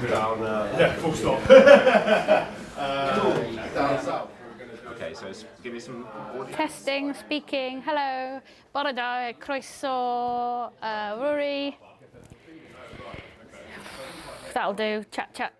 down. Yeah, full stop. Down south. Okay, so give me some audio. Testing, speaking, hello, bore da, croeso, Rory. That'll do, chat, chat.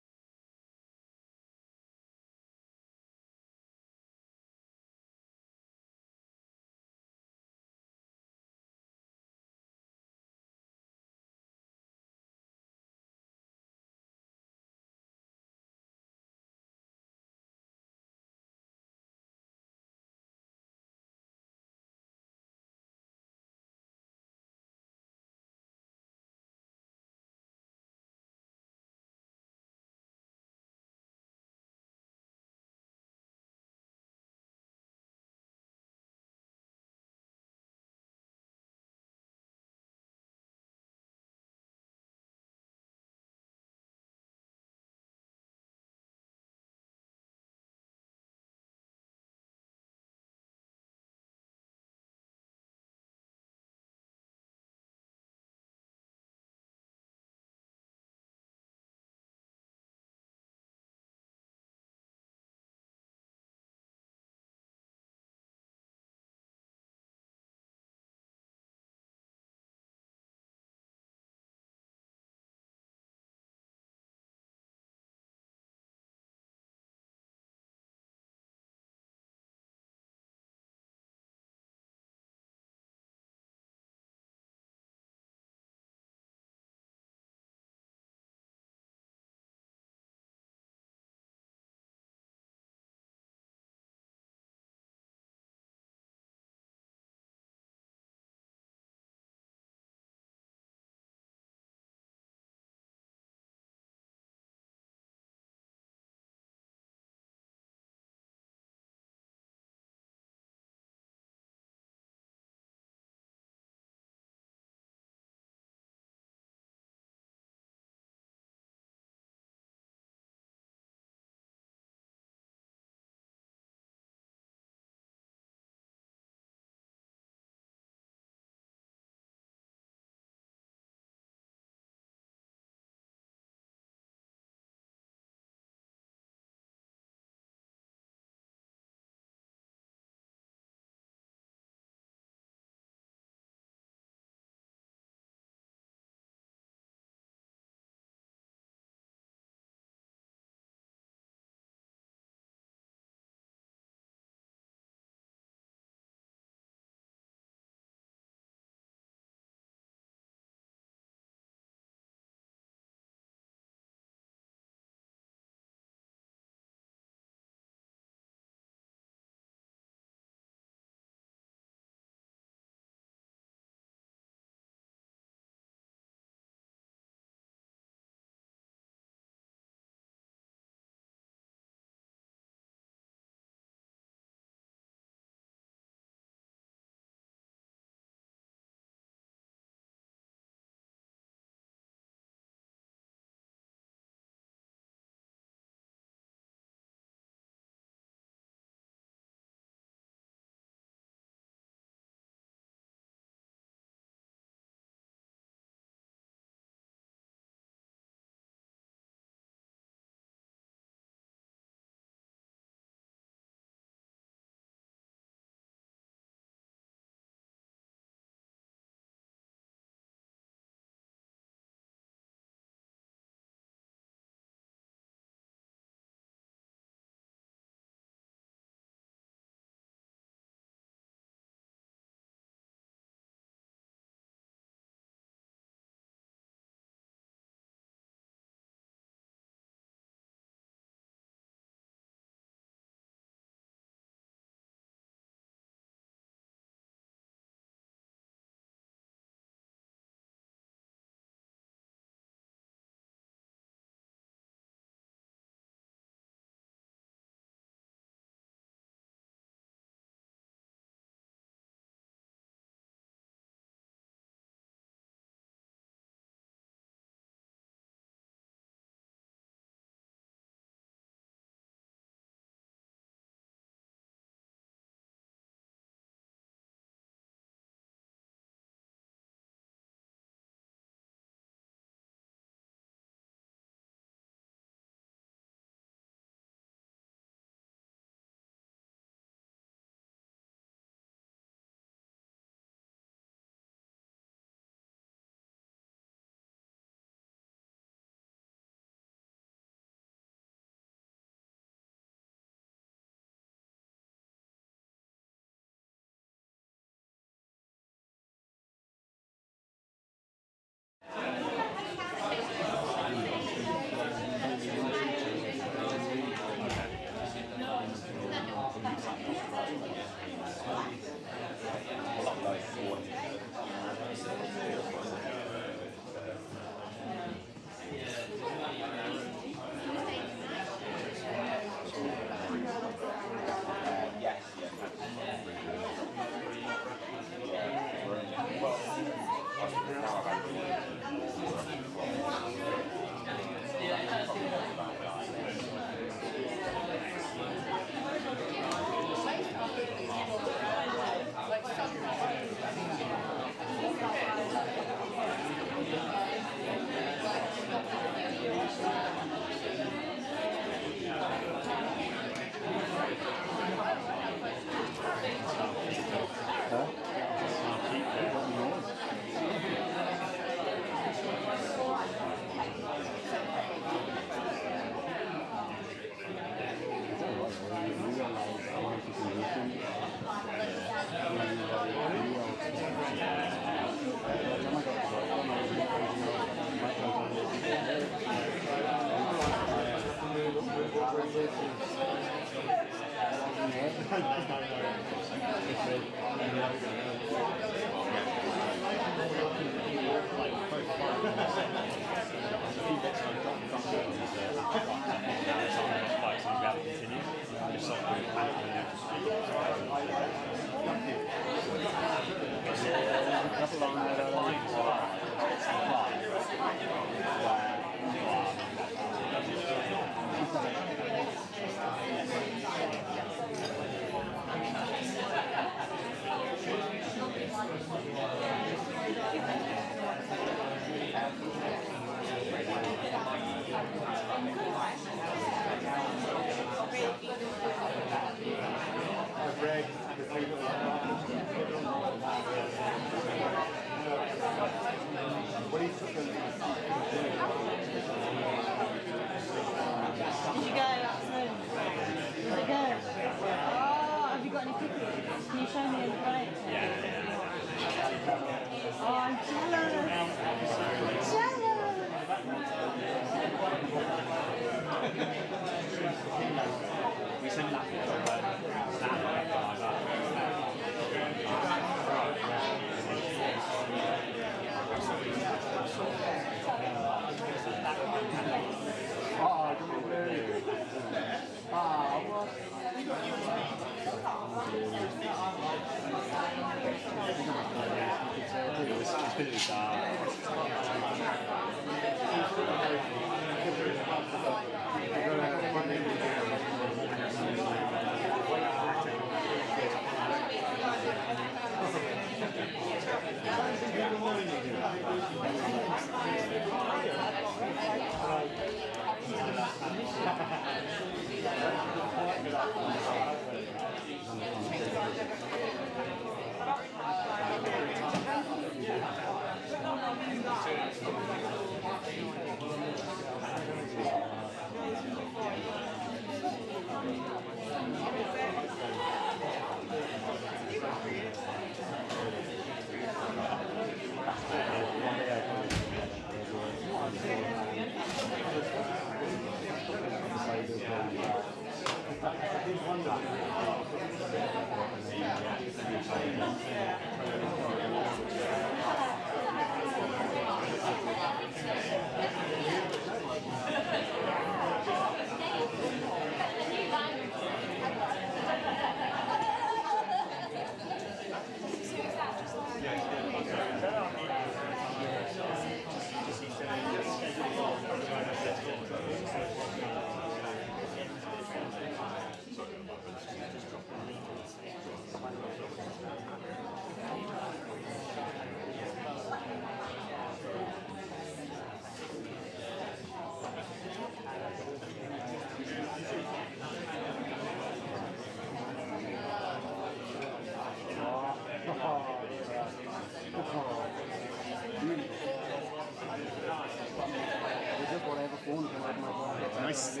Nice.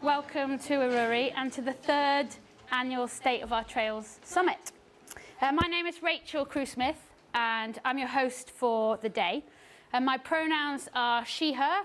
welcome to Ururi and to the 3rd annual State of Our Trails Summit. My name is Rachel Cruz and I'm your host for the day. My pronouns are she, her,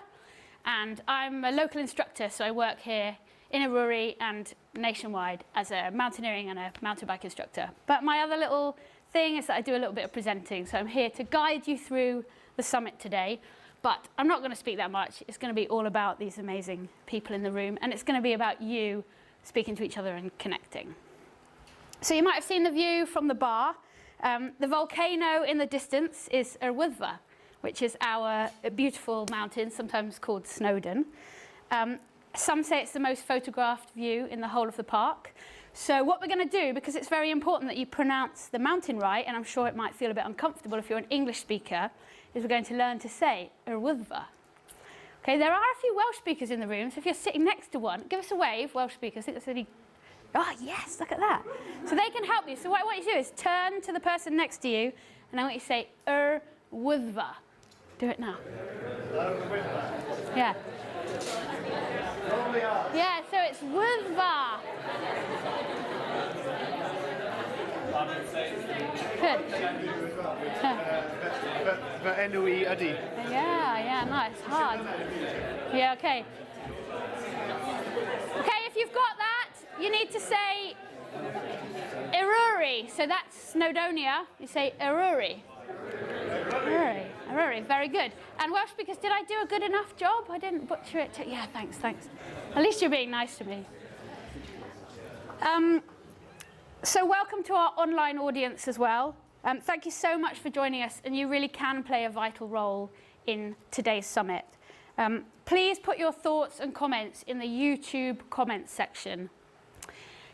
and I'm a local instructor, so I work here in Ururi and nationwide as a mountaineering and a mountain bike instructor. But my other little thing is that I do a little bit of presenting, so I'm here to guide you through the summit today. But I'm not going to speak that much. It's going to be all about these amazing people in the room, and it's going to be about you speaking to each other and connecting. So you might have seen the view from the bar. The volcano in the distance is Orbea, which is our beautiful mountain, sometimes called Snowdon. Some say it's the most photographed view in the whole of the park. So what we're going to do, because it's very important that you pronounce the mountain right, and I'm sure it might feel a bit uncomfortable if you're an English speaker, is we're going to learn to say Orbea. Okay, there are a few Welsh speakers in the room, so if you're sitting next to one, give us a wave, Welsh speakers. I think that's really... Oh, yes, look at that. So they can help you. So what I want you to do is turn to the person next to you, and I want you to say Orbea. Do it now. Yeah. Yeah, so it's Orbea. Good. Enwy ydy. Yeah, nice, hard. Yeah, okay. Okay, if you've got that, you need to say Ururi. So that's Snowdonia. You say Ururi. Ururi, very good. And Welsh speakers, did I do a good enough job? I didn't butcher it. Yeah, thanks. At least you're being nice to me. So welcome to our online audience as well. Thank you so much for joining us, and you really can play a vital role in today's summit. Please put your thoughts and comments in the YouTube comments section.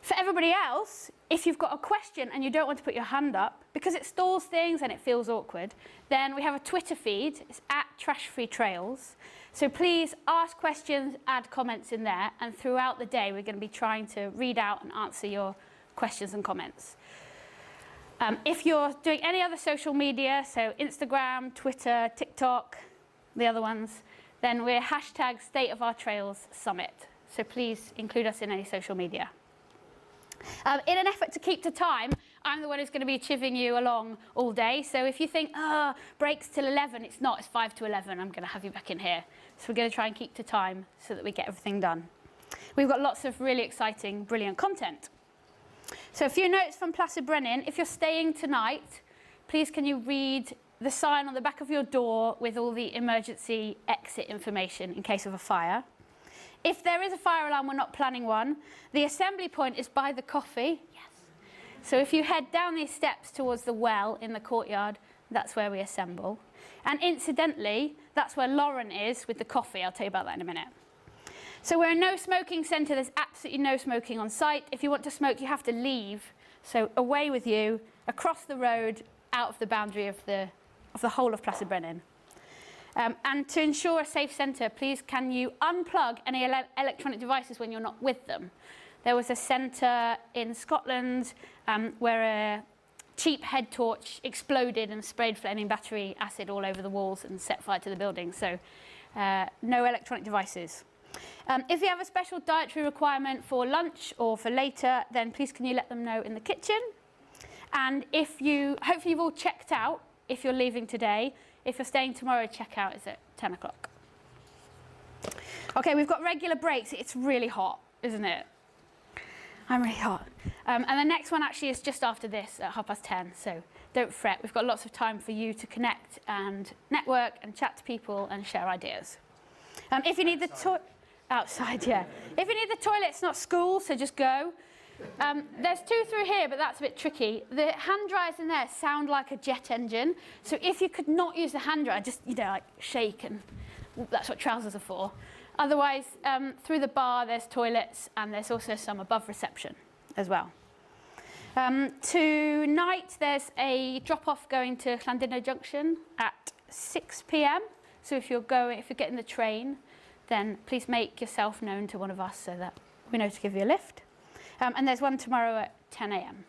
For everybody else, if you've got a question and you don't want to put your hand up, because it stalls things and it feels awkward, then we have a Twitter feed. It's @TrashFreeTrails. So please ask questions, add comments in there, and throughout the day we're going to be trying to read out and answer your questions and comments. If you're doing any other social media, so Instagram, Twitter, TikTok, the other ones, then we're #StateOfOurTrailsSummit. So please include us in any social media. In an effort to keep to time, I'm the one who's going to be chivvying you along all day. So if you think, breaks till 11, it's not, it's 5 to 11. I'm going to have you back in here. So we're going to try and keep to time so that we get everything done. We've got lots of really exciting, brilliant content. So a few notes from Plas Brenin. If you're staying tonight, please can you read the sign on the back of your door with all the emergency exit information in case of a fire. If there is a fire alarm, we're not planning one. The assembly point is by the coffee. Yes. So if you head down these steps towards the well in the courtyard, that's where we assemble. And incidentally, that's where Lauren is with the coffee. I'll tell you about that in a minute. So we're a no smoking centre. There's absolutely no smoking on site. If you want to smoke, you have to leave. So away with you, across the road, out of the boundary of the whole of Plas Brenin. And to ensure a safe centre, please can you unplug any electronic devices when you're not with them. There was a centre in Scotland where a cheap head torch exploded and sprayed flaming battery acid all over the walls and set fire to the building. So no electronic devices. If you have a special dietary requirement for lunch or for later, then please can you let them know in the kitchen. And hopefully you've all checked out if you're leaving today. If you're staying tomorrow, checkout is at 10 o'clock. Okay, we've got regular breaks. It's really hot, isn't it? I'm really hot. And the next one actually is just after this at 10:30, so don't fret. We've got lots of time for you to connect and network and chat to people and share ideas. If you need the outside, yeah. If you need the toilet, it's not school, so just go. There's 2 through here, but that's a bit tricky. The hand dryers in there sound like a jet engine. So if you could not use the hand dryer, just, like shake, and that's what trousers are for. Otherwise, through the bar, there's toilets, and there's also some above reception as well. Tonight, there's a drop-off going to Llandudno Junction at 6 p.m. So if you're getting the train, then please make yourself known to one of us so that we know to give you a lift. And there's one tomorrow at 10 a.m.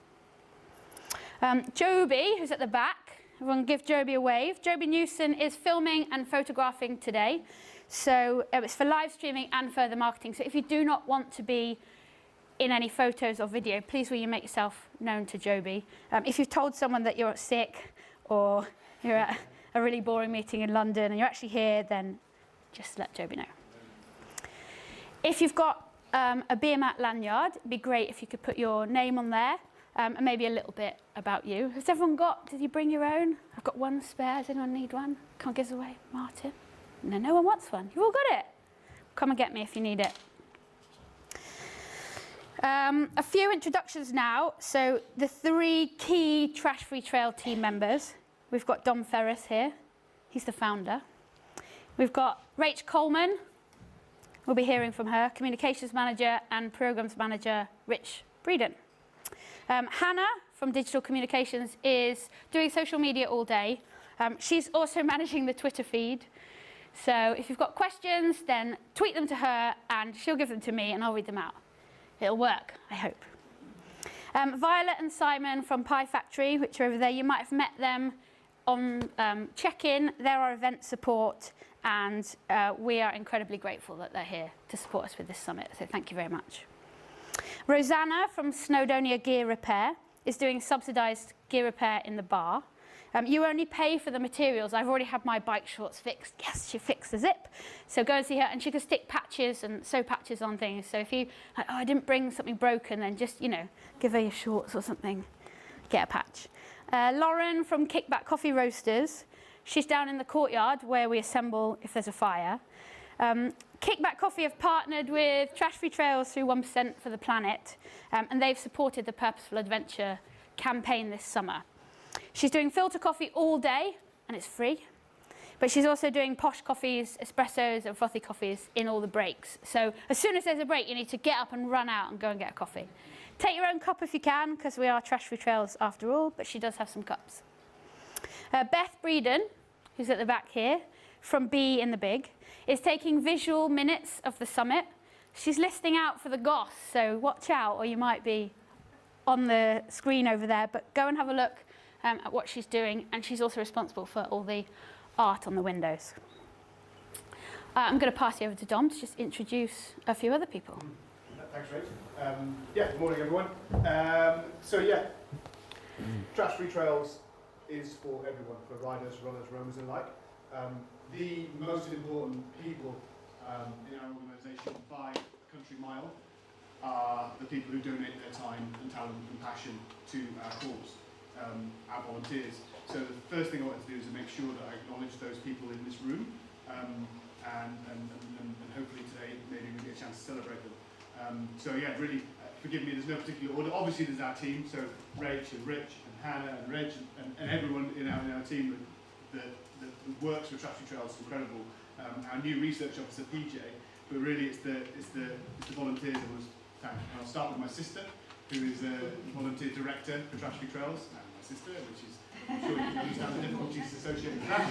Joby, who's at the back, everyone give Joby a wave. Joby Newson is filming and photographing today. So it's for live streaming and further marketing. So if you do not want to be in any photos or video, please will you make yourself known to Joby. If you've told someone that you're sick or you're at a really boring meeting in London and you're actually here, then just let Joby know. If you've got a Beer Mat lanyard, it'd be great if you could put your name on there and maybe a little bit about you. Has everyone got, did you bring your own? I've got one spare. Does anyone need one? Can't give us away. Martin? No one wants one. You've all got it. Come and get me if you need it. A few introductions now. So the 3 key Trash Free Trail team members. We've got Dom Ferris here. He's the founder. We've got Rach Coleman. We'll be hearing from her. Communications manager and programs manager, Rich Brenin. Hannah from Digital Communications is doing social media all day. She's also managing the Twitter feed. So if you've got questions, then tweet them to her and she'll give them to me and I'll read them out. It'll work, I hope. Violet and Simon from Pie Factory, which are over there. You might have met them on check-in. They're our event support and we are incredibly grateful that they're here to support us with this summit. So thank you very much. Rosanna from Snowdonia Gear Repair is doing subsidised gear repair in the bar. You only pay for the materials. I've already had my bike shorts fixed. Yes, she fixed the zip. So go and see her, and she can stick patches and sew patches on things. So if you, like, oh, I didn't bring something broken, then just, you know, give her your shorts or something. Get a patch. Lauren from Kickback Coffee Roasters. She's down in the courtyard where we assemble if there's a fire. Kickback Coffee have partnered with Trash Free Trails through 1% for the Planet, and they've supported the Purposeful Adventure campaign this summer. She's doing filter coffee all day, and it's free. But she's also doing posh coffees, espressos, and frothy coffees in all the breaks. So as soon as there's a break, you need to get up and run out and go and get a coffee. Take your own cup if you can, because we are Trash Free Trails after all, but she does have some cups. Beth Breeden, who's at the back here, from B in the Big, is taking visual minutes of the summit. She's listing out for the goss, so watch out, or you might be on the screen over there, but go and have a look at what she's doing, and she's also responsible for all the art on the windows. I'm going to pass you over to Dom to just introduce a few other people. Thanks, Rach. Good morning, everyone. Trash Free Trails is for everyone, for riders, runners, roamers alike. The most important people in our organisation by a country mile are the people who donate their time and talent and passion to our cause. Our volunteers. So the first thing I wanted to do is to make sure that I acknowledge those people in this room, and hopefully today maybe we get a chance to celebrate them. Really forgive me, there's no particular order. Obviously there's our team, so Rach and Rich and Hannah and Reg and everyone in our team that works with Trash Free Trails is incredible. Our new research officer PJ, but really it's the volunteers I was thanking. I'll start with my sister, who is a volunteer director for Trash Free Trails, and my sister, which is, I'm sure you can understand the difficulties associated with that.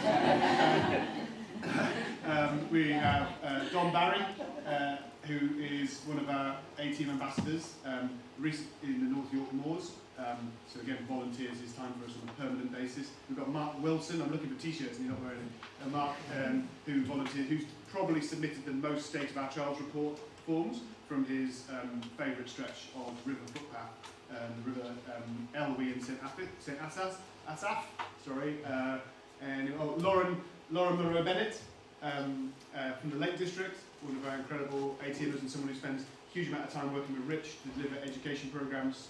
We have Don Barry, who is one of our A-Team ambassadors, recent in the North York Moors. So again, volunteers his time for us on a permanent basis. We've got Mark Wilson. I'm looking for t-shirts and you're not wearing them. Mark, who volunteers, who's probably submitted the most State of Our Child's report forms from his favourite stretch of river footpath, the river Elwy and St Asaph. Sorry, and Lauren Monroe Bennett from the Lake District, one of our incredible A-teamers and someone who spends a huge amount of time working with Rich to deliver education programmes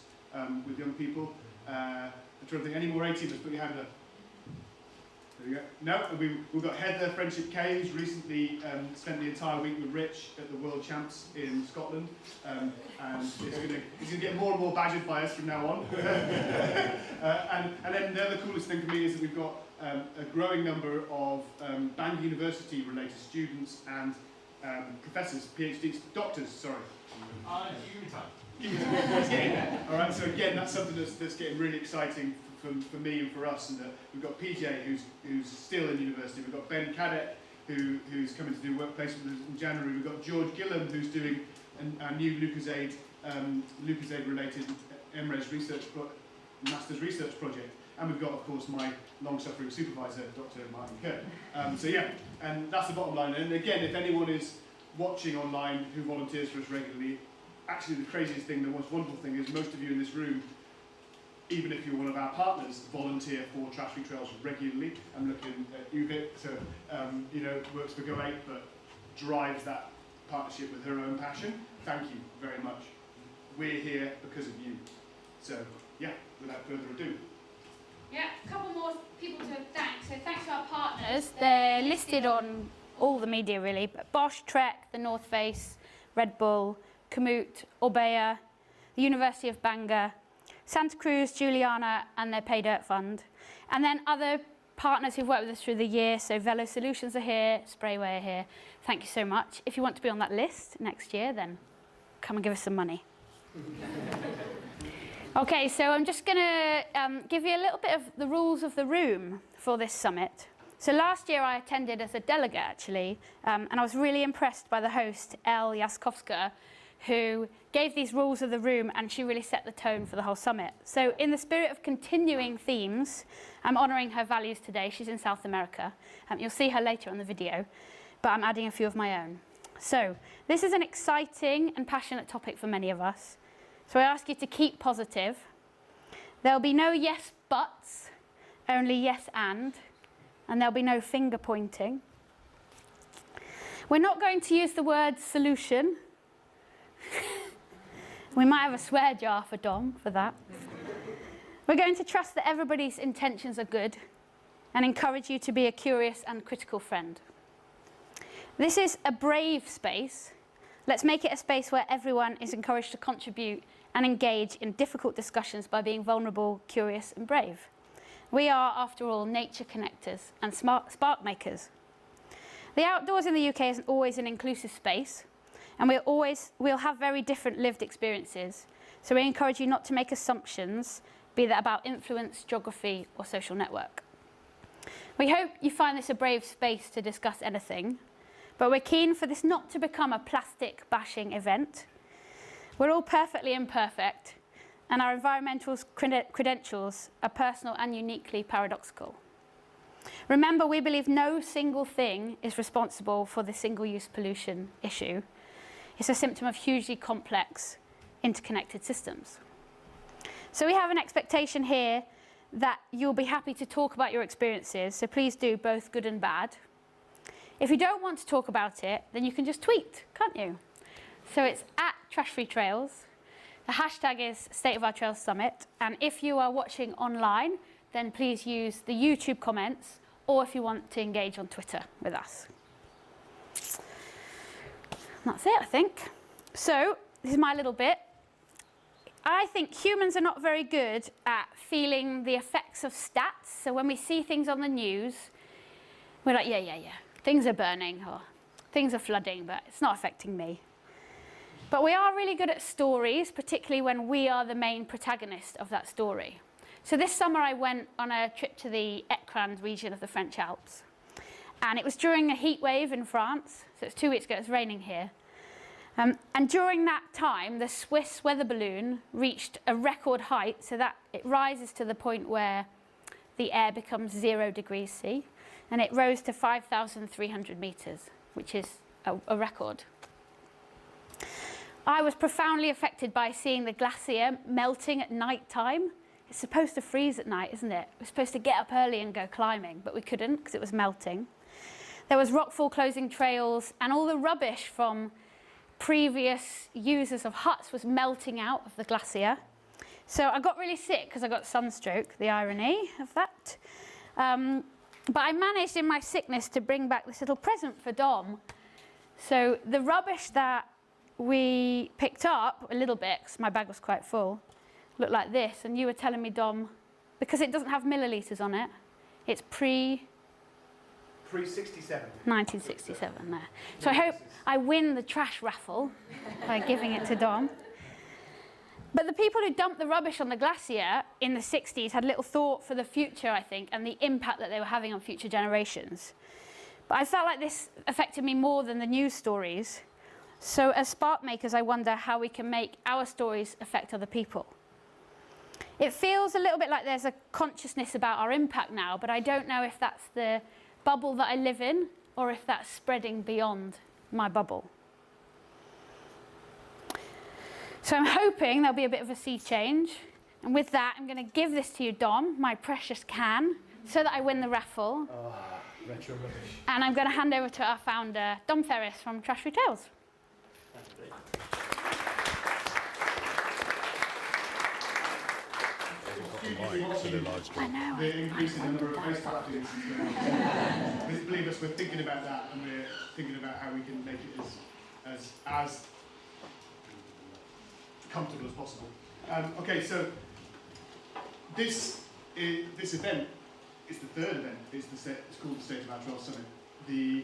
with young people. I'm trying to think, any more A-teamers? Put your hand up. There we go. No, we've got Heather Friendship Kay, who's recently spent the entire week with Rich at the World Champs in Scotland, and he's going to get more and more badgered by us from now on. and then the other coolest thing for me is that we've got a growing number of Bangor University related students and professors, PhDs, doctors, sorry. All right, so again, that's something that's getting really exciting for me and for us. And we've got PJ, who's still in university. We've got Ben Cadet, who's coming to do work placement with us in January. We've got George Gillam, who's doing our new Lucas Aid related Emergence research master's research project. And we've got, of course, my long-suffering supervisor, Dr. Martin Kerr. So yeah, and that's the bottom line. And again, if anyone is watching online who volunteers for us regularly, actually the craziest thing, the most wonderful thing is most of you in this room, even if you're one of our partners, volunteer for Trash-Free Trails regularly. I'm looking at Ubit, so works for Go8, but drives that partnership with her own passion. Thank you very much. We're here because of you. So yeah, without further ado. Yeah, a couple more people to thank. So thanks to our partners. They're listed on all the media really, but Bosch, Trek, the North Face, Red Bull, Komoot, Orbea, the University of Bangor, Santa Cruz, Juliana, and their Pay Dirt Fund. And then other partners who've worked with us through the year, so Velo Solutions are here, Sprayway are here. Thank you so much. If you want to be on that list next year, then come and give us some money. Okay, so I'm just going to give you a little bit of the rules of the room for this summit. So last year I attended as a delegate, actually, and I was really impressed by the host, Elle Jaskowska, who gave these rules of the room, and she really set the tone for the whole summit. So in the spirit of continuing themes, I'm honouring her values today. She's in South America. You'll see her later on the video, but I'm adding a few of my own. So this is an exciting and passionate topic for many of us. So I ask you to keep positive. There'll be no yes buts, only yes and there'll be no finger pointing. We're not going to use the word solution. We might have a swear jar for Dom for that. We're going to trust that everybody's intentions are good and encourage you to be a curious and critical friend. This is a brave space. Let's make it a space where everyone is encouraged to contribute and engage in difficult discussions by being vulnerable, curious, and brave. We are, after all, nature connectors and spark makers. The outdoors in the UK isn't always an inclusive space, and we'll have very different lived experiences. So we encourage you not to make assumptions, be that about influence, geography, or social network. We hope you find this a brave space to discuss anything, but we're keen for this not to become a plastic bashing event. We're all perfectly imperfect, and our environmental credentials are personal and uniquely paradoxical. Remember, we believe no single thing is responsible for the single-use pollution issue. It's a symptom of hugely complex, interconnected systems. So we have an expectation here that you'll be happy to talk about your experiences, so please do, both good and bad. If you don't want to talk about it, then you can just tweet, can't you? So it's @TrashFreeTrails. The hashtag is State of Our Trails Summit. And if you are watching online, then please use the YouTube comments, or if you want to engage on Twitter with us. And that's it, I think. So this is my little bit. I think humans are not very good at feeling the effects of stats. So when we see things on the news, we're like, yeah. Things are burning, or things are flooding, but it's not affecting me. But we are really good at stories, particularly when we are the main protagonist of that story. So this summer I went on a trip to the Écrans region of the French Alps. And it was during a heat wave in France. So it's 2 weeks ago, it was raining here. And during that time, the Swiss weather balloon reached a record height, so that it rises to the point where the air becomes 0 degrees C. And it rose to 5,300 meters, which is a record. I was profoundly affected by seeing the glacier melting at night time. It's supposed to freeze at night, isn't it? We're supposed to get up early and go climbing, but we couldn't because it was melting. There was rockfall closing trails, and all the rubbish from previous users of huts was melting out of the glacier. So I got really sick because I got sunstroke, the irony of that. But I managed in my sickness to bring back this little present for Dom. So the rubbish that we picked up, a little bit, because my bag was quite full, looked like this. And you were telling me, Dom, because it doesn't have millilitres on it, it's Pre-67. 1967 there. So I hope I win the trash raffle by giving it to Dom. But the people who dumped the rubbish on the glacier in the 60s had little thought for the future, I think, and the impact that they were having on future generations. But I felt like this affected me more than the news stories. So as spark makers, I wonder how we can make our stories affect other people. It feels a little bit like there's a consciousness about our impact now, but I don't know if that's the bubble that I live in or if that's spreading beyond my bubble. So I'm hoping there'll be a bit of a sea change. And with that, I'm going to give this to you, Dom, my precious can, so that I win the raffle. Oh, retro rubbish. And I'm going to hand over to our founder, Dom Ferris from Trash Free Trails. I know. The increase in the number of face tattoos. Believe us, we're thinking about that, and we're thinking about how we can make it as comfortable as possible. Okay, so this event is the third event. It's called the State of Our Trails Summit. The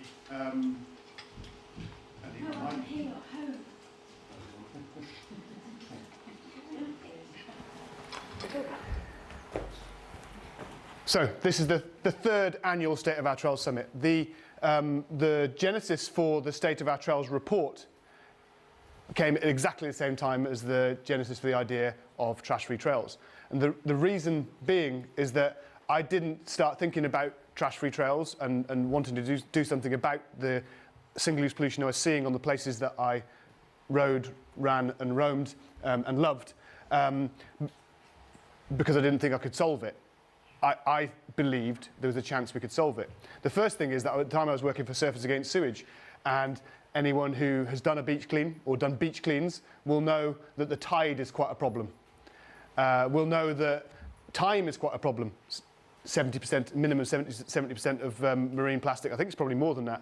So this is the third annual State of Our Trails Summit. The genesis for the State of Our Trails report came at exactly the same time as the genesis for the idea of trash-free trails. And the reason being is that I didn't start thinking about trash-free trails and wanting to do something about the single-use pollution I was seeing on the places that I rode, ran and roamed and loved because I didn't think I could solve it. I believed there was a chance we could solve it. The first thing is that at the time I was working for Surfers Against Sewage, and anyone who has done a beach clean or done beach cleans will know that the tide is quite a problem. Will know that time is quite a problem. 70%, minimum 70% of marine plastic, I think it's probably more than that,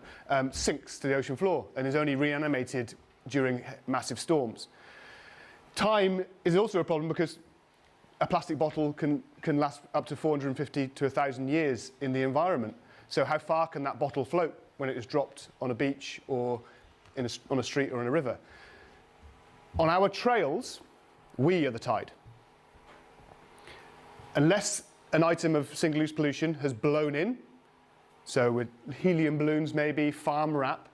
sinks to the ocean floor and is only reanimated during massive storms. Time is also a problem because a plastic bottle can last up to 450 to 1,000 years in the environment. So how far can that bottle float when it is dropped on a beach or on a street or in a river? On our trails, we are the tide. Unless an item of single-use pollution has blown in, so with helium balloons maybe, farm wrap,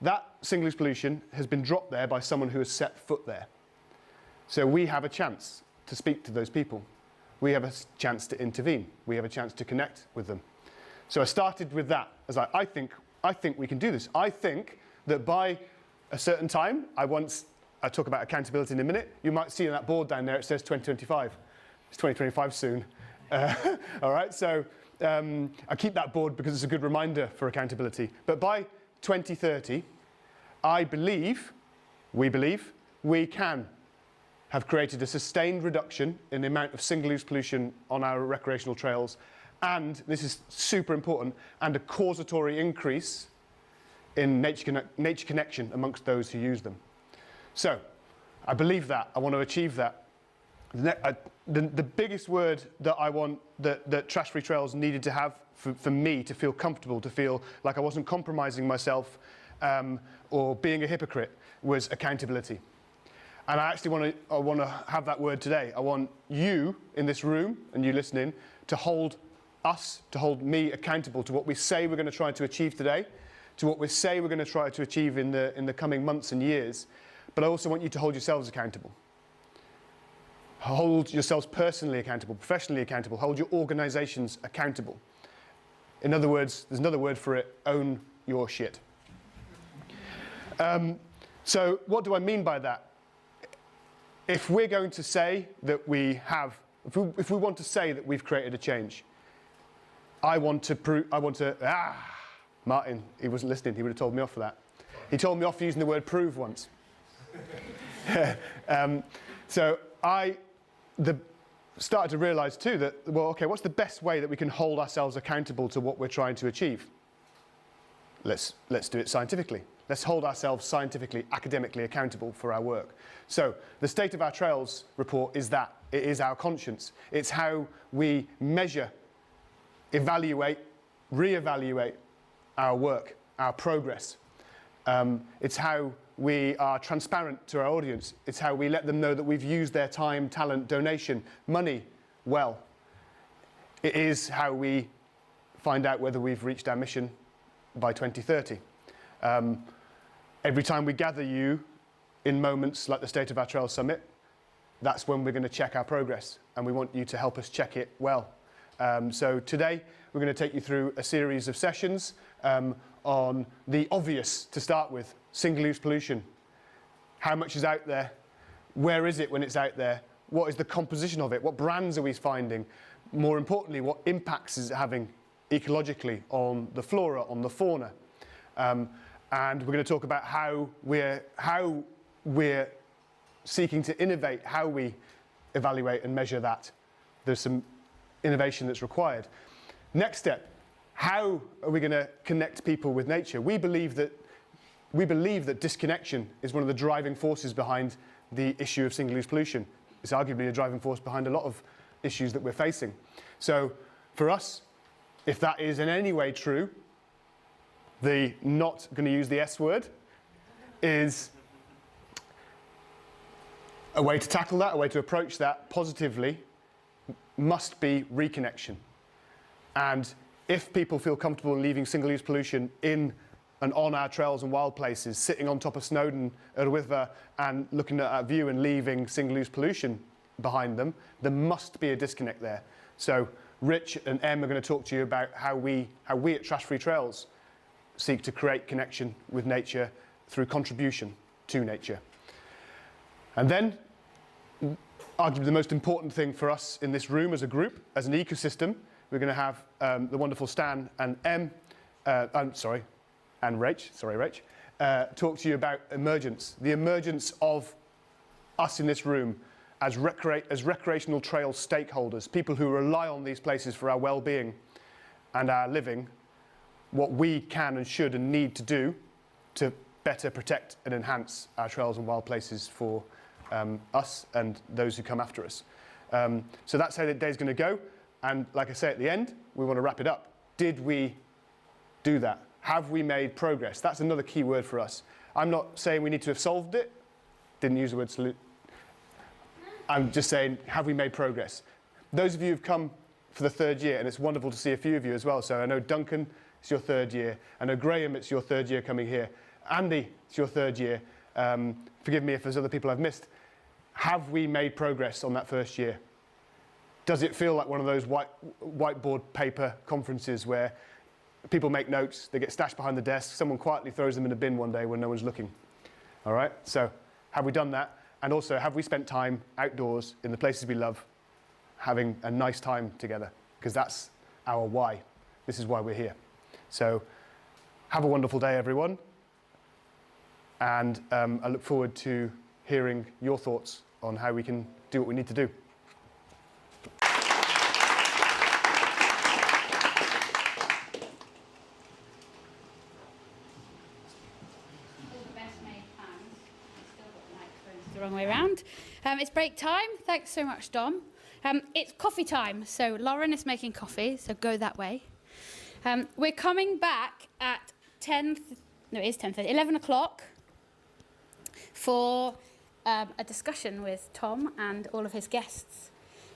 that single-use pollution has been dropped there by someone who has set foot there. So we have a chance to speak to those people. We have a chance to intervene. We have a chance to connect with them. So I started with that as I think we can do this. I think that by a certain time, I'll talk about accountability in a minute. You might see on that board down there, it says 2025. It's 2025 soon. All right, so I keep that board because it's a good reminder for accountability. But by 2030, we believe, we can have created a sustained reduction in the amount of single-use pollution on our recreational trails, and, this is super important, and a causatory increase in nature connection amongst those who use them. So, I believe that. I want to achieve that. The biggest word that I want that trash-free trails needed to have for me to feel comfortable, to feel like I wasn't compromising myself or being a hypocrite, was accountability. And I actually want to have that word today. I want you in this room and you listening to hold me accountable to what we say we're going to try to achieve today, to what we say we're going to try to achieve in the coming months and years. But I also want you to hold yourselves accountable. Hold yourselves personally accountable, professionally accountable. Hold your organisations accountable. In other words, there's another word for it: own your shit. So what do I mean by that? If we're going to say that if we want to say that we've created a change, Martin, he wasn't listening, he would have told me off for that. He told me off for using the word prove once. So I started to realise too that, well, okay, what's the best way that we can hold ourselves accountable to what we're trying to achieve? Let's do it scientifically. Let's hold ourselves scientifically, academically accountable for our work. So the State of Our Trails report is that. It is our conscience. It's how we measure, evaluate, re-evaluate our work, our progress. It's how we are transparent to our audience. It's how we let them know that we've used their time, talent, donation, money well. It is how we find out whether we've reached our mission by 2030. Every time we gather you in moments like the State of Our Trails Summit, that's when we're going to check our progress, and we want you to help us check it well. So today we're going to take you through a series of sessions on the obvious to start with: single-use pollution. How much is out there? Where is it when it's out there? What is the composition of it? What brands are we finding? More importantly, what impacts is it having ecologically on the flora, on the fauna? And we're going to talk about how we're seeking to innovate, how we evaluate and measure that. There's some innovation that's required. Next step, how are we going to connect people with nature? We believe that disconnection is one of the driving forces behind the issue of single-use pollution. It's arguably a driving force behind a lot of issues that we're facing. So for us, if that is in any way true, the not going to use the S word is a way to tackle that, a way to approach that positively, must be reconnection. And if people feel comfortable leaving single-use pollution in and on our trails and wild places, sitting on top of Snowdon or Wither and looking at our view and leaving single-use pollution behind them, there must be a disconnect there. So Rich and Em are going to talk to you about how we at Trash Free Trails seek to create connection with nature through contribution to nature. And then, arguably the most important thing for us in this room as a group, as an ecosystem, we're going to have the wonderful Stan and Em, and Rach, talk to you about emergence, the emergence of us in this room as recreational trail stakeholders, people who rely on these places for our well-being and our living, what we can and should and need to do to better protect and enhance our trails and wild places for us and those who come after us. So that's how the day's going to go. And like I say at the end, we want to wrap it up. Did we do that? Have we made progress? That's another key word for us. I'm not saying we need to have solved it. Didn't use the word salute. I'm just saying, have we made progress? Those of you who've come for the third year, and it's wonderful to see a few of you as well. So I know Duncan, it's your third year. I know Graham, it's your third year coming here. Andy, it's your third year. Forgive me if there's other people I've missed. Have we made progress on that first year? Does it feel like one of those whiteboard paper conferences where people make notes, they get stashed behind the desk, someone quietly throws them in a bin one day when no one's looking? All right, so have we done that? And also, have we spent time outdoors in the places we love, having a nice time together? Because that's our why. This is why we're here. So have a wonderful day, everyone. And I look forward to hearing your thoughts on how we can do what we need to do. Wrong way around. It's break time. Thanks so much, Dom. It's coffee time, so Lauren is making coffee, so go that way. We're coming back at 11 o'clock for a discussion with Tom and all of his guests.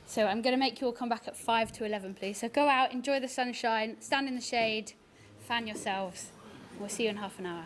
So I'm going to make you all come back at 5 to 11, please. So go out, enjoy the sunshine, stand in the shade, fan yourselves. We'll see you in half an hour.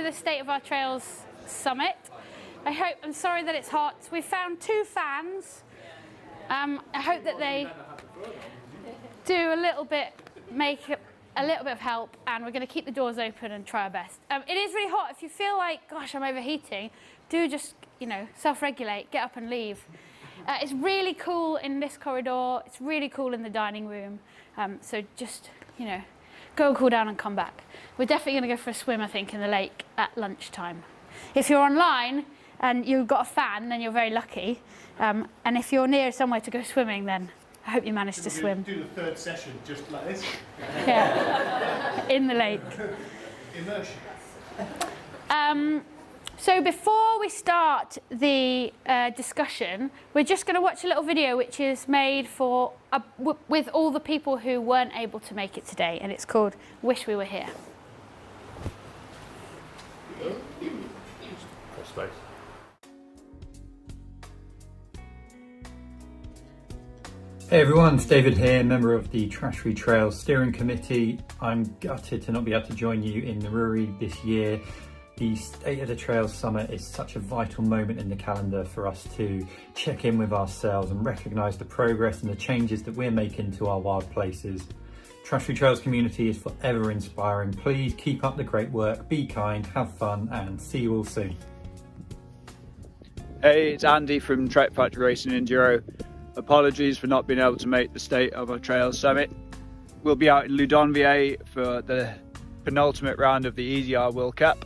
the State of Our Trails Summit. I'm sorry that it's hot. We found 2 fans. I hope that they do make a little bit of help, and we're going to keep the doors open and try our best. It is really hot. If you feel like, gosh, I'm overheating, do just, self-regulate, get up and leave. It's really cool in this corridor. It's really cool in the dining room. So just, go and cool down and come back. We're definitely going to go for a swim, I think, in the lake at lunchtime. If you're online and you've got a fan, then you're very lucky. And if you're near somewhere to go swimming, then I hope you manage to swim. Do the 3rd session just like this. Yeah, in the lake. Immersion. So before we start the discussion, we're just going to watch a little video which is made for with all the people who weren't able to make it today, and it's called "Wish We Were Here." Hey everyone, it's David here, member of the Trash-Free Trails Steering Committee. I'm gutted to not be able to join you in Naruri this year. The State of the Trails Summit is such a vital moment in the calendar for us to check in with ourselves and recognise the progress and the changes that we're making to our wild places. Trash-Free Trails community is forever inspiring. Please keep up the great work, be kind, have fun, and see you all soon. Hey, it's Andy from Trek Factory Racing Enduro. Apologies for not being able to make the State of Our Trails Summit. We'll be out in Loudonvier for the penultimate round of the EDR World Cup.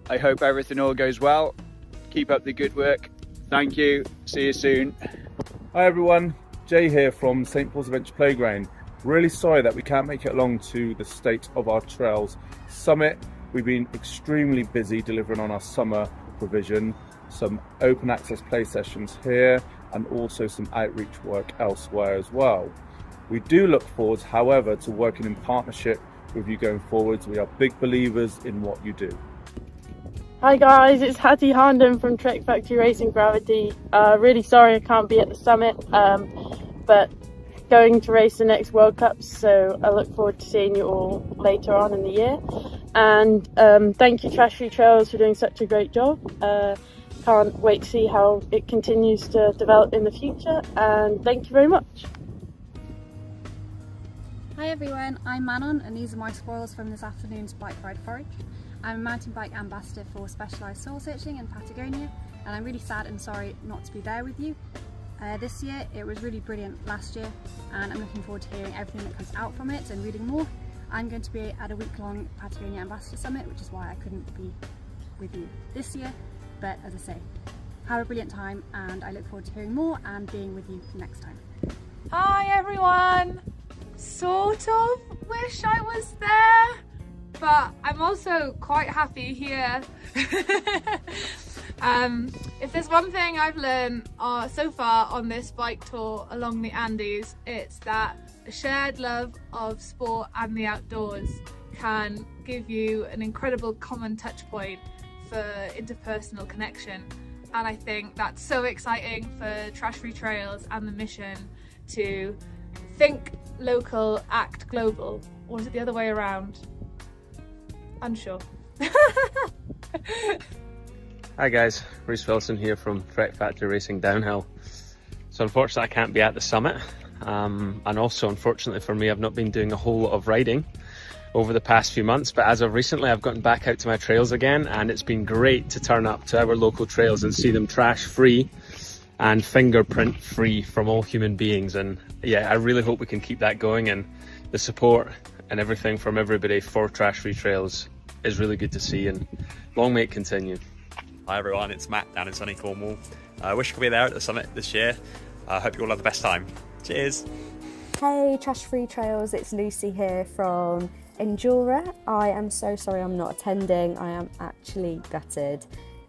I hope everything all goes well. Keep up the good work. Thank you. See you soon. Hi everyone, Jay here from St Paul's Adventure Playground. Really sorry that we can't make it along to the State of Our Trails Summit. We've been extremely busy delivering on our summer provision, some open access play sessions here, and also some outreach work elsewhere as well. We do look forward, however, to working in partnership with you going forwards. We are big believers in what you do. Hi guys, it's Hattie Harnden from Trek Factory Racing Gravity. Really sorry I can't be at the summit, but going to race the next World Cups, so I look forward to seeing you all later on in the year. And thank you Trash-Free Trails for doing such a great job. Can't wait to see how it continues to develop in the future, and thank you very much. Hi everyone, I'm Manon and these are my spoils from this afternoon's bike ride forage. I'm a mountain bike ambassador for Specialised Soul Searching in Patagonia, and I'm really sad and sorry not to be there with you. This year it was really brilliant last year, and I'm looking forward to hearing everything that comes out from it and reading more. I'm going to be at a week-long Patagonia Ambassador Summit, which is why I couldn't be with you this year, but as I say, have a brilliant time and I look forward to hearing more and being with you next time. Hi everyone! Sort of wish I was there, but I'm also quite happy here. If there's one thing I've learned so far on this bike tour along the Andes, it's that a shared love of sport and the outdoors can give you an incredible common touch point for interpersonal connection, and I think that's so exciting for Trash-Free Trails and the mission to think local, act global, or is it the other way around? Unsure. Hi guys, Reece Wilson here from Trek Factory Racing Downhill. So unfortunately I can't be at the summit, and also unfortunately for me I've not been doing a whole lot of riding over the past few months, but as of recently I've gotten back out to my trails again, and it's been great to turn up to our local trails and see them trash free and fingerprint free from all human beings. And yeah, I really hope we can keep that going, and the support and everything from everybody for Trash-Free Trails is really good to see, and long may it continue. Hi everyone, it's Matt down in sunny Cornwall. I wish I could be there at the summit this year. I hope you all have the best time. Cheers! Hey Trash-Free Trails, it's Lucy here from Endura. I am so sorry I'm not attending. I am actually gutted.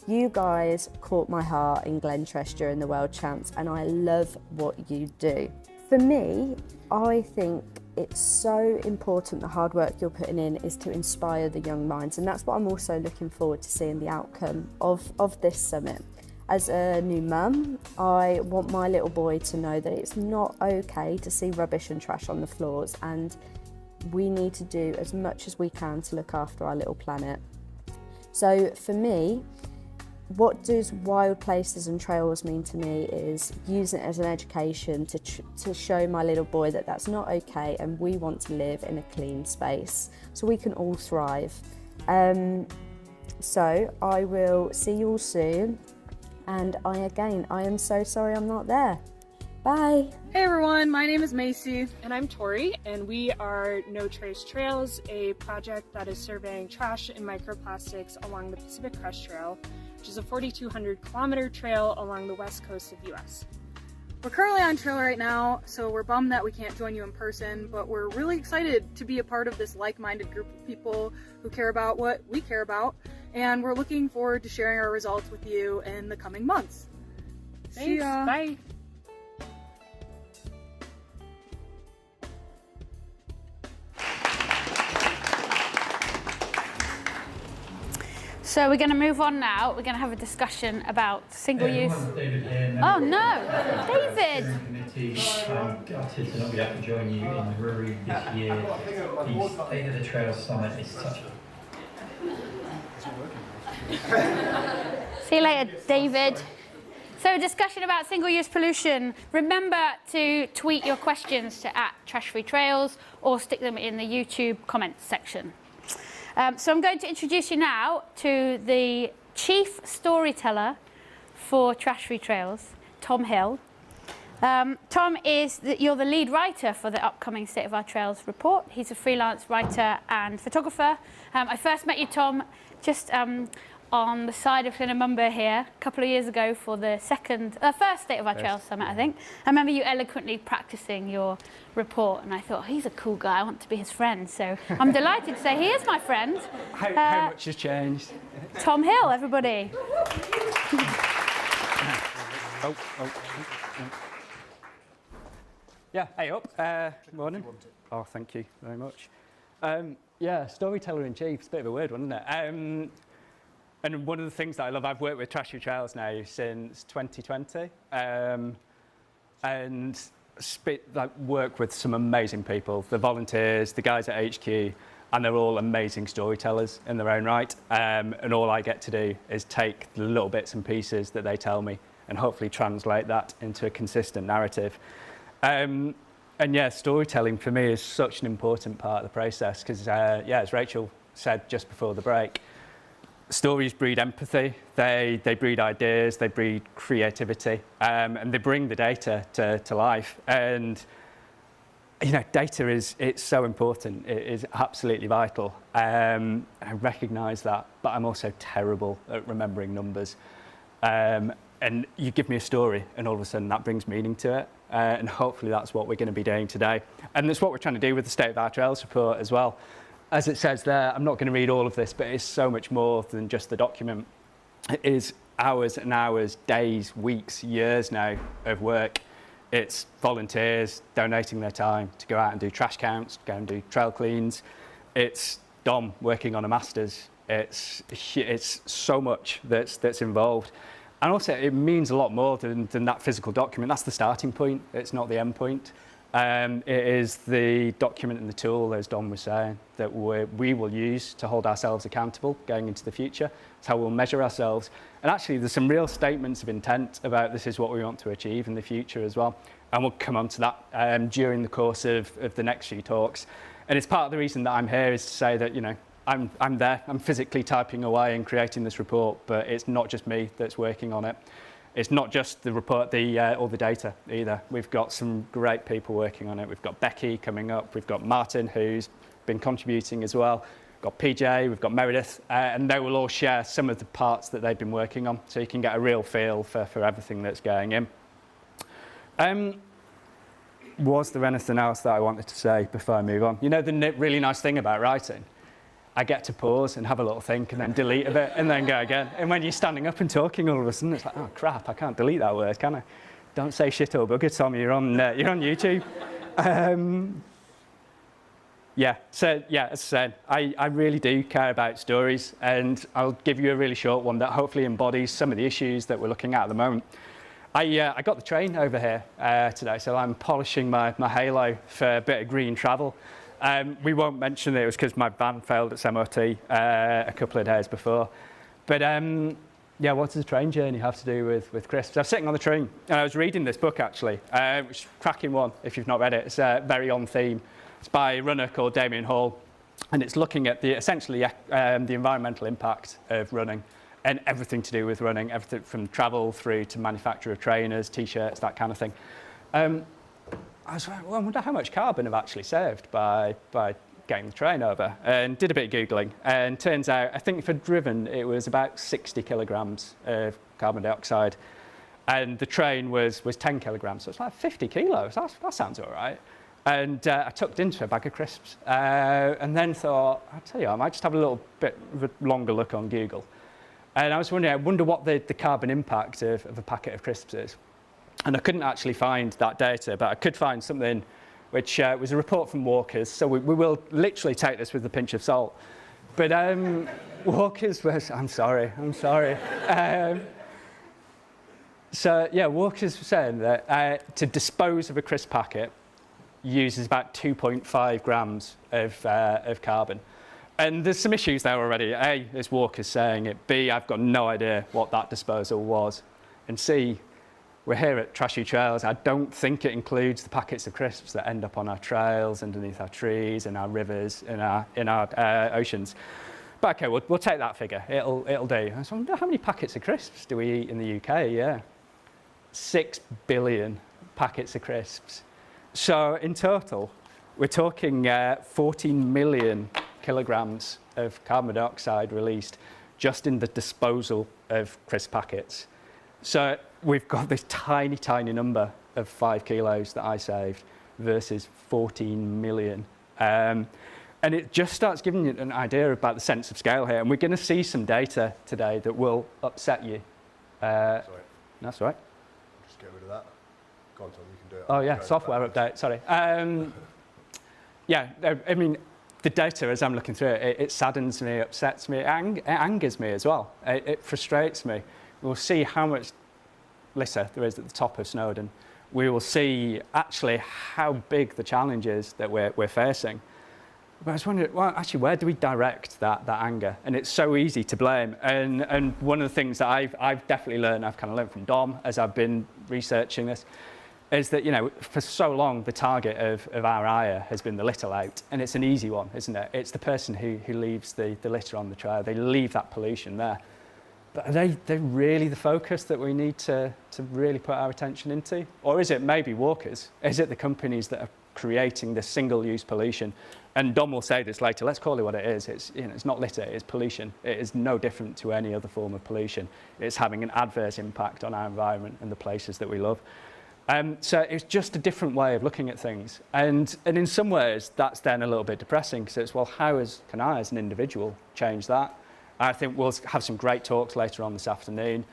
You guys caught my heart in Glentress during the World Champs, and I love what you do. For me, I think it's so important the hard work you're putting in is to inspire the young minds, and that's what I'm also looking forward to seeing the outcome of this summit. As a new mum, I want my little boy to know that it's not okay to see rubbish and trash on the floors, and we need to do as much as we can to look after our little planet. So for me, what does wild places and trails mean to me is using it as an education to show my little boy that that's not okay, and we want to live in a clean space so we can all thrive. So I will see you all soon, and I am so sorry I'm not there. Bye. Hey everyone, my name is Macy. And I'm Tori, and we are No Trace Trails, a project that is surveying trash and microplastics along the Pacific Crest Trail, which is a 4,200 kilometer trail along the west coast of the US. We're currently on trail right now, so we're bummed that we can't join you in person, but we're really excited to be a part of this like-minded group of people who care about what we care about, and we're looking forward to sharing our results with you in the coming months. Thanks. See ya. Bye. So we're going to move on now. We're going to have a discussion about single-use. Oh no, David! I'm gutted to not be able to join you in the Ruri this year. The State of the Trail Summit is such See you later, David. So, a discussion about single-use pollution. Remember to tweet your questions to @TrashFreeTrails or stick them in the YouTube comments section. So I'm going to introduce you now to the chief storyteller for Trash Free Trails, Tom Hill. Tom you're the lead writer for the upcoming State of Our Trails report. He's a freelance writer and photographer. I first met you, Tom, just on the side of Llynamumba here a couple of years ago for the first State of Our Trails Summit, I think. I remember you eloquently practicing your report, and I thought, oh, he's a cool guy, I want to be his friend. So I'm delighted to say he is my friend. How much has changed? Tom Hill, everybody. Yeah, hey up. Morning. Oh, thank you very much. Yeah, storyteller in chief, it's a bit of a weird one, isn't it? And one of the things that I love, I've worked with Trash Free Trails now since 2020, and work with some amazing people, the volunteers, the guys at HQ, and they're all amazing storytellers in their own right. And all I get to do is take the little bits and pieces that they tell me and hopefully translate that into a consistent narrative. And yeah, storytelling for me is such an important part of the process because, yeah, as Rachel said just before the break, stories breed empathy, they breed ideas, they breed creativity, and they bring the data to life. And you know, data it's so important. It is absolutely vital. I recognise that, but I'm also terrible at remembering numbers. And you give me a story, and all of a sudden that brings meaning to it. And hopefully that's what we're going to be doing today. And that's what we're trying to do with the State of Our Trails report as well. As it says there, I'm not going to read all of this, but it's so much more than just the document. It is hours and hours, days, weeks, years now of work. It's volunteers donating their time to go out and do trash counts, go and do trail cleans. It's Dom working on a master's. It's so much that's involved. And also, it means a lot more than that physical document. That's the starting point. It's not the end point. It is the document and the tool, as Don was saying, that we will use to hold ourselves accountable going into the future. It's how we'll measure ourselves. And actually, there's some real statements of intent about this is what we want to achieve in the future as well. And we'll come on to that during the course of the next few talks. And it's part of the reason that I'm here is to say that, you know, I'm there. I'm physically typing away and creating this report, but it's not just me that's working on it. It's not just the report, all the data either. We've got some great people working on it. We've got Becky coming up. We've got Martin, who's been contributing as well. We've got PJ, we've got Meredith, and they will all share some of the parts that they've been working on, so you can get a real feel for everything that's going in. Was there anything else that I wanted to say before I move on? You know, the really nice thing about writing, I get to pause and have a little think and then delete a bit and then go again. And when you're standing up and talking, all of a sudden it's like, oh crap, I can't delete that word, can I? Don't say shit or bugger, Tom, you're on YouTube. Yeah, so yeah, as I said, I really do care about stories, and I'll give you a really short one that hopefully embodies some of the issues that we're looking at the moment. I got the train over here today, so I'm polishing my halo for a bit of green travel. We won't mention it was because my van failed its MOT a couple of days before. But yeah, what does a train journey have to do with crisps? I was sitting on the train and I was reading this book actually, which is a cracking one if you've not read it. It's very on theme. It's by a runner called Damien Hall, and it's looking at essentially the environmental impact of running and everything to do with running, everything from travel through to manufacture of trainers, t-shirts, that kind of thing. I was like, well, I wonder how much carbon I've actually saved by getting the train over, and did a bit of Googling, and turns out, I think if I'd driven, it was about 60 kilograms of carbon dioxide, and the train was 10 kilograms, so it's like 50 kilos, that sounds all right. And I tucked into a bag of crisps, and then thought, I'll tell you, I might just have a little bit of a longer look on Google. And I was wondering, I wonder what the carbon impact of a packet of crisps is. And I couldn't actually find that data, but I could find something which was a report from Walkers. So we will literally take this with a pinch of salt. But Walkers was, I'm sorry. So yeah, Walkers was saying that to dispose of a crisp packet uses about 2.5 grams of carbon. And there's some issues there already. A, is Walkers saying it. B, I've got no idea what that disposal was. And C, we're here at Trashy Trails. I don't think it includes the packets of crisps that end up on our trails, underneath our trees, in our rivers, in our oceans. But okay, we'll take that figure. It'll do. So I wonder how many packets of crisps do we eat in the UK? Yeah, 6 billion packets of crisps. So in total, we're talking 14 million kilograms of carbon dioxide released just in the disposal of crisp packets. So we've got this tiny, tiny number of 5 kilos that I saved versus 14 million. And it just starts giving you an idea about the sense of scale here. And we're going to see some data today that will upset you. Sorry. That's right. Just get rid of that. Go on, Tom, you can do it. Oh, yeah, software update, sorry. Yeah, I mean, the data, as I'm looking through it, it saddens me, upsets me, it angers me as well. It frustrates me. We'll see how much litter there is at the top of Snowdon. We will see actually how big the challenge is that we're facing. But I was wondering, well, actually, where do we direct that anger? And it's so easy to blame. And one of the things that I've definitely learned, I've kind of learned from Dom as I've been researching this, is that, you know, for so long, the target of our ire has been the litter out. And it's an easy one, isn't it? It's the person who leaves the litter on the trail. They leave that pollution there. But are they really the focus that we need to really put our attention into? Or is it maybe walkers? Is it the companies that are creating this single-use pollution? And Dom will say this later, let's call it what it is. It's not litter, it's pollution. It is no different to any other form of pollution. It's having an adverse impact on our environment and the places that we love. So it's just a different way of looking at things. And in some ways, that's then a little bit depressing, because it's, well, how can I as an individual change that? I think we'll have some great talks later on this afternoon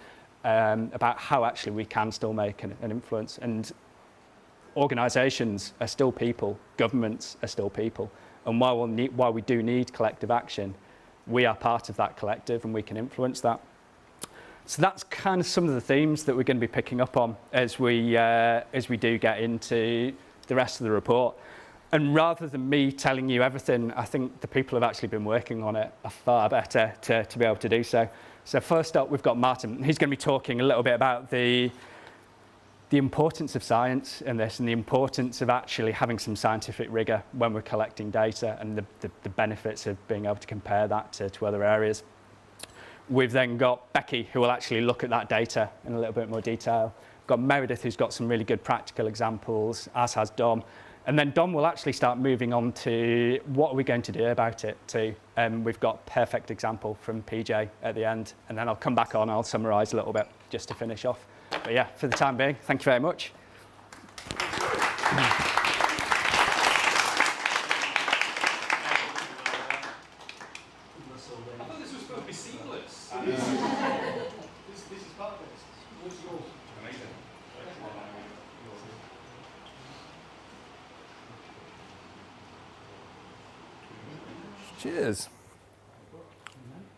about how actually we can still make an influence. And organisations are still people, governments are still people. And while we do need collective action, we are part of that collective and we can influence that. So that's kind of some of the themes that we're going to be picking up on as we do get into the rest of the report. And rather than me telling you everything, I think the people who have actually been working on it are far better to be able to do so. So first up, we've got Martin. He's going to be talking a little bit about the importance of science in this and the importance of actually having some scientific rigour when we're collecting data and the benefits of being able to compare that to other areas. We've then got Becky, who will actually look at that data in a little bit more detail. We've got Meredith, who's got some really good practical examples, as has Dom. And then Dom will actually start moving on to what are we going to do about it too. We've got a perfect example from PJ at the end. And then I'll come back on, I'll summarise a little bit just to finish off. But yeah, for the time being, thank you very much. Cheers.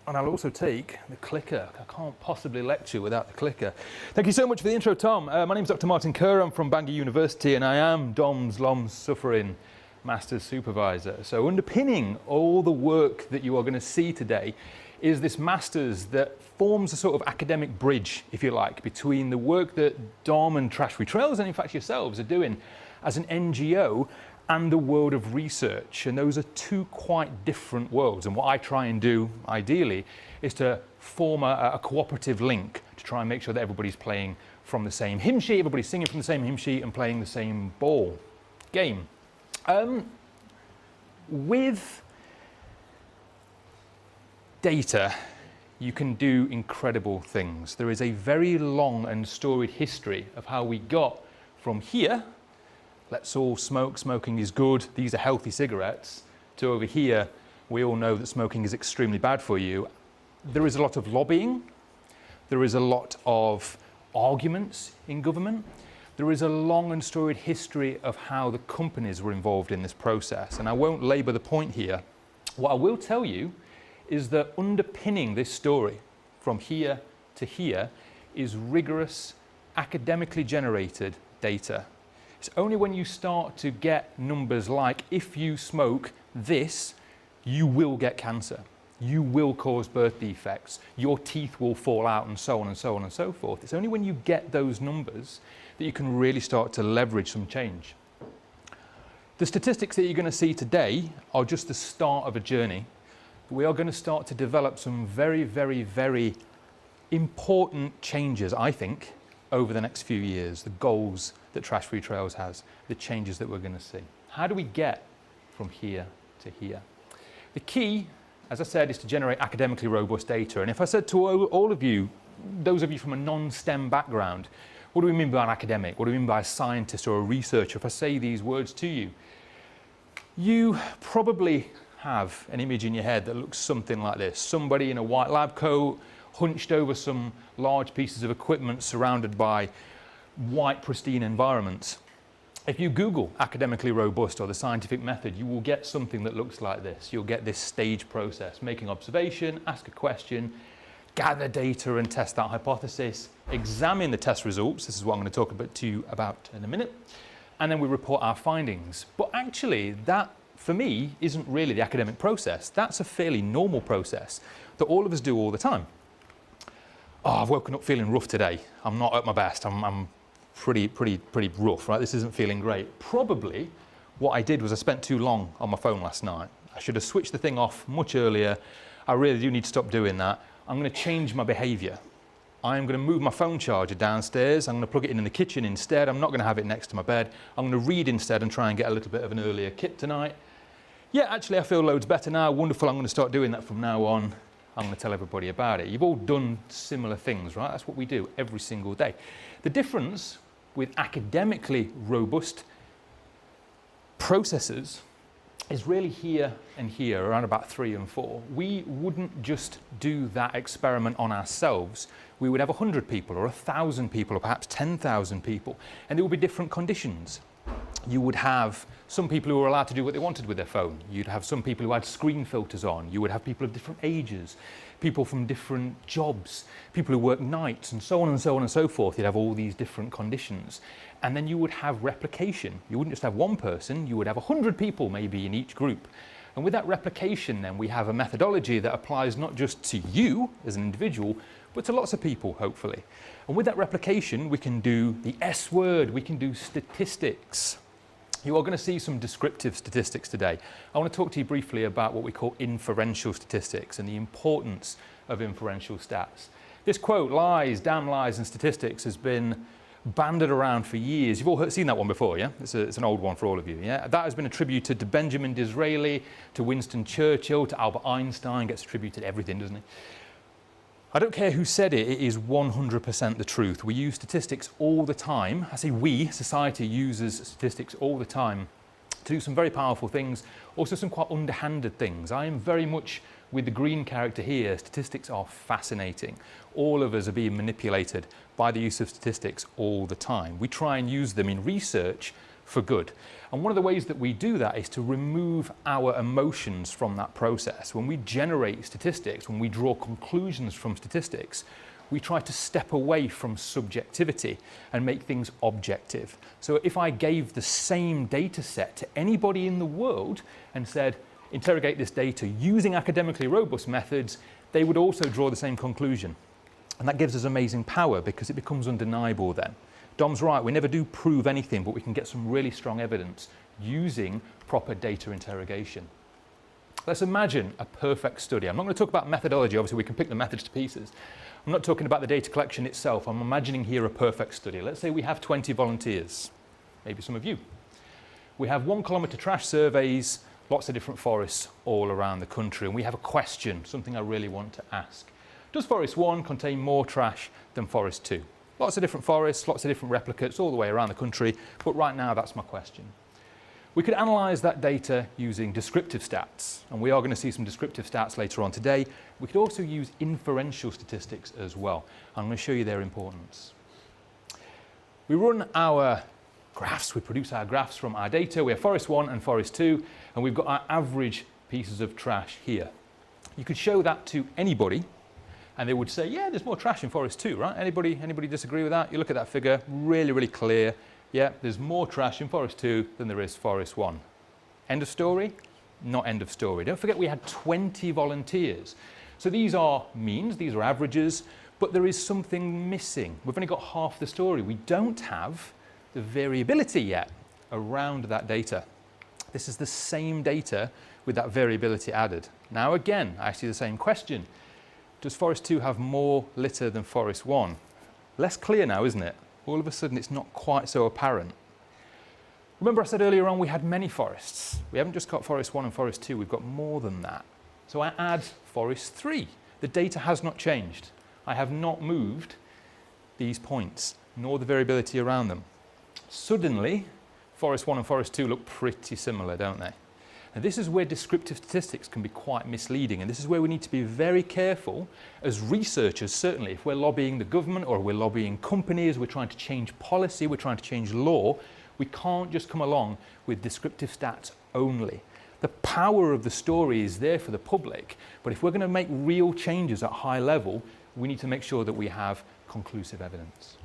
And I'll also take the clicker. I can't possibly lecture without the clicker. Thank you so much for the intro, Tom. My name's Dr. Martin Kerr. I'm from Bangor University, and I am Dom's long-suffering Master's Supervisor. So underpinning all the work that you are going to see today is this Master's that forms a sort of academic bridge, if you like, between the work that Dom and Trash Free Trails, and in fact yourselves, are doing as an NGO and the world of research. And those are two quite different worlds. And what I try and do, ideally, is to form a cooperative link to try and make sure that everybody's playing from the same hymn sheet, everybody's singing from the same hymn sheet and playing the same ball game. With data, you can do incredible things. There is a very long and storied history of how we got from here, let's all smoke, smoking is good, these are healthy cigarettes, to over here, we all know that smoking is extremely bad for you. There is a lot of lobbying, there is a lot of arguments in government. There is a long and storied history of how the companies were involved in this process, and I won't labour the point here. What I will tell you is that underpinning this story from here to here is rigorous, academically generated data. It's only when you start to get numbers like, if you smoke this, you will get cancer. You will cause birth defects, your teeth will fall out, and so on and so on and so forth. It's only when you get those numbers that you can really start to leverage some change. The statistics that you're going to see today are just the start of a journey. We are going to start to develop some very, very, very important changes, I think, over the next few years, the goals that Trash Free Trails has, the changes that we're going to see. How do we get from here to here? The key, as I said, is to generate academically robust data. And if I said to all of you, those of you from a non-STEM background, what do we mean by an academic? What do we mean by a scientist or a researcher? If I say these words to you, you probably have an image in your head that looks something like this. Somebody in a white lab coat, hunched over some large pieces of equipment surrounded by white, pristine environments. If you Google academically robust or the scientific method, you will get something that looks like this. You'll get this stage process, making observation, ask a question, gather data and test that hypothesis, examine the test results. This is what I'm going to talk to you about in a minute. And then we report our findings. But actually, that, for me, isn't really the academic process. That's a fairly normal process that all of us do all the time. Oh, I've woken up feeling rough today. I'm not at my best. I'm pretty rough, right? This isn't feeling great. Probably what I did was I spent too long on my phone last night. I should have switched the thing off much earlier. I really do need to stop doing that. I'm going to change my behaviour. I'm going to move my phone charger downstairs. I'm going to plug it in the kitchen instead. I'm not going to have it next to my bed. I'm going to read instead and try and get a little bit of an earlier kip tonight. Yeah, actually I feel loads better now. Wonderful. I'm going to start doing that from now on. I'm going to tell everybody about it. You've all done similar things, right? That's what we do every single day. The difference with academically robust processes is really here and here, around about 3 and 4. We wouldn't just do that experiment on ourselves. We would have 100 people or 1,000 people or perhaps 10,000 people, and there would be different conditions. You would have some people who were allowed to do what they wanted with their phone. You'd have some people who had screen filters on. You would have people of different ages, people from different jobs, people who work nights, and so on and so on and so forth. You'd have all these different conditions. And then you would have replication. You wouldn't just have one person, you would have 100 people maybe in each group. And with that replication then, we have a methodology that applies not just to you as an individual, but to lots of people, hopefully. And with that replication, we can do the S word, we can do statistics. You are going to see some descriptive statistics today. I want to talk to you briefly about what we call inferential statistics and the importance of inferential stats. This quote, lies, damn lies and statistics, has been banded around for years. You've all seen that one before, yeah? It's an old one for all of you, yeah? That has been attributed to Benjamin Disraeli, to Winston Churchill, to Albert Einstein, gets attributed to everything, doesn't it? I don't care who said it, it is 100% the truth. We use statistics all the time. I say we, society uses statistics all the time to do some very powerful things, also some quite underhanded things. I am very much with the green character here. Statistics are fascinating. All of us are being manipulated by the use of statistics all the time. We try and use them in research for good. And one of the ways that we do that is to remove our emotions from that process. When we generate statistics, when we draw conclusions from statistics, we try to step away from subjectivity and make things objective. So if I gave the same data set to anybody in the world and said, interrogate this data using academically robust methods, they would also draw the same conclusion. And that gives us amazing power because it becomes undeniable then. Dom's right, we never do prove anything, but we can get some really strong evidence using proper data interrogation. Let's imagine a perfect study. I'm not going to talk about methodology, obviously we can pick the methods to pieces. I'm not talking about the data collection itself, I'm imagining here a perfect study. Let's say we have 20 volunteers, maybe some of you. We have 1 kilometre trash surveys, lots of different forests all around the country, and we have a question, something I really want to ask. Does Forest 1 contain more trash than Forest 2? Lots of different forests, lots of different replicates all the way around the country, but right now that's my question. We could analyse that data using descriptive stats, and we are going to see some descriptive stats later on today. We could also use inferential statistics as well. I'm going to show you their importance. We run our graphs, we produce our graphs from our data. We have Forest 1 and Forest 2, and we've got our average pieces of trash here. You could show that to anybody, and they would say, yeah, there's more trash in Forest 2, right? Anybody disagree with that? You look at that figure, really, really clear. Yeah, there's more trash in Forest 2 than there is Forest 1. End of story? Not end of story. Don't forget we had 20 volunteers. So these are means, these are averages, but there is something missing. We've only got half the story. We don't have the variability yet around that data. This is the same data with that variability added. Now again, I ask you the same question. Does Forest 2 have more litter than Forest 1? Less clear now, isn't it? All of a sudden it's not quite so apparent. Remember I said earlier on we had many forests. We haven't just got Forest 1 and Forest 2, we've got more than that. So I add Forest 3. The data has not changed. I have not moved these points, nor the variability around them. Suddenly, Forest 1 and Forest 2 look pretty similar, don't they? And this is where descriptive statistics can be quite misleading, and this is where we need to be very careful as researchers, certainly if we're lobbying the government or we're lobbying companies, we're trying to change policy, we're trying to change law, we can't just come along with descriptive stats only. The power of the story is there for the public, but if we're going to make real changes at high level, we need to make sure that we have conclusive evidence.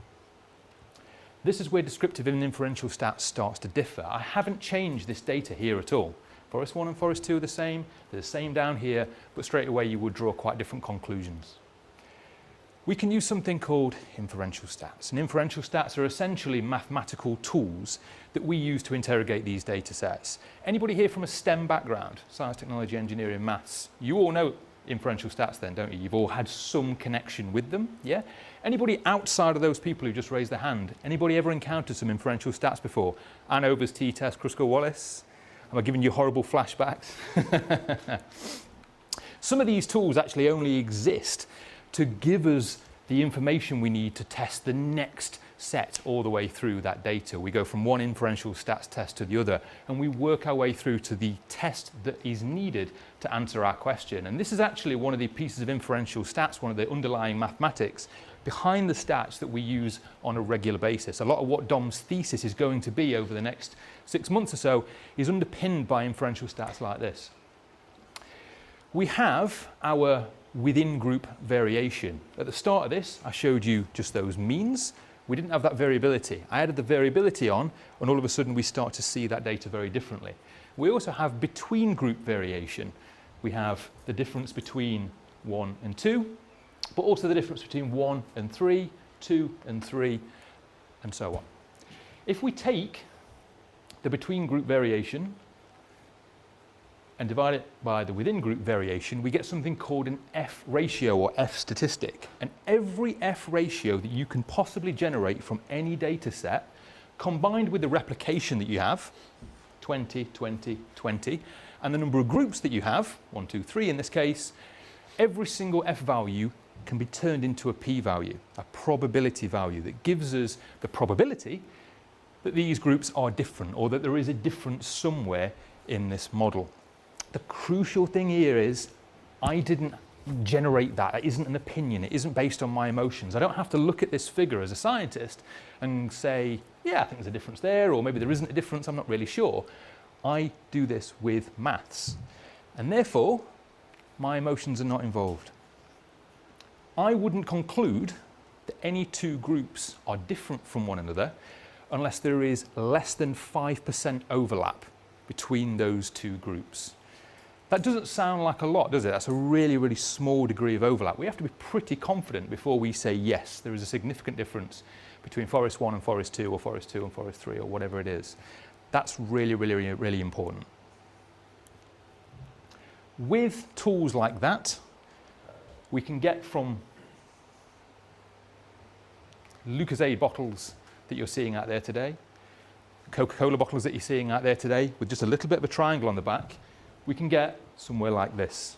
This is where descriptive and inferential stats starts to differ. I haven't changed this data here at all. Forest 1 and Forest 2 are the same, they're the same down here, but straight away you would draw quite different conclusions. We can use something called inferential stats, and inferential stats are essentially mathematical tools that we use to interrogate these data sets. Anybody here from a STEM background, science, technology, engineering, maths, you all know inferential stats then, don't you? You've all had some connection with them, yeah? Anybody outside of those people who just raised their hand, anybody ever encountered some inferential stats before? Anover's t-test, Kruskal-Wallis? Am I giving you horrible flashbacks? Some of these tools actually only exist to give us the information we need to test the next set all the way through that data. We go from one inferential stats test to the other, and we work our way through to the test that is needed to answer our question. And this is actually one of the pieces of inferential stats, one of the underlying mathematics behind the stats that we use on a regular basis. A lot of what Dom's thesis is going to be over the next 6 months or so is underpinned by inferential stats like this. We have our within group variation. At the start of this, I showed you just those means. We didn't have that variability. I added the variability on, and all of a sudden we start to see that data very differently. We also have between group variation. We have the difference between 1 and 2, but also the difference between 1 and 3, 2 and 3, and so on. If we take the between group variation and divide it by the within group variation, we get something called an F ratio or F statistic. And every F ratio that you can possibly generate from any data set, combined with the replication that you have, 20, 20, 20, and the number of groups that you have, 1, 2, 3 in this case, every single F value can be turned into a p-value, a probability value that gives us the probability that these groups are different, or that there is a difference somewhere in this model. The crucial thing here is I didn't generate that. It isn't an opinion. It isn't based on my emotions. I don't have to look at this figure as a scientist and say, yeah, I think there's a difference there, or maybe there isn't a difference, I'm not really sure. I do this with maths, and therefore my emotions are not involved. I wouldn't conclude that any two groups are different from one another unless there is less than 5% overlap between those two groups. That doesn't sound like a lot, does it? That's a really, really small degree of overlap. We have to be pretty confident before we say, yes, there is a significant difference between Forest 1 and Forest 2, or Forest 2 and Forest 3, or whatever it is. That's really, really, really important. With tools like that, we can get from Lucozade bottles that you're seeing out there today, Coca-Cola bottles that you're seeing out there today, with just a little bit of a triangle on the back, we can get somewhere like this.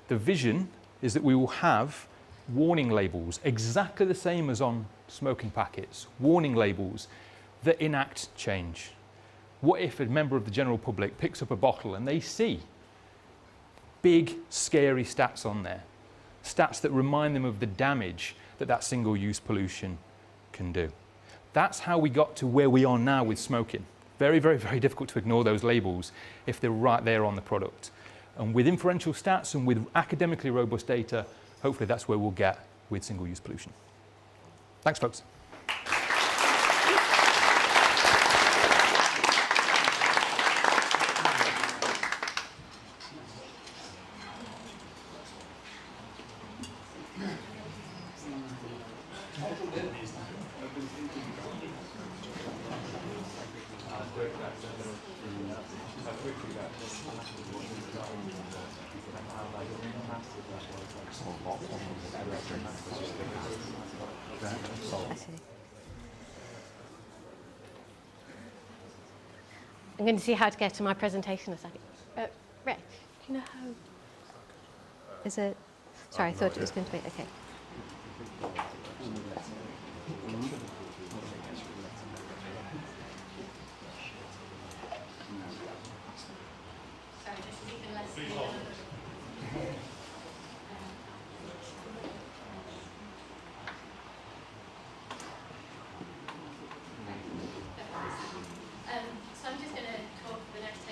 The vision is that we will have warning labels, exactly the same as on smoking packets, warning labels that enact change. What if a member of the general public picks up a bottle and they see big, scary stats on there, stats that remind them of the damage that that single-use pollution can do? That's how we got to where we are now with smoking. Very, very, very difficult to ignore those labels if they're right there on the product. And with inferential stats and with academically robust data, hopefully that's where we'll get with single-use pollution. Thanks, folks. I'm going to see how to get to my presentation in a second. Rick, do you know how? Is it? Sorry, I thought it was going to be. Okay.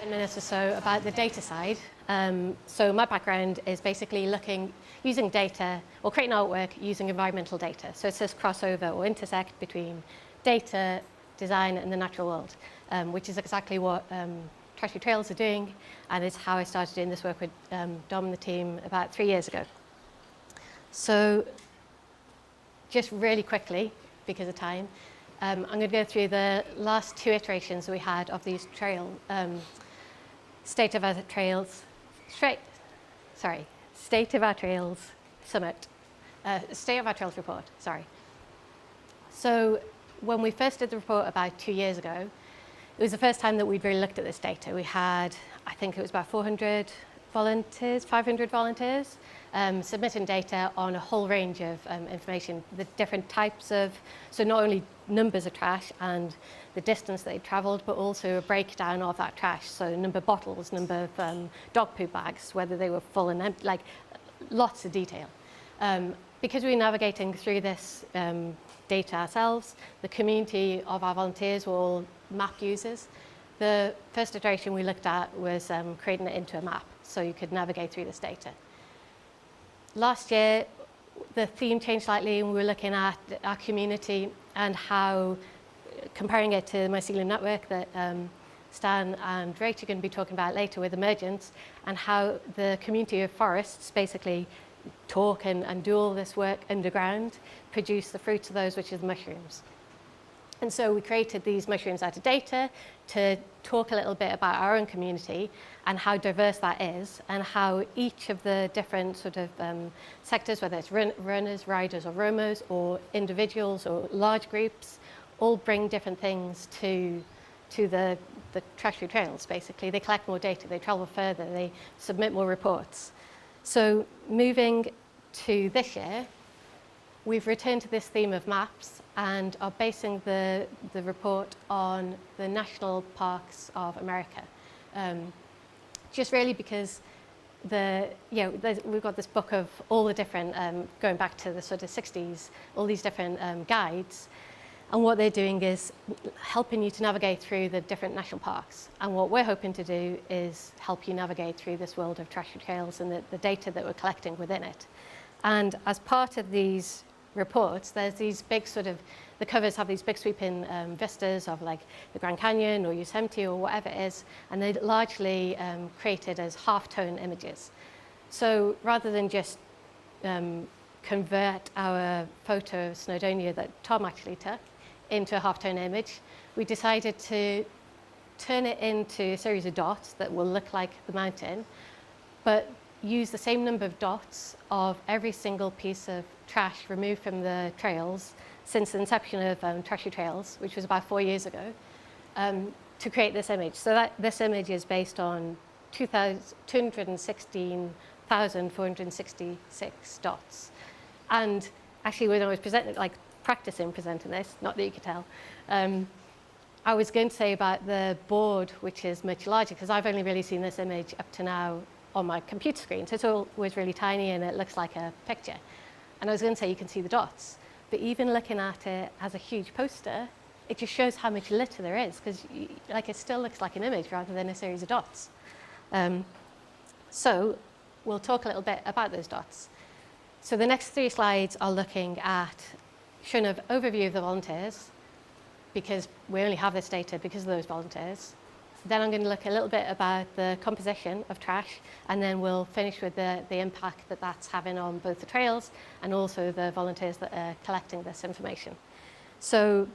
Minutes or so about the data side. So my background is basically using data or creating artwork using environmental data. So it's this crossover or intersect between data, design and the natural world, which is exactly what Trashy Trails are doing, and it's how I started doing this work with Dom and the team about 3 years ago. So just really quickly, because of time, I'm going to go through the last 2 iterations we had of these State of Our Trails Summit, State of Our Trails report, sorry. So when we first did the report about 2 years ago, it was the first time that we'd really looked at this data. We had, I think it was about 400 volunteers, 500 volunteers, submitting data on a whole range of information, the different types of, so not only numbers of trash and the distance they travelled, but also a breakdown of that trash. So number of bottles, number of dog poo bags, whether they were full and empty, like lots of detail. Because we were navigating through this data ourselves, the community of our volunteers were all map users. The first iteration we looked at was creating it into a map so you could navigate through this data. Last year, the theme changed slightly and we were looking at our community and how, comparing it to the mycelium network that Stan and Rach are going to be talking about later with Emergence, and how the community of forests basically talk and do all this work underground, produce the fruits of those, which is mushrooms. And so we created these mushrooms out of data to talk a little bit about our own community and how diverse that is, and how each of the different sort of sectors, whether it's runners, riders or roamers, or individuals or large groups, all bring different things to the Trashy Trails, basically. They collect more data, they travel further, they submit more reports. So moving to this year, we've returned to this theme of maps and are basing the report on the national parks of America. Just really because we've got this book of all the different, going back to the sort of 60s, all these different guides. And what they're doing is helping you to navigate through the different national parks. And what we're hoping to do is help you navigate through this world of Trashy Trails and the data that we're collecting within it. And as part of these reports, there's these big the covers have these big sweeping vistas of like the Grand Canyon or Yosemite or whatever it is, and they're largely created as half-tone images. So rather than just convert our photo of Snowdonia that Tom actually took into a half-tone image, we decided to turn it into a series of dots that will look like the mountain, but use the same number of dots of every single piece of trash removed from the trails since the inception of Trashy Trails, which was about 4 years ago, to create this image. So this image is based on 216,466 dots. And actually, when I was practicing presenting this, not that you could tell, I was going to say about the board, which is much larger, because I've only really seen this image up to now on my computer screen. So it's always really tiny and it looks like a picture. And I was going to say you can see the dots. But even looking at it as a huge poster, it just shows how much litter there is, because it still looks like an image rather than a series of dots. So we'll talk a little bit about those dots. So the next 3 slides are looking at showing an overview of the volunteers, because we only have this data because of those volunteers. Then I'm going to look a little bit about the composition of trash, and then we'll finish with the impact that that's having on both the trails and also the volunteers that are collecting this information. So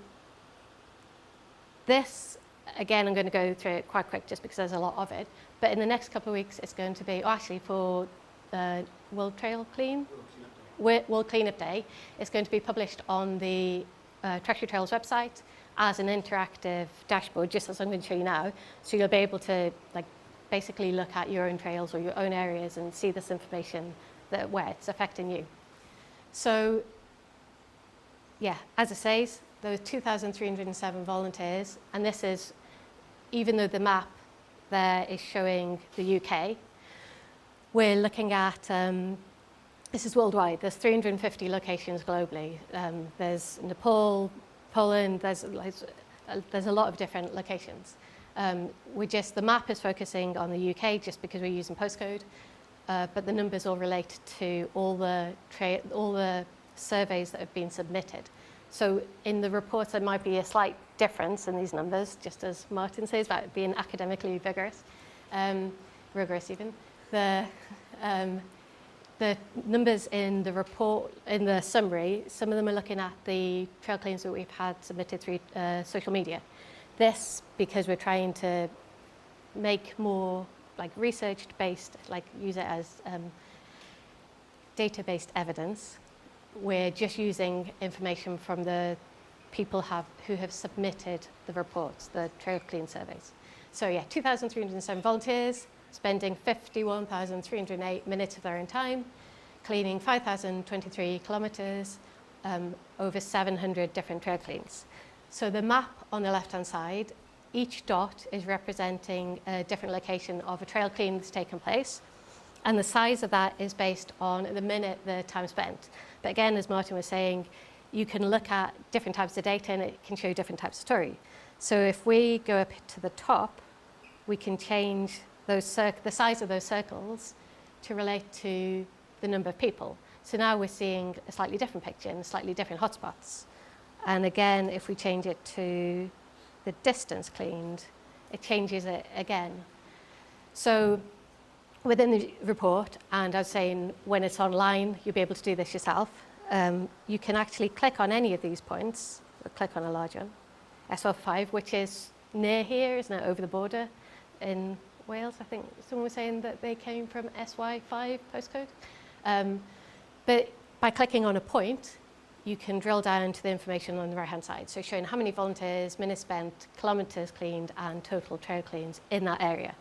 this, again, I'm going to go through it quite quick just because there's a lot of it. But in the next couple of weeks, it's going to be, actually for World Cleanup Day, it's going to be published on the Trashy Trails website as an interactive dashboard, just as I'm going to show you now. So you'll be able to basically look at your own trails or your own areas and see this information where it's affecting you. So yeah, as it says, those 2,307 volunteers, and this is, even though the map there is showing the UK, we're looking at, this is worldwide, there's 350 locations globally. There's Nepal, Poland, there's a lot of different locations. The map is focusing on the UK just because we're using postcode, but the numbers all relate to all the surveys that have been submitted. So in the reports, there might be a slight difference in these numbers, just as Martin says about being academically rigorous even. The numbers in the report, in the summary, some of them are looking at the trail claims that we've had submitted through social media. This, because we're trying to make more research-based, use it as data-based evidence, we're just using information from the people who have submitted the reports, the trail clean surveys. So yeah, 2,307 volunteers, spending 51,308 minutes of their own time, cleaning 5,023 kilometers, over 700 different trail cleans. So the map on the left-hand side, each dot is representing a different location of a trail clean that's taken place. And the size of that is based on the minute, the time spent. But again, as Martin was saying, you can look at different types of data and it can show different types of story. So if we go up to the top, we can change the size of those circles to relate to the number of people. So now we're seeing a slightly different picture and slightly different hotspots. And again, if we change it to the distance cleaned, it changes it again. So within the report, and I was saying when it's online, you'll be able to do this yourself. You can actually click on any of these points, or click on a large one, SL5, which is near here, isn't it, over the border in Wales. I think someone was saying that they came from SY5 postcode. But by clicking on a point, you can drill down to the information on the right-hand side. So showing how many volunteers, minutes spent, kilometers cleaned, and total trail cleans in that area.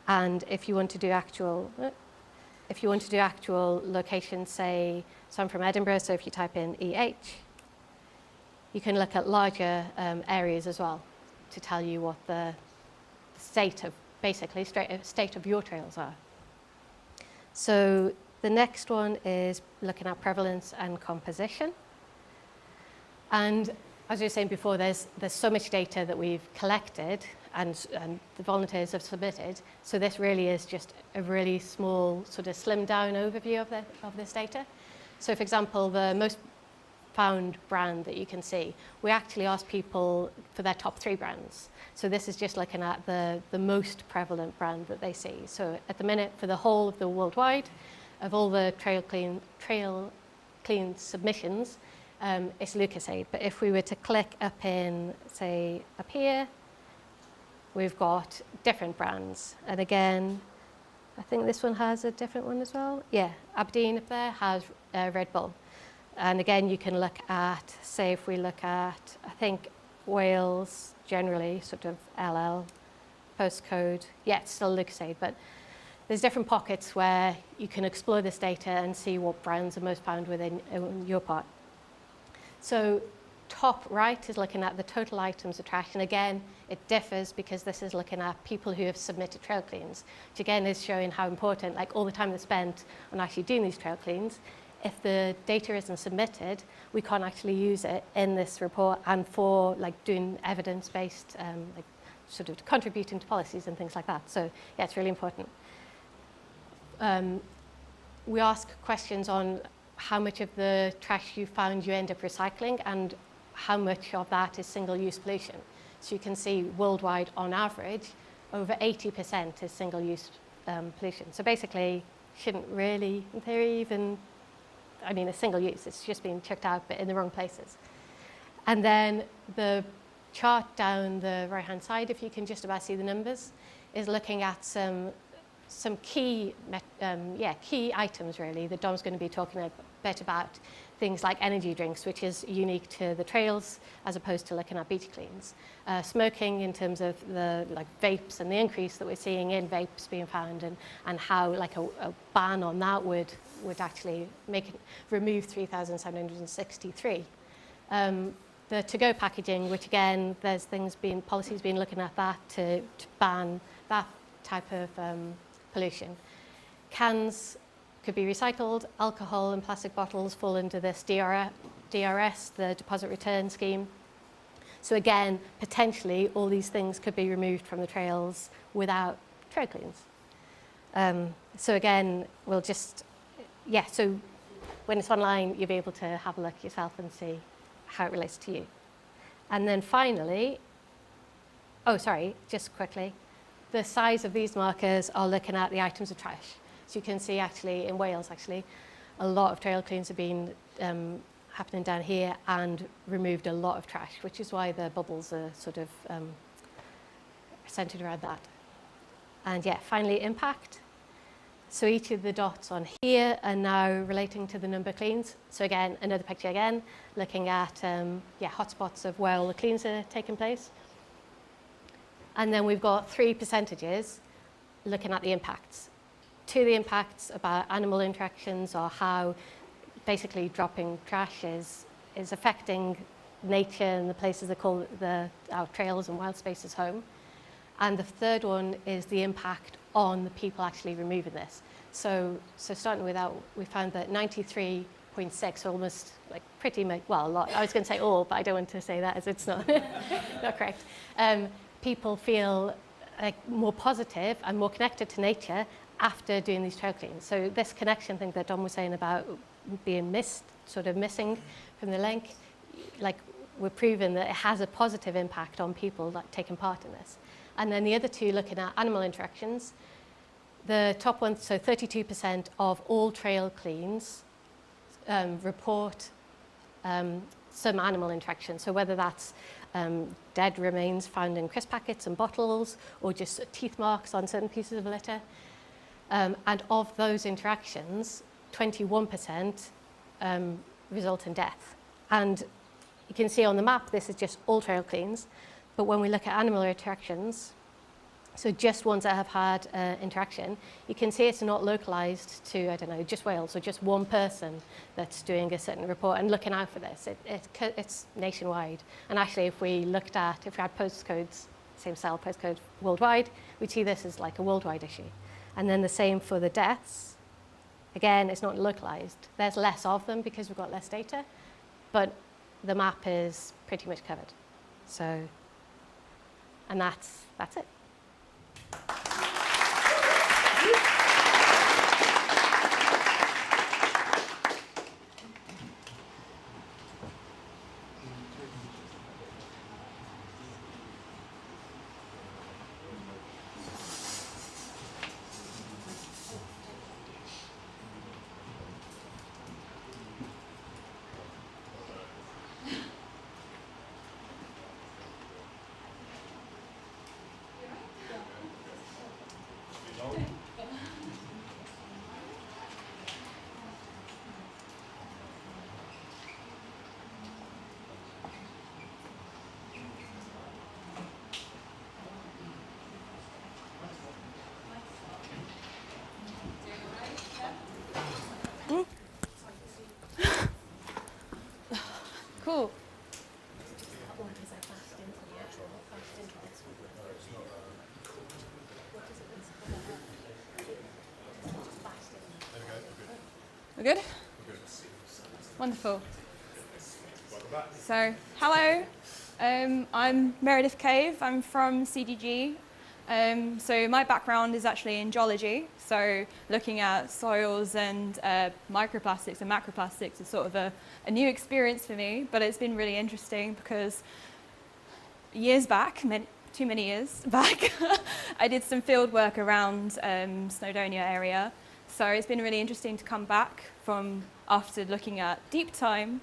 And if you want to do actual locations, say, so I'm from Edinburgh, so if you type in EH, you can look at larger areas as well to tell you what the state of your trails are. So the next one is looking at prevalence and composition. And as we were saying before, there's so much data that we've collected and the volunteers have submitted. So this really is just a really small, sort of slimmed down overview of this data. So for example, the most found brand that you can see, we actually asked people for their top 3 brands. So this is just looking at the most prevalent brand that they see. So at the minute, for the whole of the worldwide, of all the trail clean submissions, it's Lucozade. But if we were to click up in, say, up here, we've got different brands. And again, I think this one has a different one as well. Yeah, Aberdeen up there has Red Bull. And again, you can look at, say, if we look at, I think, Wales, generally, sort of LL, postcode. Yeah, it's still Lucozade, but there's different pockets where you can explore this data and see what brands are most found within your part. So top right is looking at the total items of trash. And again, it differs because this is looking at people who have submitted trail cleans, which again is showing how important, like all the time that's spent on actually doing these trail cleans. If the data isn't submitted, we can't actually use it in this report and for like doing evidence-based, like sort of contributing to policies and things like that. So yeah, it's really important. We ask questions on how much of the trash you found you end up recycling and how much of that is single-use pollution. So you can see worldwide, on average, over 80% is single-use pollution. So basically, shouldn't really, in theory, even, I mean, it's single use, it's just being chucked out, but in the wrong places. And then the chart down the right-hand side, if you can just about see the numbers, is looking at some key items, really, that Dom's going to be talking a bit about. Things like energy drinks, which is unique to the trails, as opposed to looking at beach cleans. Smoking, in terms of the vapes and the increase that we're seeing in vapes being found, and how like a ban on that would actually remove 3,763. The to-go packaging, which again, there's policies being looking at that to ban that type of pollution. Cans could be recycled. Alcohol and plastic bottles fall into this DRS, the deposit return scheme. So again, potentially, all these things could be removed from the trails without trail cleans. So again, we'll just, so when it's online, you'll be able to have a look yourself and see how it relates to you. And then finally, just quickly, the size of these markers are looking at the items of trash. So you can see actually in Wales, a lot of trail cleans have been happening down here and removed a lot of trash, which is why the bubbles are sort of centered around that. And yeah, finally, impact. So each of the dots on here are now relating to the number of cleans. So again, another picture again, looking at hotspots of where all the cleans are taking place. And then we've got 3 percentages looking at the impacts. 2 of the impacts about animal interactions, or how basically dropping trash is affecting nature and the places that call our trails and wild spaces home. And the third one is the impact on the people actually removing this. So starting with that, we found that 93.6, almost like pretty much, well, a lot. I was going to say all, but I don't want to say that as it's not, not correct. People feel more positive and more connected to nature after doing these trail cleans. So this connection thing that Dom was saying about being missing from the link, like we're proving that it has a positive impact on people taking part in this. And then the other 2 looking at animal interactions. The top one, so 32% of all trail cleans report some animal interaction. So whether that's dead remains found in crisp packets and bottles, or just teeth marks on certain pieces of litter. And of those interactions, 21% result in death. And you can see on the map, this is just all trail cleans. But when we look at animal interactions, so just ones that have had interaction, you can see it's not localized to, I don't know, just Wales, or just one person that's doing a certain report and looking out for this. It's nationwide. And actually, if we had postcodes, same cell postcode worldwide, we'd see this as like a worldwide issue. And then the same for the deaths. Again, it's not localized. There's less of them because we've got less data, but the map is pretty much covered. So, and that's it. Cool. We're good? Wonderful. So, hello. I'm Meredith Cave. I'm from CDG. So my background is actually in geology. So looking at soils and microplastics and macroplastics is sort of a new experience for me, but it's been really interesting because years back, too many years back, I did some field work around Snowdonia area. So it's been really interesting to come back from after looking at deep time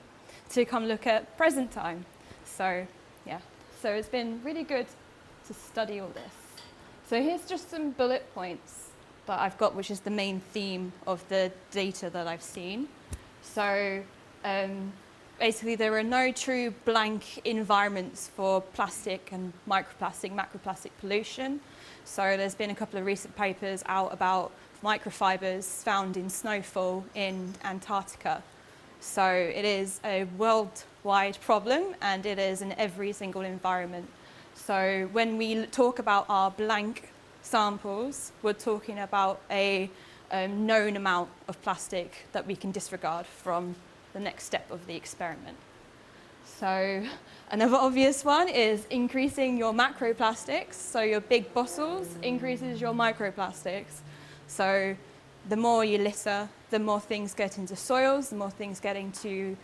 to come look at present time. So yeah, so it's been really good to study all this. So here's just some bullet points that I've got, which is the main theme of the data that I've seen. So basically there are no true blank environments for plastic and microplastic, macroplastic pollution. So there's been a couple of recent papers out about microfibers found in snowfall in Antarctica. So it is a worldwide problem and it is in every single environment. So when we talk about our blank samples, we're talking about a known amount of plastic that we can disregard from the next step of the experiment. So another obvious one is increasing your macroplastics. So your big bottles increases your microplastics. So the more you litter, the more things get into soils, the more things get into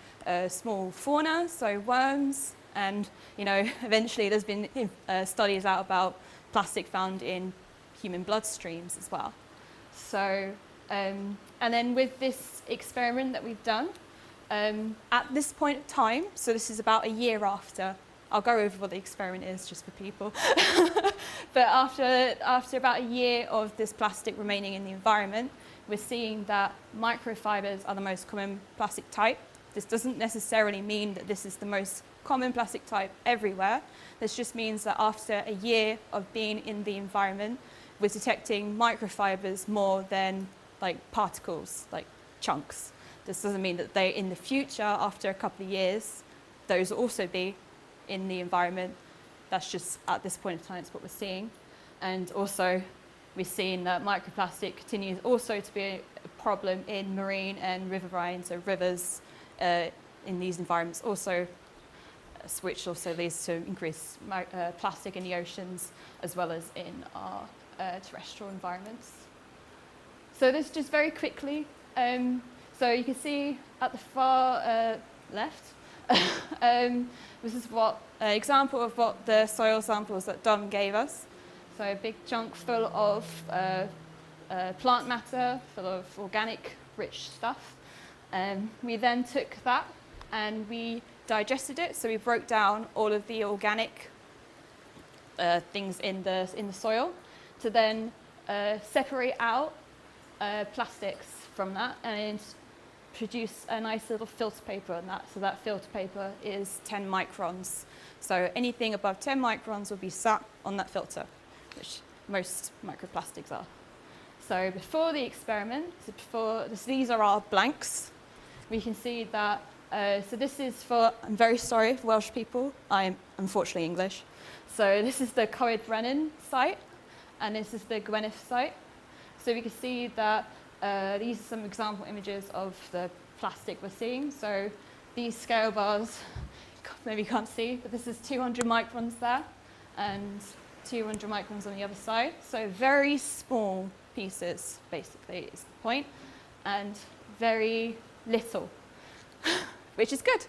small fauna, so worms. And, you know, eventually there's been studies out about plastic found in human bloodstreams as well. So, and then with this experiment that we've done, at this point of time, so this is about a year after, I'll go over what the experiment is just for people. But after about a year of this plastic remaining in the environment, we're seeing that microfibers are the most common plastic type. This doesn't necessarily mean that this is the most common plastic type everywhere. This just means that after a year of being in the environment, we're detecting microfibers more than like particles, like chunks. This doesn't mean that they, in the future, after a couple of years, those will also be in the environment. That's just at this point in time, it's what we're seeing. And also, we're seeing that microplastic continues also to be a problem in marine and riverine, so rivers in these environments also, which also leads to increased plastic in the oceans as well as in our terrestrial environments. So this just very quickly, so you can see at the far left, this is what an example of what the soil samples that Dom gave us. So a big chunk full of plant matter, full of organic rich stuff. We then took that and we digested it, so we broke down all of the organic things in the soil to then separate out plastics from that and produce a nice little filter paper on that. So that filter paper is 10 microns. So anything above 10 microns will be sat on that filter, which most microplastics are. So before the experiment, these are our blanks. We can see that, so this is for, I'm very sorry for Welsh people, I'm unfortunately English. So this is the Brenin site, and this is the Gwynedd site. So we can see that these are some example images of the plastic we're seeing. So these scale bars, maybe you can't see, but this is 200 microns there, and 200 microns on the other side. So very small pieces, basically, is the point, and very little, which is good.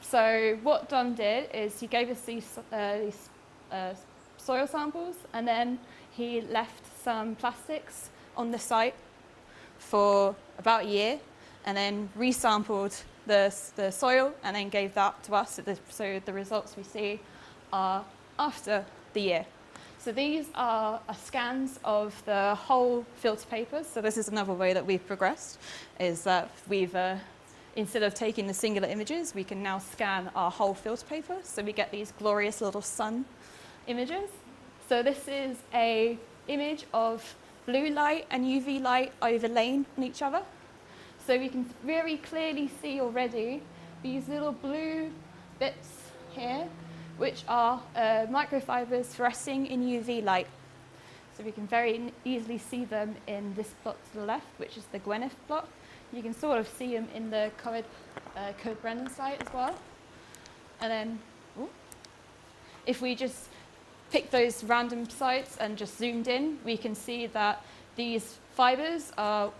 So what Don did is he gave us these soil samples, and then he left some plastics on the site for about a year, and then resampled the soil, and then gave that to us. So the results we see are after the year. So these are scans of the whole filter paper. So this is another way that we've progressed, is that we've, instead of taking the singular images, we can now scan our whole filter paper. So we get these glorious little sun images. So this is an image of blue light and UV light overlain on each other. So we can very clearly see already these little blue bits here, which are microfibers fluorescing in UV light. So we can very easily see them in this plot to the left, which is the Gwyneth plot. You can sort of see them in the Brenin site as well. And then, if we just pick those random sites and just zoomed in, we can see that these fibers are,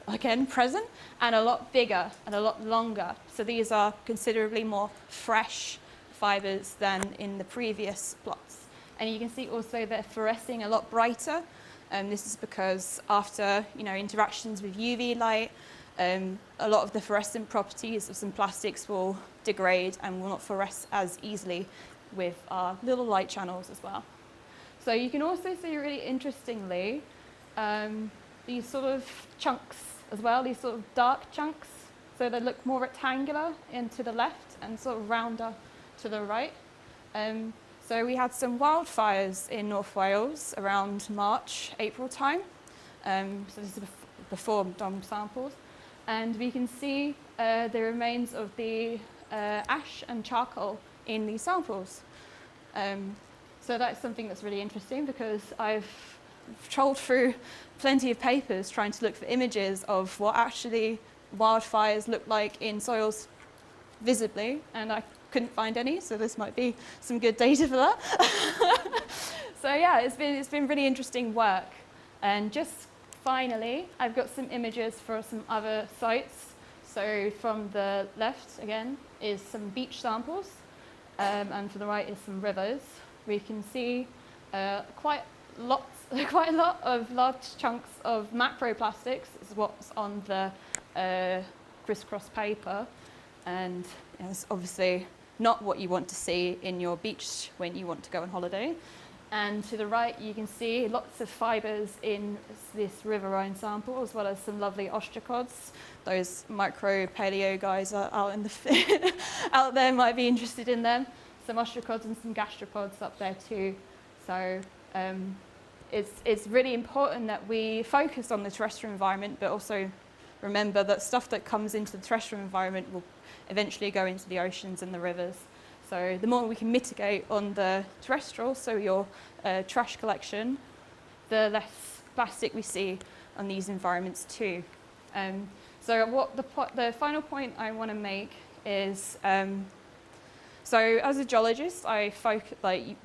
again, present and a lot bigger and a lot longer. So these are considerably more fresh fibers than in the previous plots. And you can see also they're fluorescing a lot brighter. This is because after interactions with UV light, a lot of the fluorescent properties of some plastics will degrade and will not fluoresce as easily with our little light channels as well. So you can also see really interestingly these sort of chunks as well, these sort of dark chunks. So they look more rectangular to the left and sort of rounder to the right. So we had some wildfires in North Wales around March, April time. So this is before DOM samples. And we can see the remains of the ash and charcoal in these samples. So that's something that's really interesting because I've trolled through plenty of papers trying to look for images of what actually wildfires look like in soils visibly, and I couldn't find any, so this might be some good data for that. So yeah, it's been really interesting work. And just finally, I've got some images for some other sites. So from the left, again, is some beach samples, and to the right is some rivers. We can see quite a lot of large chunks of macroplastics is what's on the crisscross paper, and it's obviously not what you want to see in your beach when you want to go on holiday. And to the right, you can see lots of fibers in this riverine sample, as well as some lovely ostracods. Those micro paleo guys are out in the out there might be interested in them. Some ostracods and some gastropods up there too. So it's really important that we focus on the terrestrial environment, but also remember that stuff that comes into the terrestrial environment will eventually go into the oceans and the rivers. So the more we can mitigate on the terrestrial, so your trash collection, the less plastic we see on these environments too. So what the final point I want to make is, so as a geologist,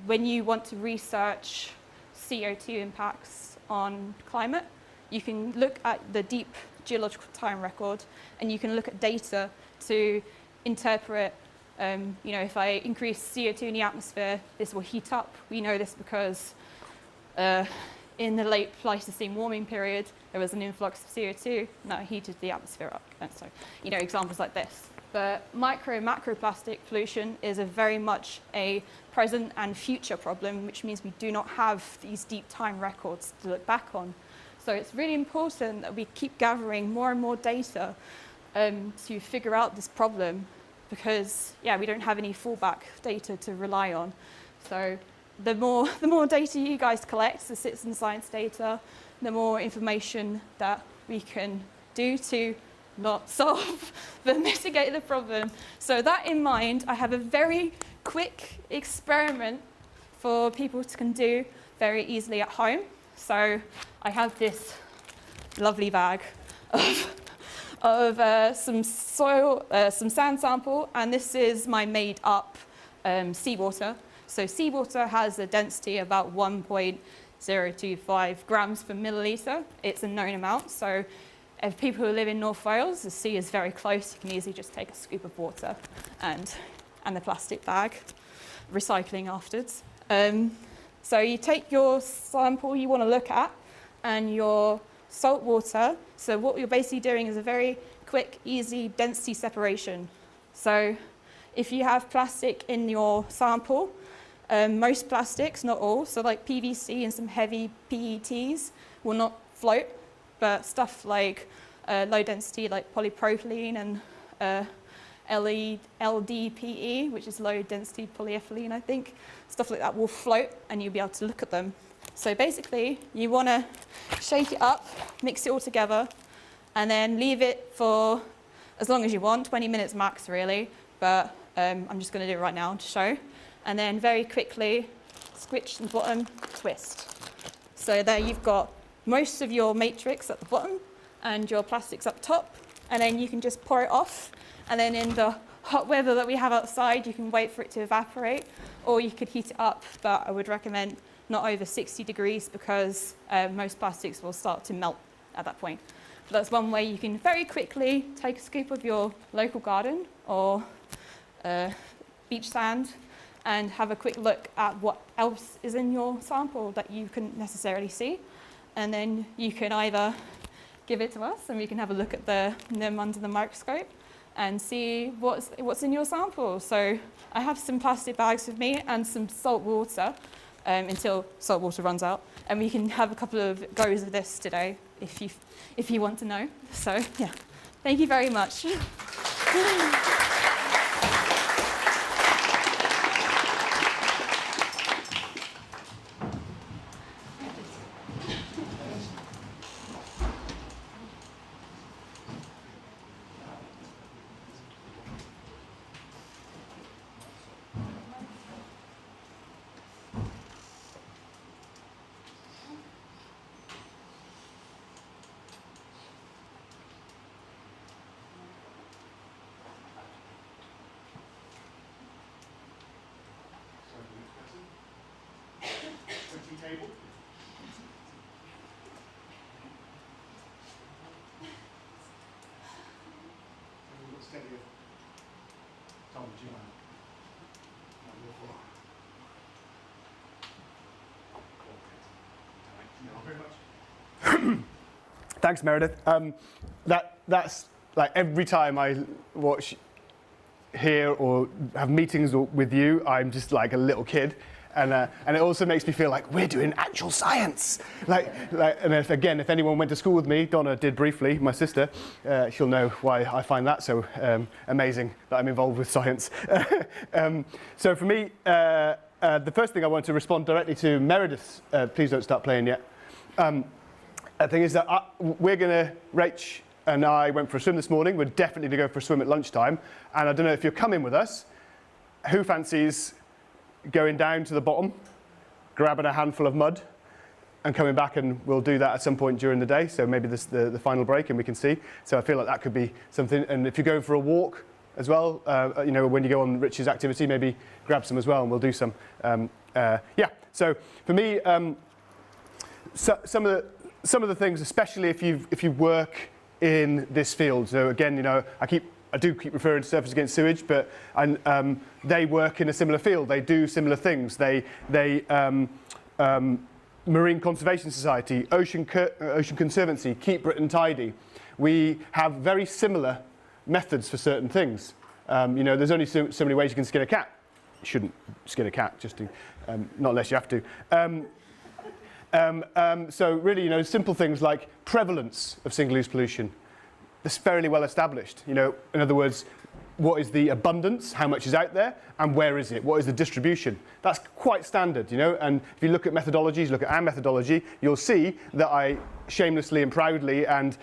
when you want to research CO2 impacts on climate, you can look at the deep geological time record, and you can look at data to interpret, if I increase CO2 in the atmosphere, this will heat up. We know this because in the late Pleistocene warming period, there was an influx of CO2, and that heated the atmosphere up. And so, examples like this. But macroplastic pollution is very much a present and future problem, which means we do not have these deep time records to look back on. So it's really important that we keep gathering more and more data to figure out this problem, because we don't have any fallback data to rely on. So the more data you guys collect, the citizen science data, the more information that we can do to not solve but mitigate the problem. So that in mind, I have a very quick experiment for people can do very easily at home. So I have this lovely bag of some soil, some sand sample, and this is my made up seawater. So seawater has a density about 1.025 grams per milliliter. It's a known amount. So if people who live in North Wales, the sea is very close. You can easily just take a scoop of water and the plastic bag, recycling afterwards. So you take your sample you want to look at and your salt water. So what you're basically doing is a very quick, easy density separation. So if you have plastic in your sample, most plastics, not all, so like PVC and some heavy PETs will not float, but stuff like low density like polypropylene and LDPE, which is low density polyethylene, I think, stuff like that will float and you'll be able to look at them. So basically you want to shake it up, mix it all together, and then leave it for as long as you want, 20 minutes max really, but I'm just going to do it right now to show. And then very quickly, switch the bottom, twist. So there you've got most of your matrix at the bottom and your plastics up top, and then you can just pour it off, and then in the hot weather that we have outside, you can wait for it to evaporate, or you could heat it up, but I would recommend not over 60 degrees because most plastics will start to melt at that point. But that's one way you can very quickly take a scoop of your local garden or beach sand and have a quick look at what else is in your sample that you couldn't necessarily see. And then you can either give it to us and we can have a look at them under the microscope and see what's in your sample. So I have some plastic bags with me and some salt water until salt water runs out. And we can have a couple of goes of this today if you want to know. So yeah, thank you very much. Table. Tom, do you mind? Thanks, Meredith. That's like every time I watch, hear, or have meetings with you, I'm just like a little kid. And it also makes me feel like we're doing actual science. And if anyone went to school with me, Donna did briefly, my sister, she'll know why I find that so amazing that I'm involved with science. So for me, the first thing I want to respond directly to Meredith's, please don't start playing yet. The thing is that Rach and I went for a swim this morning. We're definitely going to go for a swim at lunchtime. And I don't know if you're coming with us. Who fancies going down to the bottom, grabbing a handful of mud, and coming back, and we'll do that at some point during the day. So maybe this the final break, and we can see. So I feel like that could be something. And if you're going for a walk as well, when you go on Rich's activity, maybe grab some as well, and we'll do some. Yeah. So for me, some of the things, especially if you work in this field. So again, I do keep referring to Surfers Against Sewage, but they work in a similar field. They do similar things. Marine Conservation Society, Ocean Conservancy, Keep Britain Tidy. We have very similar methods for certain things. There's only so many ways you can skin a cat. You shouldn't skin a cat, not unless you have to. So really, simple things like prevalence of single-use pollution. That's fairly well established. In other words, what is the abundance, how much is out there, and where is it? What is the distribution? That's quite standard, And if you look at methodologies, look at our methodology, you'll see that I shamelessly and proudly and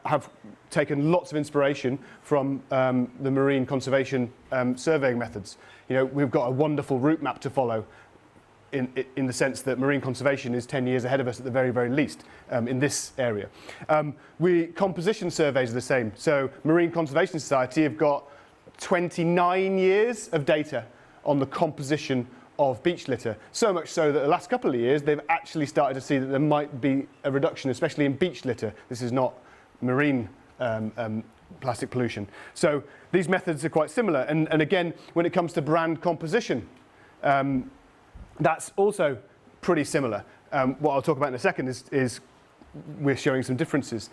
have taken lots of inspiration from the marine conservation surveying methods. We've got a wonderful route map to follow. In the sense that marine conservation is 10 years ahead of us at the very, very least in this area. Composition surveys are the same. So Marine Conservation Society have got 29 years of data on the composition of beach litter. So much so that the last couple of years, they've actually started to see that there might be a reduction, especially in beach litter. This is not marine plastic pollution. So these methods are quite similar. And again, when it comes to brand composition, that's also pretty similar. What I'll talk about in a second is we're showing some differences.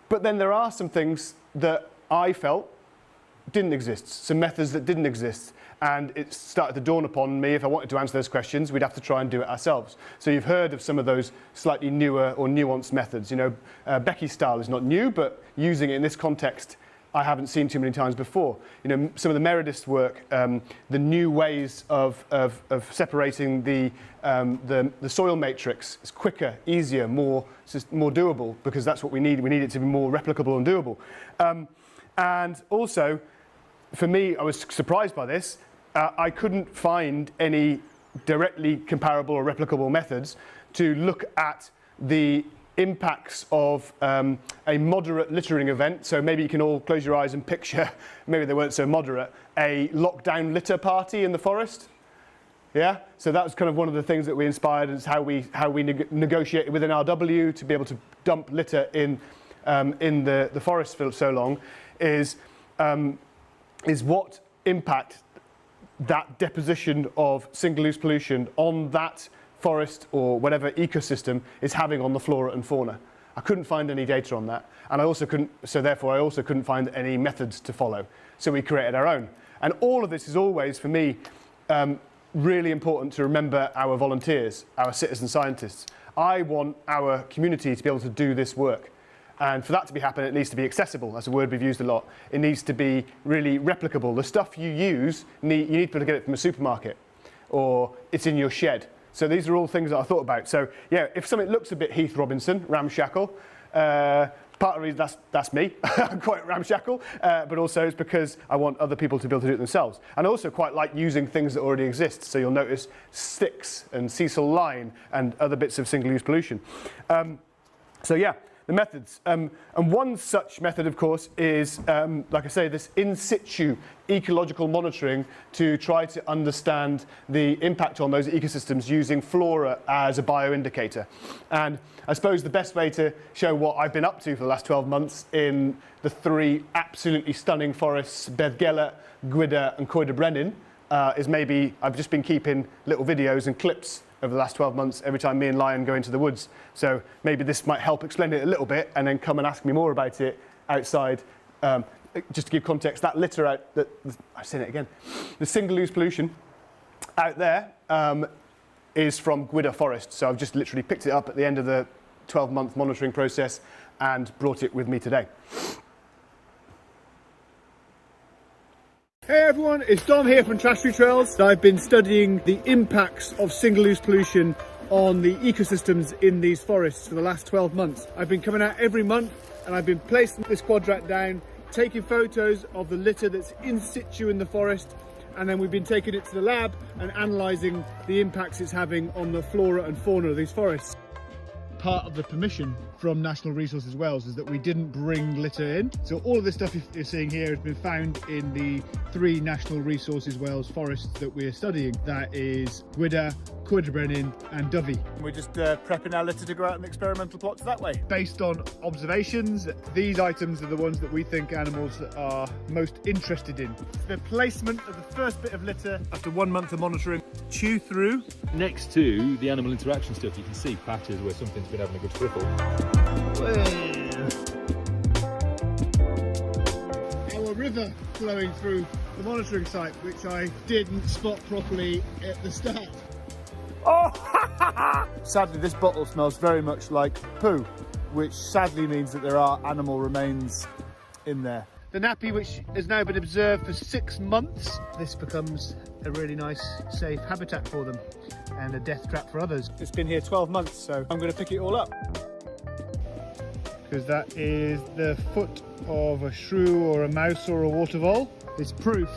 But then there are some things that I felt didn't exist, some methods that didn't exist. And it started to dawn upon me, if I wanted to answer those questions, we'd have to try and do it ourselves. So you've heard of some of those slightly newer or nuanced methods. Becky's style is not new, but using it in this context, I haven't seen too many times before. Some of the Meredith's work, the new ways of separating the soil matrix is quicker, easier, more doable, because that's what we need. We need it to be more replicable and doable. And also, for me, I was surprised by this. I couldn't find any directly comparable or replicable methods to look at the impacts of a moderate littering event. So maybe you can all close your eyes and picture, maybe they weren't so moderate, a lockdown litter party in the forest. Yeah, so that was kind of one of the things that we inspired, is how we negotiated with an RW to be able to dump litter in the forest for so long, is what impact that deposition of single-use pollution on that forest or whatever ecosystem is having on the flora and fauna. I couldn't find any data on that, and I also couldn't find any methods to follow. So we created our own. And all of this is always, for me, really important to remember our volunteers, our citizen scientists. I want our community to be able to do this work. And for that to be happening, it needs to be accessible. That's a word we've used a lot. It needs to be really replicable. The stuff you use, you need to be able to get it from a supermarket, or it's in your shed. So these are all things that I thought about. So yeah, if something looks a bit Heath Robinson, ramshackle, part of the reason that's me. I'm quite ramshackle, but also it's because I want other people to be able to do it themselves. And I also quite like using things that already exist. So you'll notice sticks and sisal line and other bits of single-use pollution. So yeah. The methods. And one such method, of course, is, like I say, this in situ ecological monitoring to try to understand the impact on those ecosystems using flora as a bioindicator. And I suppose the best way to show what I've been up to for the last 12 months in the 3 absolutely stunning forests, Beddgelert, Gwydir and Coed y Brenin, is maybe I've just been keeping little videos and clips over the last 12 months every time me and Lion go into the woods. So maybe this might help explain it a little bit, and then come and ask me more about it outside. Just to give context, that litter out, I've seen it again, the single-use pollution out there is from Gwydir Forest. So I've just literally picked it up at the end of the 12-month monitoring process and brought it with me today. Hey everyone, it's Dom here from Trash Free Trails. I've been studying the impacts of single-use pollution on the ecosystems in these forests for the last 12 months. I've been coming out every month and I've been placing this quadrat down, taking photos of the litter that's in situ in the forest, and then we've been taking it to the lab and analysing the impacts it's having on the flora and fauna of these forests. Part of the permission from National Resources Wales is that we didn't bring litter in. So all of this stuff you're seeing here has been found in the 3 National Resources Wales forests that we're studying. That is Gwydir, Coed y Brenin and Dyfi. We're just prepping our litter to go out on experimental plots that way. Based on observations, these items are the ones that we think animals are most interested in. The placement of the first bit of litter after 1 month of monitoring. Chew through. Next to the animal interaction stuff, you can see patches where something's been having a good swivel. Our river flowing through the monitoring site, which I didn't spot properly at the start. Oh! Sadly, this bottle smells very much like poo, which sadly means that there are animal remains in there. The nappy, which has now been observed for 6 months, this becomes a really nice, safe habitat for them and a death trap for others. It's been here 12 months, so I'm going to pick it all up. Because that is the foot of a shrew or a mouse or a water vole. It's proof,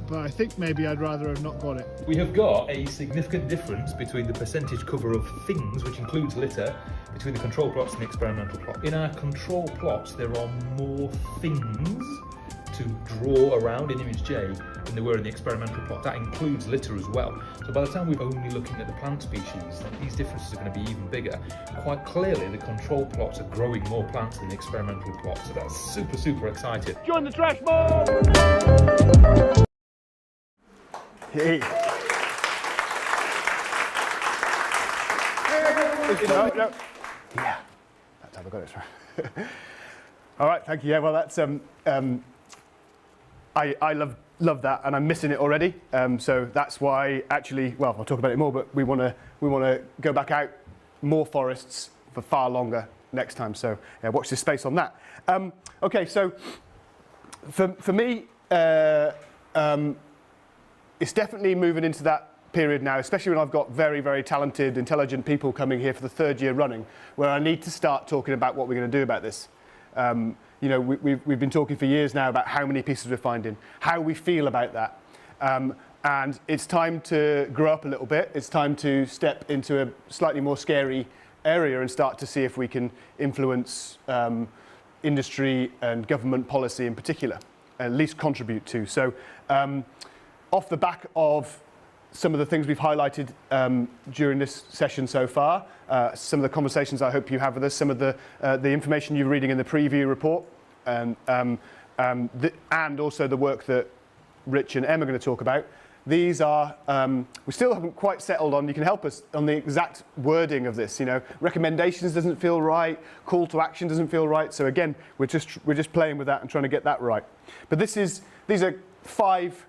but I think maybe I'd rather have not got it. We have got a significant difference between the percentage cover of things, which includes litter, between the control plots and the experimental plot. In our control plots, there are more things to draw around in image J than there were in the experimental plot. That includes litter as well. So by the time we're only looking at the plant species, these differences are going to be even bigger. Quite clearly, the control plots are growing more plants than the experimental plots, so that's super, super exciting. Join the trash mob! Hey. No. Yeah, that's how I got it, sorry. All right, thank you. Yeah, well, that's I love that, and I'm missing it already. So that's why, actually, well, I'll talk about it more. But we want to go back out more forests for far longer next time. So yeah, watch this space on that. Okay, so for me, it's definitely moving into that period now, especially when I've got very, very talented, intelligent people coming here for the 3rd year running, where I need to start talking about what we're going to do about this. You know, we've been talking for years now about how many pieces we're finding, how we feel about that. And it's time to grow up a little bit. It's time to step into a slightly more scary area and start to see if we can influence industry and government policy in particular, at least contribute to. So off the back of some of the things we've highlighted during this session so far, some of the conversations I hope you have with us, some of the information you're reading in the preview report, and also the work that Rich and Em are going to talk about. These are, we still haven't quite settled on, you can help us on the exact wording of this, you know, recommendations doesn't feel right, call to action doesn't feel right, so again, we're just playing with that and trying to get that right. But these are 5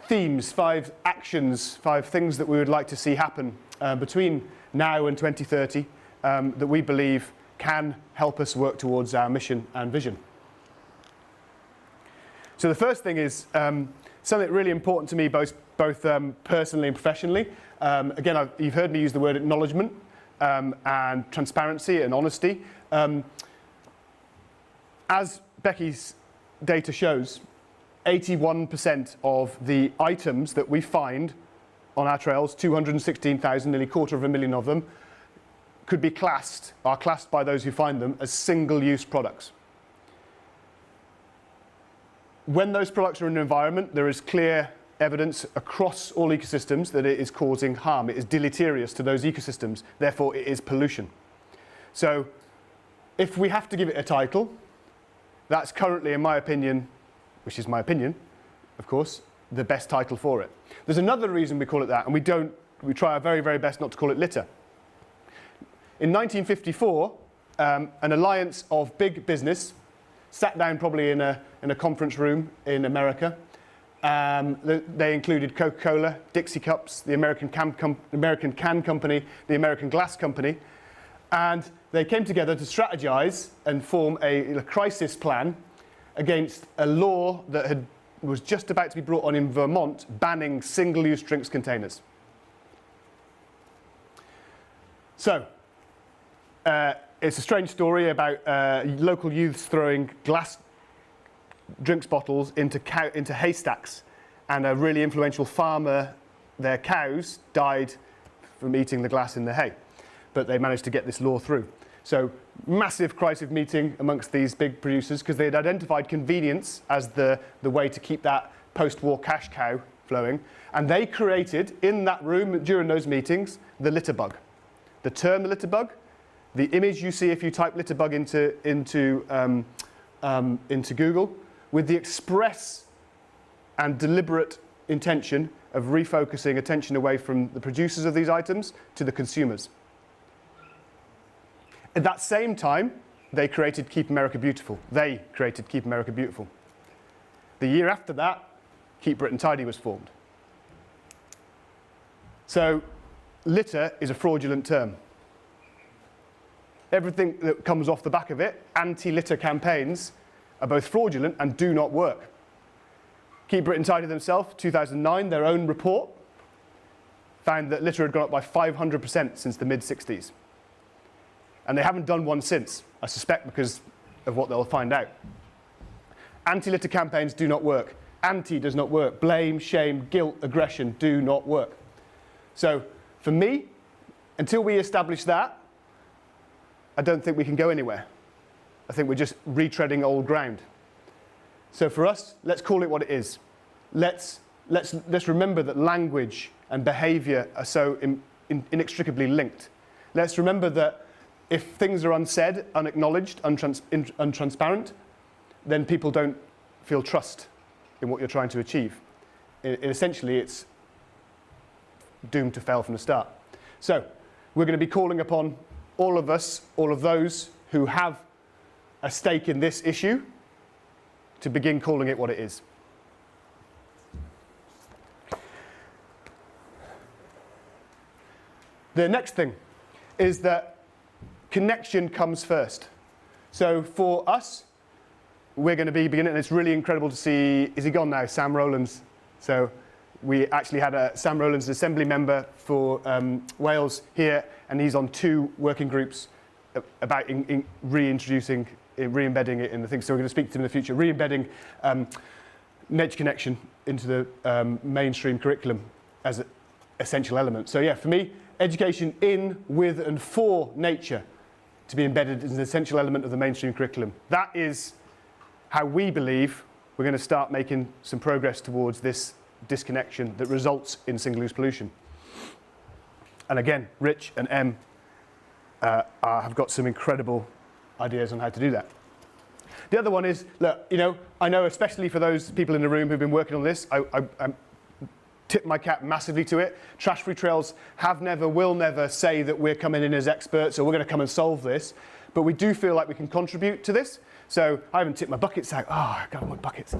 themes, 5 actions, 5 things that we would like to see happen between now and 2030 that we believe can help us work towards our mission and vision. So the first thing is something really important to me, both personally and professionally. Again, you've heard me use the word acknowledgement and transparency and honesty. As Becky's data shows, 81% of the items that we find on our trails, 216,000, nearly 250,000 of them, are classed by those who find them as single-use products. When those products are in the environment, there is clear evidence across all ecosystems that it is causing harm. It is deleterious to those ecosystems. Therefore, it is pollution. So if we have to give it a title, that's currently, in my opinion, which is my opinion, of course, the best title for it. There's another reason we call it that, and we try our very, very best not to call it litter. In 1954, an alliance of big business sat down probably in a conference room in America. They included Coca-Cola, Dixie Cups, the American Can Company, the American Glass Company, and they came together to strategize and form a crisis plan against a law that was just about to be brought on in Vermont, banning single-use drinks containers. So, it's a strange story about local youths throwing glass drinks bottles into haystacks, and a really influential farmer, their cows died from eating the glass in the hay, but they managed to get this law through. So massive crisis meeting amongst these big producers because they had identified convenience as the way to keep that post-war cash cow flowing, and they created in that room during those meetings the litter bug. The term the litter bug, the image you see if you type litter bug into Google, with the express and deliberate intention of refocusing attention away from the producers of these items to the consumers. At that same time, they created Keep America Beautiful. They created Keep America Beautiful. The year after that, Keep Britain Tidy was formed. So litter is a fraudulent term. Everything that comes off the back of it, anti-litter campaigns, are both fraudulent and do not work. Keep Britain Tidy themselves, 2009, their own report, found that litter had gone up by 500% since the mid-60s. And they haven't done one since, I suspect because of what they'll find out. Anti-litter campaigns do not work. Anti does not work. Blame, shame, guilt, aggression do not work. So for me, until we establish that, I don't think we can go anywhere. I think we're just retreading old ground. So for us, let's call it what it is. Let's remember that language and behaviour are so inextricably linked. Let's remember that if things are unsaid, unacknowledged, untransparent, then people don't feel trust in what you're trying to achieve. Essentially, it's doomed to fail from the start. So we're going to be calling upon all of us, all of those who have a stake in this issue, to begin calling it what it is. The next thing is that connection comes first. So for us, we're going to be beginning, and it's really incredible to see, is he gone now, Sam Rowlands? So we actually had Sam Rowlands, Assembly member for Wales here, and he's on 2 working groups about reintroducing re-embedding it in the thing. So we're going to speak to them in the future, re-embedding nature connection into the mainstream curriculum as an essential element. So yeah, for me, education in, with and for nature to be embedded as an essential element of the mainstream curriculum. That is how we believe we're going to start making some progress towards this disconnection that results in single-use pollution. And again, Rich and Em have got some incredible ideas on how to do that. The other one is, look, you know, I know especially for those people in the room who've been working on this, I tip my cap massively to it. Trash-free trails have never, will never say that we're coming in as experts or we're going to come and solve this, but we do feel like we can contribute to this. So I haven't tipped my buckets out. Oh, I got my buckets.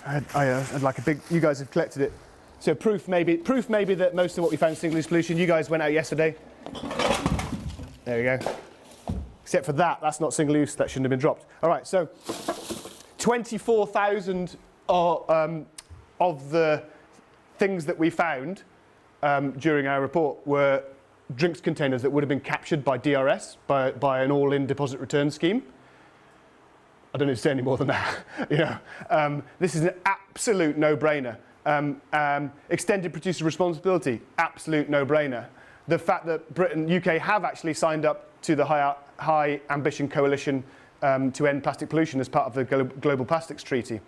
I had like a big, you guys have collected it. So proof maybe that most of what we found single-use pollution, you guys went out yesterday. There we go. Except for that, that's not single-use, that shouldn't have been dropped. All right, so 24,000 of the things that we found during our report were drinks containers that would have been captured by DRS, by an all-in deposit return scheme. I don't need to say any more than that. You know, this is an absolute no-brainer. Extended producer responsibility, absolute no-brainer. The fact that Britain, UK have actually signed up to the High Ambition Coalition to end plastic pollution as part of the Global Plastics Treaty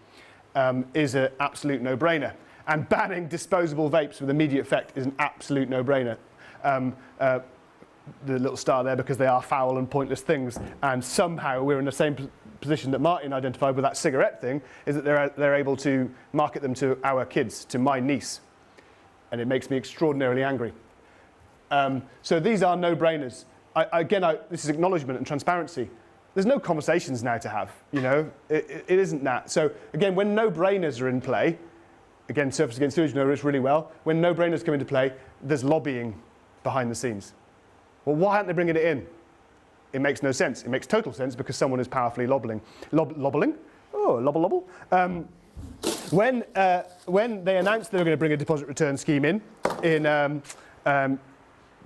is an absolute no-brainer. And banning disposable vapes with immediate effect is an absolute no-brainer. The little star there because they are foul and pointless things, and somehow we're in the same position that Martin identified with that cigarette thing, is that they're able to market them to our kids, to my niece, and it makes me extraordinarily angry. So these are no-brainers. This is acknowledgement and transparency. There's no conversations now to have, you know, it isn't that. So again, when no-brainers are in play, again, Surface Against Sewage know this really well, when no-brainers come into play, there's lobbying behind the scenes. Well, why aren't they bringing it in? It makes no sense. It makes total sense because someone is powerfully lobbying. Lobbling? Oh, lobble. When they announced they were going to bring a deposit return scheme in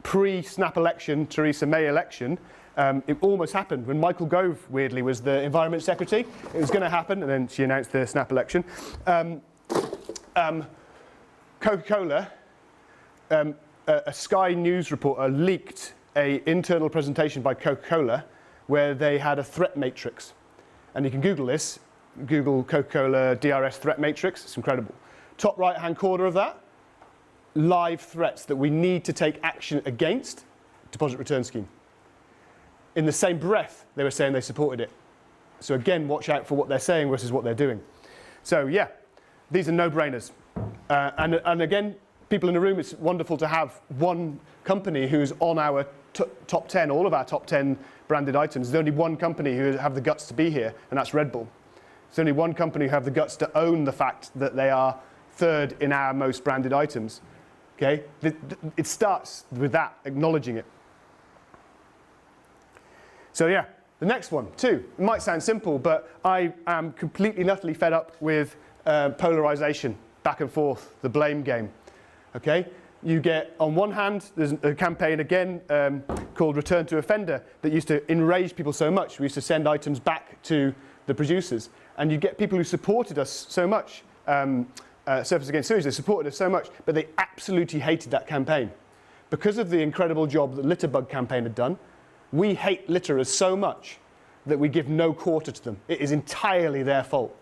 pre-Snap election, Theresa May election, it almost happened when Michael Gove, weirdly, was the Environment Secretary. It was going to happen, and then she announced the Snap election. Coca-Cola, a Sky News reporter leaked an internal presentation by Coca-Cola where they had a threat matrix. And you can Google this, Google Coca-Cola DRS threat matrix, it's incredible. Top right-hand corner of that, live threats that we need to take action against, deposit return scheme. In the same breath, they were saying they supported it. So again, watch out for what they're saying versus what they're doing. So yeah, these are no-brainers. And again, people in the room, it's wonderful to have one company who's on our top 10, all of our top 10 branded items. There's only one company who have the guts to be here, and that's Red Bull. There's only one company who have the guts to own the fact that they are third in our most branded items. Okay? It starts with that, acknowledging it. So yeah, the next one, too. It might sound simple, but I am completely and utterly fed up with polarization, back and forth, the blame game. Okay? You get, on one hand, there's a campaign again called Return to Offender that used to enrage people so much. We used to send items back to the producers. And you get people who supported us so much, Surface Against Sewage, they supported us so much, but they absolutely hated that campaign. Because of the incredible job that the Litterbug campaign had done, we hate litterers so much that we give no quarter to them. It is entirely their fault.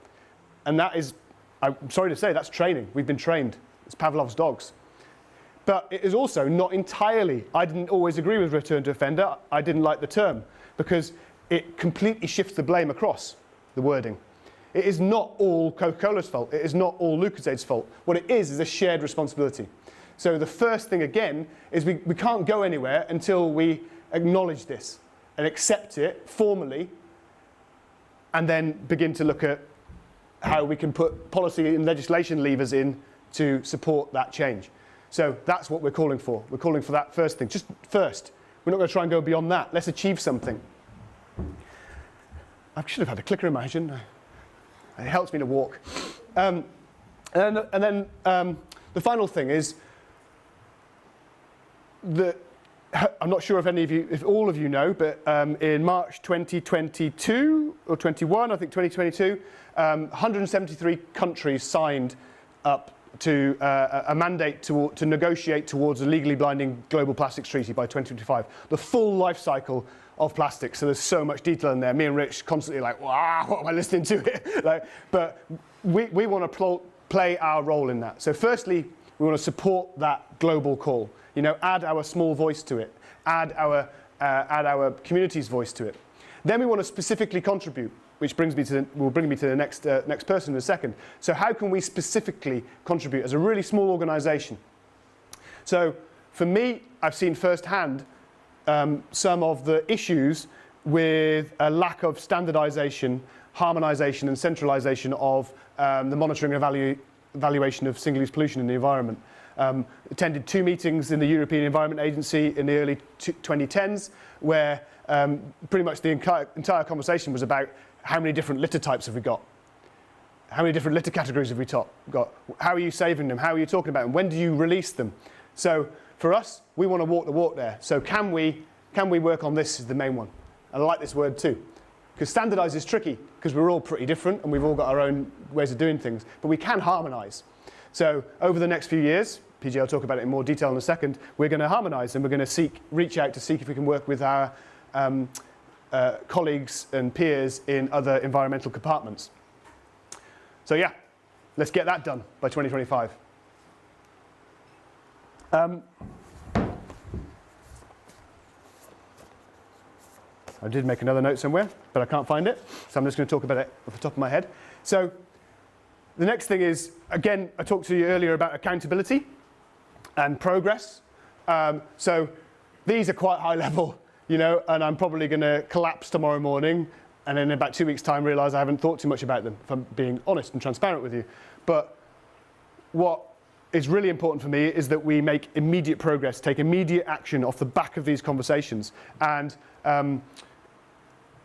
And that is, I'm sorry to say, that's training. We've been trained. It's Pavlov's dogs. But it is also not entirely. I didn't always agree with Return to Offender. I didn't like the term because it completely shifts the blame across the wording. It is not all Coca-Cola's fault. It is not all Lucasade's fault. What it is a shared responsibility. So the first thing, again, is we can't go anywhere until we acknowledge this and accept it formally and then begin to look at how we can put policy and legislation levers in to support that change. So that's what we're calling for. We're calling for that first thing. Just first. We're not going to try and go beyond that. Let's achieve something. I should have had a clicker in my hand, shouldn't I? It helps me to walk. And then the final thing is that I'm not sure if any of you, if all of you know, but in March 2022 or 21, I think 2022, 173 countries signed up to a mandate to negotiate towards a legally binding global plastics treaty by 2025. The full life cycle of plastics. So there's so much detail in there. Me and Rich constantly like, wow, what am I listening to? Like, but we want to play our role in that. So firstly, we want to support that global call. You know, add our small voice to it, add our community's voice to it. Then we want to specifically contribute, which will bring me to the next person in a second. So how can we specifically contribute as a really small organisation? So for me, I've seen firsthand some of the issues with a lack of standardisation, harmonisation and centralisation of the monitoring and evaluation of single-use pollution in the environment. Attended 2 meetings in the European Environment Agency in the early 2010s, where pretty much the entire conversation was about how many different litter types have we got? How many different litter categories have we got? How are you saving them? How are you talking about them? When do you release them? So for us, we want to walk the walk there. So can we work on this is the main one. And I like this word too. Because standardise is tricky, because we're all pretty different and we've all got our own ways of doing things, but we can harmonise. So over the next few years, PJ will talk about it in more detail in a second, we're going to harmonise and we're going to reach out to see if we can work with our colleagues and peers in other environmental compartments. So yeah, let's get that done by 2025. I did make another note somewhere, but I can't find it, so I'm just going to talk about it off the top of my head. So the next thing is, again, I talked to you earlier about accountability and progress. So these are quite high level, you know, and I'm probably going to collapse tomorrow morning and in about 2 weeks' time realise I haven't thought too much about them, if I'm being honest and transparent with you. But what is really important for me is that we make immediate progress, take immediate action off the back of these conversations. And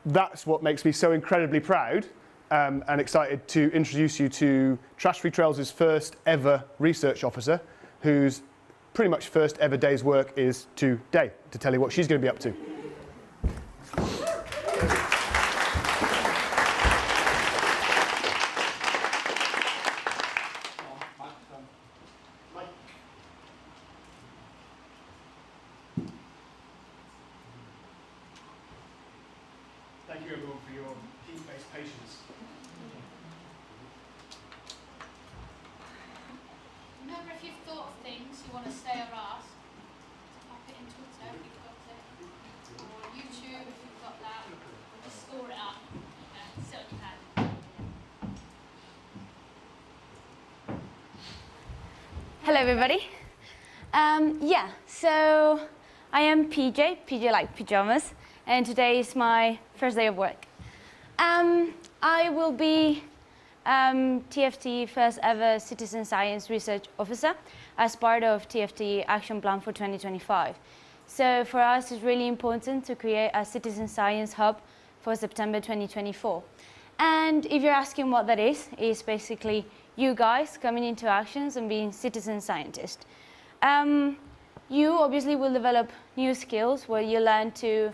that's what makes me so incredibly proud and excited to introduce you to Trash Free Trails' first ever research officer, whose pretty much first ever day's work is today, to tell you what she's going to be up to. Thank you everyone for your heat-based patience. Remember, if you've thought of things you want to say or ask, pop it in Twitter if you've got it, or YouTube if you've got that, or just store it up. Sit on your hand. Hello everybody. Yeah, so I am PJ like pajamas, and today is my first day of work. I will be TFT first ever Citizen Science Research Officer as part of TFT Action Plan for 2025. So for us, it's really important to create a Citizen Science Hub for September 2024. And if you're asking what that is, it's basically you guys coming into actions and being citizen scientists. You obviously will develop new skills where you learn to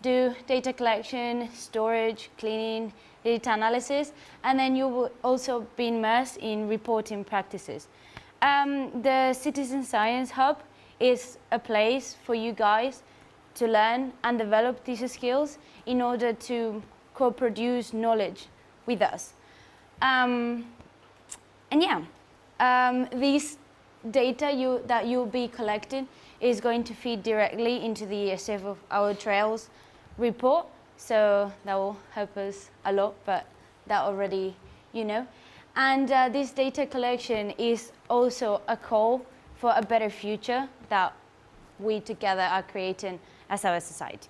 do data collection, storage, cleaning, data analysis, and then you will also be immersed in reporting practices. The Citizen Science Hub is a place for you guys to learn and develop these skills in order to co-produce knowledge with us. And yeah, this data that you'll be collecting is going to feed directly into the Save of Our Trails report, so that will help us a lot, but that already you know. And this data collection is also a call for a better future that we together are creating as our society.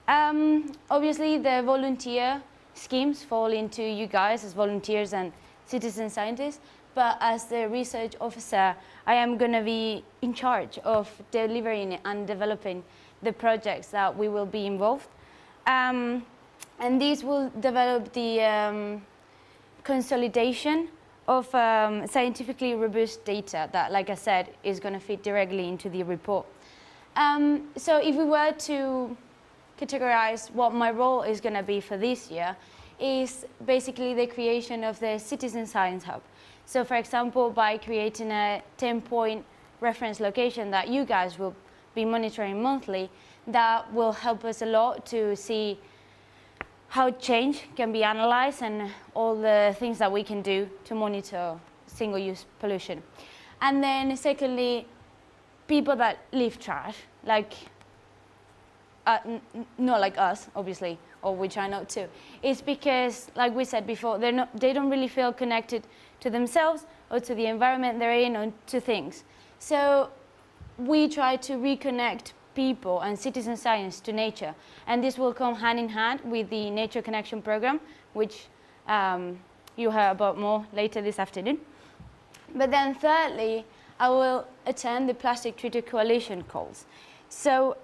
Obviously, the volunteer schemes fall into you guys as volunteers and citizen scientists, but as the research officer, I am going to be in charge of delivering and developing the projects that we will be involved. And these will develop the consolidation of scientifically robust data that, like I said, is going to feed directly into the report. So if we were to categorize what my role is going to be for this year, is basically the creation of the Citizen Science Hub. So for example, by creating a 10-point reference location that you guys will be monitoring monthly, that will help us a lot to see how change can be analyzed and all the things that we can do to monitor single-use pollution. And then secondly, people that leave trash, like not like us, obviously, or which I know too. It's because, like we said before, they don't really feel connected to themselves or to the environment they're in or to things. So we try to reconnect people and citizen science to nature. And this will come hand in hand with the Nature Connection program, which you'll hear about more later this afternoon. But then thirdly, I will attend the Plastic Treaty Coalition calls. So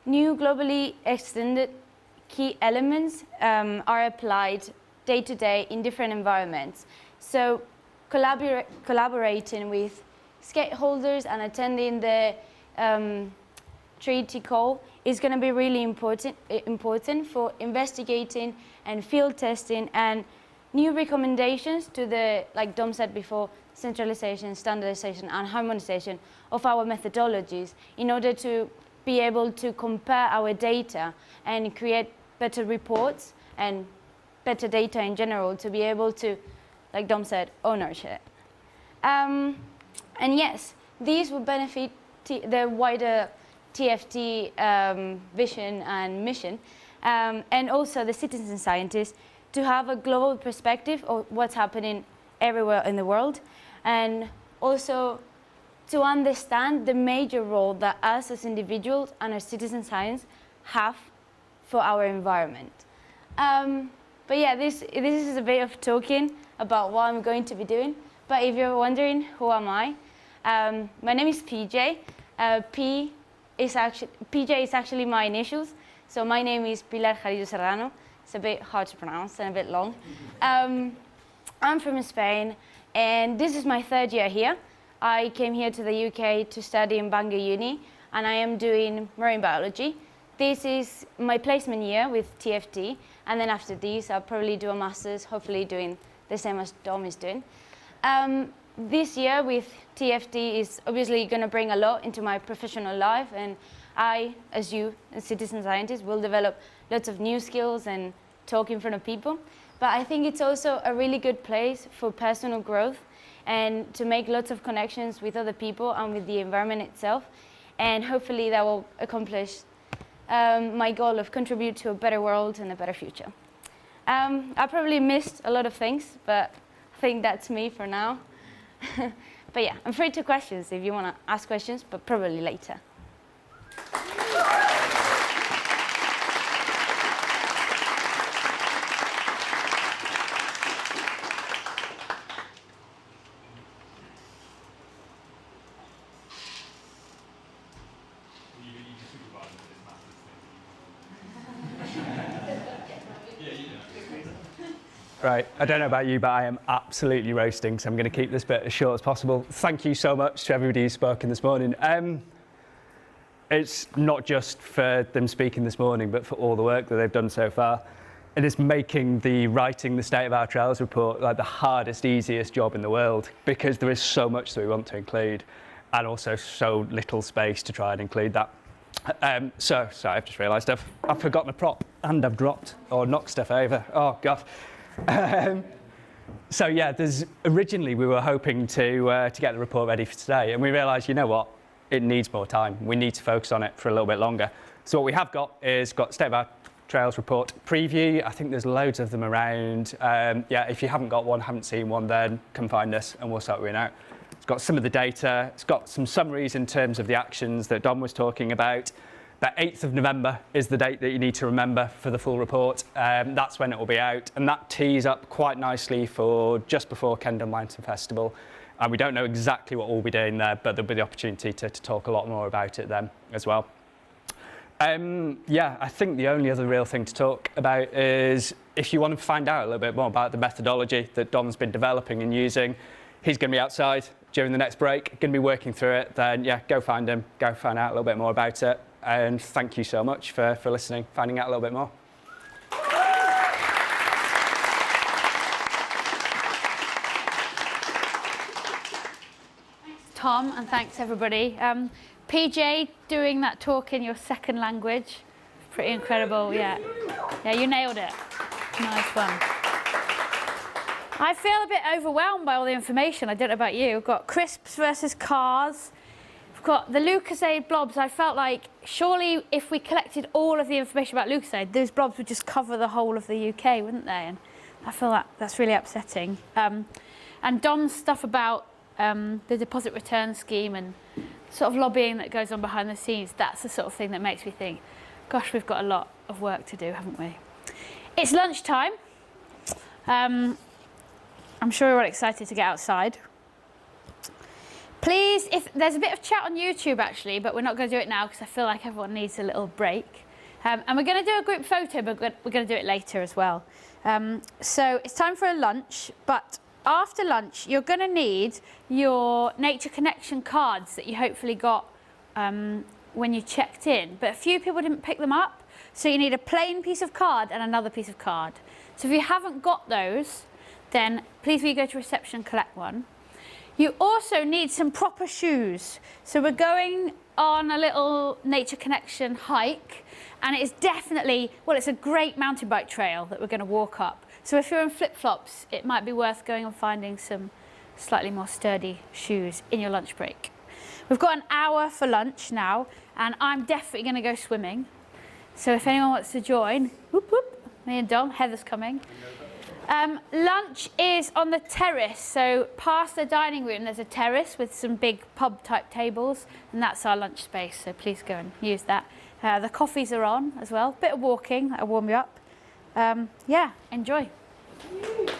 new globally extended key elements are applied day to day in different environments. So collaborating with stakeholders and attending the treaty call is going to be really important for investigating and field testing and new recommendations to the, like Dom said before, centralization, standardization and harmonization of our methodologies in order to be able to compare our data and create better reports and better data in general to be able to, like Dom said, ownership. And yes, these will benefit the wider TFT vision and mission, and also the citizen scientists to have a global perspective of what's happening everywhere in the world, and also to understand the major role that us as individuals and as citizen science have for our environment. But yeah, this is a bit of talking about what I'm going to be doing. But if you're wondering who am I, my name is PJ. PJ is actually my initials. So my name is Pilar Jarillo Serrano. It's a bit hard to pronounce and a bit long. I'm from Spain, and this is my third year here. I came here to the UK to study in Bangor Uni, and I am doing marine biology. This is my placement year with TFT, and then after this, I'll probably do a master's, hopefully doing the same as Dom is doing. This year with TFT is obviously going to bring a lot into my professional life, and I, as you, as citizen scientists, will develop lots of new skills and talk in front of people. But I think it's also a really good place for personal growth and to make lots of connections with other people and with the environment itself. And hopefully that will accomplish my goal of contribute to a better world and a better future. I probably missed a lot of things, but I think that's me for now. But yeah, I'm free to questions if you want to ask questions, but probably later. Right, I don't know about you, but I am absolutely roasting, so I'm going to keep this bit as short as possible. Thank you so much to everybody who's spoken this morning. It's not just for them speaking this morning, but for all the work that they've done so far. It is making writing the State of Our Trails report like the hardest, easiest job in the world, because there is so much that we want to include, and also so little space to try and include that. So I've just realised I've forgotten a prop, and I've dropped or knocked stuff over. Oh, God. So yeah, originally we were hoping to get the report ready for today, and we realised, you know what, it needs more time. We need to focus on it for a little bit longer. So what we have got is State of Our Trails report preview. I think there's loads of them around. Yeah, if you haven't got one, haven't seen one, then come find us and we'll start reading out. It's got some of the data. It's got some summaries in terms of the actions that Dom was talking about. The 8th of November is the date that you need to remember for the full report. That's when it will be out, and that tees up quite nicely for just before Kendal Mountain Festival. And we don't know exactly what we'll be doing there, but there'll be the opportunity to talk a lot more about it then as well. Yeah, I think the only other real thing to talk about is if you want to find out a little bit more about the methodology that Dom's been developing and using, he's going to be outside during the next break, going to be working through it, then yeah, go find him, go find out a little bit more about it. And thank you so much for listening, finding out a little bit more. Tom, and thanks everybody. PJ, doing that talk in your second language, pretty incredible, yeah. Yeah, you nailed it. Nice one. I feel a bit overwhelmed by all the information. I don't know about you. We've got crisps versus cars. We've got the Lucozade blobs. I felt like surely if we collected all of the information about Lucozade, those blobs would just cover the whole of the UK, wouldn't they? And I feel like that's really upsetting. And Dom's stuff about the deposit return scheme and sort of lobbying that goes on behind the scenes, that's the sort of thing that makes me think, gosh, we've got a lot of work to do, haven't we? It's lunchtime. I'm sure you're all excited to get outside. Please, if there's a bit of chat on YouTube actually, but we're not going to do it now because I feel like everyone needs a little break. And we're going to do a group photo, but we're going to do it later as well. So it's time for a lunch, but after lunch, you're going to need your Nature Connection cards that you hopefully got when you checked in, but a few people didn't pick them up. So you need a plain piece of card and another piece of card. So if you haven't got those, then please will you go to reception and collect one. You also need some proper shoes. So we're going on a little Nature Connection hike, and it is definitely, well, it's a great mountain bike trail that we're going to walk up. So if you're in flip-flops, it might be worth going and finding some slightly more sturdy shoes in your lunch break. We've got an hour for lunch now, and I'm definitely going to go swimming. So if anyone wants to join, whoop, whoop, me and Dom, Heather's coming. Lunch is on the terrace, so past the dining room there's a terrace with some big pub type tables, and that's our lunch space, so please go and use that. The coffees are on as well, bit of walking, that'll warm you up. Yeah, enjoy.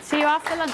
See you after lunch.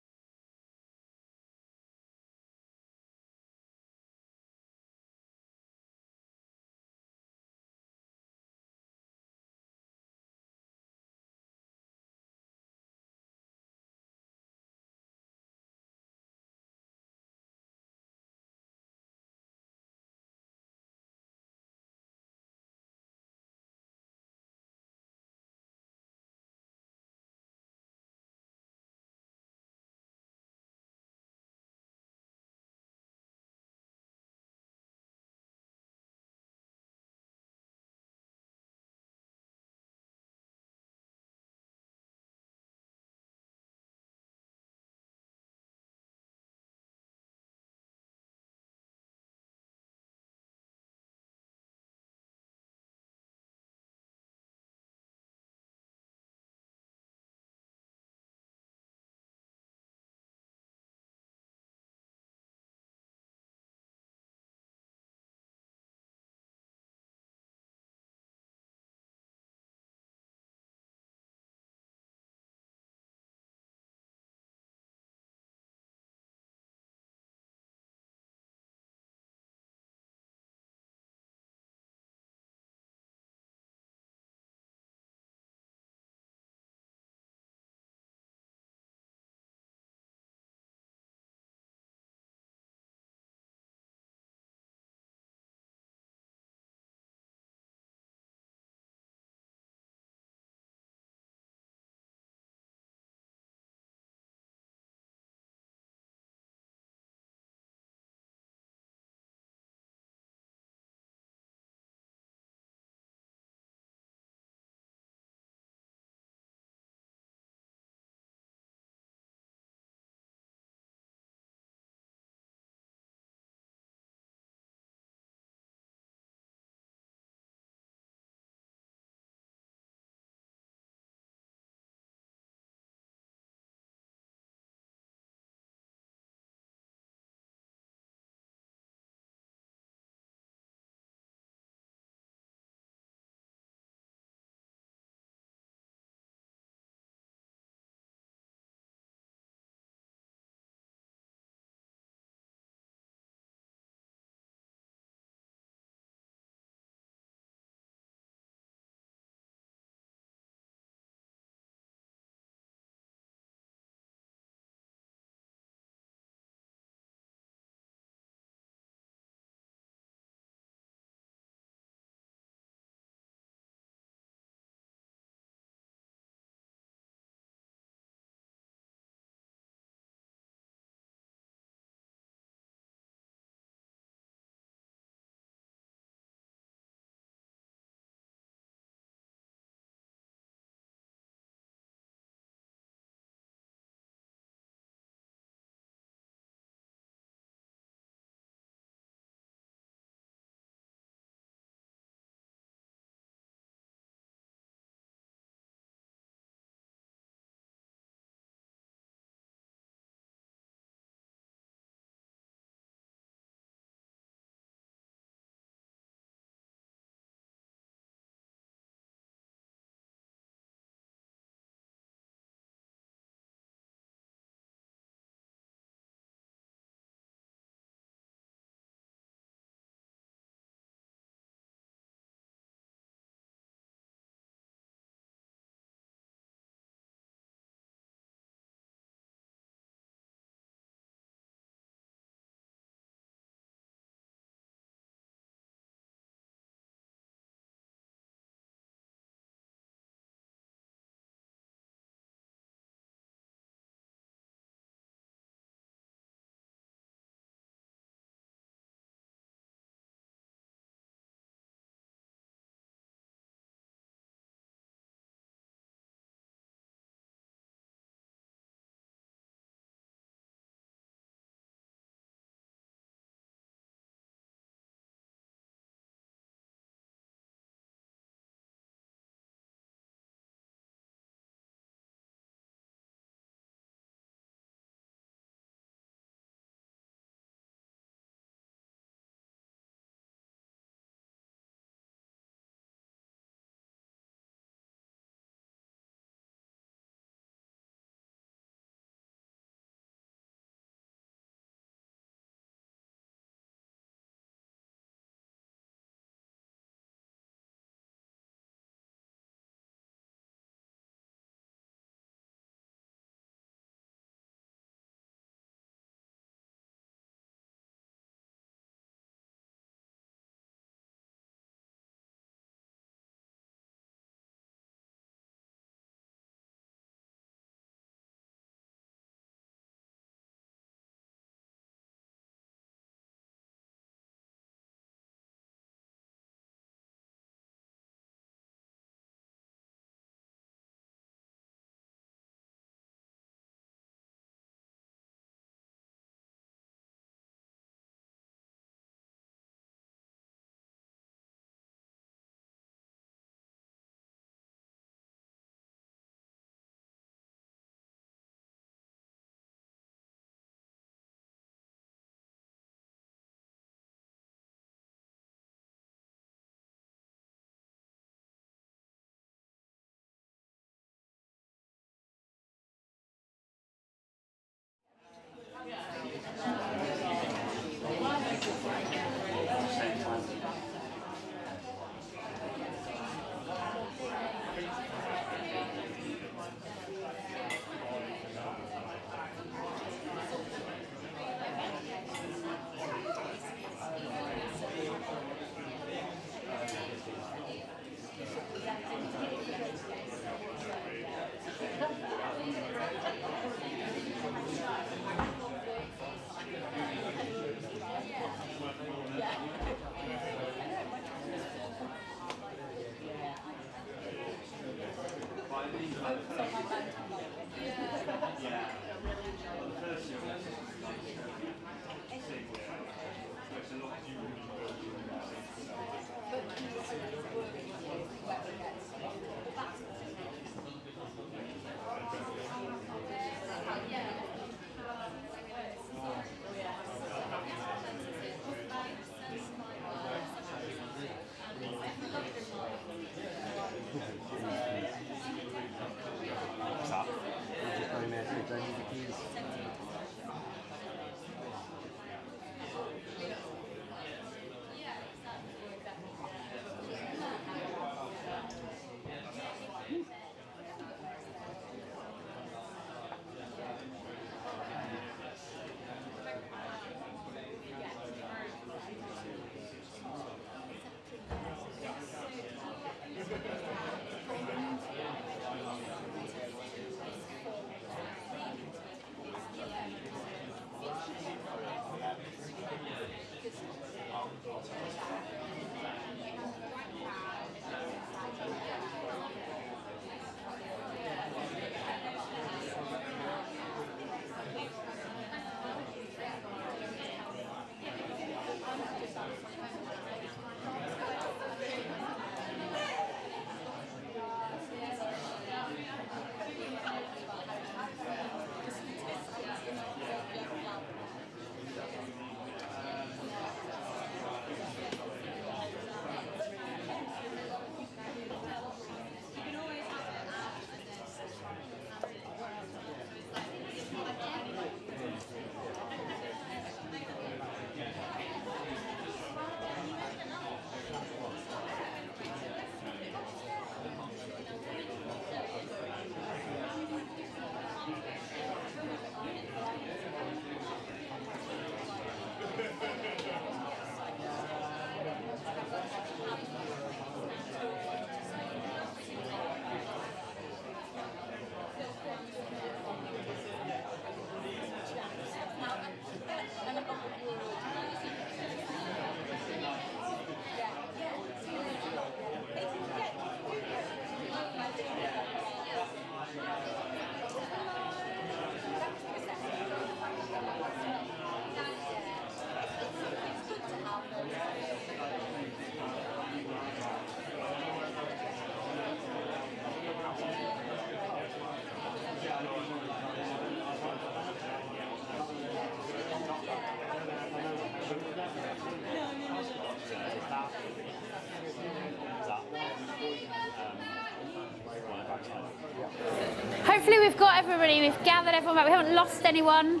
Hopefully we've got everybody, we've gathered everyone back. We haven't lost anyone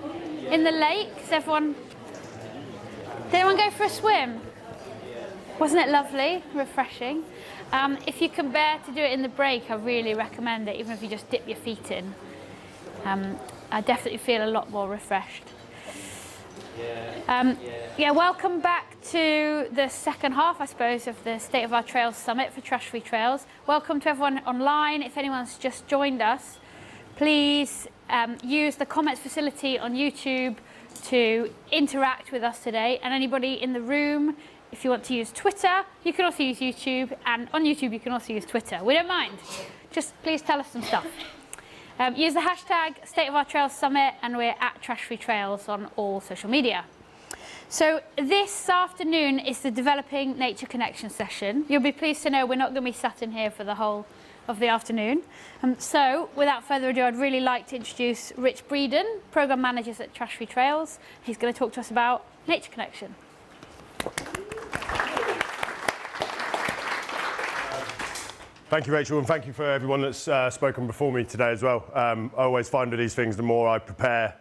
in the lake. Did anyone go for a swim? Wasn't it lovely? Refreshing. If you can bear to do it in the break, I really recommend it, even if you just dip your feet in. I definitely feel a lot more refreshed. Yeah, welcome back to the second half, I suppose, of the State of Our Trails Summit for Trash Free Trails. Welcome to everyone online. If anyone's just joined us, please use the comments facility on YouTube to interact with us today. And anybody in the room, if you want to use Twitter, you can also use YouTube. And on YouTube, you can also use Twitter. We don't mind. Just please tell us some stuff. Use the hashtag State of Our Trails Summit, and we're at Trash Free Trails on all social media. So this afternoon is the Developing Nature Connection session. You'll be pleased to know we're not going to be sat in here for the whole of the afternoon. So without further ado, I'd really like to introduce Rich Brenin, Programme Manager at Trash Free Trails. He's going to talk to us about Nature Connection. Thank you, Rachel, and thank you for everyone that's spoken before me today as well. I always find with these things, the more I prepare,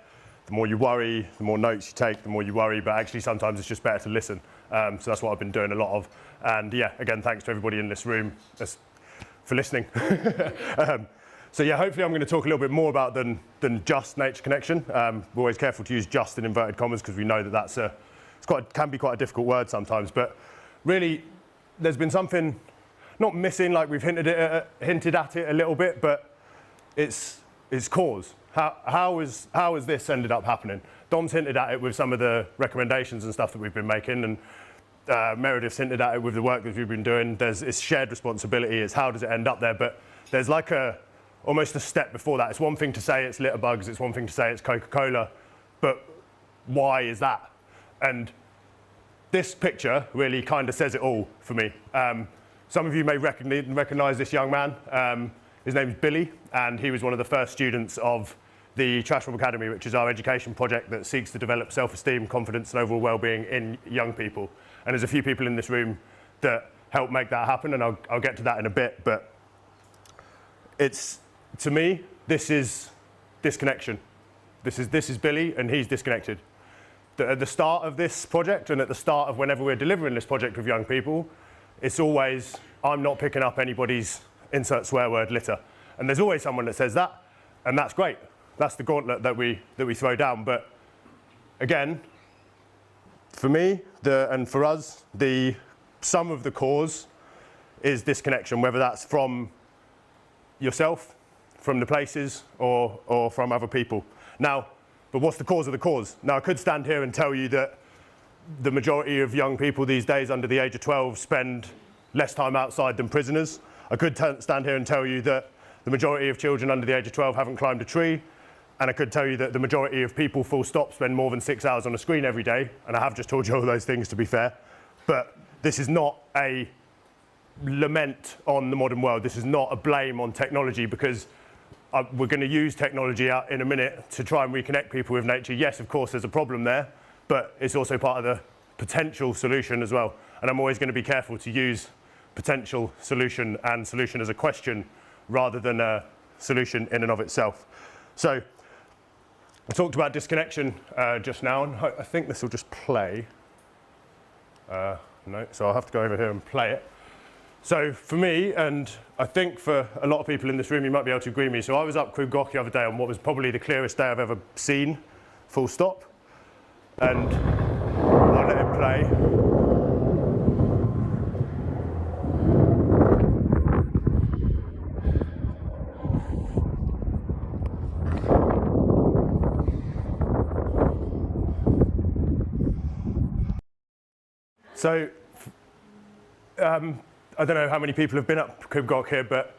the more you worry, the more notes you take, the more you worry, but actually sometimes it's just better to listen. So that's what I've been doing a lot of. And yeah, again, thanks to everybody in this room for listening. So yeah, hopefully I'm going to talk a little bit more about than just Nature Connection. We're always careful to use just in inverted commas because we know that can be quite a difficult word sometimes. But really, there's been something not missing, like we've hinted at it a little bit, but it's cause. How has this ended up happening? Dom's hinted at it with some of the recommendations and stuff that we've been making, and Meredith's hinted at it with the work that we've been doing. It's shared responsibility. It's how does it end up there? But there's like a almost a step before that. It's one thing to say it's litter bugs, it's one thing to say it's Coca-Cola, but why is that? And this picture really kind of says it all for me. Some of you may recognize this young man. His name's Billy, and he was one of the first students of the Trash Mob Academy, which is our education project that seeks to develop self-esteem, confidence, and overall well-being in young people. And there's a few people in this room that help make that happen, and I'll get to that in a bit. But it's, to me, this is disconnection. This is Billy, and he's disconnected. At the start of this project, and at the start of whenever we're delivering this project with young people, it's always, I'm not picking up anybody's insert swear word litter. And there's always someone that says that, and that's great. That's the gauntlet that we throw down. But again, for me, and for us, the sum of the cause is disconnection, whether that's from yourself, from the places, or from other people. Now, but what's the cause of the cause? Now, I could stand here and tell you that the majority of young people these days under the age of 12 spend less time outside than prisoners. I could stand here and tell you that the majority of children under the age of 12 haven't climbed a tree. And I could tell you that the majority of people, full stop, spend more than 6 hours on a screen every day. And I have just told you all those things, to be fair. But this is not a lament on the modern world. This is not a blame on technology, because we're going to use technology out in a minute to try and reconnect people with nature. Yes, of course, there's a problem there, but it's also part of the potential solution as well. And I'm always going to be careful to use potential solution and solution as a question rather than a solution in and of itself. So I talked about disconnection just now, and I think this will just play. No, so I'll have to go over here and play it. So for me, and I think for a lot of people in this room, you might be able to agree with me. So I was up Cruz the other day on what was probably the clearest day I've ever seen, full stop. And I'll let it play. So, I don't know how many people have been up Cruz here, but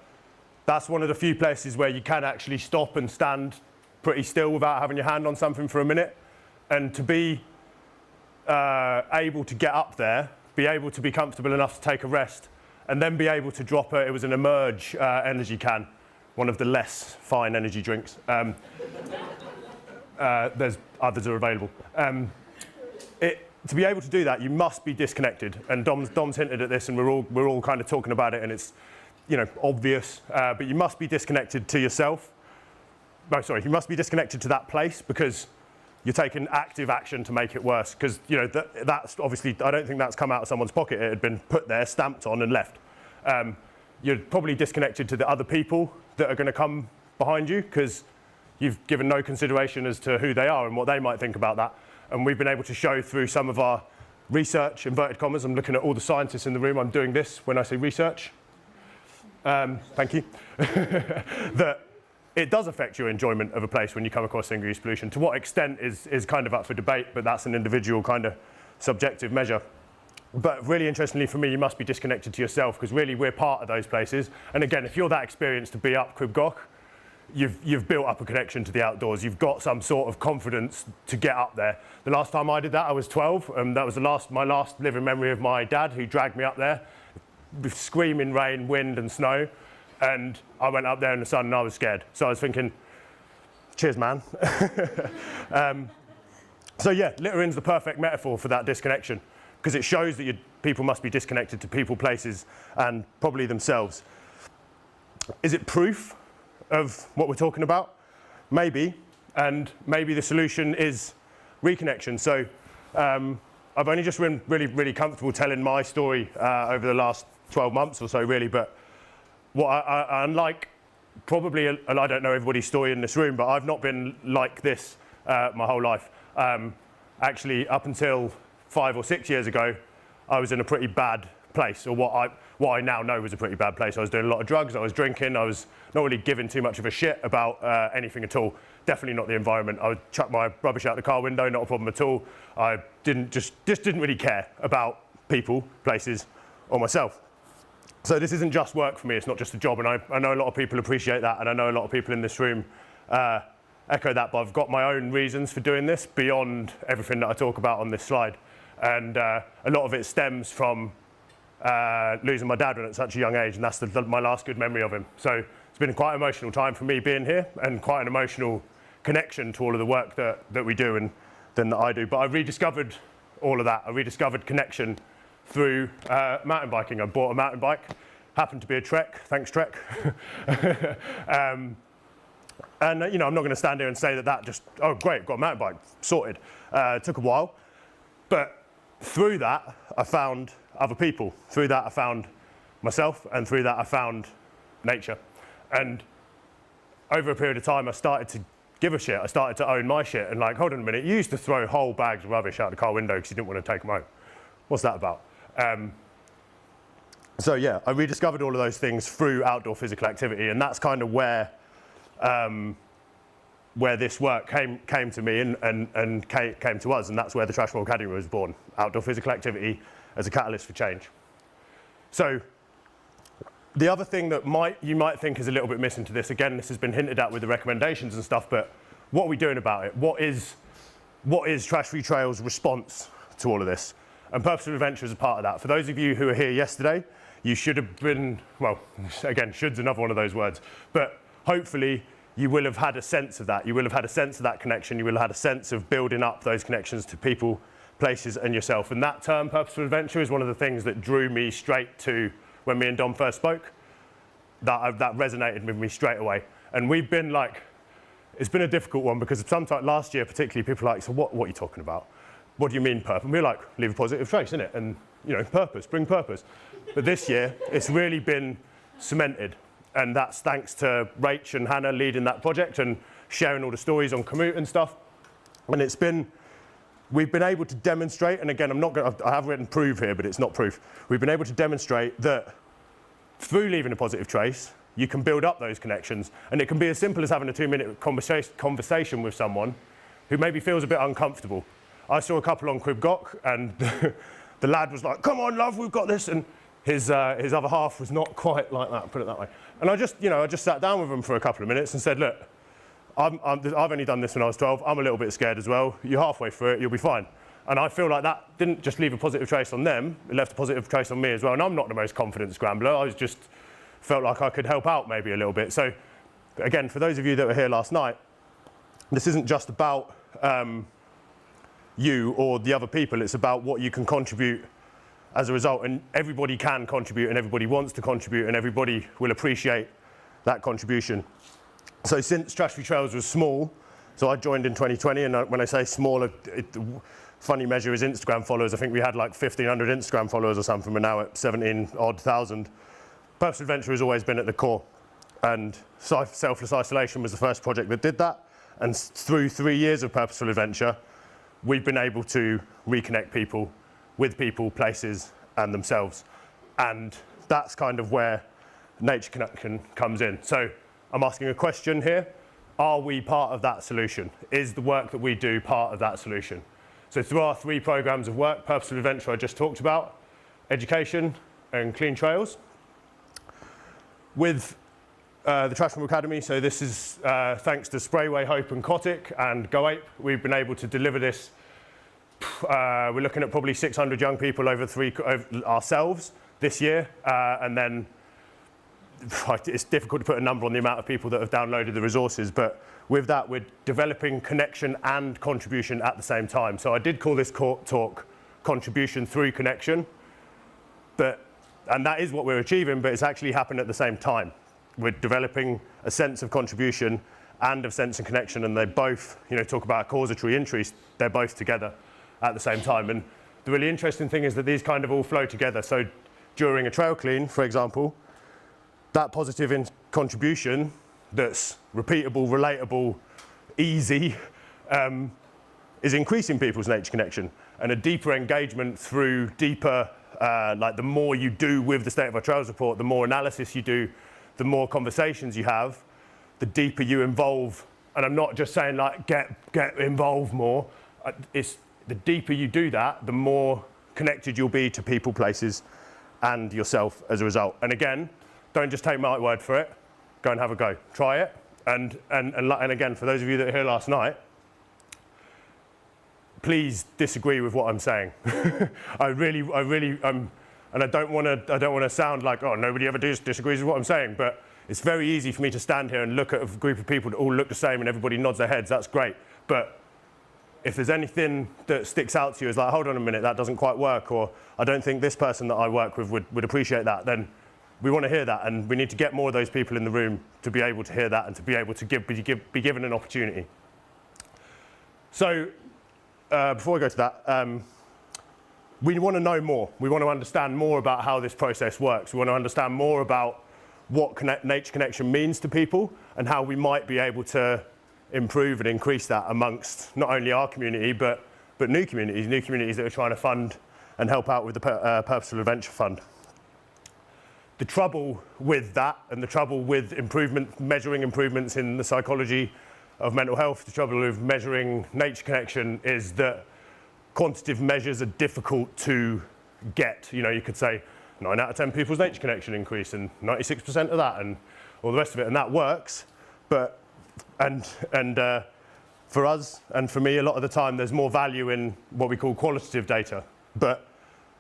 that's one of the few places where you can actually stop and stand pretty still without having your hand on something for a minute. And to be able to get up there, be able to be comfortable enough to take a rest, and then be able to drop it was an Emerge energy can, one of the less fine energy drinks. There's others are available. To be able to do that, you must be disconnected. And Dom's hinted at this, and we're all kind of talking about it, and it's, you know, obvious. But you must be disconnected to yourself. No, sorry, you must be disconnected to that place, because you're taking active action to make it worse. Because, you know, that's obviously, I don't think that's come out of someone's pocket. It had been put there, stamped on, and left. You're probably disconnected to the other people that are going to come behind you, because you've given no consideration as to who they are and what they might think about that. And we've been able to show through some of our research, inverted commas, I'm looking at all the scientists in the room, I'm doing this when I say research, thank you, that it does affect your enjoyment of a place when you come across single-use pollution. To what extent is kind of up for debate, but that's an individual kind of subjective measure. But really interestingly for me, you must be disconnected to yourself, because really we're part of those places. And again, if you're that experienced to be up Cruz, you've built up a connection to the outdoors. You've got some sort of confidence to get up there. The last time I did that, I was 12, and that was my last living memory of my dad, who dragged me up there, with screaming rain, wind, and snow. And I went up there in the sun, and I was scared. So I was thinking, cheers, man. So yeah, littering's the perfect metaphor for that disconnection, because it shows that people must be disconnected to people, places, and probably themselves. Is it proof of what we're talking about? Maybe, and maybe the solution is reconnection. So I've only just been really comfortable telling my story over the last 12 months or so, really, but what unlike probably, and I don't know everybody's story in this room, but I've not been like this my whole life. Actually, up until 5 or 6 years ago, I was in a pretty bad place, or what I now know was a pretty bad place. I was doing a lot of drugs, I was drinking, I was not really giving too much of a shit about anything at all. Definitely not the environment. I would chuck my rubbish out the car window, not a problem at all. I just didn't really care about people, places, or myself. So this isn't just work for me, it's not just a job, and I know a lot of people appreciate that, and I know a lot of people in this room echo that, but I've got my own reasons for doing this beyond everything that I talk about on this slide. And a lot of it stems from losing my dad at such a young age, and that's my last good memory of him. So it's been quite an emotional time for me being here, and quite an emotional connection to all of the work that we do and then that I do. But I rediscovered all of that. I rediscovered connection through mountain biking. I bought a mountain bike, happened to be a Trek, thanks Trek. And you know, I'm not going to stand here and say that just, oh great, got a mountain bike, sorted. It took a while, but through that I found other people. Through that I found myself, and through that I found nature. And over a period of time I started to give a shit. I started to own my shit, and like, hold on a minute, you used to throw whole bags of rubbish out the car window because you didn't want to take them home. What's that about? So yeah, I rediscovered all of those things through outdoor physical activity, and that's kind of where this work came to me and came to us, and that's where the Trash Removal Academy was born. Outdoor physical activity as a catalyst for change. So the other thing that you might think is a little bit missing to this, again, this has been hinted at with the recommendations and stuff, but what are we doing about it? What is Trash Free Trails' response to all of this? And Purposeful Adventure is a part of that. For those of you who were here yesterday, you should have been, well, again, should's another one of those words, but hopefully you will have had a sense of that. You will have had a sense of that connection. You will have had a sense of building up those connections to people, places, and yourself. And that term, Purposeful Adventure, is one of the things that drew me straight to when me and Dom first spoke. That resonated with me straight away. And we've been like, it's been a difficult one because sometimes last year particularly, people are like, so what are you talking about? What do you mean purpose? And we're like, leave a positive trace, innit? And you know, purpose, bring purpose. But this year, it's really been cemented. And that's thanks to Rach and Hannah leading that project and sharing all the stories on komoot and stuff. And we've been able to demonstrate, and again, I have written prove here, but it's not proof. We've been able to demonstrate that through leaving a positive trace, you can build up those connections. And it can be as simple as having a 2-minute conversation with someone who maybe feels a bit uncomfortable. I saw a couple on Crib Gok, and the lad was like, come on, love, we've got this. And his other half was not quite like that, put it that way. And I just sat down with him for a couple of minutes and said, look, I've only done this when I was 12. I'm a little bit scared as well. You're halfway through it, you'll be fine. And I feel like that didn't just leave a positive trace on them, it left a positive trace on me as well. And I'm not the most confident scrambler. I just felt like I could help out maybe a little bit. So again, for those of you that were here last night, this isn't just about you or the other people. It's about what you can contribute as a result. And everybody can contribute, and everybody wants to contribute, and everybody will appreciate that contribution. So since Trash Free Trails was small, so I joined in 2020, and when I say small, funny measure is Instagram followers. I think we had like 1,500 Instagram followers or something. We're now at 17,000 odd. Purposeful Adventure has always been at the core. And Selfless Isolation was the first project that did that. And through 3 years of Purposeful Adventure, we've been able to reconnect people with people, places, and themselves. And that's kind of where nature connection comes in. So I'm asking a question here. Are we part of that solution? Is the work that we do part of that solution? So through our 3 programs of work, Purposeful Adventure I just talked about, education and clean trails. With the Trash Removal Academy, so this is thanks to Sprayway, Hope and Kotick and Go Ape, we've been able to deliver this. We're looking at probably 600 young people over ourselves this year, and then it's difficult to put a number on the amount of people that have downloaded the resources, but with that we're developing connection and contribution at the same time. So I did call this talk contribution through connection, and that is what we're achieving, but it's actually happened at the same time. We're developing a sense of contribution and of sense and connection, and they both, talk about a causatory interest, they're both together at the same time. And the really interesting thing is that these kind of all flow together. So during a trail clean, for example, that positive contribution that's repeatable, relatable, easy, is increasing people's nature connection. And a deeper engagement through deeper, like the more you do with the State of Our Trails report, the more analysis you do, the more conversations you have, the deeper you involve. And I'm not just saying like get involved more. It's the deeper you do that, the more connected you'll be to people, places, and yourself as a result. And again, don't just take my word for it. Go and have a go. Try it. And again, for those of you that were here last night, please disagree with what I'm saying. I really, and I don't want to sound like, oh, nobody ever disagrees with what I'm saying, but it's very easy for me to stand here and look at a group of people that all look the same and everybody nods their heads. That's great. But if there's anything that sticks out to you as like, hold on a minute, that doesn't quite work, or I don't think this person that I work with would appreciate that, then we want to hear that, and we need to get more of those people in the room to be able to hear that and to be able to be given an opportunity. So before I go to that, we want to know more. We want to understand more about how this process works. We want to understand more about what nature connection means to people and how we might be able to improve and increase that amongst not only our community, but new communities that are trying to fund and help out with the Purposeful Adventure Fund. The trouble with that, and the trouble with measuring improvements in the psychology of mental health, the trouble with measuring nature connection is that quantitative measures are difficult to get. You know, you could say 9 out of 10 people's nature connection increase and 96% of that and all the rest of it, and that works. But, for us and for me, a lot of the time there's more value in what we call qualitative data. But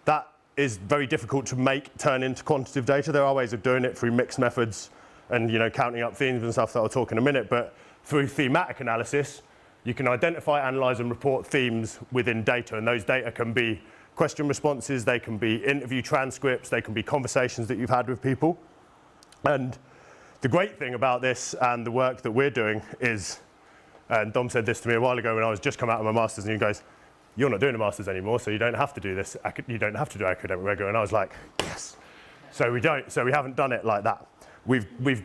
that is very difficult to turn into quantitative data. There are ways of doing it through mixed methods and, you know, counting up themes and stuff that I'll talk in a minute. But through thematic analysis, you can identify, analyze, and report themes within data. And those data can be question responses, they can be interview transcripts, they can be conversations that you've had with people. And the great thing about this and the work that we're doing is, and Dom said this to me a while ago when I was just come out of my master's, and he goes, "You're not doing a master's anymore, so you don't have to do this. You don't have to do academic rigor." And I was like, yes. So we don't. So we haven't done it like that. We've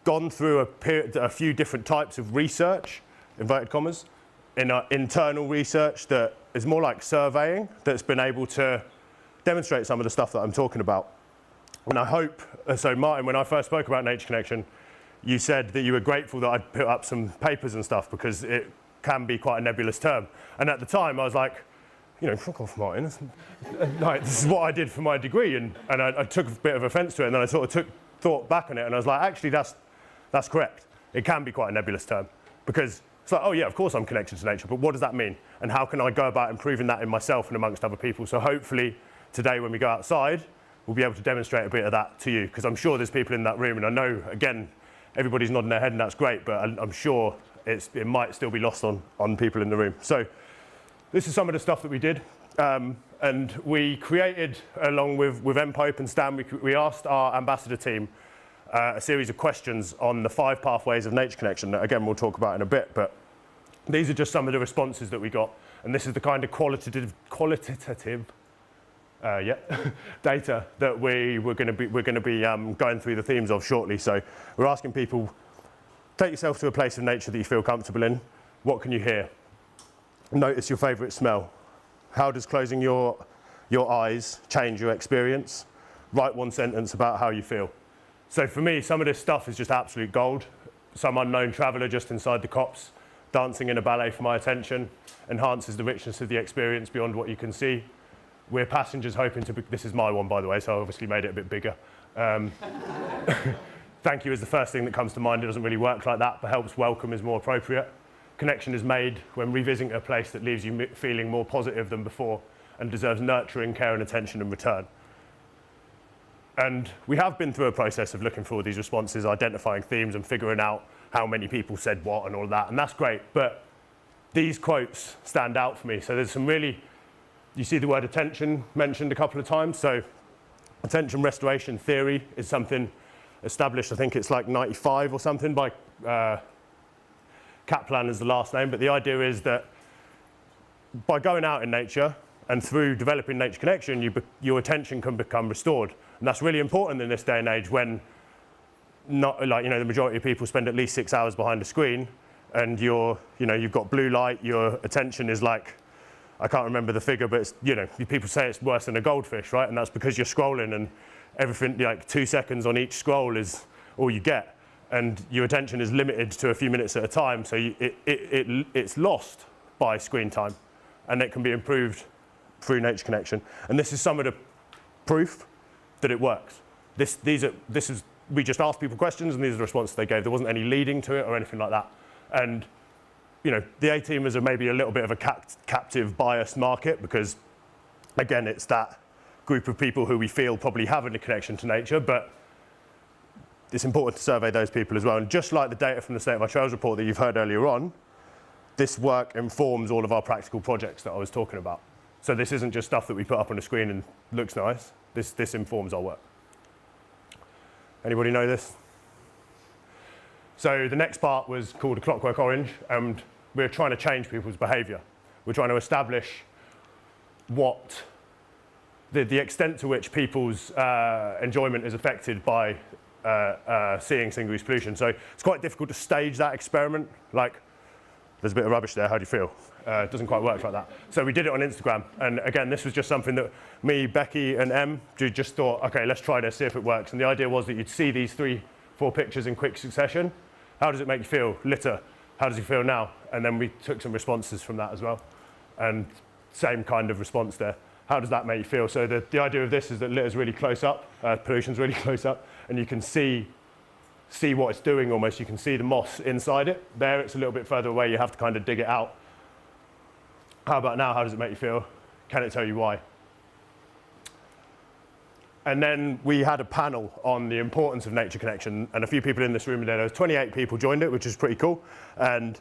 gone through a few different types of research, inverted commas, in our internal research that is more like surveying, that's been able to demonstrate some of the stuff that I'm talking about. And I hope, so Martin, when I first spoke about nature connection, you said that you were grateful that I'd put up some papers and stuff because it can be quite a nebulous term. And at the time I was like, you know, fuck off, Martin. Like, this is what I did for my degree, and I took a bit of offence to it, and then I sort of thought back on it, and I was like, actually, that's correct. It can be quite a nebulous term, because it's like, oh yeah, of course I'm connected to nature, but what does that mean? And how can I go about improving that in myself and amongst other people? So hopefully today when we go outside, we'll be able to demonstrate a bit of that to you, because I'm sure there's people in that room, and I know, again, everybody's nodding their head, and that's great, but I'm sure it might still be lost on people in the room. So this is some of the stuff that we did, and we created, along with M. Pope and Stan, we asked our ambassador team a series of questions on the 5 pathways of nature connection that, again, we'll talk about in a bit, but these are just some of the responses that we got, and this is the kind of qualitative data that we're going to be going through the themes of shortly. So we're asking people, take yourself to a place of nature that you feel comfortable in. What can you hear? Notice your favourite smell. How does closing your eyes change your experience? Write 1 sentence about how you feel. So for me, some of this stuff is just absolute gold. Some unknown traveller just inside the copse, dancing in a ballet for my attention, enhances the richness of the experience beyond what you can see. We're passengers hoping to be, this is my one, by the way, so I obviously made it a bit bigger. Thank you is the first thing that comes to mind. It doesn't really work like that, but helps welcome is more appropriate. Connection is made when revisiting a place that leaves you feeling more positive than before and deserves nurturing, care and attention in return. And we have been through a process of looking for all these responses, identifying themes and figuring out how many people said what and all that, and that's great, but these quotes stand out for me. So there's some really, you see the word attention mentioned a couple of times. So attention restoration theory is something established, I think it's like 95 or something, by Kaplan is the last name, but the idea is that by going out in nature and through developing nature connection, your attention can become restored. And that's really important in this day and age when the majority of people spend at least 6 hours behind a screen, and you've got blue light, your attention is like, I can't remember the figure, but it's, people say it's worse than a goldfish, right? And that's because you're scrolling and everything, like 2 seconds on each scroll is all you get. And your attention is limited to a few minutes at a time, so it's lost by screen time, and it can be improved through nature connection. And this is some of the proof that it works. We just asked people questions and these are the responses they gave. There wasn't any leading to it or anything like that. And you know, the A-teamers are maybe a little bit of a captive biased market because, again, it's that group of people who we feel probably have a connection to nature, but it's important to survey those people as well. And just like the data from the State of Our Trails report that you've heard earlier on, this work informs all of our practical projects that I was talking about. So this isn't just stuff that we put up on a screen and looks nice. This informs our work. Anybody know this? So the next part was called a Clockwork Orange, and we're trying to change people's behaviour. We're trying to establish what the extent to which people's enjoyment is affected by seeing single-use pollution. So it's quite difficult to stage that experiment. Like, there's a bit of rubbish there, how do you feel? It doesn't quite work like that. So we did it on Instagram, and again, this was just something that me, Becky, and Em just thought, okay, let's try this, see if it works. And the idea was that you'd see these 3-4 pictures in quick succession. How does it make you feel? Litter. How does he feel now? And then we took some responses from that as well. And same kind of response there. How does that make you feel? So the idea of this is that litter's really close up, pollution's really close up, and you can see what it's doing almost. You can see the moss inside it. There it's a little bit further away, you have to kind of dig it out. How about now? How does it make you feel? Can it tell you why? And then we had a panel on the importance of nature connection, and a few people in this room today. There was 28 people joined it, which is pretty cool. And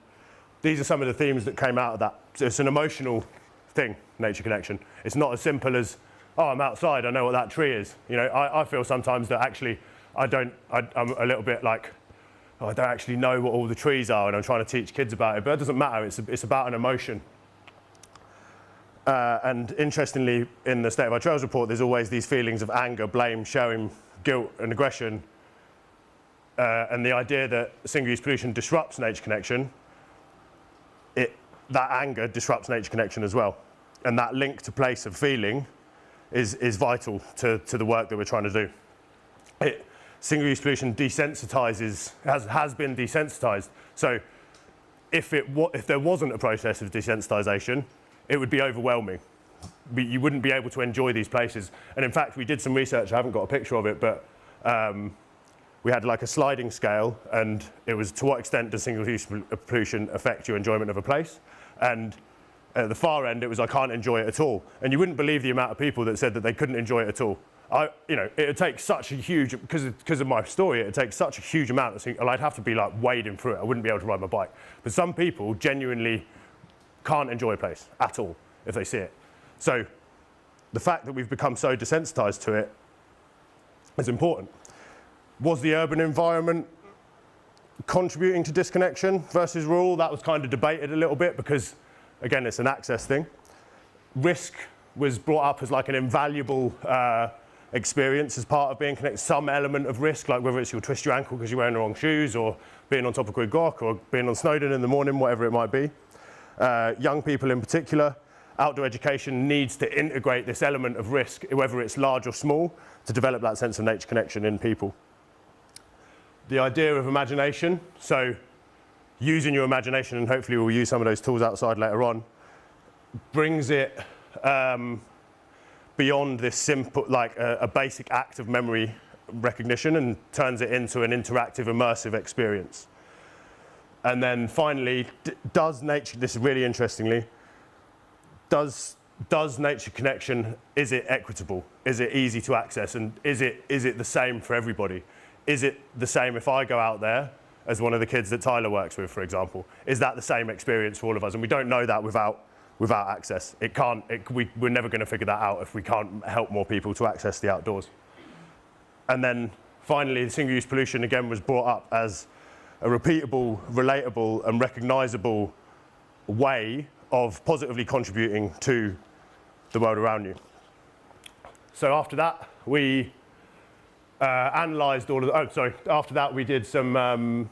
these are some of the themes that came out of that. So it's an emotional thing, nature connection. It's not as simple as, oh, I'm outside, I know what that tree is. You know, I feel sometimes that actually I'm a little bit like, oh, I don't actually know what all the trees are, and I'm trying to teach kids about it, but it doesn't matter. It's about an emotion. And interestingly, in the State of Our Trails report, there's always these feelings of anger, blame, shame, guilt, and aggression. And the idea that single-use pollution disrupts nature connection, that anger disrupts nature connection as well. And that link to place of feeling is vital to the work that we're trying to do. Single-use pollution desensitizes, has been desensitized. So if there wasn't a process of desensitization, it would be overwhelming. You wouldn't be able to enjoy these places. And in fact, we did some research, I haven't got a picture of it, but we had like a sliding scale, and it was to what extent does single-use pollution affect your enjoyment of a place? And at the far end, it was I can't enjoy it at all. And you wouldn't believe the amount of people that said that they couldn't enjoy it at all. You know, it would take such a huge, because of my story, it would take such a huge amount of things, I'd have to be like wading through it. I wouldn't be able to ride my bike. But some people genuinely can't enjoy a place at all if they see it. So the fact that we've become so desensitized to it is important. Was the urban environment contributing to disconnection versus rural? That was kind of debated a little bit because, again, it's an access thing. Risk was brought up as like an invaluable experience as part of being connected. Some element of risk, like whether it's you'll twist your ankle because you're wearing the wrong shoes, or being on top of Gwyd Goch, or being on Snowdon in the morning, whatever it might be. Young people in particular, outdoor education needs to integrate this element of risk, whether it's large or small, to develop that sense of nature connection in people. The idea of imagination, so using your imagination, and hopefully we'll use some of those tools outside later on, brings it beyond this simple, like a basic act of memory recognition, and turns it into an interactive, immersive experience. And then finally, does nature, this is really interestingly, does nature connection, is it equitable? Is it easy to access? And is it the same for everybody? Is it the same if I go out there as one of the kids that Tyler works with, for example? Is that the same experience for all of us? And we don't know that without access. We're never going to figure that out if we can't help more people to access the outdoors. And then finally, single-use pollution again was brought up as a repeatable, relatable, and recognizable way of positively contributing to the world around you. So after that, we analysed all of the, after that we did some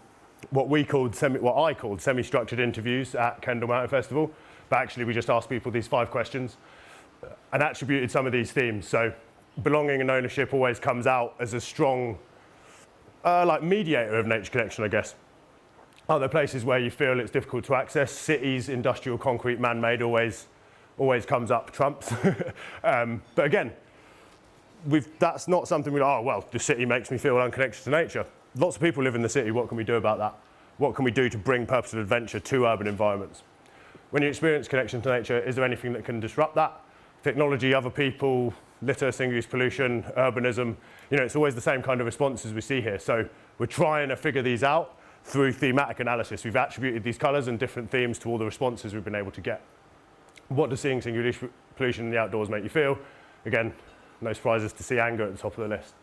what I called semi-structured interviews at Kendal Mountain Festival, but actually we just asked people these 5 questions and attributed some of these themes. So belonging and ownership always comes out as a strong like mediator of nature connection, I guess. Are there places where you feel it's difficult to access? Cities, industrial, concrete, man-made always comes up trumps. But again, that's not something we're like, oh, well, the city makes me feel unconnected to nature. Lots of people live in the city. What can we do about that? What can we do to bring purposeful adventure to urban environments? When you experience connection to nature, is there anything that can disrupt that? Technology, other people, litter, single-use pollution, urbanism, you know, it's always the same kind of responses we see here. So we're trying to figure these out through thematic analysis. We've attributed these colours and different themes to all the responses we've been able to get. What does seeing single-use pollution in the outdoors make you feel? Again, no surprises to see anger at the top of the list.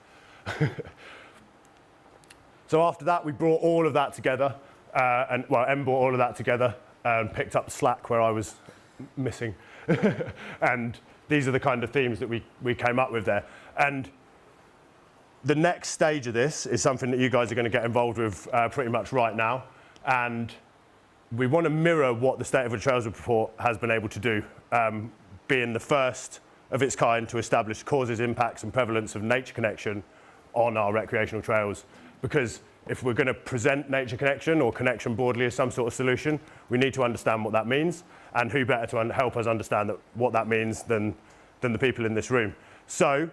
So after that, we brought all of that together, Em brought all of that together and picked up slack where I was missing. And these are the kind of themes that we came up with there. And the next stage of this is something that you guys are going to get involved with pretty much right now. And we want to mirror what the State of the Trails Report has been able to do, being the first of its kind to establish causes, impacts and prevalence of nature connection on our recreational trails. Because if we're going to present nature connection or connection broadly as some sort of solution, we need to understand what that means, and who better to help us understand what that means than the people in this room. So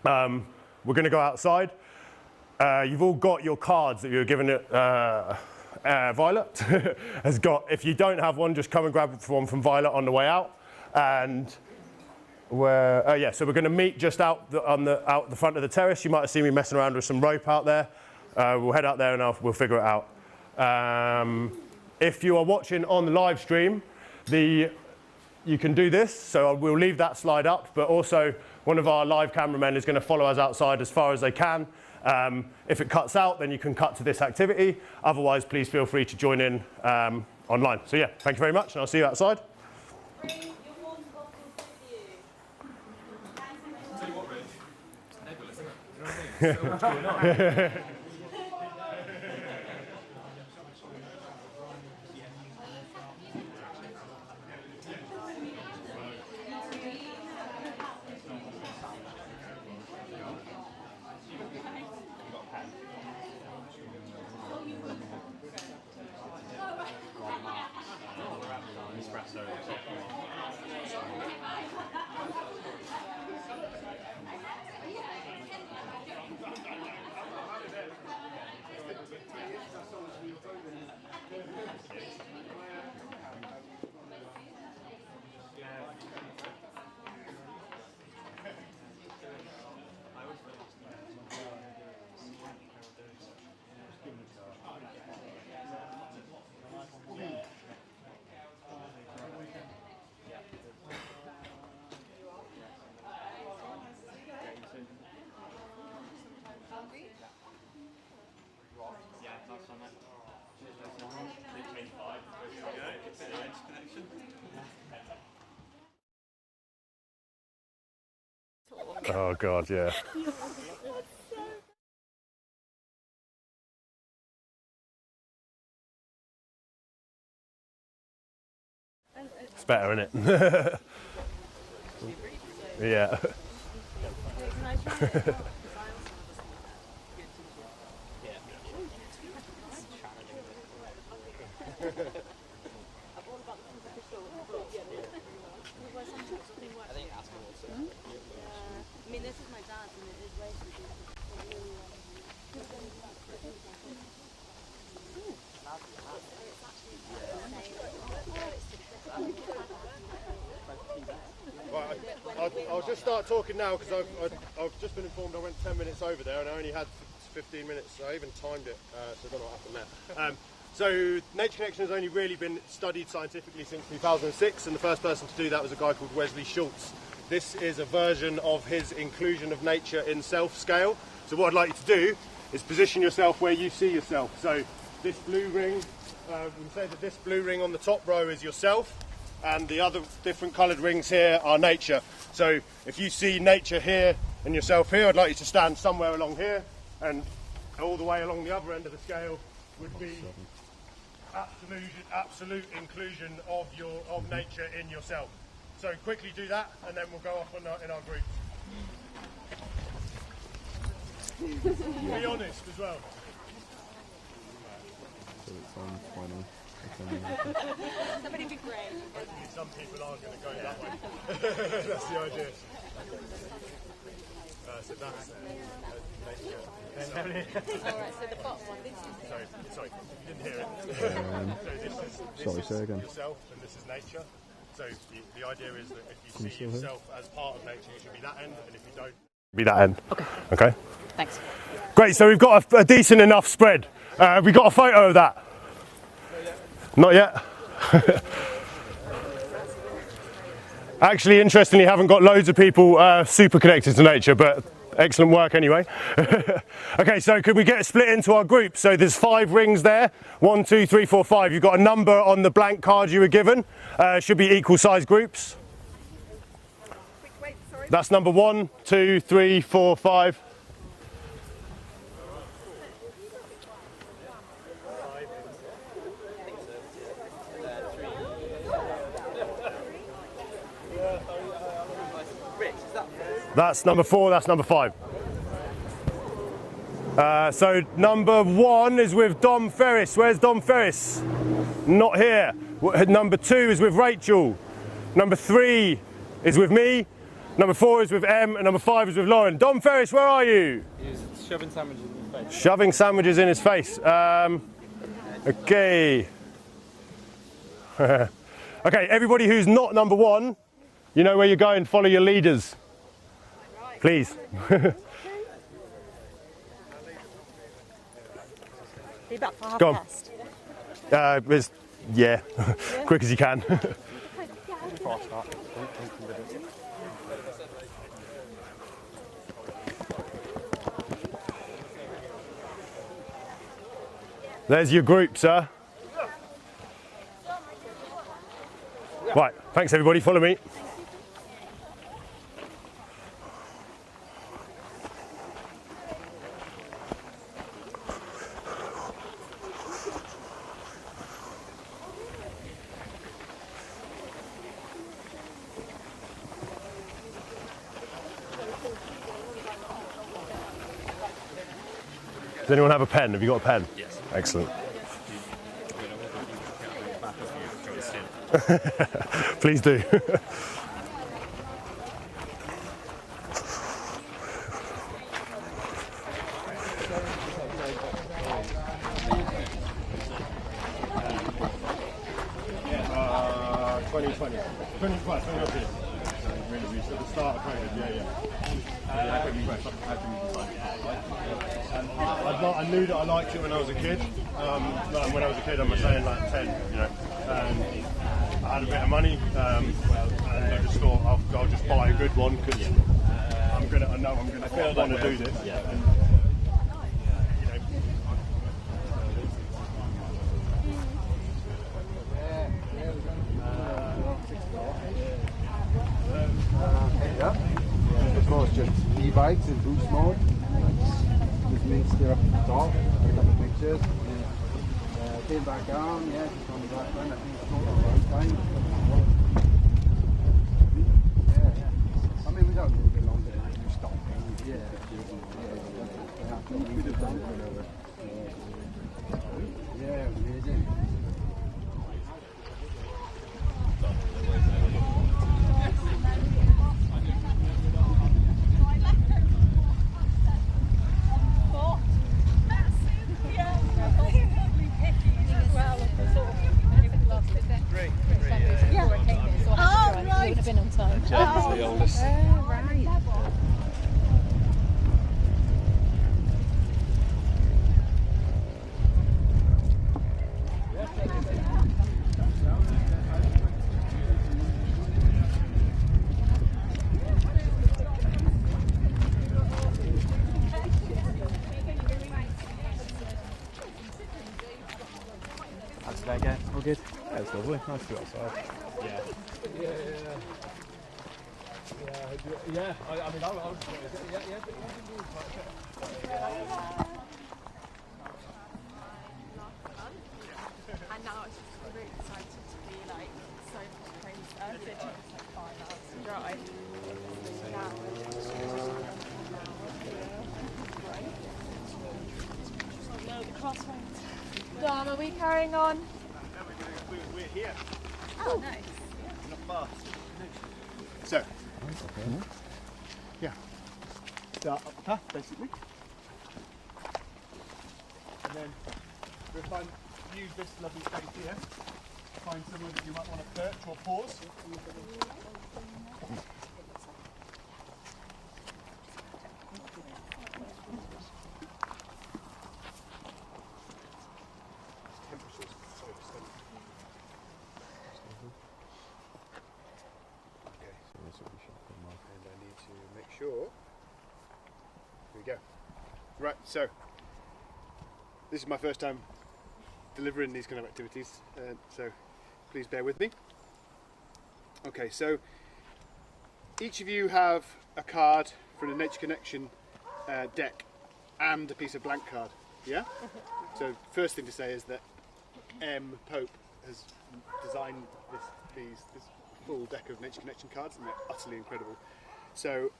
we're going to go outside. You've all got your cards that you were given at Violet has got. If you don't have one, just come and grab one from Violet on the way out. And so we're going to meet just out the front of the terrace. You might have seen me messing around with some rope out there. We'll head out there and we'll figure it out. If you are watching on the live stream, you can do this. So we'll leave that slide up, but also one of our live cameramen is going to follow us outside as far as they can. If it cuts out, then you can cut to this activity. Otherwise, please feel free to join in online. So yeah, thank you very much, and I'll see you outside. What's going on? Oh God, yeah. It's better, isn't it? Yeah. I'll just start talking now because I've just been informed I went 10 minutes over there and I only had 15 minutes. So I even timed it, so I don't know what happened there. So nature connection has only really been studied scientifically since 2006, and the first person to do that was a guy called Wesley Schultz. This is a version of his inclusion of nature in self scale. So what I'd like you to do is position yourself where you see yourself. So this blue ring, we can say that this blue ring on the top row is yourself, and the other different coloured rings here are nature. So if you see nature here and yourself here, I'd like you to stand somewhere along here, and all the way along the other end of the scale would be absolute inclusion of nature in yourself. So quickly do that, and then we'll go off in our groups. Be honest as well. So it's on 20. Somebody be brave. Some people aren't going to go that way. That's the idea. So that's Alright, so the bottom one, this is... Sorry, you didn't hear it. So this is yourself and this is nature. So the idea is that if you see yourself as part of nature, you should be that end, and if you don't, be that end. Okay. Thanks. Great, so we've got a decent enough spread. We got a photo of that? Not yet? Actually, interestingly, haven't got loads of people super connected to nature, but excellent work anyway. Okay, so could we get split into our groups? So there's 5 rings there. 1, 2, 3, 4, 5. You've got a number on the blank card you were given. Should be equal size groups. That's number 1, 2, 3, 4, 5. That's number 4, that's number 5. So number 1 is with Dom Ferris. Where's Dom Ferris? Not here. Number 2 is with Rachel. Number 3 is with me. Number 4 is with Em, and number 5 is with Lauren. Dom Ferris, where are you? He's shoving sandwiches in his face. Shoving sandwiches in his face. Okay. Okay, everybody who's not number 1, you know where you're going, follow your leaders. Please. Be back for half Go on. past. Yeah, quick as you can. There's your group, sir. Right, thanks everybody, follow me. Does anyone have a pen? Have you got a pen? Yes. Excellent. Please do. I knew that I liked it when I was a kid. When I was a kid, I'm saying like 10, you know. I had a bit of money, and I just thought I'll just buy a good one because I know I'm gonna want to do this. And, Of course, just e-bikes in boost mode. This means they're up at the top. A couple of pictures. Came back down, yeah, just on the back run. I think it's not the right time. Yeah. I mean, we don't need a bit longer than that. You stop. Yeah, amazing. The oldest. Right. How did that go? All good? Yeah, it's lovely. Nice to be outside. Yeah. Yeah, I mean, I was And now it's just really excited to be like so much crazier. It took us like 5 hours to drive. No, the crossroads. Dom, are we carrying on? we're here. Oh, nice. Not far. So, yeah, start up the path basically, and then we'll use this lovely space here. Find somewhere that you might want to perch or pause. Sure. Here we go. Right, so this is my first time delivering these kind of activities, so please bear with me. Okay, so each of you have a card from the Nature Connection deck and a piece of blank card, yeah? So first thing to say is that M. Pope has designed this full deck of Nature Connection cards, and they're utterly incredible. So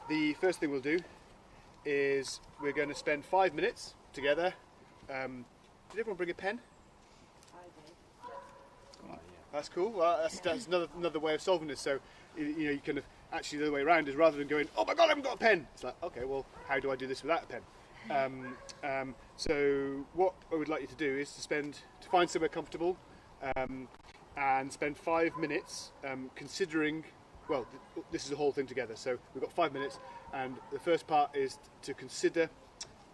the first thing we'll do is we're going to spend 5 minutes together. Did everyone bring a pen? I did. That's cool. Well, that's another way of solving this. So you kind of actually the other way around is rather than going, oh my god, I haven't got a pen. It's like, okay, well, how do I do this without a pen? So what I would like you to do is to find somewhere comfortable and spend 5 minutes considering. Well, this is a whole thing together, so we've got 5 minutes, and the first part is to consider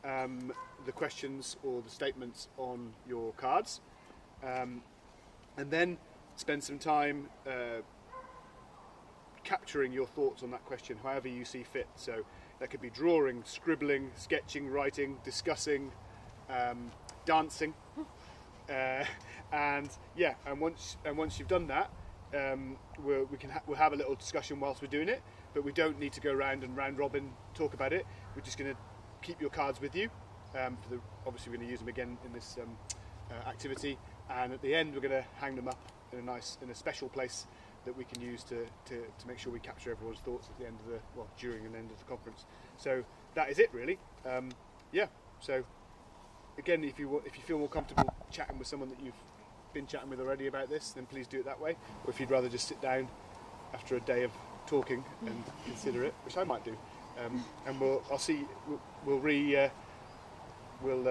the questions or the statements on your cards, and then spend some time capturing your thoughts on that question, however you see fit. So that could be drawing, scribbling, sketching, writing, discussing, dancing, and once you've done that, we'll have a little discussion whilst we're doing it, but we don't need to go round and round robin talk about it. We're just going to keep your cards with you. Obviously we're going to use them again in this activity, and at the end we're going to hang them up in a special place that we can use to make sure we capture everyone's thoughts at the end of during and end of the conference. So that is it really. So again, if you feel more comfortable chatting with someone that you've been chatting with already about this, then please do it that way. Or if you'd rather just sit down after a day of talking and consider it, which I might do, and we'll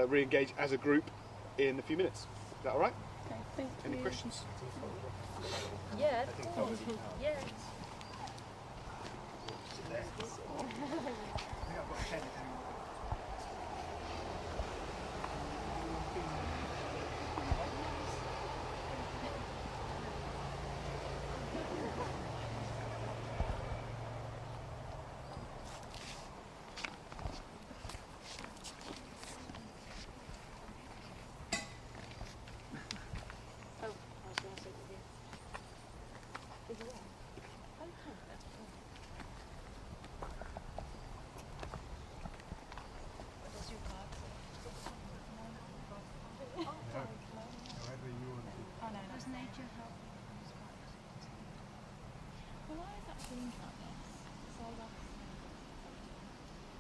re-engage as a group in a few minutes. Is that all right? Okay, thank Any you. questions? Yeah. Yeah.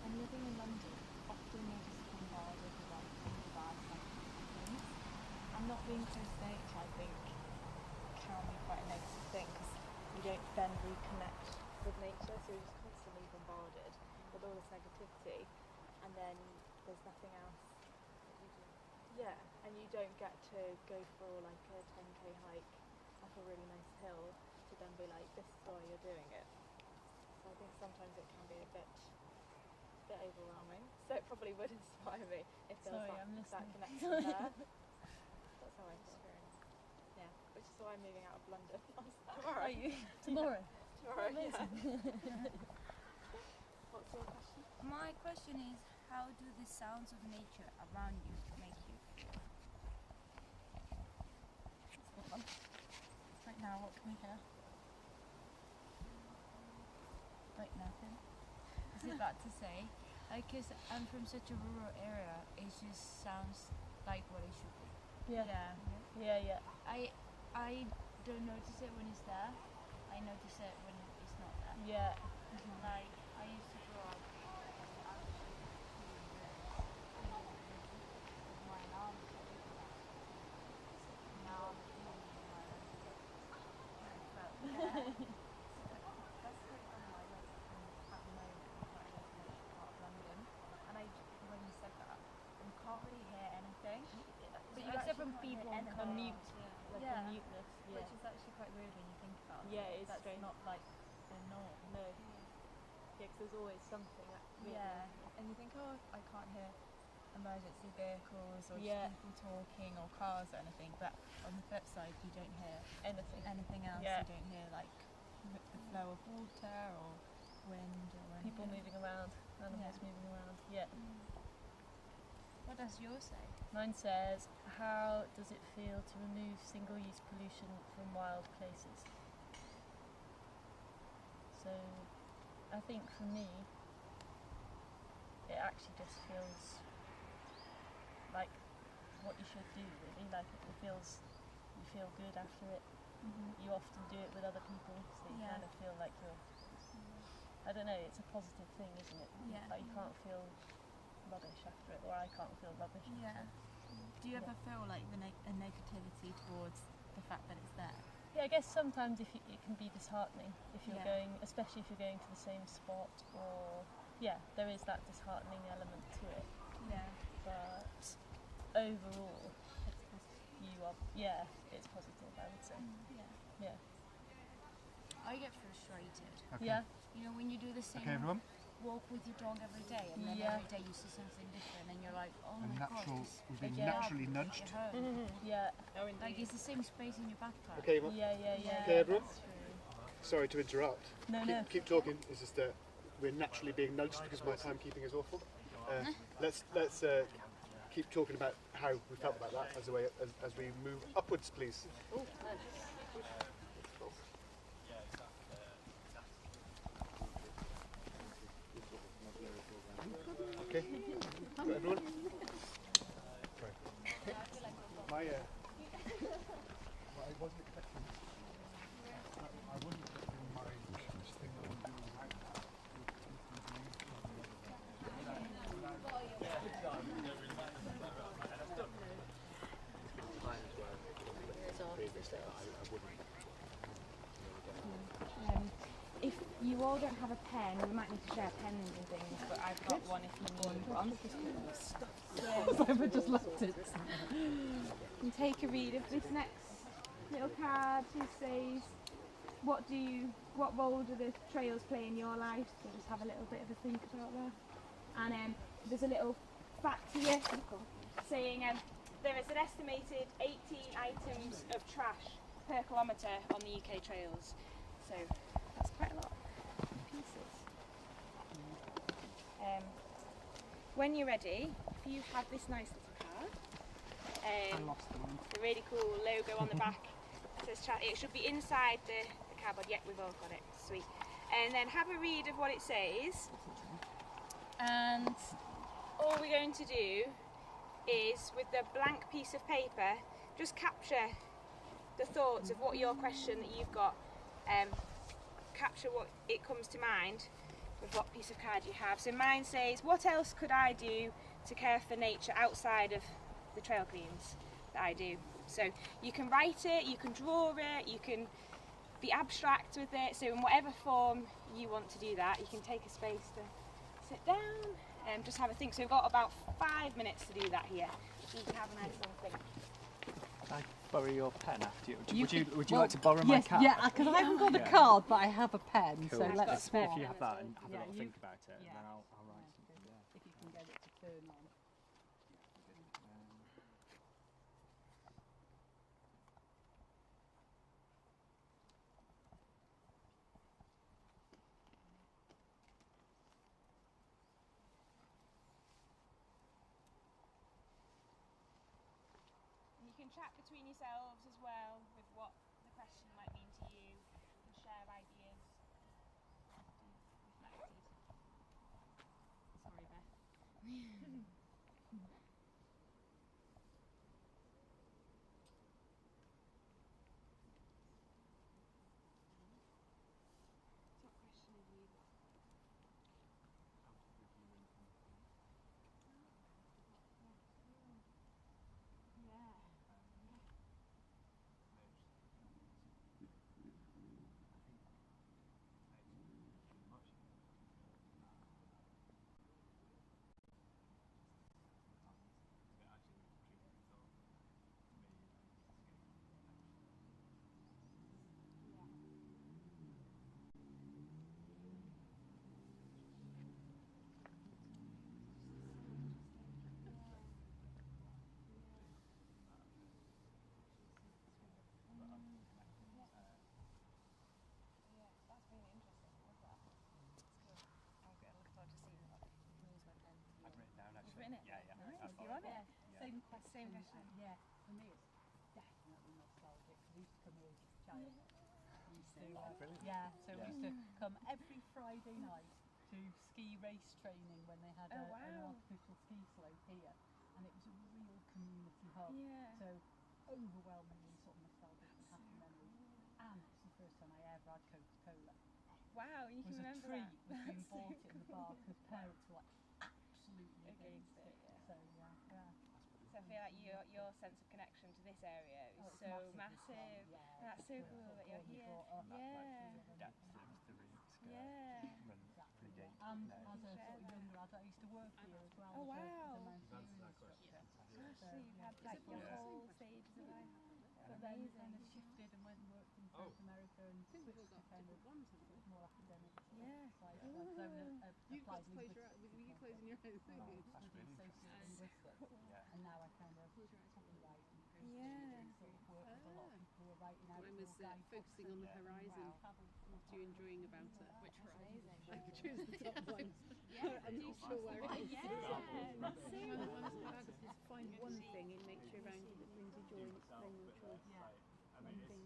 I'm living in London, often you're just bombarded with like bad things. And not being close to nature, I think, can be quite a negative thing because you don't then reconnect with nature, so you're just constantly bombarded with all this negativity, and then there's nothing else that you do. Yeah, and you don't get to go for like a 10k hike up a really nice hill to then be like, this is why you're doing it. So I think sometimes it can be a bit overwhelming. So it probably would inspire me if there was that connection there. That's how I experience. Yeah, which is why I'm moving out of London. Tomorrow. Are you? Tomorrow. Tomorrow. Yeah. What's your question? My question is, how do the sounds of nature around you make you feel? Right now, what can we hear? Like nothing. I was about to say, because I'm from such a rural area, it just sounds like what it should be. Yeah. I don't notice it when it's there. I notice it when it's not there. Yeah. Like, I used to grow up with my alarm. from feeble and a mute, like yeah. a muteness, Which is actually quite weird when you think about it. Yeah, it is That's strange. not like the norm. No. Yeah, because there's always something. Yeah, and you think, oh, I can't hear emergency vehicles or Yeah. just people talking or cars or anything, but on the flip side, you don't hear anything else. Yeah. You don't hear like the flow of water or wind or People anything. moving around, animals moving around. Yeah. What does yours say? Mine says, how does it feel to remove single-use pollution from wild places? So, I think for me, it actually just feels like what you should do, really. Like it feels, you feel good after it. You often do it with other people, so you Yeah. kind of feel like you're, I don't know, it's a positive thing, isn't it? Yeah. Like you can't feel rubbish after it, or I can't feel rubbish after Yeah. it. Do you ever feel like a negativity towards the fact that it's there? Yeah, I guess sometimes it can be disheartening if you're Yeah. going, especially if you're going to the same spot, or there is that disheartening element to it. Yeah. But overall, it's positive, I would say. Yeah. I get frustrated. Okay. Yeah. You know, when you do the same Okay, everyone. walk with your dog every day, and then Yeah. every day you see something different, and you're like, oh And my natural, god, we've been naturally nudged. Yeah. Like it's the same space in your backpack. Okay, Okay, everyone. That's true. Sorry to interrupt. No, no. Keep talking. It's just that we're naturally being nudged because my timekeeping is awful. Let's keep talking about how we felt about that as we move upwards, please. Okay, got everyone? Sorry. I wasn't expecting my thing that I'm doing right If you all don't have a pen, we might need to share pens and things, but I've got one if you need one. I've just left it. And take a read of this next little card. It says, what role do the trails play in your life? So just have a little bit of a think about that. And there's a little fact here saying there is an estimated 18 items of trash per kilometre on the UK trails. So that's quite a lot of pieces. When you're ready, if you have this nice little card, the really cool logo on the back, it says it should be inside the cardboard. Yeah, we've all got it. Sweet. And then have a read of what it says. And all we're going to do is, with the blank piece of paper, just capture the thoughts of what your question that you've got, capture what it comes to mind with what piece of card you have. So mine says, what else could I do to care for nature outside of the trail cleans that I do? So you can write it, you can draw it, you can be abstract with it, so in whatever form you want to do that, you can take a space to sit down and just have a think. So we've got about 5 minutes to do that here. So you can have a nice little think. Can I borrow your pen after you? You Would you like to borrow my card? Yeah, because I haven't got the card, but I have a pen, Cool. so let's swap. If you have that and have a little think about it, and then I'll write something. Yeah. If you can get it to turn on. You can chat between yourselves as well with what the question might mean to you and share ideas. Sorry, Beth. What question have you got? Yeah. Same question. Yeah, for me it's definitely nostalgic because we used to come here as a child. We used to, we used to come every Friday night to ski race training when they had an artificial ski slope here, and it was a real community hub. Yeah. So overwhelmingly sort of nostalgic and happy memories. And it's the first time I ever had Coca-Cola. Wow, you can remember that. that. It was a treat was being bought in the bar because parents were like absolutely against it. So So I feel like your sense of connection to this area is so massive. And that's so cool that you're here. Depth of the roots. Pretty deep. And as a sort of younger adult, I used to work here as well. Oh wow! So you've had like your whole stages of life. But then kind of shifted and went and worked in South America and switched to kind of more academic side. So You've got to close your eyes. Were you closing your eyes? And now I kind of copyright and sort of work with a lot of people who are writing out. Mine was focusing on the horizon. What are you enjoying about it? Which horizon? I choose the top one. I'm not sure where it is. Find one thing in nature around you that brings you joy and explain your choice. One thing.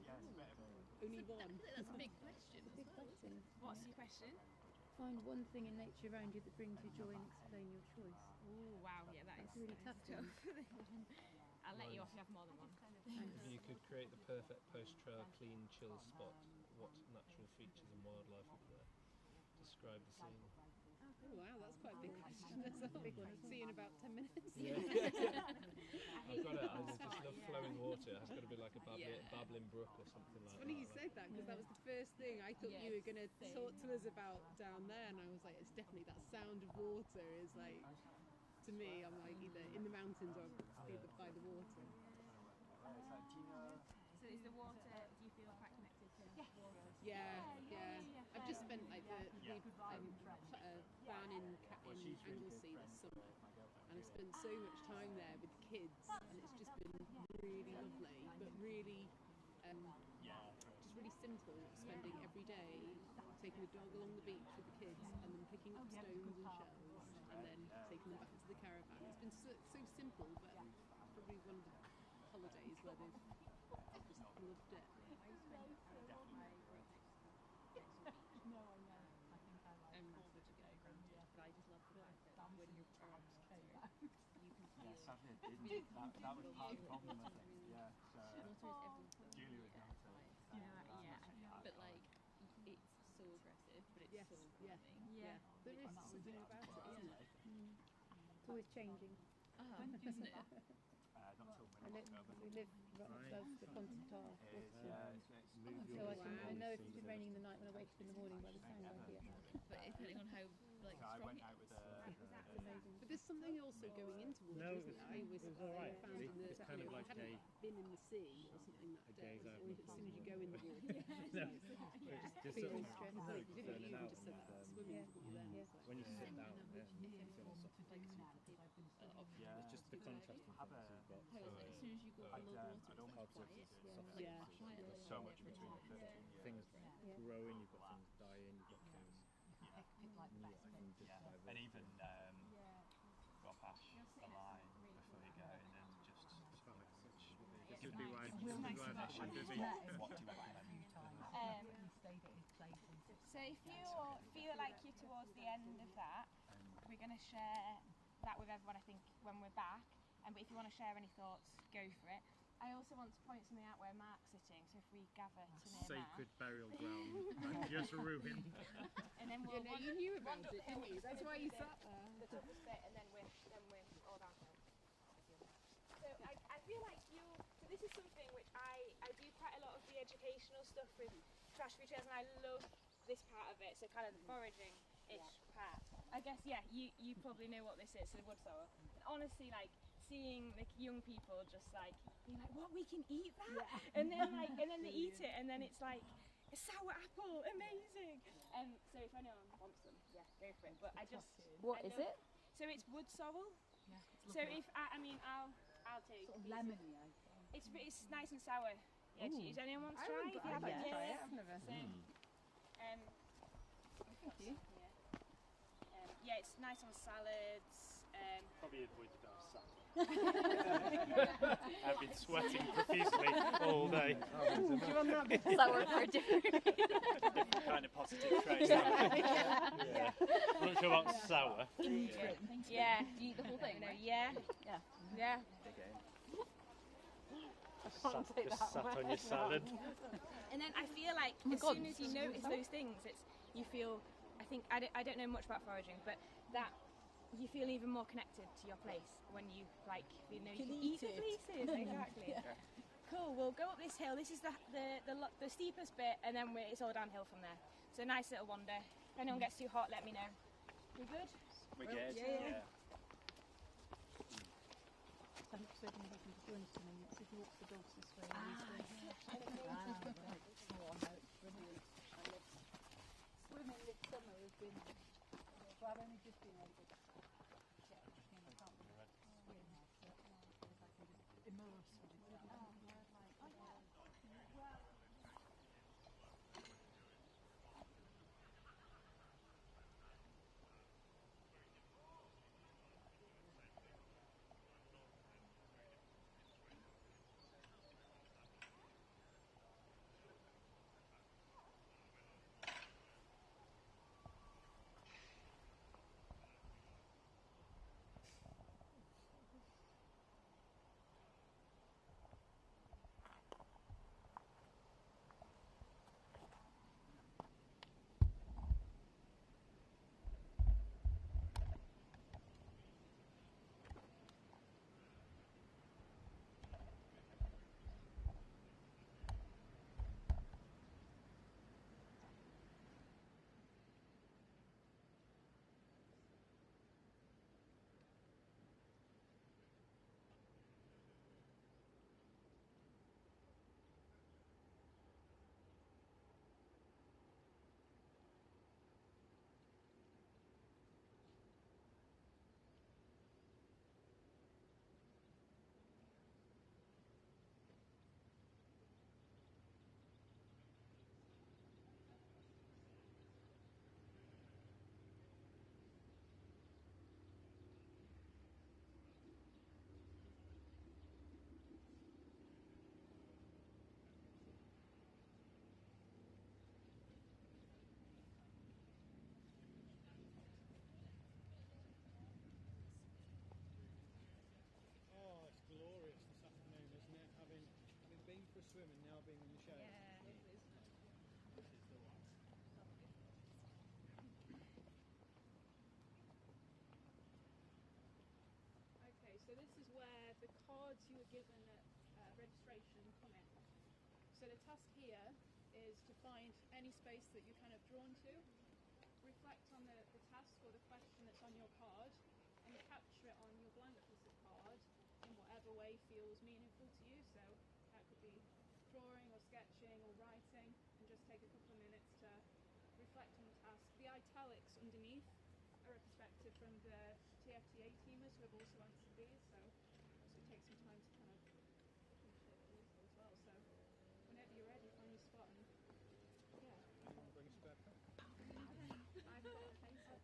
Only one. That's a big question. It's a big question. What's the question? Find one thing in nature around you that brings you joy and explain your choice. Oh wow, yeah, that is really tough. I'll let you off if you have more than one. If you could create the perfect post-trail clean chill spot, what natural features and wildlife would there? Describe the scene. Oh wow, that's quite a big question. That's a big one. See you in about 10 minutes. Yeah. I've got it. I just love flowing water. It's got to be like a babbling brook or something like that. It's funny you said that because that was the first thing I thought you were going to talk to us about down there, and I was like, it's definitely that sound of water is like, to me, I'm like either in the mountains or either by the water. So is the water, do you feel quite connected to water? Yeah. I've just spent like the ban in Anglesey this summer, and I've spent so much time there with the kids, and it's just been really lovely, but really just really simple, spending every day taking the dog along the beach with the kids and then picking up stones and shells and then taking them back to the caravan. It's been so simple, but probably one of the holidays where they've just loved it. But I just love the fact that when your arms came out, you can feel. Yes, I did, didn't you? That was part of the problem, I think. Yeah. So Julie was down to but like it's so aggressive, but it's so loving. Yeah. There is something about it, isn't it? It's always changing. Isn't it? Not till we live right above the Continental. So I know if it's been raining the night when I wake up in the morning by the sound I hear. But depending on how like I strong went it out with It's amazing. But there's something also going into water, No, isn't there? I always it was all right. found in the, It's kind of like I hadn't been in the sea or something that day, gaze out. or as soon as you go in the water, it just feels sort of stressed. no, You didn't turning you out just said and, swimming for you then. It's like, when you sit down, Yeah. it's just the contrast in things you've got. as soon as you go below the water, it's hard to quiet. There's so much between things growing, you've got things dying, you've got things And even got past the line before you go in and just this would be why what do you recommend? So if you feel like you're towards the end of that, we're going to share that with everyone, I think, when we're back. But if you want to share any thoughts, go for it. I also want to point something out where Mark's sitting, so if we gather to near Mark. sacred burial ground just ruined. And then we'll you knew about it, didn't you? That's why you sat there. The toughest bit, and then we're all downhill. So I feel like so this is something which I do quite a lot of the educational stuff with trash-free trails, and I love this part of it, so kind of the foraging-ish part. I guess, you probably know what this is, so the wood sorrel. And honestly, like, seeing the young people just like being like, what, we can eat that? And then they eat it, and then it's like a sour apple, amazing. So if anyone wants them, go for it. But What is it? So it's wood sorrel. Yeah. So if I'll take sort of lemony. It's nice and sour. Yeah, cheese. Anyone want to try? If you haven't, I've never. Thank you. Yeah, it's nice on salads. Probably avoid the dark salad. I've been sweating profusely all day. Do you want that bit? Sour for a different kind of positive trait. Yeah. I'm not sure about sour. Yeah. Do you eat the whole thing? No, yeah. Yeah. Yeah. Just sat on your salad. And then I feel like as soon as you notice those things, you feel. I think I don't know much about foraging, but that you feel even more connected to your place when you you can eat the places. Exactly. Yeah. Cool. We'll go up this hill. This is the steepest bit, and then it's all downhill from there. So a nice little wander. If anyone gets too hot, let me know. We good? We're good. Yeah. I'm so going to have to join us in a minute. So if you walk the dogs this way, right. Oh, no, brilliant. Swimming this summer has been, well, I've only just been able to get in the can't swim, so I can just immerse with it. Glorious this afternoon, isn't it? Having been for a swim and now being in the shade. Yeah, it is. This is the one. Okay, so this is where the cards you were given at registration come in. So the task here is to find any space that you're kind of drawn to, reflect on the task or the question that's on your card, and capture it on your blank piece of card in whatever way feels meaningful to you. So that could be drawing or sketching or writing, and just take a couple of minutes to reflect on the task. The italics underneath are a perspective from the TFTA teamers who have also answered these, so it takes some time to kind of appreciate these as well. So whenever you're ready, find your spot and yeah. Anyone bring a spare pen? I've got a pencil box.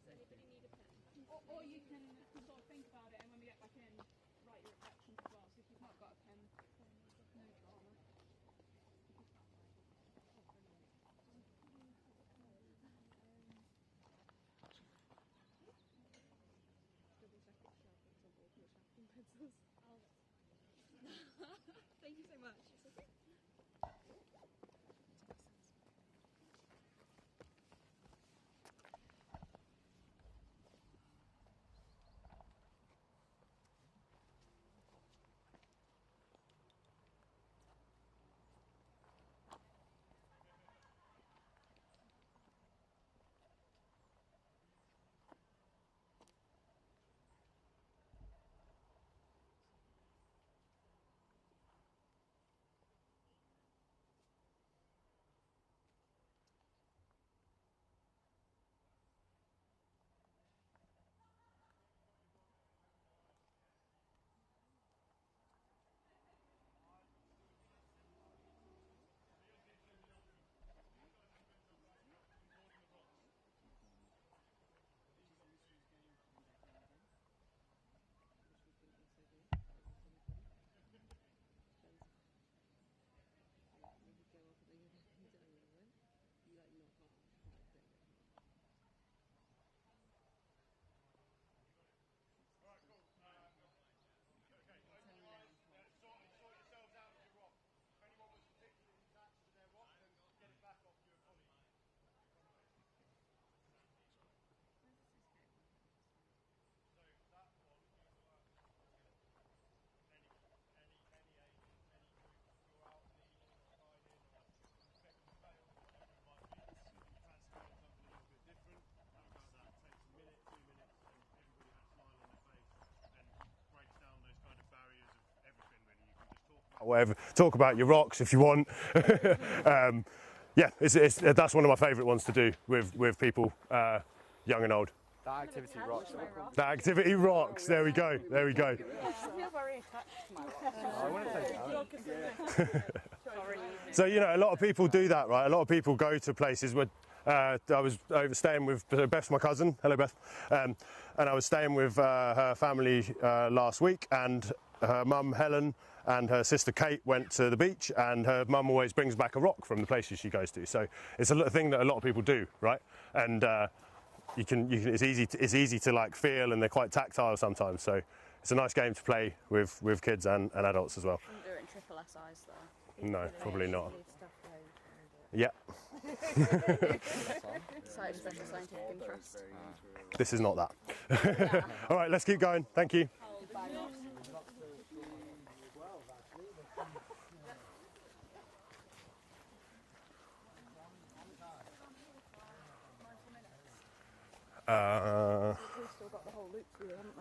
Does anybody need a pen? Or you can sort of think about it, and when we get back in, write your reflections as well. So if you've not got a pen, no drama. Double check it's sharp pencils or sharpening pencils. Thank you so much. It's okay. whatever. Talk about your rocks if you want. Yeah, that's one of my favourite ones to do with people, young and old. That activity rocks. That activity rocks. There we go. There we go. I feel very attached to my rocks. I want to take it out. So, you know, a lot of people do that, right? A lot of people go to places where I was staying with Beth, my cousin. Hello, Beth. And I was staying with her family last week, and her mum, Helen, and her sister Kate went to the beach, and her mum always brings back a rock from the places she goes to. So it's a thing that a lot of people do, right? And it's easy to like feel, and they're quite tactile sometimes. So it's a nice game to play with kids and adults as well. Shouldn't do it in triple SIs though. No, probably not. Yeah. Site special scientific interest. This is not that. All right, let's keep going. Thank you.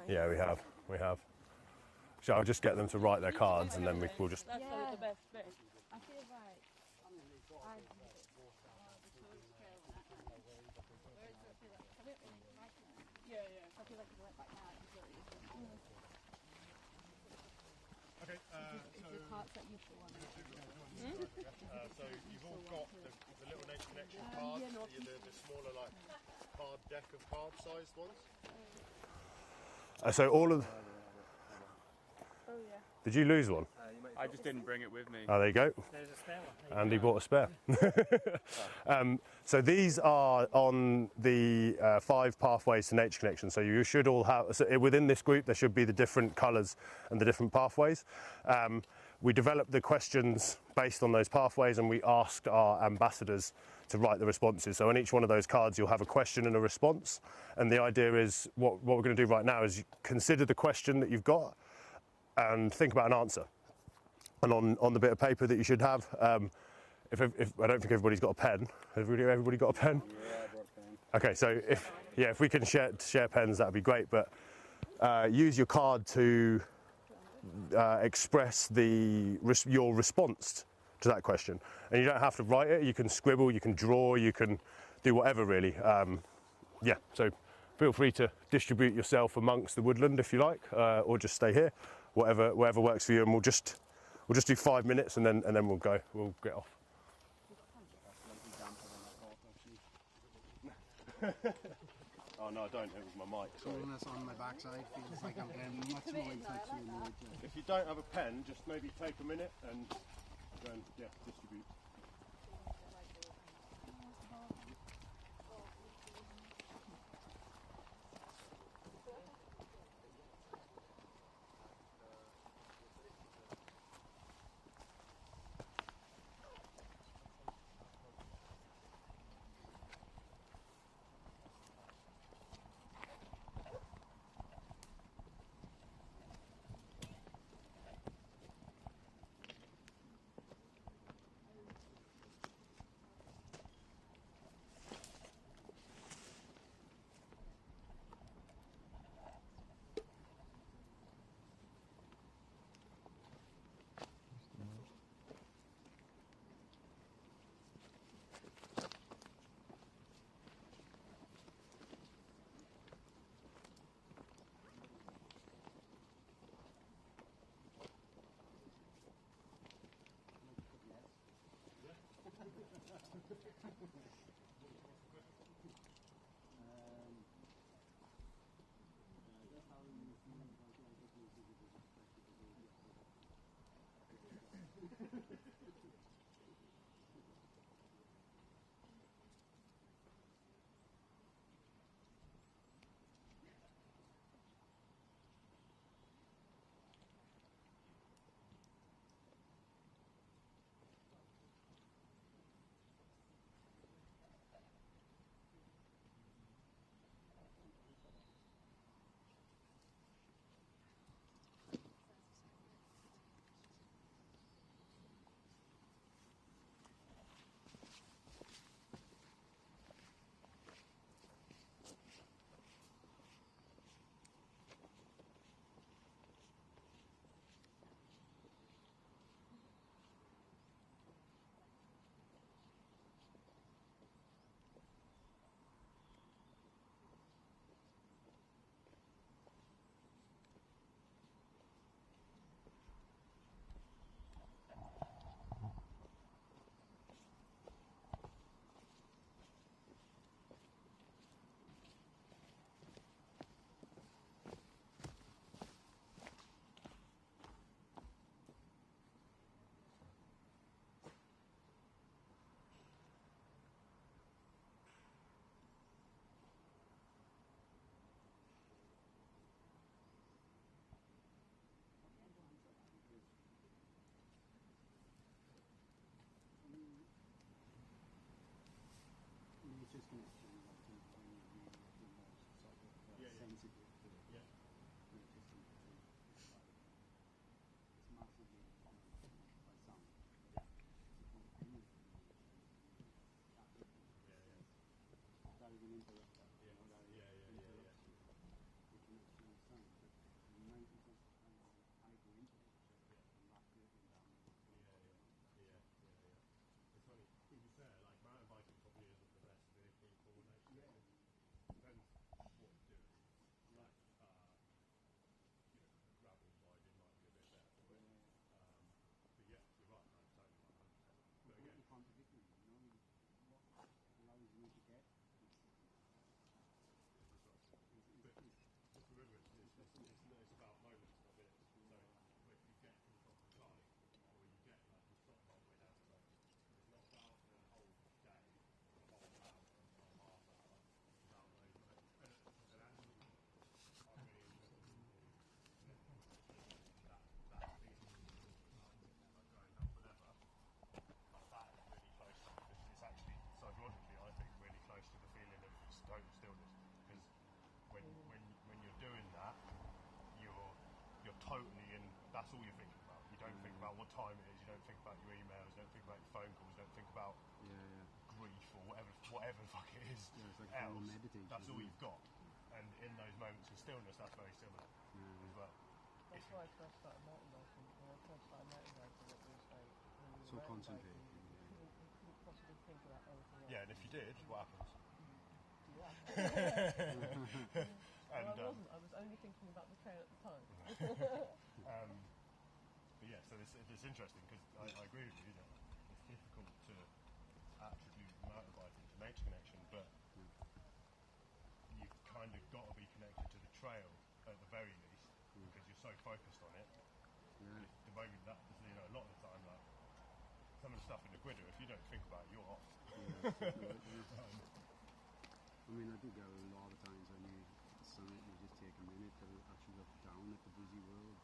Yeah, we have. So I'll just get them to write their cards, and then we'll just. That's probably the best bit. I feel like Okay, so you've all got the little Nature Connection cards, the smaller like card deck of card-sized ones. So all of. Did you lose one? I just didn't bring it with me. Oh, there you go. There's a spare one. Andy bought a spare. So these are on the 5 pathways to Nature Connection. So you should all have, so within this group, there should be the different colours and the different pathways. We developed the questions based on those pathways, and we asked our ambassadors to write the responses. So on each one of those cards, you'll have a question and a response. And the idea is, what we're going to do right now is consider the question that you've got and think about an answer. And on the bit of paper that you should have, if I don't think everybody's got a pen. Everybody got a pen? Yeah, I brought a pen. Okay, so if we can share pens, that'd be great. But use your card to express your response to that question. And you don't have to write it. You can scribble, you can draw, you can do whatever really. Yeah, so feel free to distribute yourself amongst the woodland if you like, or just stay here, whatever works for you. And we'll just do 5 minutes, and then we'll get off. Oh no, I don't. It was my mic. Sorry. Coolness on my backside feels like I'm getting much more in touch with nature. If you don't have a pen, just maybe take a minute and go and distribute. connection, like when you're really the most sort of sensitive to it. Yeah. It's just interesting. It's massively influenced by sound. Yeah. That is an interrupter. Yeah. You know, that interrupts you. The connection with sound. But 90% of the time I go into it. I'm not looking down the road. It's funny, to be fair, like mountain biking probably isn't the best vehicle for nature. Yeah. Depends what you're doing. Like, gravel riding might be a bit better for it. But yeah, you're right, man, totally right, 100%. But again, contradictory, you know, what allows you to get just remember, it's about moments, not minutes. So if you get to the top of the line, or you get like you stop halfway down the road, it's not about the whole day, the whole hour, or half hour. It's about those moments. And actually, I'm really interested in that feeling like going up whatever. Like that is really close to it's actually psychologically, I think, really close to the feeling of total stillness. Because when you're doing that, you're totally in. That's all you're thinking about. You don't think about what time it is. You don't think about your emails. You don't think about your phone calls. You don't think about grief or whatever the fuck it is. Yeah, it's like else. meditation. That's all you've got. And in those moments of stillness, that's very similar as well. That's why I first started mountain biking. When I first started mountain biking, it was like when you So were concentrated. you couldn't possibly think about anything else. Yeah, and if you did, what happens? And I was only thinking about the trail at the time. But yeah, so it's interesting because I agree with you that it's difficult to attribute mountain biking to nature connection, but you've kind of got to be connected to the trail at the very least because you're so focused on it. Yeah. The moment that, a lot of the time, like some of the stuff in the Gwider, if you don't think about it, you're off. I mean, I do go a lot of times when you summit, you just take a minute to actually look down at the busy world.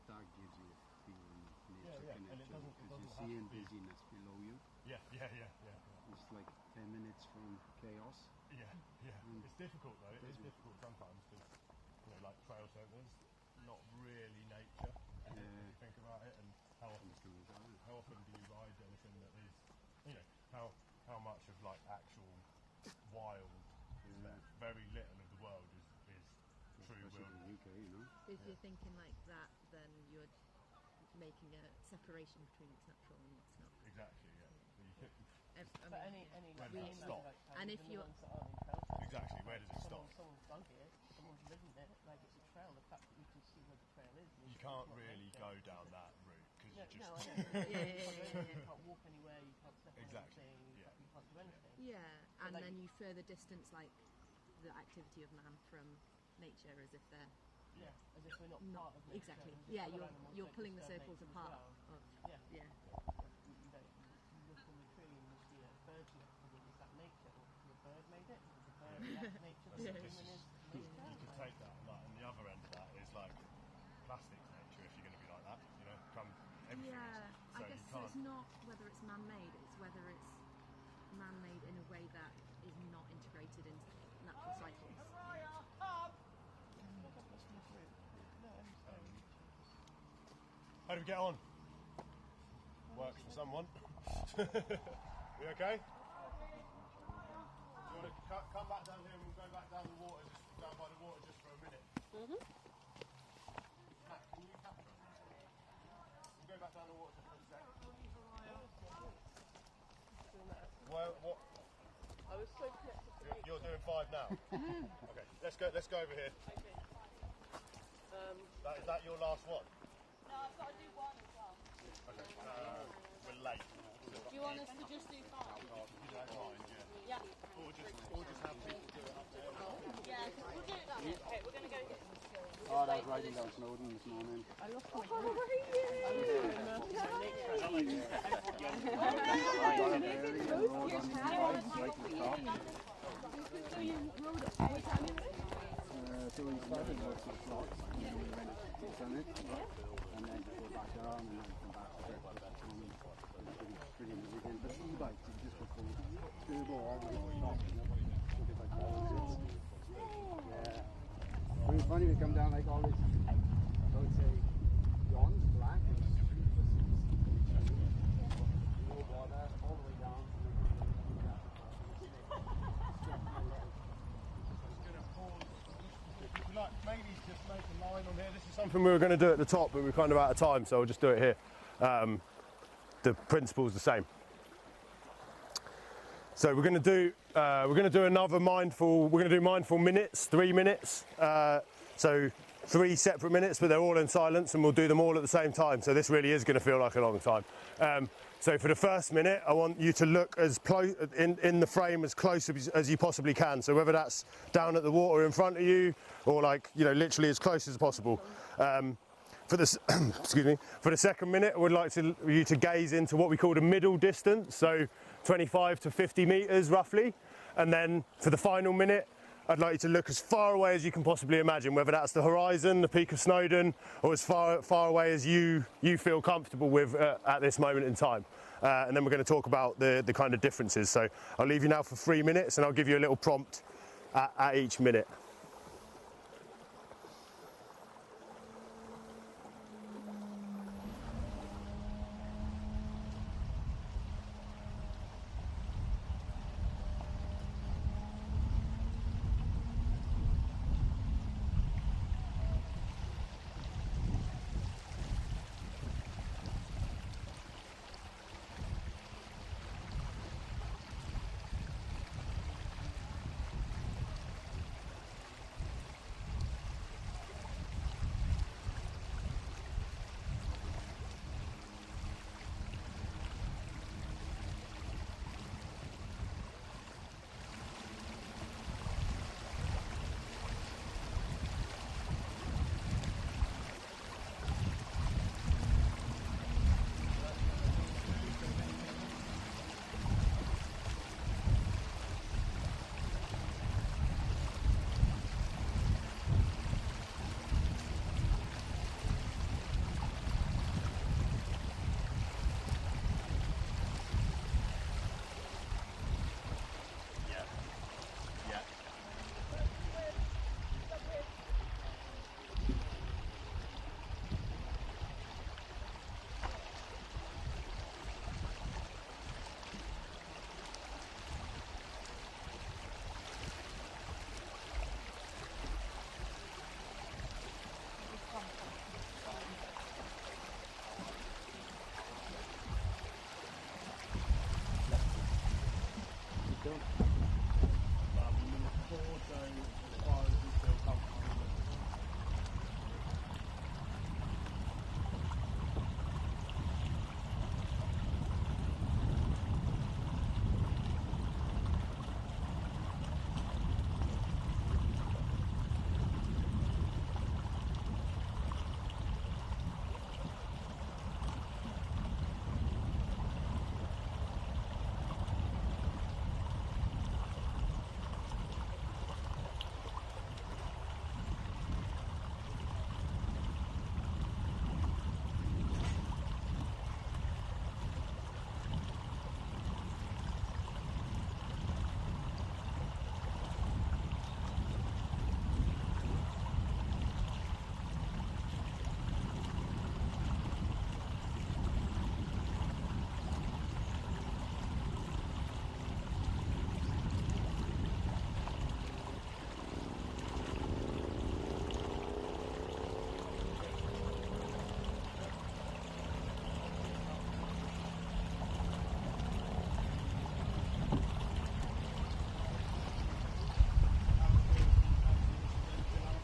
That gives you a feeling of nature connection because you're seeing busyness below you. Yeah. It's like 10 minutes from chaos. Yeah. It's difficult though. It is difficult sometimes because, like trail centres, not really nature. If you think about it, and how often do you ride anything that is, how much of like actual wild is there? Very little of the world is true wilderness. If you're thinking like that, then you're making a separation between what's natural and what's not. Exactly, yeah. And if you're exactly, where does it stop? Someone's dug it, someone's ridden it, like it's a trail. The fact that you can see where the trail is. You can't really go down that route because you just. No, I know. You can't walk anywhere. You can't step on anything. You can't do anything. Yeah, and then you further distance like the activity of man from nature as if they're. Yeah, as if we're not part of nature. Exactly. Yeah, you're pulling the circles apart. Yeah. You look on the tree and you see a bird next to it. Is that nature? Or the bird made it? Is the bird nature? You could take that, and the other end of that is like plastics nature. If you're going to be like that, everything is. So I guess it's not whether it's man-made; it's whether it's man-made in a way that is not integrated into natural cycles. How do we get on? Works for someone. We okay? Do you want to come back down here and we'll go back down the water, down by the water just for a minute? Can you capture us? We'll go back down the water just for a second. Well, what? I was so connected to You're doing 5 now? Okay, let's go over here. Is that your last one? No, I've got to do one as well. Okay, we're late. Do you want us to just do 5? Yeah. Or just have people do it up there. Yeah, we'll do it that way. Okay, we're going to go here. Oh, that was riding down Snowdon this morning. I lost my So we started out to the clock, and then we went to the summit, and then go back down, and then come back to breakfast. Pretty amazing. But e-bikes, you just go from turbo all the way to the top. It's funny we come down like all this, I would say, yawns, black, and no water, all the way down. Maybe just make a line on here. This is something we were going to do at the top, but we're kind of out of time, so I'll just do it here. The principle's the same. So we're going to do another mindful. We're going to do mindful minutes, 3 minutes. So 3 separate minutes, but they're all in silence, and we'll do them all at the same time. So this really is going to feel like a long time. So for the first minute, I want you to look as close in the frame as close as you possibly can. So whether that's down at the water in front of you, or like, you know, literally as close as possible. For the excuse me, for the second minute, I would like you to gaze into what we call the middle distance, so 25 to 50 meters roughly. And then for the final minute, I'd like you to look as far away as you can possibly imagine, whether that's the horizon, the peak of Snowdon, or as far away as you feel comfortable with at this moment in time. And then we're going to talk about the kind of differences. So I'll leave you now for 3 minutes, and I'll give you a little prompt at each minute.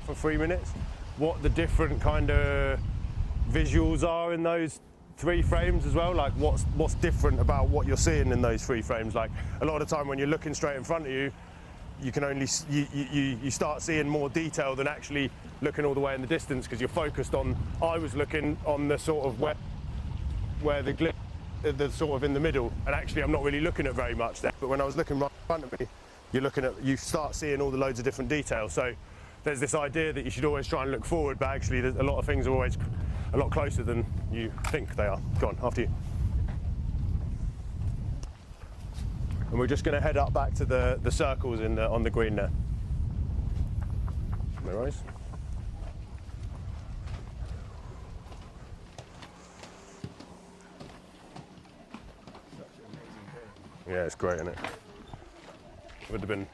For 3 minutes, what the different kind of visuals are in those 3 frames as well, like what's different about what you're seeing in those 3 frames. Like a lot of the time when you're looking straight in front of you, you can only you start seeing more detail than actually looking all the way in the distance, because you're focused on. I was looking on the sort of where the glitch, the sort of in the middle, and actually I'm not really looking at very much there. But when I was looking right in front of me, you start seeing all the loads of different details. So there's this idea that you should always try and look forward, but actually a lot of things are always a lot closer than you think they are. Go on, after you. and we're just going to head up back to the circles on the green there. No worries. Yeah, it's great, isn't it? Would have been.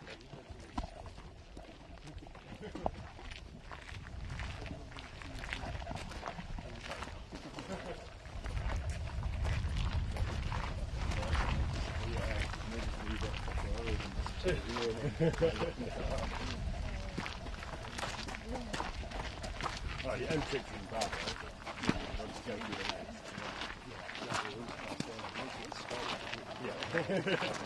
Oh, the M6 is bad. Yeah.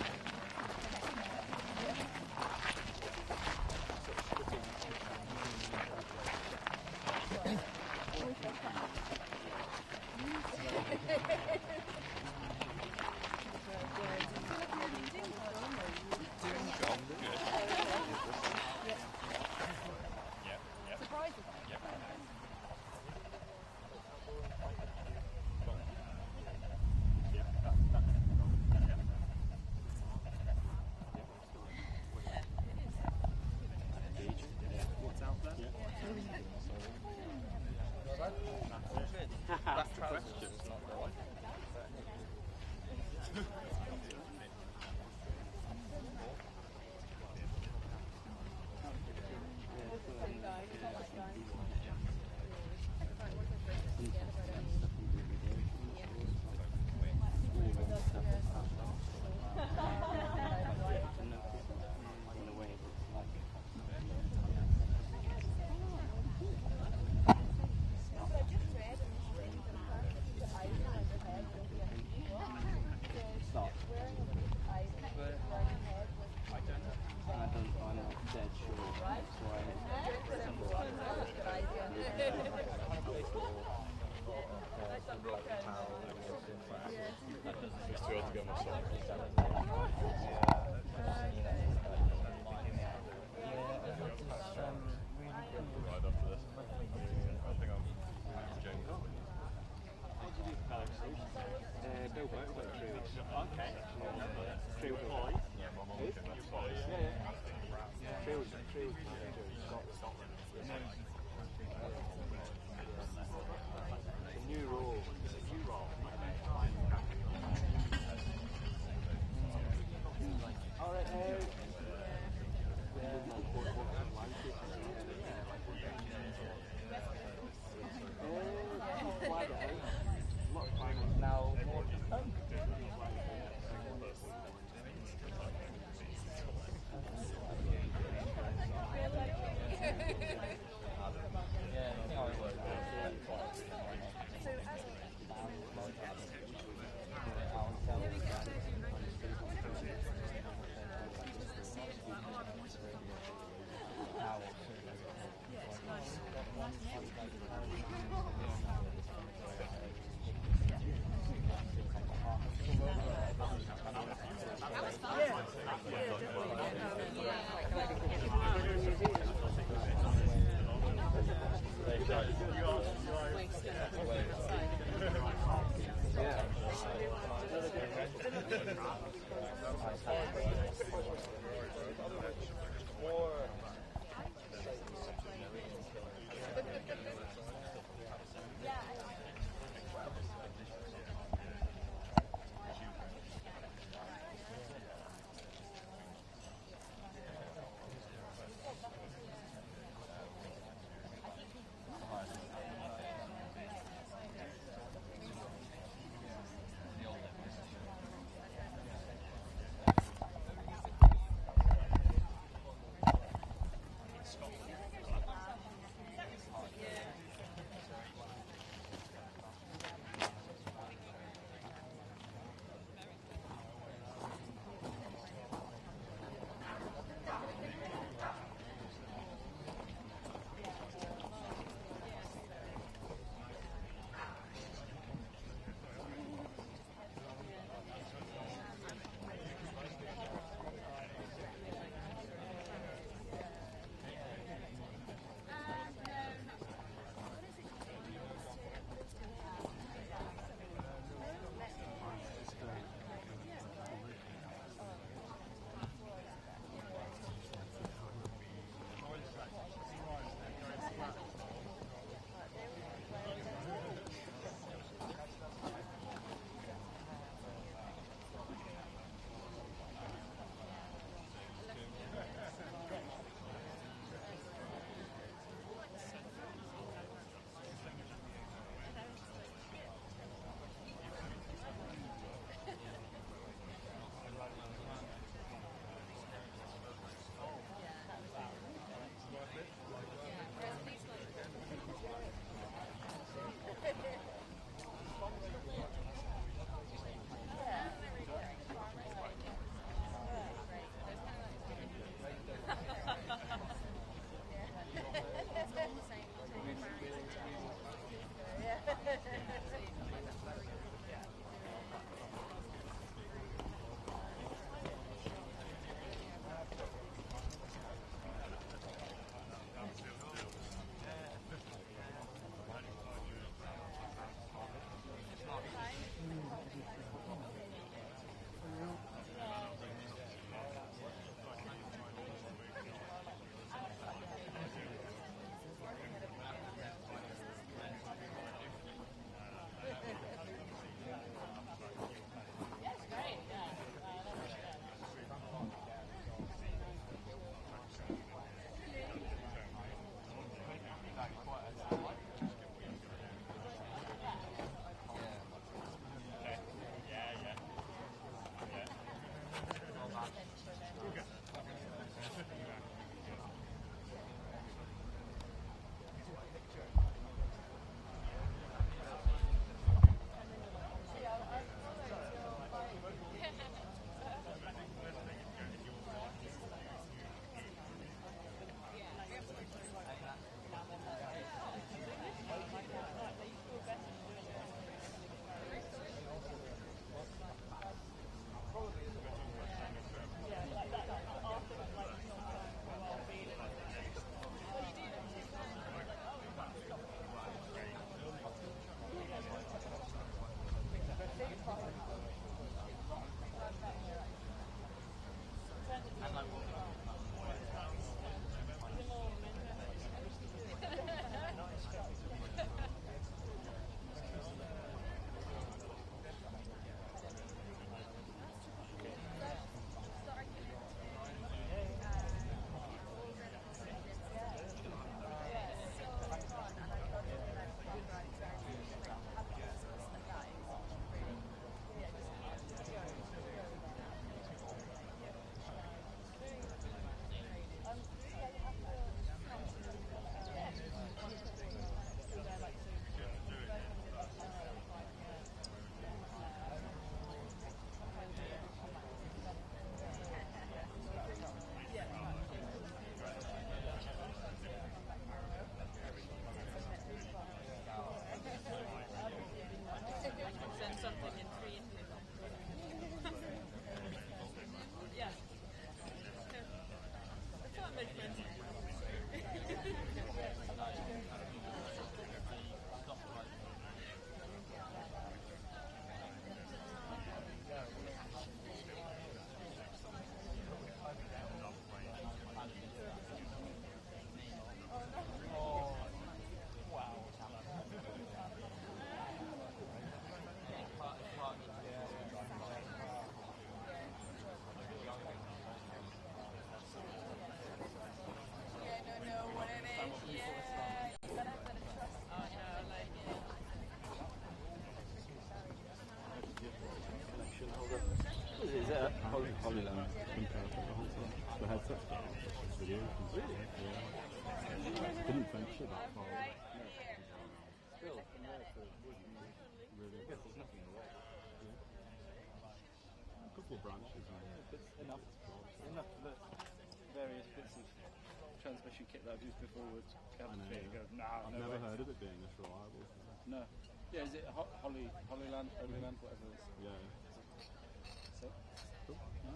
touched it. Video. Really? Yeah. Didn't venture that far. No. Still, from there to really, I guess there's nothing away. Yeah. A couple of branches. Enough that various bits of transmission kit that I've used before would come to it and go, nah, I've never heard of it being this reliable. No. Yeah, is it Holyland, whatever it is? Yeah. So? Cool. No?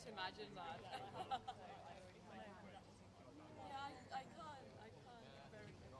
Imagine that. Yeah, I can't. Very good.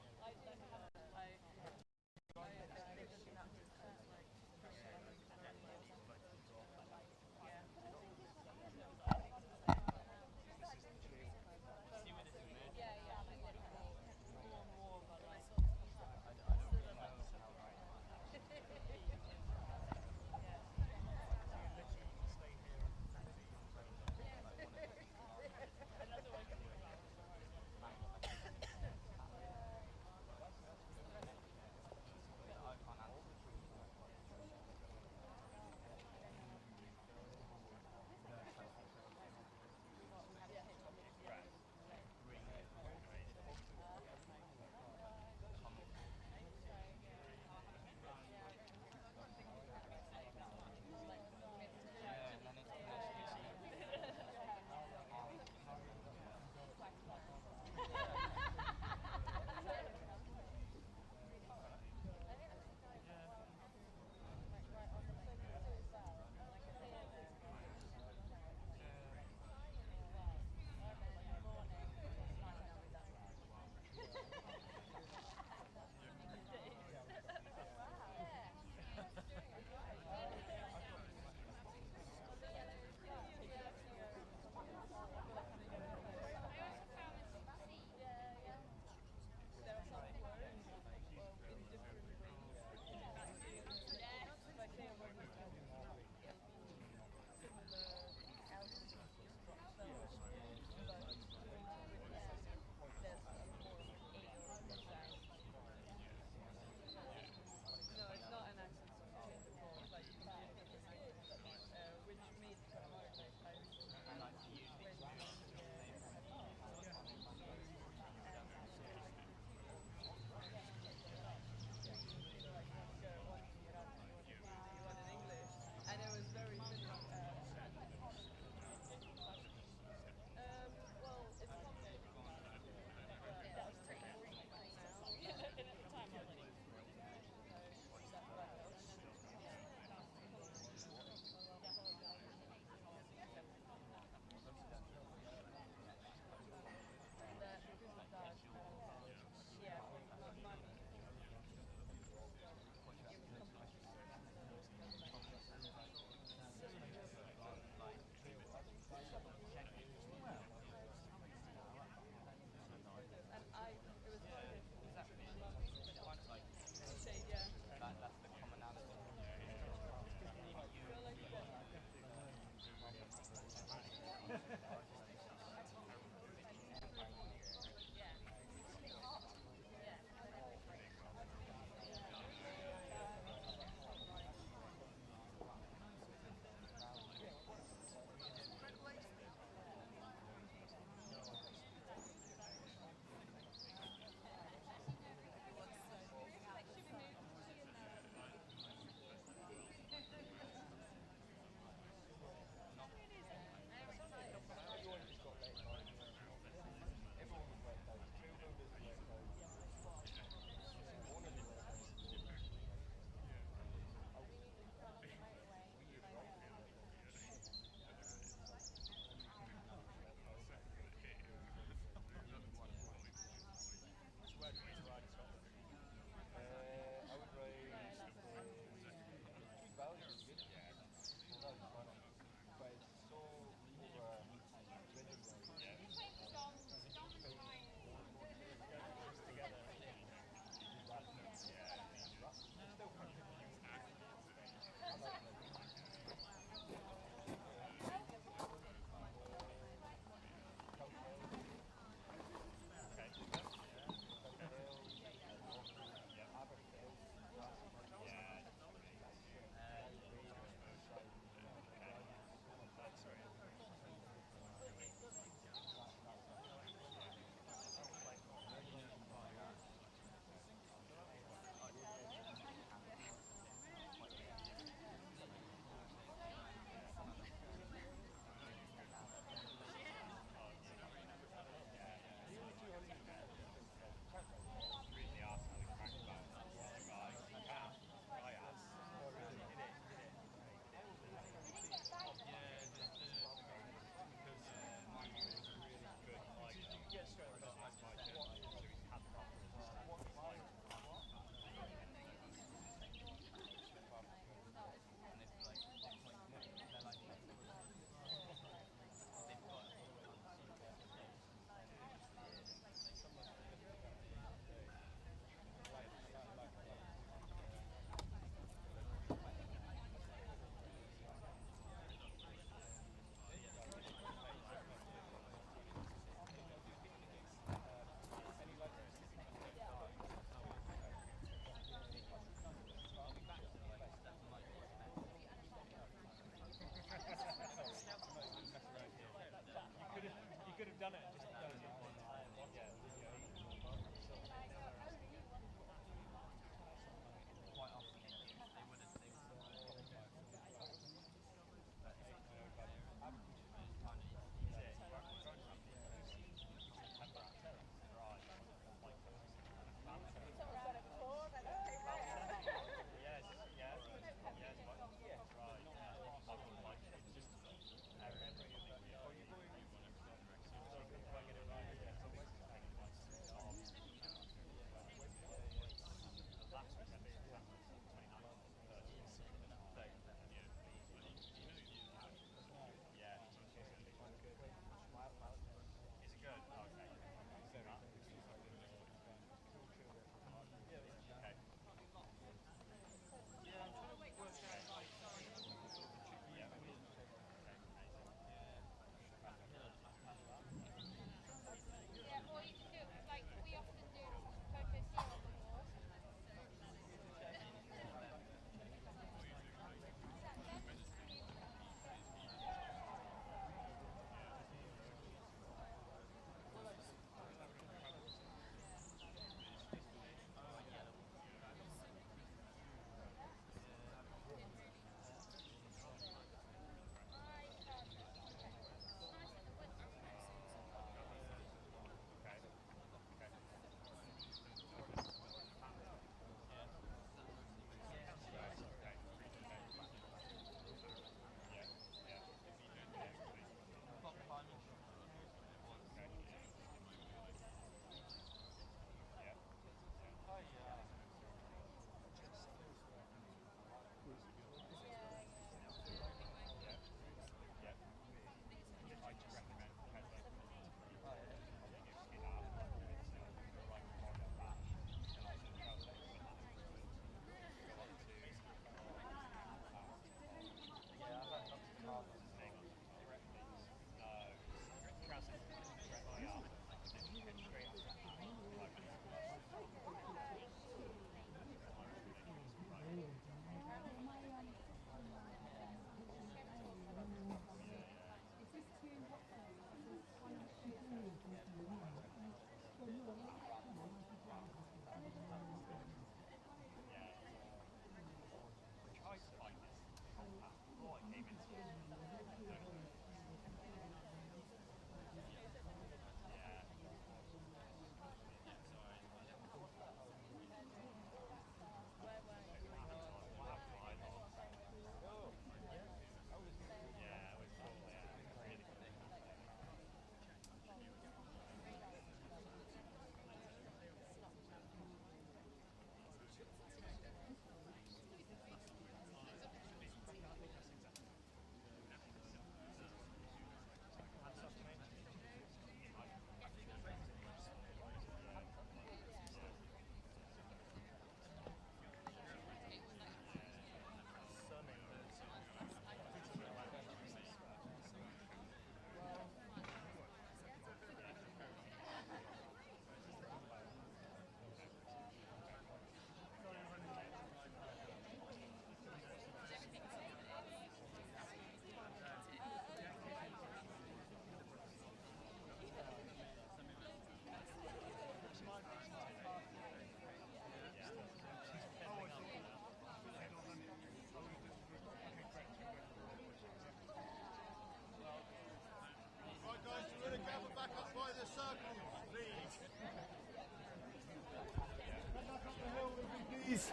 please.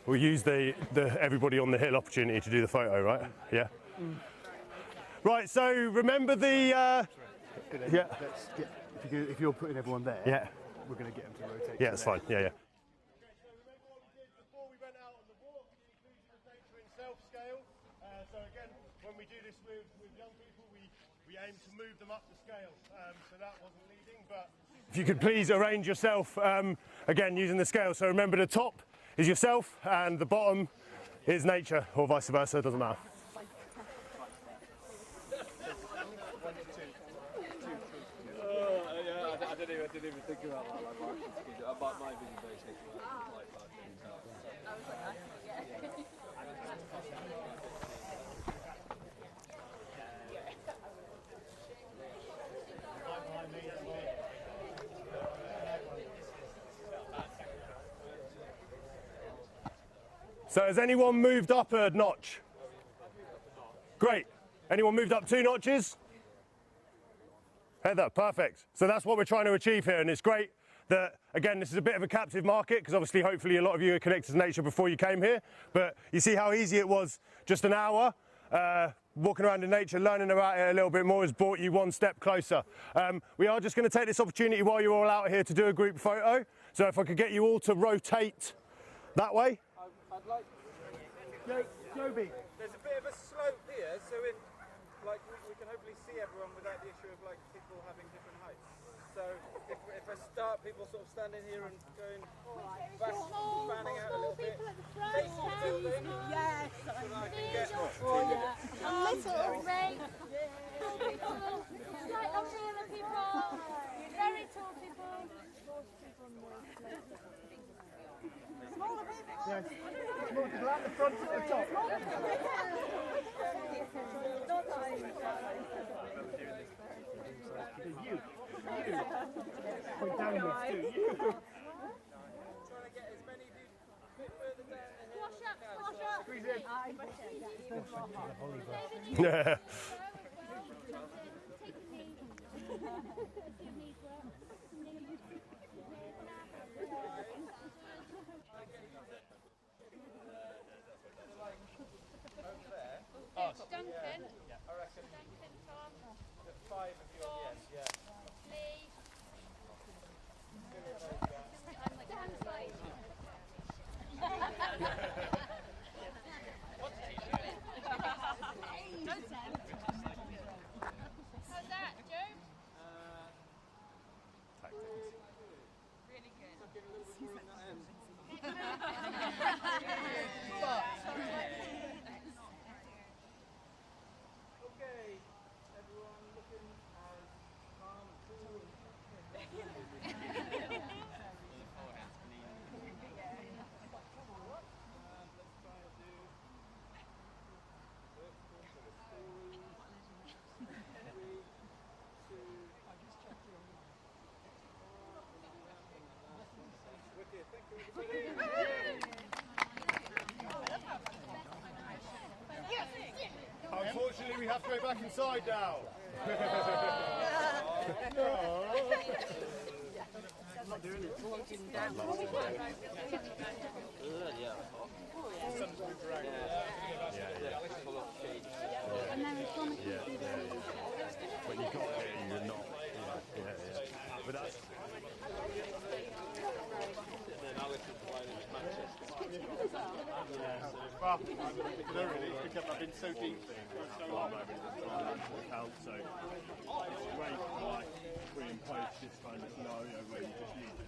We'll use the everybody on the hill opportunity to do the photo, right? Yeah. Right, so remember the... yeah. Let's get, if you're putting everyone there, yeah, we're going to get them to rotate. Yeah, it's fine. Yeah, yeah. Self-scale. So again, when we do this with young people, we aim to move them up the scale. So that wasn't leading, but... If you could please arrange yourself, again, using the scale. So remember, the top is yourself and the bottom is nature, or vice versa, it doesn't matter. I didn't even think about that. Like, my vision basically like that. I was like, So has anyone moved up a notch? Great. Anyone moved up 2 notches? Heather, perfect. So that's what we're trying to achieve here, and it's great that, again, this is a bit of a captive market, because obviously, hopefully, a lot of you are connected to nature before you came here, but you see how easy it was. Just an hour, walking around in nature, learning about it a little bit more has brought you one step closer. We are just going to take this opportunity while you're all out here to do a group photo. So if I could get you all to rotate that way. I'd like... Joby. There's a bit of a slope here, so we can hopefully see everyone without the issue of like people having different heights. So if I start people sort of standing here and going back, fanning out a little bit. Yes, so that I can get a little ring. Like umbrella people, very tall people. Smaller people. Yes. Smaller people at the front at the top. You. Point downwards too. You. Trying to get as many of you a bit further down the hill. Squash up. Squeeze in. Yeah. Duncan. I reckon. Duncan, Tom. 5 of you at the end, yeah. Lee. How's that, Joe? Really good. Okay, everyone looking as calm and cool Unfortunately, we have to go back inside now. I'm not doing it. When you got there, you're not. But that's. Well, no, really, because I've been so deep there for so long. So it's great for like pre and post this kind of scenario where you just need to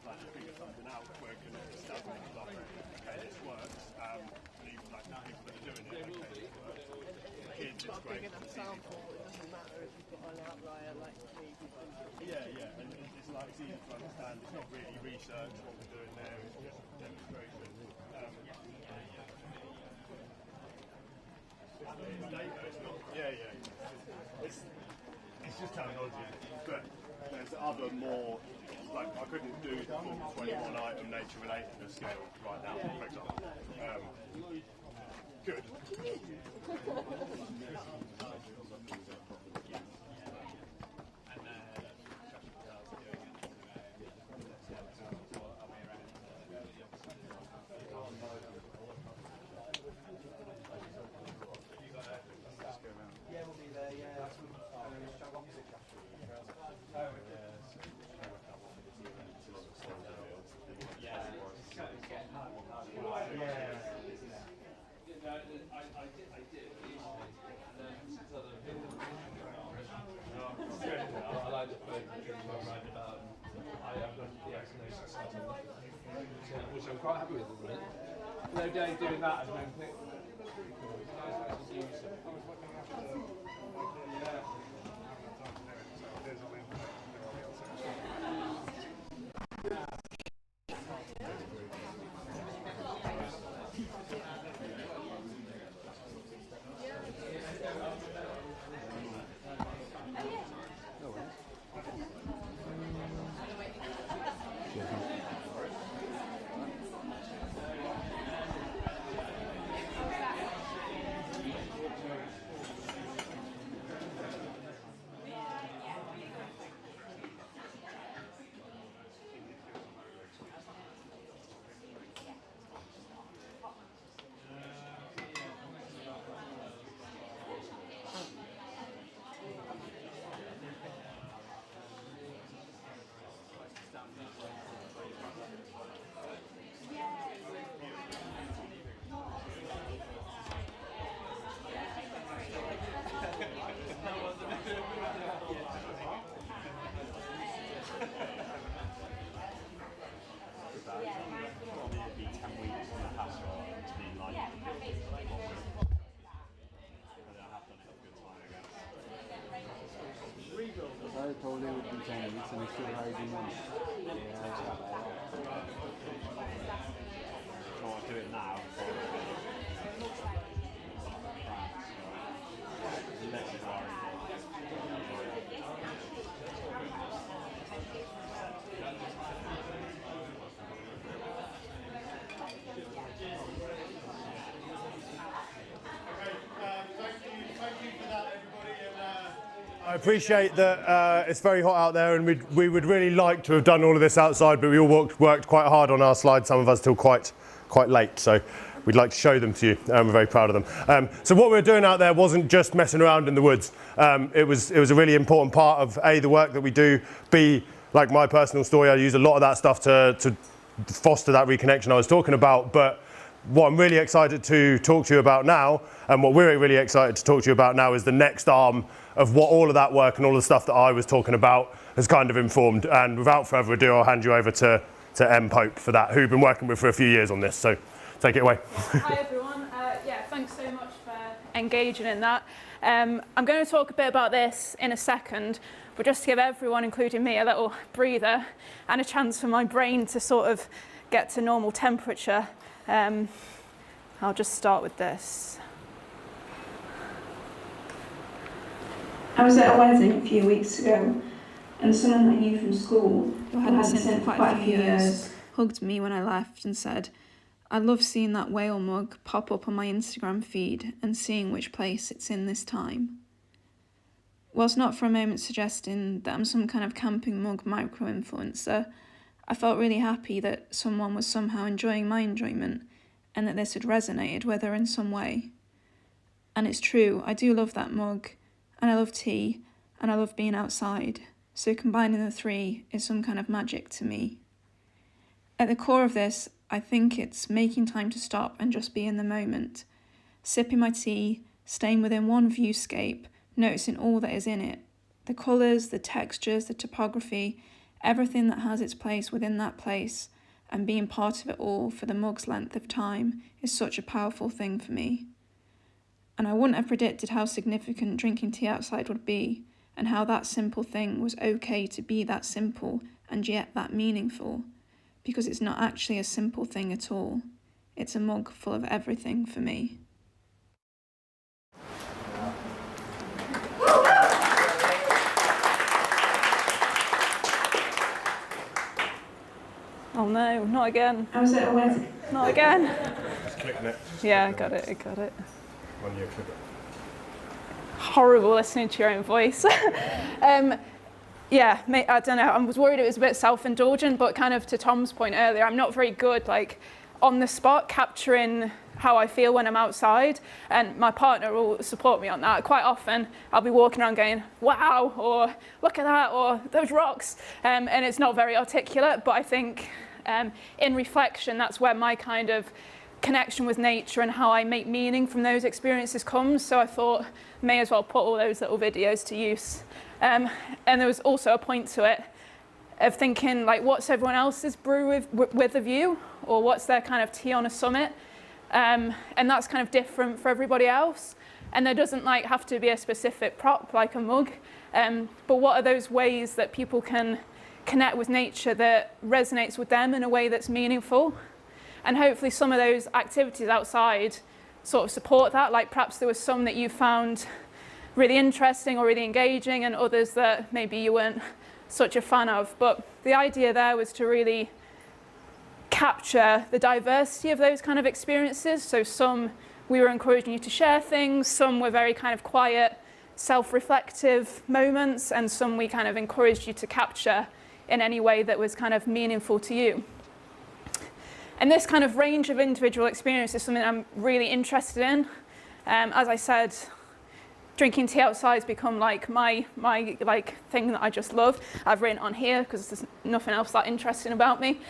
like figure something out where you can establish like, okay, this works. And even like the people that are doing it, okay, this works. The kids, it's great. Big enough sample, it doesn't matter if you've got an outlier like me. Yeah, and it's like it's easy to understand. It's not really research what we're doing there. It's just demonstration. It's just terminology, but there's other more, like I couldn't do the full 21 item nature related scale right now, for example. Good. I've done which I'm quite happy with at the minute. No day doing that as main thing. I told you it would be 10 weeks and it's still hiding one. So I'll do it now. I appreciate that it's very hot out there, and we would really like to have done all of this outside, but we all worked quite hard on our slides, some of us till quite late, so we'd like to show them to you, and we're very proud of them. So what we were doing out there wasn't just messing around in the woods. It was a really important part of the work that we do, B, like my personal story, I use a lot of that stuff to foster that reconnection I was talking about, but what I'm really excited to talk to you about now, and what we're really excited to talk to you about now, is the next arm of what all of that work and all the stuff that I was talking about has kind of informed. And without further ado, I'll hand you over to Em Pope for that, who've been working with for a few years on this. So take it away. Hi everyone. Yeah, thanks so much for engaging in that. I'm going to talk a bit about this in a second, but just to give everyone, including me, a little breather and a chance for my brain to sort of get to normal temperature. I'll just start with this. I was at a wedding a few weeks ago, and someone I knew from school, who hadn't seen for quite a few years, hugged me when I left and said, "I love seeing that whale mug pop up on my Instagram feed and seeing which place it's in this time." Whilst not for a moment suggesting that I'm some kind of camping mug micro-influencer, I felt really happy that someone was somehow enjoying my enjoyment and that this had resonated with her in some way. And it's true, I do love that mug, and I love tea, and I love being outside, so combining the three is some kind of magic to me. At the core of this, I think it's making time to stop and just be in the moment, sipping my tea, staying within one viewscape, noticing all that is in it, the colours, the textures, the topography, everything that has its place within that place, and being part of it all for the mug's length of time is such a powerful thing for me. And I wouldn't have predicted how significant drinking tea outside would be, and how that simple thing was okay to be that simple and yet that meaningful, because it's not actually a simple thing at all. It's a mug full of everything for me. Oh no, not again. I was at a wedding. Not again. Just click next. Yeah, I got it. When you click it. Horrible listening to your own voice. Yeah, I don't know, I was worried it was a bit self-indulgent, but kind of to Tom's point earlier, I'm not very good like on the spot capturing how I feel when I'm outside, and my partner will support me on that. Quite often I'll be walking around going, wow, or look at that, or those rocks, and it's not very articulate, but I think in reflection that's where my kind of connection with nature and how I make meaning from those experiences comes. So I thought may as well put all those little videos to use. And there was also a point to it. of thinking like, what's everyone else's brew with a view, or what's their kind of tea on a summit, and that's kind of different for everybody else. And there doesn't like have to be a specific prop like a mug, but what are those ways that people can connect with nature that resonates with them in a way that's meaningful? And hopefully some of those activities outside sort of support that. Like perhaps there was some that you found really interesting or really engaging, and others that maybe you weren't such a fan of. But the idea there was to really capture the diversity of those kind of experiences. So some we were encouraging you to share things, some were very kind of quiet, self-reflective moments, and some we kind of encouraged you to capture in any way that was kind of meaningful to you. And this kind of range of individual experience is something I'm really interested in. As I said, drinking tea outside has become like my like thing that I just love. I've written on here because there's nothing else that interesting about me.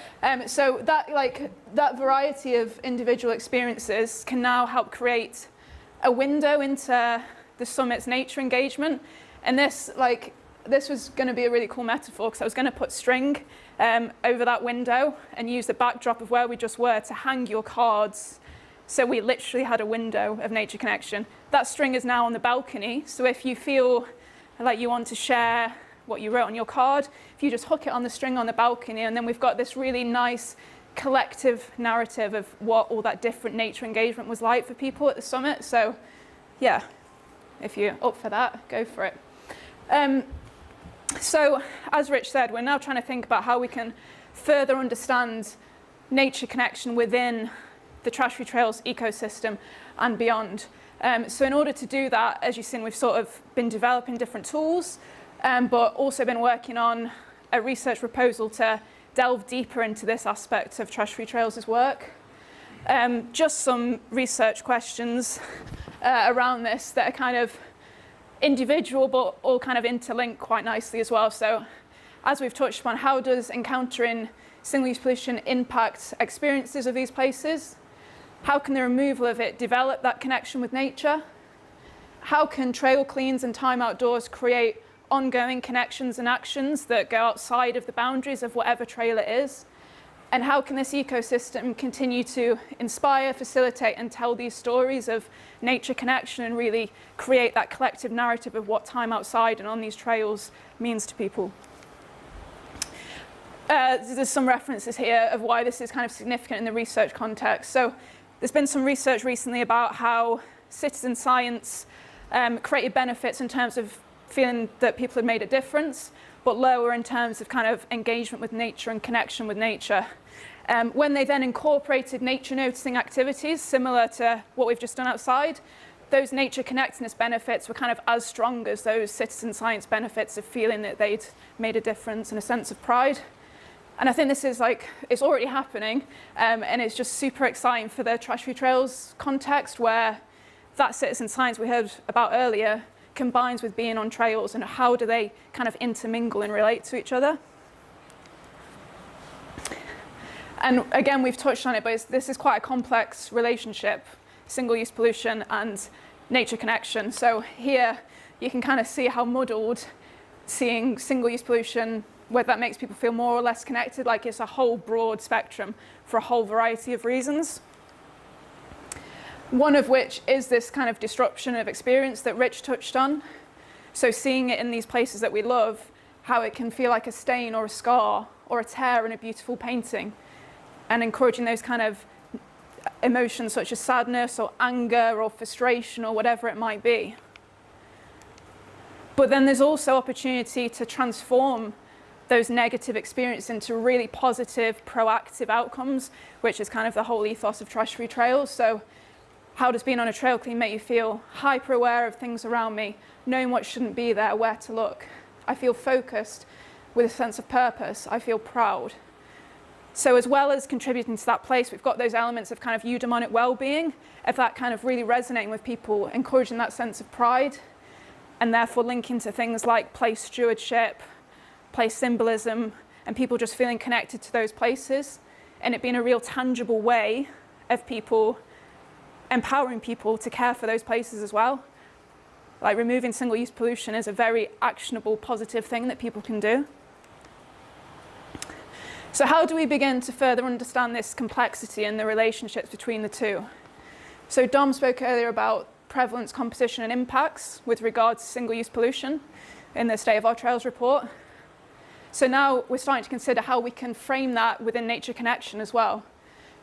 So that variety of individual experiences can now help create a window into the summit's nature engagement. And this was going to be a really cool metaphor, because I was going to put string over that window and use the backdrop of where we just were to hang your cards. So we literally had a window of nature connection. That string is now on the balcony. So if you feel like you want to share what you wrote on your card, if you just hook it on the string on the balcony, and then we've got this really nice collective narrative of what all that different nature engagement was like for people at the summit. So yeah, if you're up for that, go for it. So as Rich said, we're now trying to think about how we can further understand nature connection within the Trash-Free Trails ecosystem and beyond. So in order to do that, as you've seen, we've sort of been developing different tools, but also been working on a research proposal to delve deeper into this aspect of Trash-Free Trails' work. Just some research questions around this that are kind of individual, but all kind of interlink quite nicely as well. So as we've touched upon, how does encountering single-use pollution impact experiences of these places? How can the removal of it develop that connection with nature? How can trail cleans and time outdoors create ongoing connections and actions that go outside of the boundaries of whatever trail it is? And how can this ecosystem continue to inspire, facilitate, and tell these stories of nature connection and really create that collective narrative of what time outside and on these trails means to people? There's some references here of why this is kind of significant in the research context. So there's been some research recently about how citizen science created benefits in terms of feeling that people had made a difference, but lower in terms of kind of engagement with nature and connection with nature. When they then incorporated nature noticing activities similar to what we've just done outside, those nature connectedness benefits were kind of as strong as those citizen science benefits of feeling that they'd made a difference and a sense of pride. And I think this is it's already happening, and it's just super exciting for the Trash-Free Trails context, where that citizen science we heard about earlier combines with being on trails, and how do they kind of intermingle and relate to each other. And again, we've touched on it, but this is quite a complex relationship, single-use pollution and nature connection. So here you can kind of see how muddled seeing single-use pollution, whether that makes people feel more or less connected, like it's a whole broad spectrum for a whole variety of reasons. One of which is this kind of disruption of experience that Rich touched on. So seeing it in these places that we love, how it can feel like a stain or a scar or a tear in a beautiful painting, and encouraging those kind of emotions such as sadness or anger or frustration or whatever it might be. But then there's also opportunity to transform those negative experiences into really positive, proactive outcomes, which is kind of the whole ethos of Trash-Free Trails. So how does being on a trail clean make you feel hyper aware of things around me, knowing what shouldn't be there, where to look? I feel focused with a sense of purpose. I feel proud. So as well as contributing to that place, we've got those elements of kind of eudaimonic well-being, of that kind of really resonating with people, encouraging that sense of pride, and therefore linking to things like place stewardship, place symbolism, and people just feeling connected to those places, and it being a real tangible way of people empowering people to care for those places as well. Like removing single-use pollution is a very actionable, positive thing that people can do. So how do we begin to further understand this complexity and the relationships between the two? So Dom spoke earlier about prevalence, composition and impacts with regards to single-use pollution in the State of Our Trails report. So now we're starting to consider how we can frame that within nature connection as well.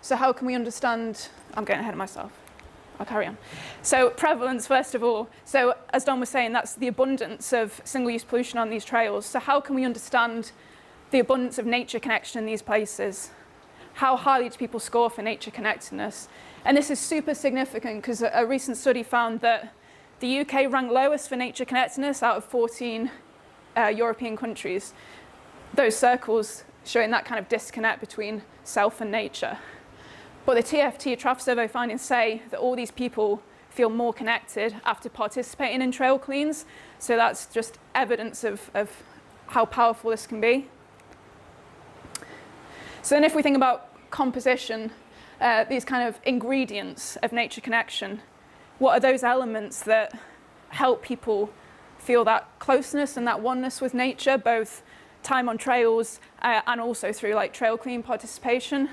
So how can we understand, I'm getting ahead of myself, I'll carry on. So prevalence, first of all. So as Don was saying, that's the abundance of single-use pollution on these trails. So how can we understand the abundance of nature connection in these places? How highly do people score for nature connectedness? And this is super significant because a recent study found that the UK ranked lowest for nature connectedness out of 14 European countries. Those circles showing that kind of disconnect between self and nature. But the TFT Traff Survey findings say that all these people feel more connected after participating in trail cleans. So that's just evidence of how powerful this can be. So then if we think about composition, these kind of ingredients of nature connection, what are those elements that help people feel that closeness and that oneness with nature, both time on trails and also through like trail clean participation?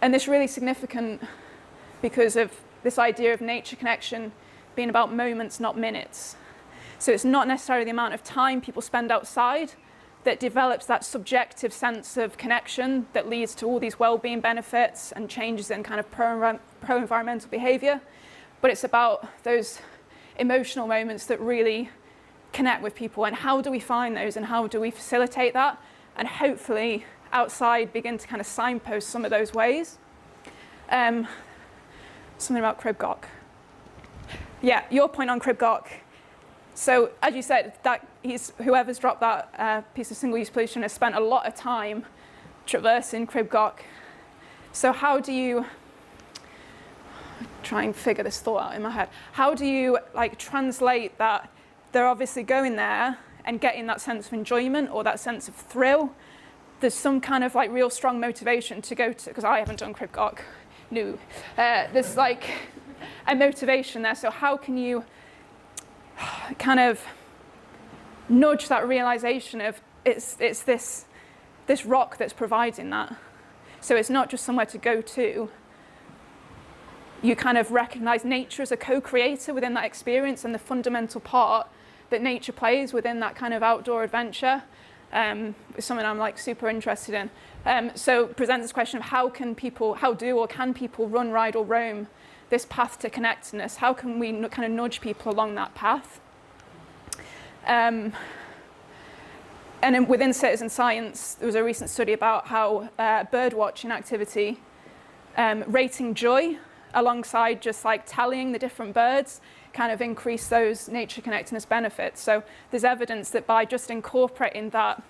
And this is really significant because of this idea of nature connection being about moments, not minutes. So it's not necessarily the amount of time people spend outside that develops that subjective sense of connection that leads to all these well-being benefits and changes in kind of pro-environmental behavior, but it's about those emotional moments that really connect with people. And how do we find those and how do we facilitate that? And hopefully outside begin to kind of signpost some of those ways. Something about Crib Goch. Yeah, your point on Crib Goch. So as you said, that whoever's dropped that piece of single-use pollution has spent a lot of time traversing Crib Goch. So how do you try and figure this thought out in my head? How do you like translate that they're obviously going there and getting that sense of enjoyment or that sense of thrill? There's some kind of like real strong motivation to go to, because I haven't done Crib Goch, no. There's like a motivation there. So how can you kind of nudge that realization of it's this rock that's providing that? So it's not just somewhere to go to. You kind of recognize nature as a co-creator within that experience and the fundamental part that nature plays within that kind of outdoor adventure. Is something I'm like super interested in. So present this question of how can people run, ride or roam this path to connectedness? How can we kind of nudge people along that path? And then within citizen science, there was a recent study about how bird watching activity, rating joy alongside just like tallying the different birds kind of increase those nature connectedness benefits. So there's evidence that by just incorporating that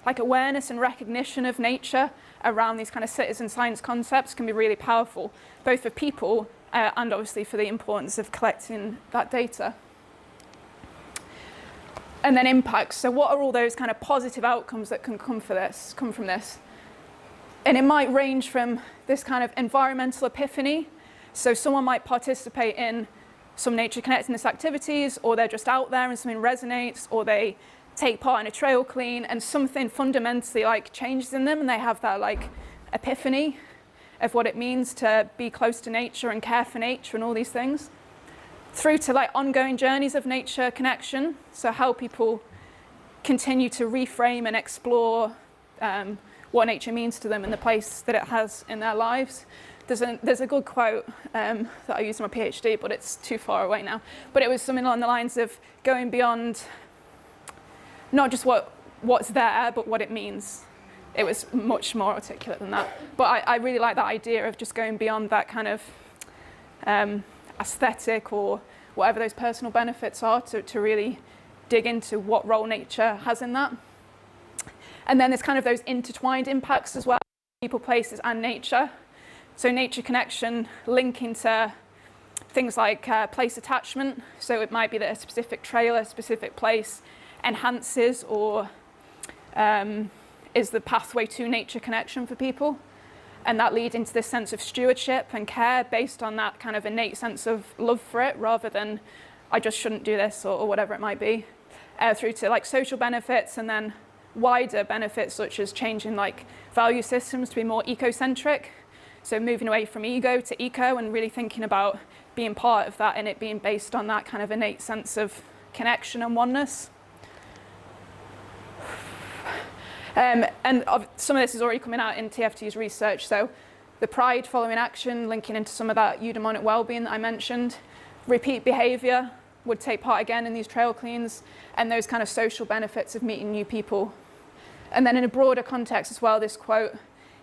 like awareness and recognition of nature around these kind of citizen science concepts can be really powerful, both for people and obviously for the importance of collecting that data. And then impacts. So what are all those kind of positive outcomes that can come from this? And it might range from this kind of environmental epiphany. So someone might participate in some nature connectedness activities, or they're just out there and something resonates, or they take part in a trail clean and something fundamentally like changes in them and they have that like epiphany of what it means to be close to nature and care for nature and all these things. Through to like ongoing journeys of nature connection, so how people continue to reframe and explore what nature means to them and the place that it has in their lives. There's a good quote that I used in my PhD, but it's too far away now. But it was something along the lines of going beyond not just what's there, but what it means. It was much more articulate than that. But I really like that idea of just going beyond that kind of aesthetic or whatever those personal benefits are to really dig into what role nature has in that. And then there's kind of those intertwined impacts as well, people, places and nature. So nature connection linking to things like place attachment. So it might be that a specific trail, a specific place enhances or is the pathway to nature connection for people. And that leads into this sense of stewardship and care based on that kind of innate sense of love for it, rather than I just shouldn't do this or whatever it might be, through to like social benefits and then wider benefits such as changing like value systems to be more ecocentric. So moving away from ego to eco and really thinking about being part of that and it being based on that kind of innate sense of connection and oneness. And some of this is already coming out in TFT's research. So the pride following action, linking into some of that eudaimonic well-being that I mentioned. Repeat behavior would take part again in these trail cleans, and those kind of social benefits of meeting new people. And then in a broader context as well, this quote,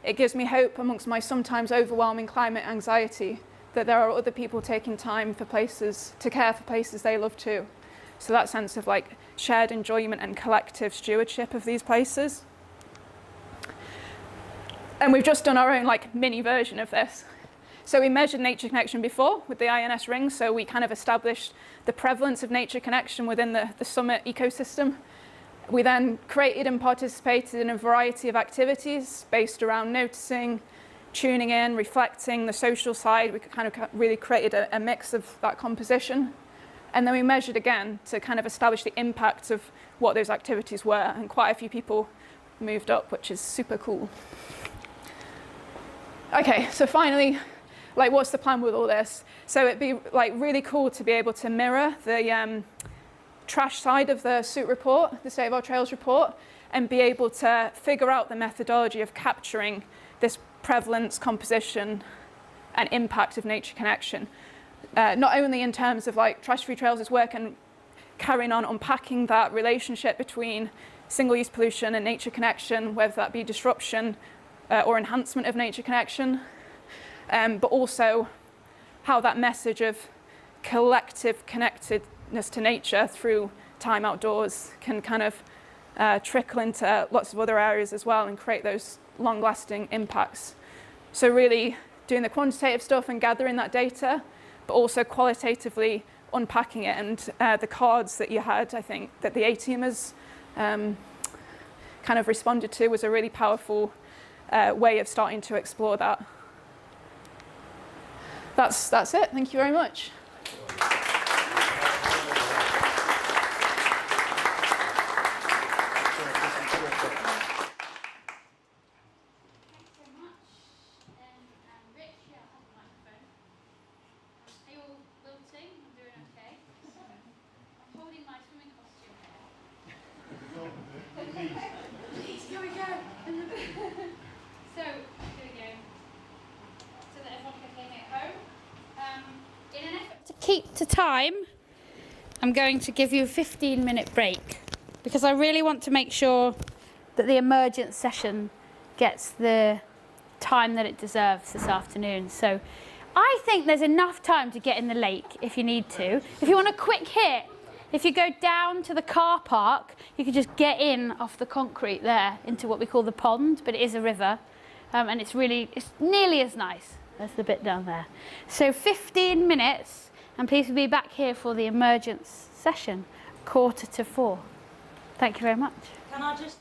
"It gives me hope amongst my sometimes overwhelming climate anxiety that there are other people taking time for places, to care for places they love too." So that sense of like shared enjoyment and collective stewardship of these places. And we've just done our own like mini version of this. So we measured nature connection before with the INS ring. So we kind of established the prevalence of nature connection within the summit ecosystem. We then created and participated in a variety of activities based around noticing, tuning in, reflecting, the social side. We kind of really created a mix of that composition. And then we measured again to kind of establish the impact of what those activities were. And quite a few people moved up, which is super cool. Okay, so finally, like what's the plan with all this? So it'd be like really cool to be able to mirror the trash side of the SUIT report, the State of Our Trails report, and be able to figure out the methodology of capturing this prevalence, composition, and impact of nature connection. Not only in terms of like Trash-Free Trails' work and carrying on unpacking that relationship between single-use pollution and nature connection, whether that be disruption or enhancement of nature connection, but also how that message of collective connectedness to nature through time outdoors can kind of trickle into lots of other areas as well and create those long-lasting impacts. So really doing the quantitative stuff and gathering that data, but also qualitatively unpacking it. And the cards that you had, I think, that the A-teamers kind of responded to was a really powerful way of starting to explore that. That's it. Thank you very much. Keep to time, I'm going to give you a 15-minute break because I really want to make sure that the Emergence session gets the time that it deserves this afternoon. So I think there's enough time to get in the lake if you need to. If you want a quick hit, if you go down to the car park, you can just get in off the concrete there into what we call the pond, but it is a river, and it's nearly as nice as the bit down there. So 15 minutes. And please be back here for the Emergence session, 3:45. Thank you very much. Can I just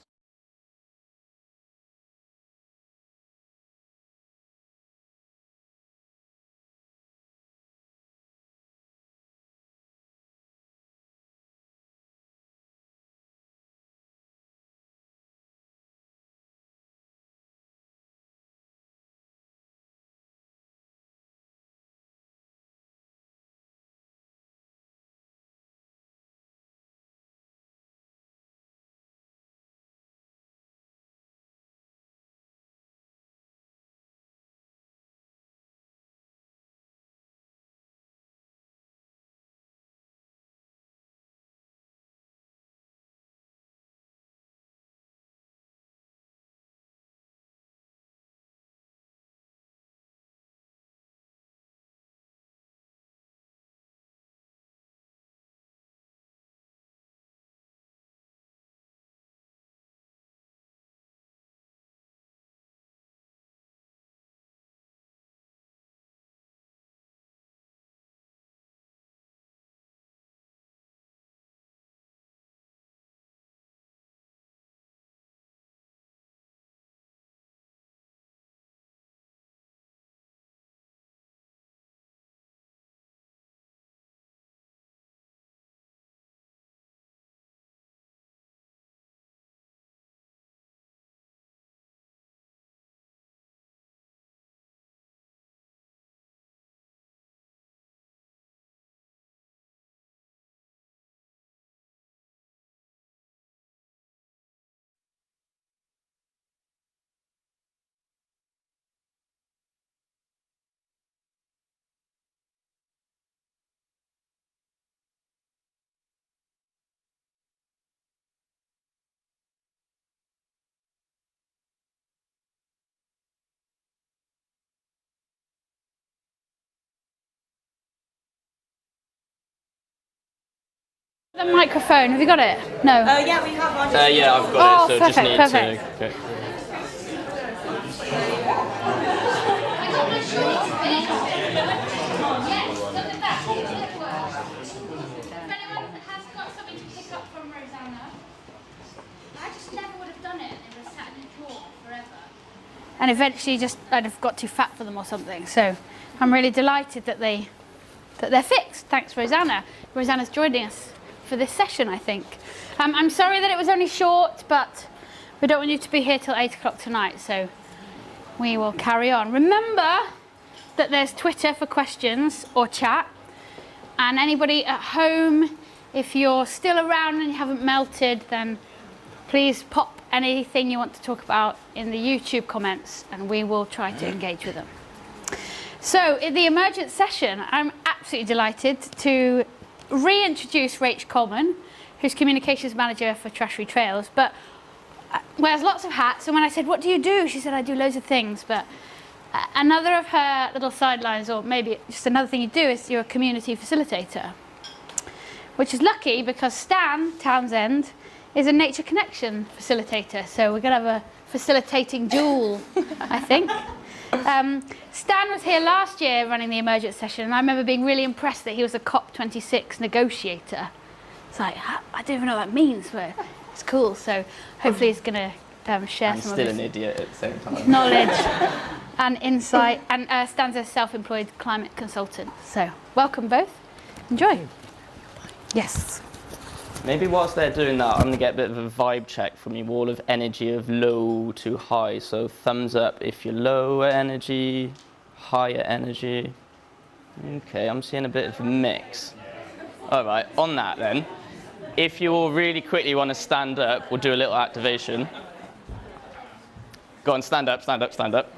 The microphone, have you got it? No. Yeah, we have one. Yeah, I've got it, so perfect, just need perfect. to... Okay. And eventually I'd have got too fat for them or something. So I'm really delighted that they're fixed. Thanks, Rosanna. Rosanna's joining us for this session, I think. I'm sorry that it was only short, but we don't want you to be here till 8 o'clock tonight, so we will carry on. Remember that there's Twitter for questions or chat. And anybody at home, if you're still around and you haven't melted, then please pop anything you want to talk about in the YouTube comments and we will try to engage with them. So in the Emergence session, I'm absolutely delighted to reintroduce Rach Coleman, who's Communications Manager for Treasury Trails, but wears lots of hats. And when I said, what do you do? She said, I do loads of things. But another of her little sidelines, or maybe just another thing you do, is you're a community facilitator, which is lucky because Stan Townsend is a Nature Connection facilitator. So we're going to have a facilitating duel, I think. Stan was here last year running the Emergence session, and I remember being really impressed that he was a COP26 negotiator. It's like, I don't even know what that means, but it's cool. So hopefully he's going to share some of his... I'm still an idiot at the same time. ...knowledge and insight. And Stan's a self-employed climate consultant. So welcome both. Enjoy. Yes. Maybe whilst they're doing that, I'm going to get a bit of a vibe check from you all of energy of low to high. So thumbs up if you're lower energy, higher energy. Okay, I'm seeing a bit of a mix. All right, on that then, if you all really quickly want to stand up, we'll do a little activation. Go on, stand up, stand up, stand up.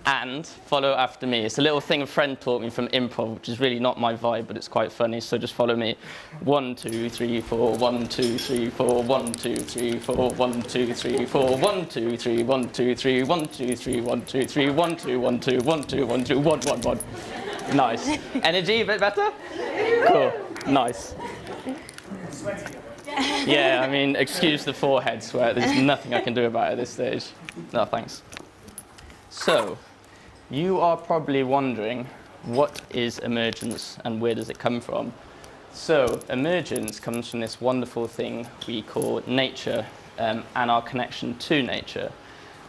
And follow after me. It's a little thing a friend taught me from improv, which is really not my vibe, but it's quite funny, so just follow me. 1, 2, 3, 4, 1, 2, 3, 4, 1, 2, 3, 4, 1, 2, 3, 4, 1, 2, 3, 1, 2, 3, 1, 2, 3, 1, 2, 3, 1, 2, 1, 2, 1, 2, 1, 2, 1, 1, 1. Nice. Energy, a bit better? Cool. Nice. Yeah, I mean, excuse the forehead sweat. There's nothing I can do about it at this stage. No, thanks. So, you are probably wondering, what is emergence and where does it come from? So, emergence comes from this wonderful thing we call nature and our connection to nature.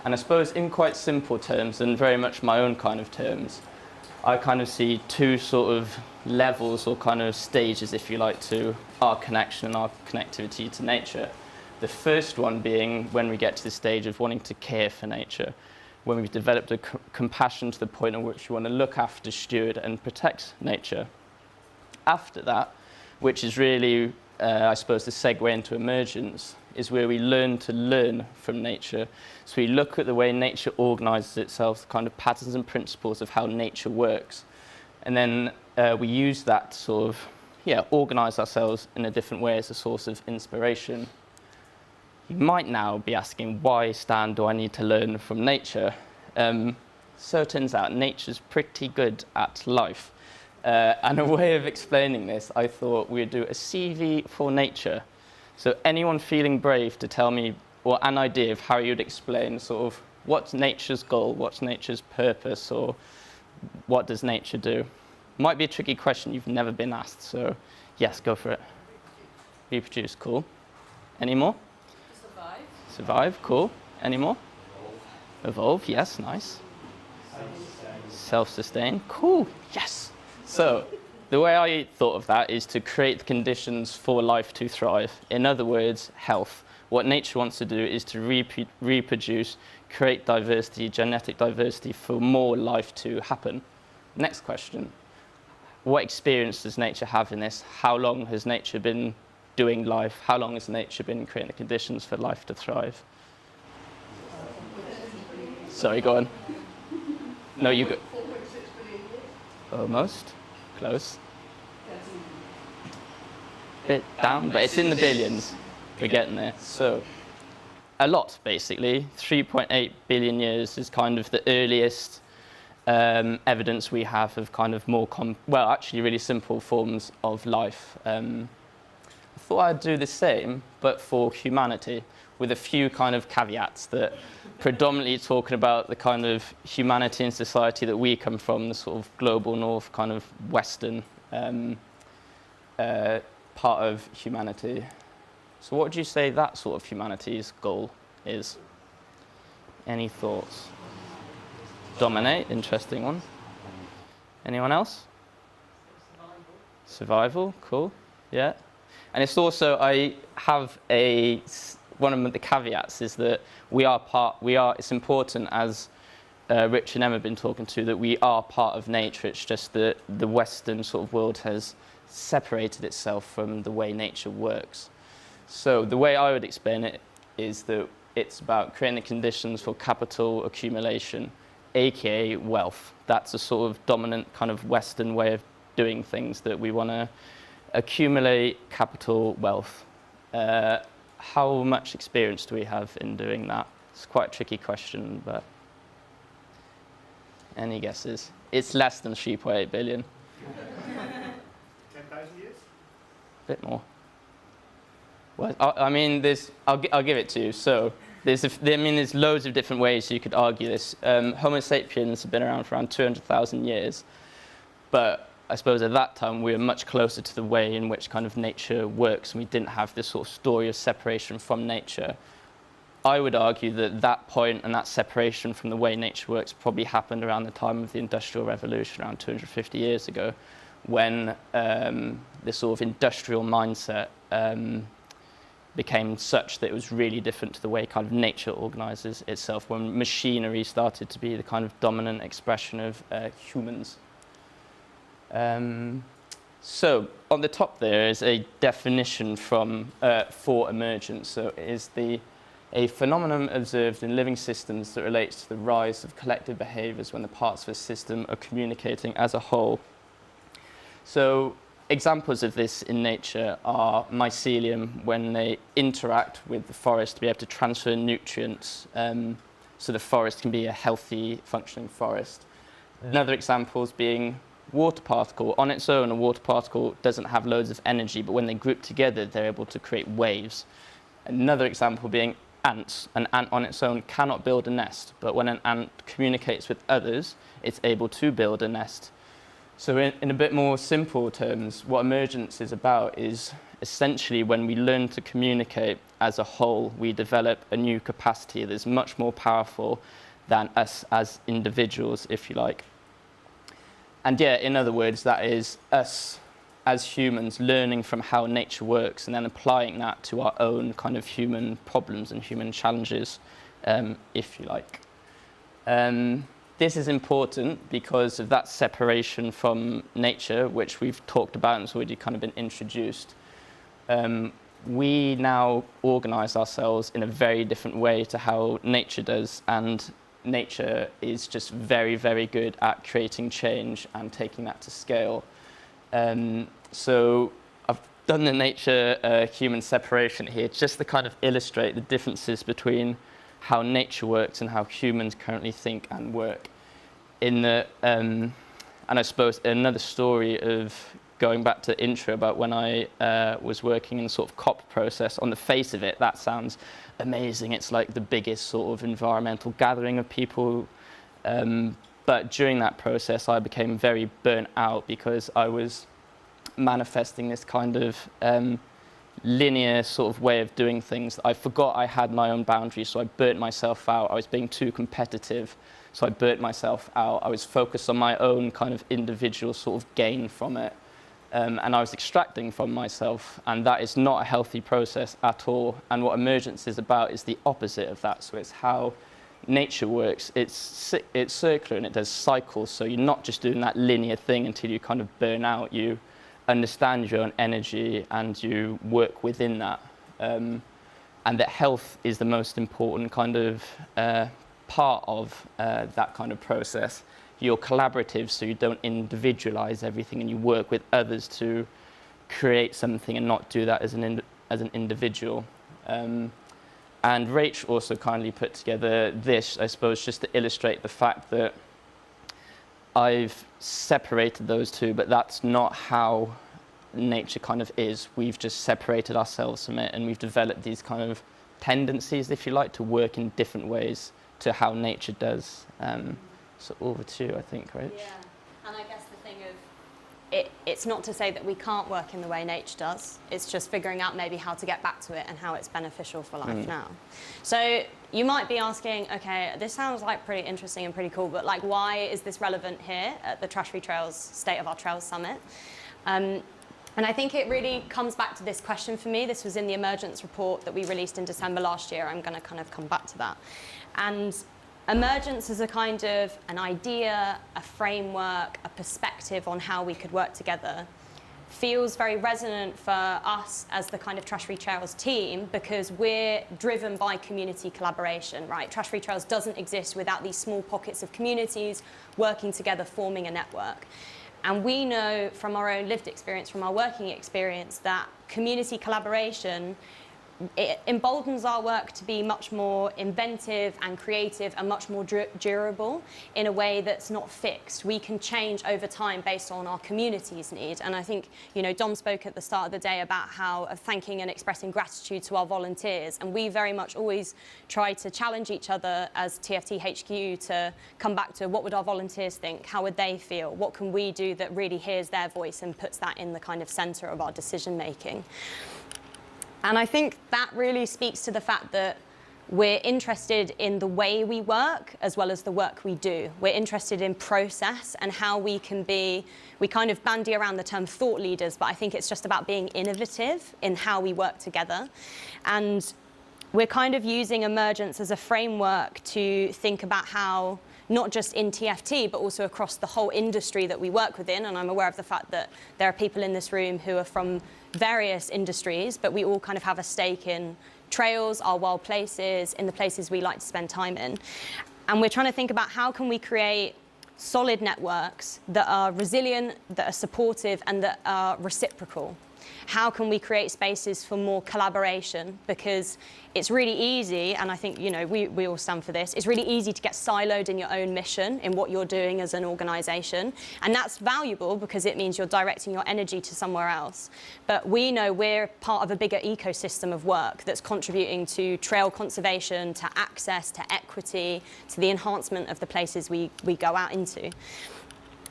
And I suppose in quite simple terms, and very much my own kind of terms, I kind of see two sort of levels or kind of stages, if you like, to our connection and our connectivity to nature. The first one being when we get to the stage of wanting to care for nature, when we've developed a compassion to the point at which we want to look after, steward, and protect nature. After that, which is really, I suppose, the segue into emergence, is where we learn to learn from nature. So we look at the way nature organizes itself, the kind of patterns and principles of how nature works. And then we use that to sort of, organize ourselves in a different way as a source of inspiration. You might now be asking, why, Stan, do I need to learn from nature? So it turns out nature's pretty good at life. And a way of explaining this, I thought we'd do a CV for nature. So anyone feeling brave to tell me, or an idea of how you'd explain sort of what's nature's goal, what's nature's purpose, or what does nature do? Might be a tricky question you've never been asked, so yes, go for it. Reproduce, cool. Any more? Survive. Survive, cool. Any more? Evolve, yes, nice. Self-sustain, cool, yes. So, the way I thought of that is to create the conditions for life to thrive. In other words, health. What nature wants to do is to reproduce, create diversity, genetic diversity for more life to happen. Next question. What experience does nature have in this? How long has nature been doing life? How long has nature been creating the conditions for life to thrive? Sorry, go on. No, you go. Almost. Close. Bit down, but it's in the billions. We're getting there. So, a lot, basically. 3.8 billion years is kind of the earliest evidence we have of kind of more, actually really simple forms of life. thought I'd do the same, but for humanity, with a few kind of caveats that predominantly talking about the kind of humanity and society that we come from, the sort of global north, kind of Western part of humanity. So what would you say that sort of humanity's goal is? Any thoughts? Dominate, interesting one. Anyone else? Survival, cool, yeah. And it's also, one of the caveats is that it's important, as Rich and Emma have been talking to, that we are part of nature. It's just that the Western sort of world has separated itself from the way nature works. So the way I would explain it is that it's about creating the conditions for capital accumulation, aka wealth. That's a sort of dominant kind of Western way of doing things, that we want to accumulate capital wealth. How much experience do we have in doing that? It's quite a tricky question, but any guesses? It's less than 3.8 billion. 10,000 years? A bit more. Well, I mean, I'll give it to you. So there's loads of different ways you could argue this. Homo sapiens have been around for around 200,000 years, but I suppose at that time we were much closer to the way in which kind of nature works, and we didn't have this sort of story of separation from nature. I would argue that that point and that separation from the way nature works probably happened around the time of the Industrial Revolution, around 250 years ago, when this sort of industrial mindset became such that it was really different to the way kind of nature organizes itself, when machinery started to be the kind of dominant expression of humans. So on the top there is a definition for emergence. So it is a phenomenon observed in living systems that relates to the rise of collective behaviors when the parts of a system are communicating as a whole. So examples of this in nature are mycelium, when they interact with the forest to be able to transfer nutrients, so the forest can be a healthy, functioning forest. Another example is being water particle. On its own, a water particle doesn't have loads of energy, but when they group together, they're able to create waves. Another example being ants. An ant on its own cannot build a nest, but when an ant communicates with others, it's able to build a nest. So in a bit more simple terms, what emergence is about is essentially when we learn to communicate as a whole, we develop a new capacity that's much more powerful than us as individuals, if you like. And yeah, in other words, that is us as humans learning from how nature works and then applying that to our own kind of human problems and human challenges, if you like. This is important because of that separation from nature, which we've talked about and it's already kind of been introduced. We now organize ourselves in a very different way to how nature does, and nature is just very, very good at creating change and taking that to scale. So I've done the nature-human separation here just to kind of illustrate the differences between how nature works and how humans currently think and work. And I suppose another story of going back to the intro about when I was working in the sort of COP process, on the face of it, that sounds amazing. It's like the biggest sort of environmental gathering of people. But during that process, I became very burnt out because I was manifesting this kind of linear sort of way of doing things. I forgot I had my own boundaries, so I burnt myself out. I was being too competitive, so I burnt myself out. I was focused on my own kind of individual sort of gain from it. And I was extracting from myself, and that is not a healthy process at all. And what emergence is about is the opposite of that. So it's how nature works. It's circular and it does cycles. So you're not just doing that linear thing until you kind of burn out. You understand your own energy and you work within that. And that health is the most important kind of part of that kind of process. You're collaborative, so you don't individualize everything, and you work with others to create something and not do that as an individual. And Rach also kindly put together this, I suppose, just to illustrate the fact that I've separated those two, but that's not how nature kind of is. We've just separated ourselves from it, and we've developed these kind of tendencies, if you like, to work in different ways to how nature does. So over to you, I think, right? Yeah, and I guess the thing of it's not to say that we can't work in the way nature does. It's just figuring out maybe how to get back to it and how it's beneficial for life now. So you might be asking, okay, this sounds like pretty interesting and pretty cool, but like, why is this relevant here at the Trash Free Trails State of Our Trails Summit? And I think it really comes back to this question for me. This was in the Emergence report that we released in December last year. I'm going to kind of come back to that. And Emergence is a kind of an idea, a framework, a perspective on how we could work together. Feels very resonant for us as the kind of Trash Free Trails team because we're driven by community collaboration, right? Trash Free Trails doesn't exist without these small pockets of communities working together, forming a network. And we know from our own lived experience, from our working experience, that community collaboration, it emboldens our work to be much more inventive and creative and much more durable in a way that's not fixed. We can change over time based on our community's need. And I think, you know, Dom spoke at the start of the day about how thanking and expressing gratitude to our volunteers. And we very much always try to challenge each other as TFT HQ to come back to what would our volunteers think? How would they feel? What can we do that really hears their voice and puts that in the kind of center of our decision making? And I think that really speaks to the fact that we're interested in the way we work as well as the work we do. We're interested in process and how we can be, we kind of bandy around the term thought leaders, but I think it's just about being innovative in how we work together. And we're kind of using Emergence as a framework to think about how, not just in TFT, but also across the whole industry that we work within. And I'm aware of the fact that there are people in this room who are from various industries, but we all kind of have a stake in trails, our wild places, in the places we like to spend time in. And we're trying to think about how can we create solid networks that are resilient, that are supportive, and that are reciprocal. How can we create spaces for more collaboration? Because it's really easy, and I think, you know, we all stand for this, it's really easy to get siloed in your own mission, in what you're doing as an organisation. And that's valuable because it means you're directing your energy to somewhere else. But we know we're part of a bigger ecosystem of work that's contributing to trail conservation, to access, to equity, to the enhancement of the places we go out into.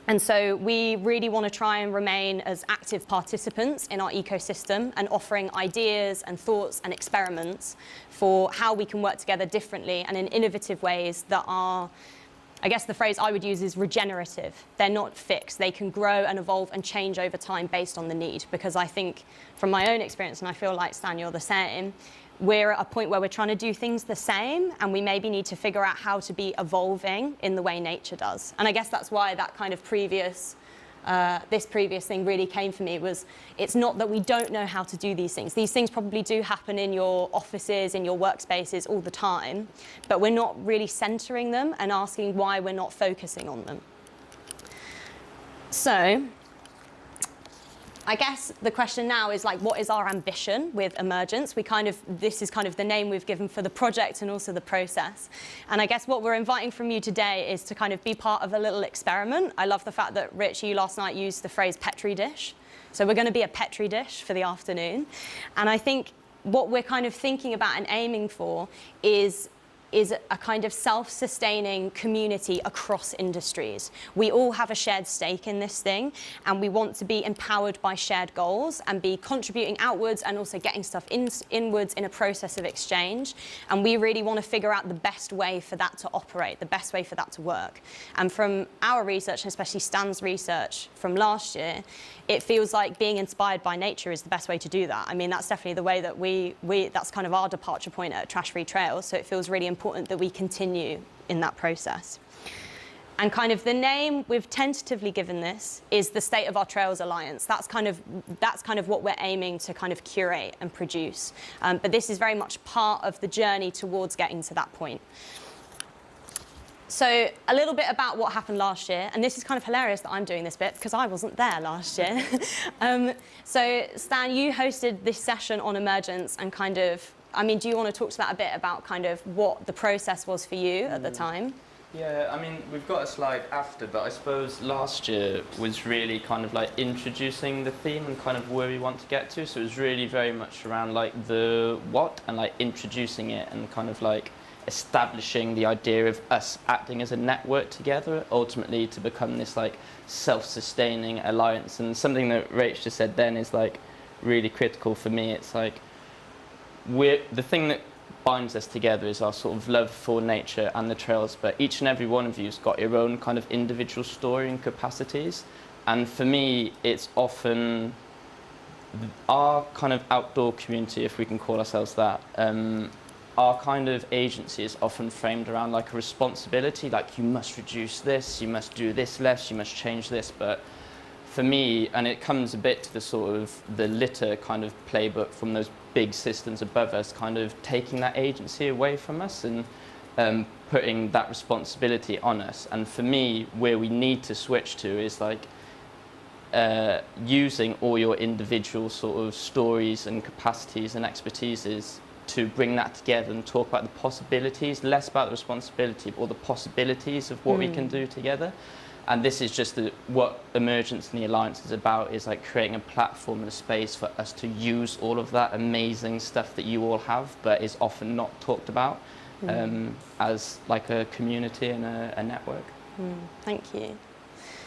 And so we really want to try and remain as active participants in our ecosystem and offering ideas and thoughts and experiments for how we can work together differently and in innovative ways that are, I guess the phrase I would use is regenerative. They're not fixed. They can grow and evolve and change over time based on the need. Because I think from my own experience, and I feel like, Stan, you're the same, we're at a point where we're trying to do things the same, and we maybe need to figure out how to be evolving in the way nature does. And I guess that's why that kind of this previous thing really came for me, was it's not that we don't know how to do these things. These things probably do happen in your offices, in your workspaces all the time, but we're not really centering them and asking why we're not focusing on them. So I guess the question now is, like, what is our ambition with Emergence? This is kind of the name we've given for the project and also the process. And I guess what we're inviting from you today is to kind of be part of a little experiment. I love the fact that, Rich, you last night used the phrase Petri dish. So we're going to be a Petri dish for the afternoon. And I think what we're kind of thinking about and aiming for is a kind of self-sustaining community across industries. We all have a shared stake in this thing, and we want to be empowered by shared goals and be contributing outwards and also getting stuff inwards in a process of exchange. And we really want to figure out the best way for that to operate, the best way for that to work. And from our research, and especially Stan's research from last year, it feels like being inspired by nature is the best way to do that. I mean, that's definitely the way that that's kind of our departure point at Trash Free Trails. So it feels really important that we continue in that process. And kind of the name we've tentatively given this is the State of Our Trails Alliance. That's kind of what we're aiming to kind of curate and produce. But this is very much part of the journey towards getting to that point. So a little bit about what happened last year, and this is kind of hilarious that I'm doing this bit because I wasn't there last year. So Stan, you hosted this session on Emergence, and kind of, I mean, do you want to talk to that a bit about kind of what the process was for you at the time? Yeah, I mean, we've got a slide after, but I suppose last year was really kind of like introducing the theme and kind of where we want to get to. So it was really very much around like the what and like introducing it and kind of like establishing the idea of us acting as a network together, ultimately to become this like self-sustaining alliance. And something that Rach just said then is like really critical for me. It's like the thing that binds us together is our sort of love for nature and the trails, but each and every one of you's got your own kind of individual story and capacities. And for me, it's often our kind of outdoor community, if we can call ourselves that, our kind of agency is often framed around like a responsibility, like you must reduce this, you must do this less, you must change this. But for me, and it comes a bit to the sort of the litter kind of playbook from those big systems above us, kind of taking that agency away from us and putting that responsibility on us. And for me, where we need to switch to is like using all your individual sort of stories and capacities and expertises to bring that together and talk about the possibilities, less about the responsibility, but all the possibilities of what we can do together. And this is just what Emergence and the Alliance is about, is like creating a platform and a space for us to use all of that amazing stuff that you all have, but is often not talked about as like a community and a network. Thank you.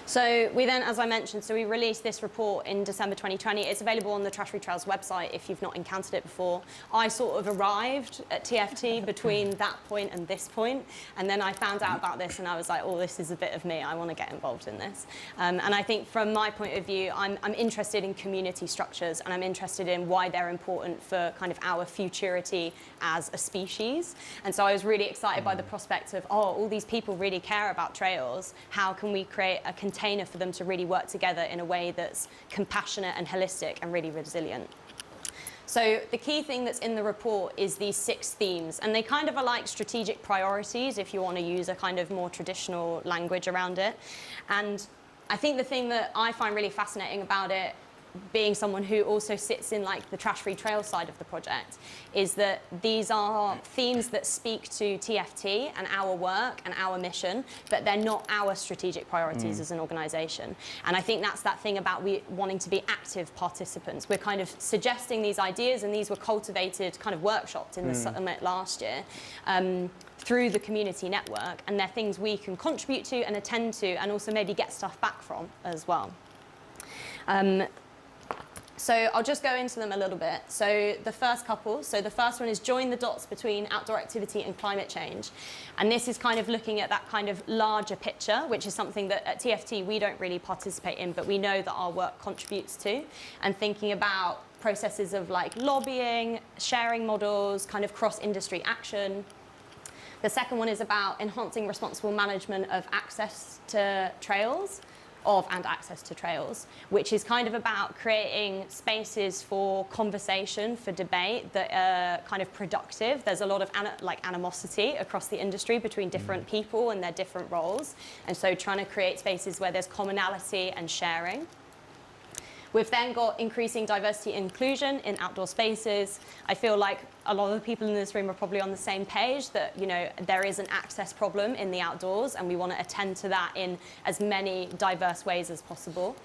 So we then, as I mentioned, so we released this report in December 2020. It's available on the Trash Free Trails website if you've not encountered it before. I sort of arrived at TFT between that point and this point, and then I found out about this and I was like, oh, this is a bit of me. I want to get involved in this. And I think from my point of view, I'm interested in community structures, and I'm interested in why they're important for kind of our futurity as a species. And so I was really excited by the prospect of, oh, all these people really care about trails. How can we create a container for them to really work together in a way that's compassionate and holistic and really resilient? So the key thing that's in the report is these 6 themes, and they kind of are like strategic priorities if you want to use a kind of more traditional language around it. And I think the thing that I find really fascinating about it, being someone who also sits in like the Trash Free Trail side of the project, is that these are themes that speak to TFT and our work and our mission, but they're not our strategic priorities as an organisation. And I think that's that thing about we wanting to be active participants. We're kind of suggesting these ideas, and these were cultivated, kind of workshopped in the summit last year through the community network, and they're things we can contribute to and attend to, and also maybe get stuff back from as well. So I'll just go into them a little bit. So the first couple, so the first one is join the dots between outdoor activity and climate change. And this is kind of looking at that kind of larger picture, which is something that at TFT we don't really participate in, but we know that our work contributes to, and thinking about processes of like lobbying, sharing models, kind of cross-industry action. The second one is about enhancing responsible management of access to trails. Access to trails, which is kind of about creating spaces for conversation, for debate that are kind of productive. There's a lot of animosity across the industry between different people and their different roles, and so trying to create spaces where there's commonality and sharing. We've then got increasing diversity and inclusion in outdoor spaces. I feel like a lot of the people in this room are probably on the same page that, you know, there is an access problem in the outdoors, and we want to attend to that in as many diverse ways as possible.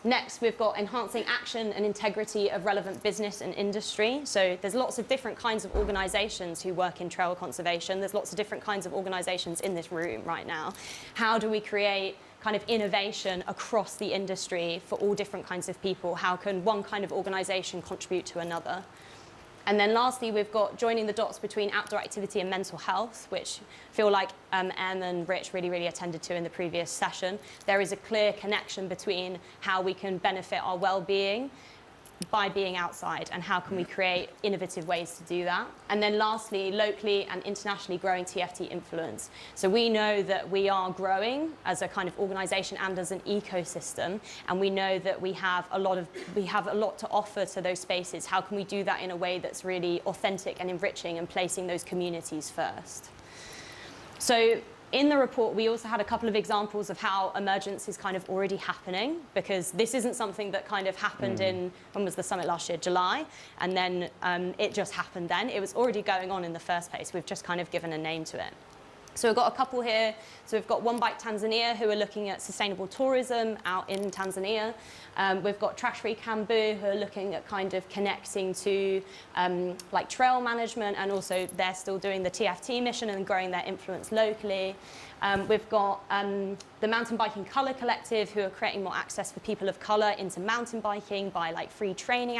Next, we've got enhancing action and integrity of relevant business and industry. So there's lots of different kinds of organisations who work in trail conservation. There's lots of different kinds of organisations in this room right now. How do we create kind of innovation across the industry for all different kinds of people? How can one kind of organisation contribute to another? And then lastly, we've got joining the dots between outdoor activity and mental health, which I feel like Em and Rich really attended to in the previous session. There is a clear connection between how we can benefit our well-being by being outside, and how can we create innovative ways to do that. And then lastly, locally and internationally growing TFT influence. So we know that we are growing as a kind of organisation and as an ecosystem, and we know that we have a lot to offer to those spaces. How can we do that in a way that's really authentic and enriching, and placing those communities first? So in the report, we also had a couple of examples of how Emergence is kind of already happening, because this isn't something that kind of happened in, when was the summit last year? July, and then it just happened then. It was already going on in the first place. We've just kind of given a name to it. So we've got a couple here. So we've got One Bike Tanzania, who are looking at sustainable tourism out in Tanzania. We've got Trash Free Cambu, who are looking at kind of connecting to like trail management, and also they're still doing the TFT mission and growing their influence locally. We've got the Mountain Biking Colour Collective, who are creating more access for people of colour into mountain biking by like free training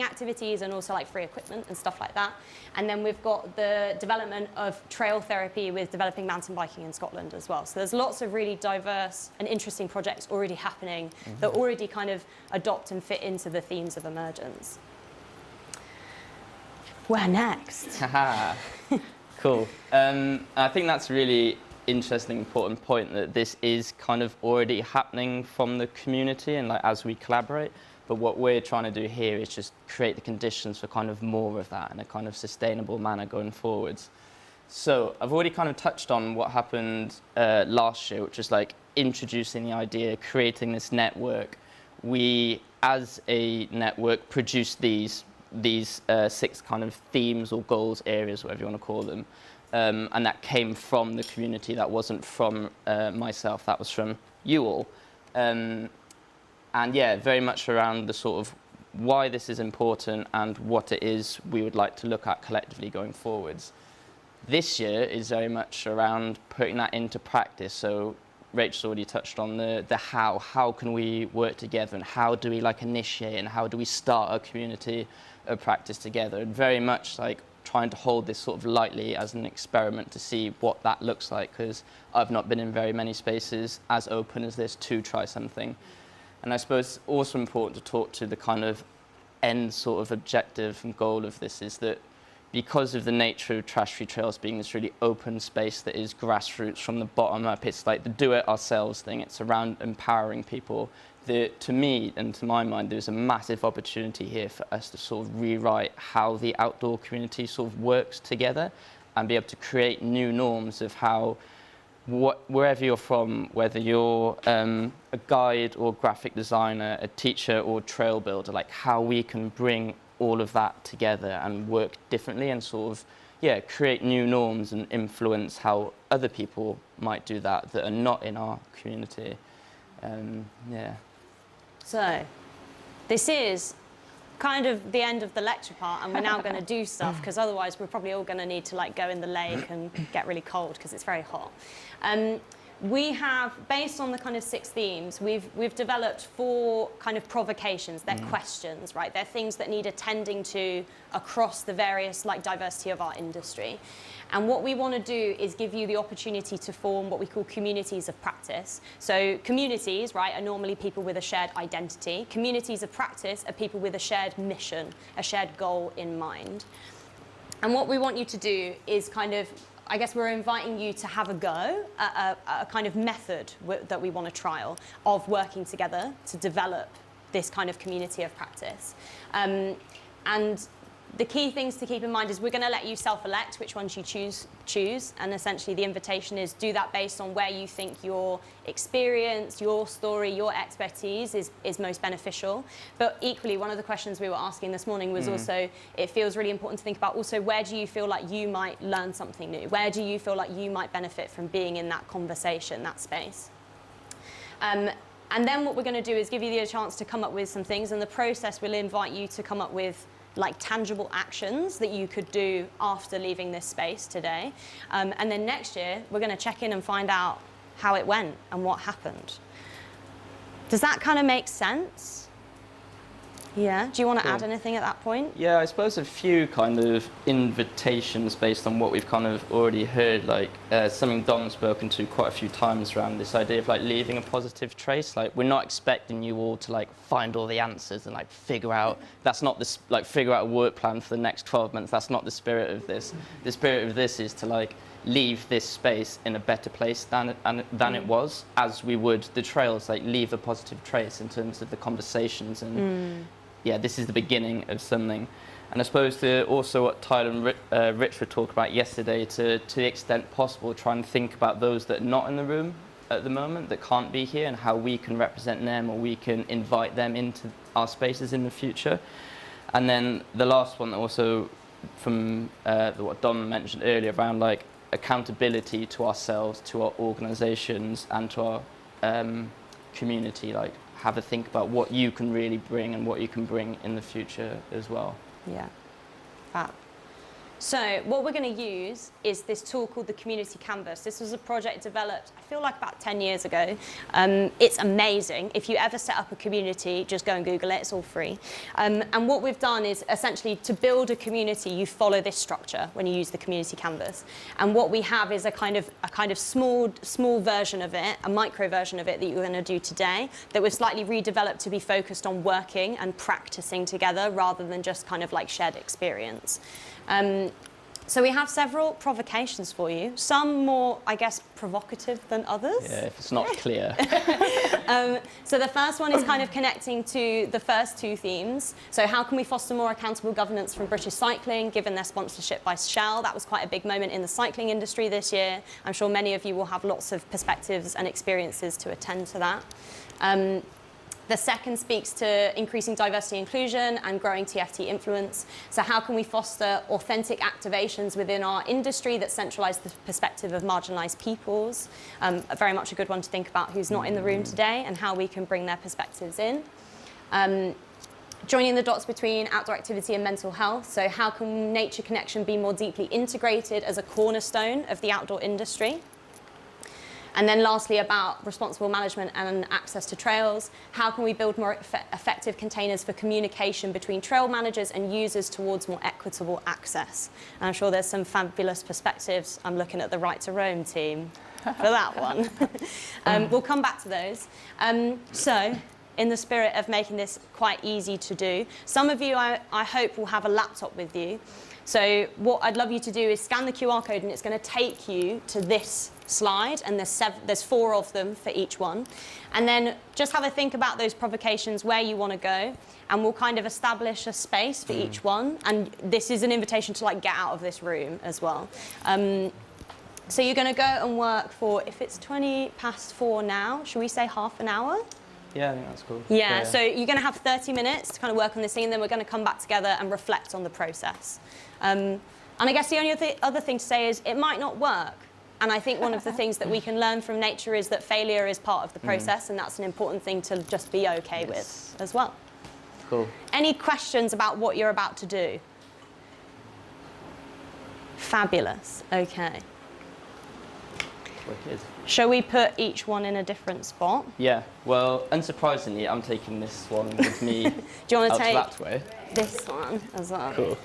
activities and also like free equipment and stuff like that. And then we've got the development of trail therapy with developing mountain biking in Scotland as well. So there's lots of really diverse and interesting projects already happening that already kind of adopt and fit into the themes of Emergence. Where next? Haha. Cool. I think that's a really interesting, important point, that this is kind of already happening from the community and like as we collaborate. But what we're trying to do here is just create the conditions for kind of more of that in a kind of sustainable manner going forwards. So I've already kind of touched on what happened last year, which is like introducing the idea, creating this network. We, as a network, produced these 6 kind of themes or goals, areas, whatever you want to call them. And that came from the community. That wasn't from myself, that was from you all. And yeah, very much around the sort of why this is important and what it is we would like to look at collectively going forwards. This year is very much around putting that into practice. So Rachel's already touched on the how. How can we work together, and how do we like initiate, and how do we start a community of practice together? And very much like trying to hold this sort of lightly as an experiment to see what that looks like, because I've not been in very many spaces as open as this to try something. And I suppose it's also important to talk to the kind of end sort of objective and goal of this, is that because of the nature of Trash Free Trails being this really open space that is grassroots from the bottom up, it's like the do-it-ourselves thing. It's around empowering people. To me and to my mind, there's a massive opportunity here for us to sort of rewrite how the outdoor community sort of works together and be able to create new norms of how wherever you're from, whether you're a guide or graphic designer, a teacher or trail builder, like how we can bring all of that together and work differently and sort of, yeah, create new norms and influence how other people might do that are not in our community. Yeah. So, this is kind of the end of the lecture part, and we're now going to do stuff, because otherwise we're probably all going to need to like go in the lake and get really cold because it's very hot. We have, based on the kind of 6 themes, we've developed 4 kind of provocations. They're questions, right? They're things that need attending to across the various like diversity of our industry. And what we want to do is give you the opportunity to form what we call communities of practice. So communities, right, are normally people with a shared identity. Communities of practice are people with a shared mission, a shared goal in mind. And what we want you to do is kind of, I guess we're inviting you to have a go at a kind of method that we want to trial of working together to develop this kind of community of practice. And the key things to keep in mind is we're going to let you self-elect which ones you choose, and essentially the invitation is do that based on where you think your experience, your story, your expertise is most beneficial. But equally, one of the questions we were asking this morning was also, it feels really important to think about also where do you feel like you might learn something new? Where do you feel like you might benefit from being in that conversation, that space? And then what we're going to do is give you the chance to come up with some things, and the process will invite you to come up with like tangible actions that you could do after leaving this space today. And then next year, we're going to check in and find out how it went and what happened. Does that kind of make sense? Yeah. Do you want to add anything at that point? Yeah, I suppose a few kind of invitations based on what we've kind of already heard, like something Don's spoken to quite a few times around this idea of like leaving a positive trace. Like we're not expecting you all to like find all the answers and like figure out, that's not this, like figure out a work plan for the next 12 months. That's not the spirit of this. The spirit of this is to like leave this space in a better place than it was, as we would the trails, like leave a positive trace in terms of the conversations and yeah, this is the beginning of something. And I suppose also what Tyler and Rich were talking about yesterday, to the extent possible, try and think about those that are not in the room at the moment, that can't be here, and how we can represent them, or we can invite them into our spaces in the future. And then the last one also from what Don mentioned earlier around like accountability to ourselves, to our organisations, and to our community. Like, have a think about what you can really bring and what you can bring in the future as well. Yeah, fab. So what we're going to use is this tool called the Community Canvas. This was a project developed, I feel like about 10 years ago. It's amazing. If you ever set up a community, just go and Google it. It's all free. And what we've done is essentially to build a community, you follow this structure when you use the Community Canvas. And what we have is a kind of small version of it, a micro version of it that you're going to do today that was slightly redeveloped to be focused on working and practicing together rather than just kind of like shared experience. So we have several provocations for you, some more, I guess, provocative than others. Yeah, if it's not clear. So the first one is kind of connecting to the first two themes. So how can we foster more accountable governance from British cycling, given their sponsorship by Shell? That was quite a big moment in the cycling industry this year. I'm sure many of you will have lots of perspectives and experiences to attend to that. The second speaks to increasing diversity and inclusion and growing TFT influence. So how can we foster authentic activations within our industry that centralise the perspective of marginalised peoples? Very much a good one to think about who's not in the room today and how we can bring their perspectives in. Joining the dots between outdoor activity and mental health. So how can nature connection be more deeply integrated as a cornerstone of the outdoor industry? And then lastly, about responsible management and access to trails. How can we build more effective containers for communication between trail managers and users towards more equitable access? And I'm sure there's some fabulous perspectives. I'm looking at the Right to Roam team for that one. We'll come back to those. So, in the spirit of making this quite easy to do, some of you, I hope, will have a laptop with you. So what I'd love you to do is scan the QR code, and it's going to take you to this slide, and there's 4 of them for each one. And then just have a think about those provocations, where you want to go, and we'll kind of establish a space for each one. And this is an invitation to like get out of this room as well. So you're going to go and work for, if it's 4:20 now, should we say half an hour? Yeah, I think that's cool. Yeah, so you're going to have 30 minutes to kind of work on this thing, and then we're going to come back together and reflect on the process. And I guess the only other thing to say is it might not work. And I think one of the things that we can learn from nature is that failure is part of the process, and that's an important thing to just be okay with as well. Cool. Any questions about what you're about to do? Fabulous. Okay. Wicked. Shall we put each one in a different spot? Yeah. Well, unsurprisingly, I'm taking this one with me. Do you want to take that way? This one as well? Cool.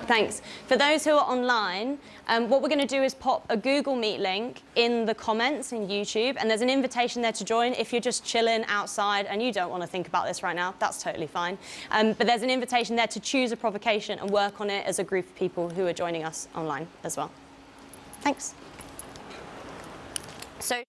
Thanks. For those who are online, what we're going to do is pop a Google Meet link in the comments in YouTube, and there's an invitation there to join if you're just chilling outside and you don't want to think about this right now. That's totally fine. But there's an invitation there to choose a provocation and work on it as a group of people who are joining us online as well. Thanks. So.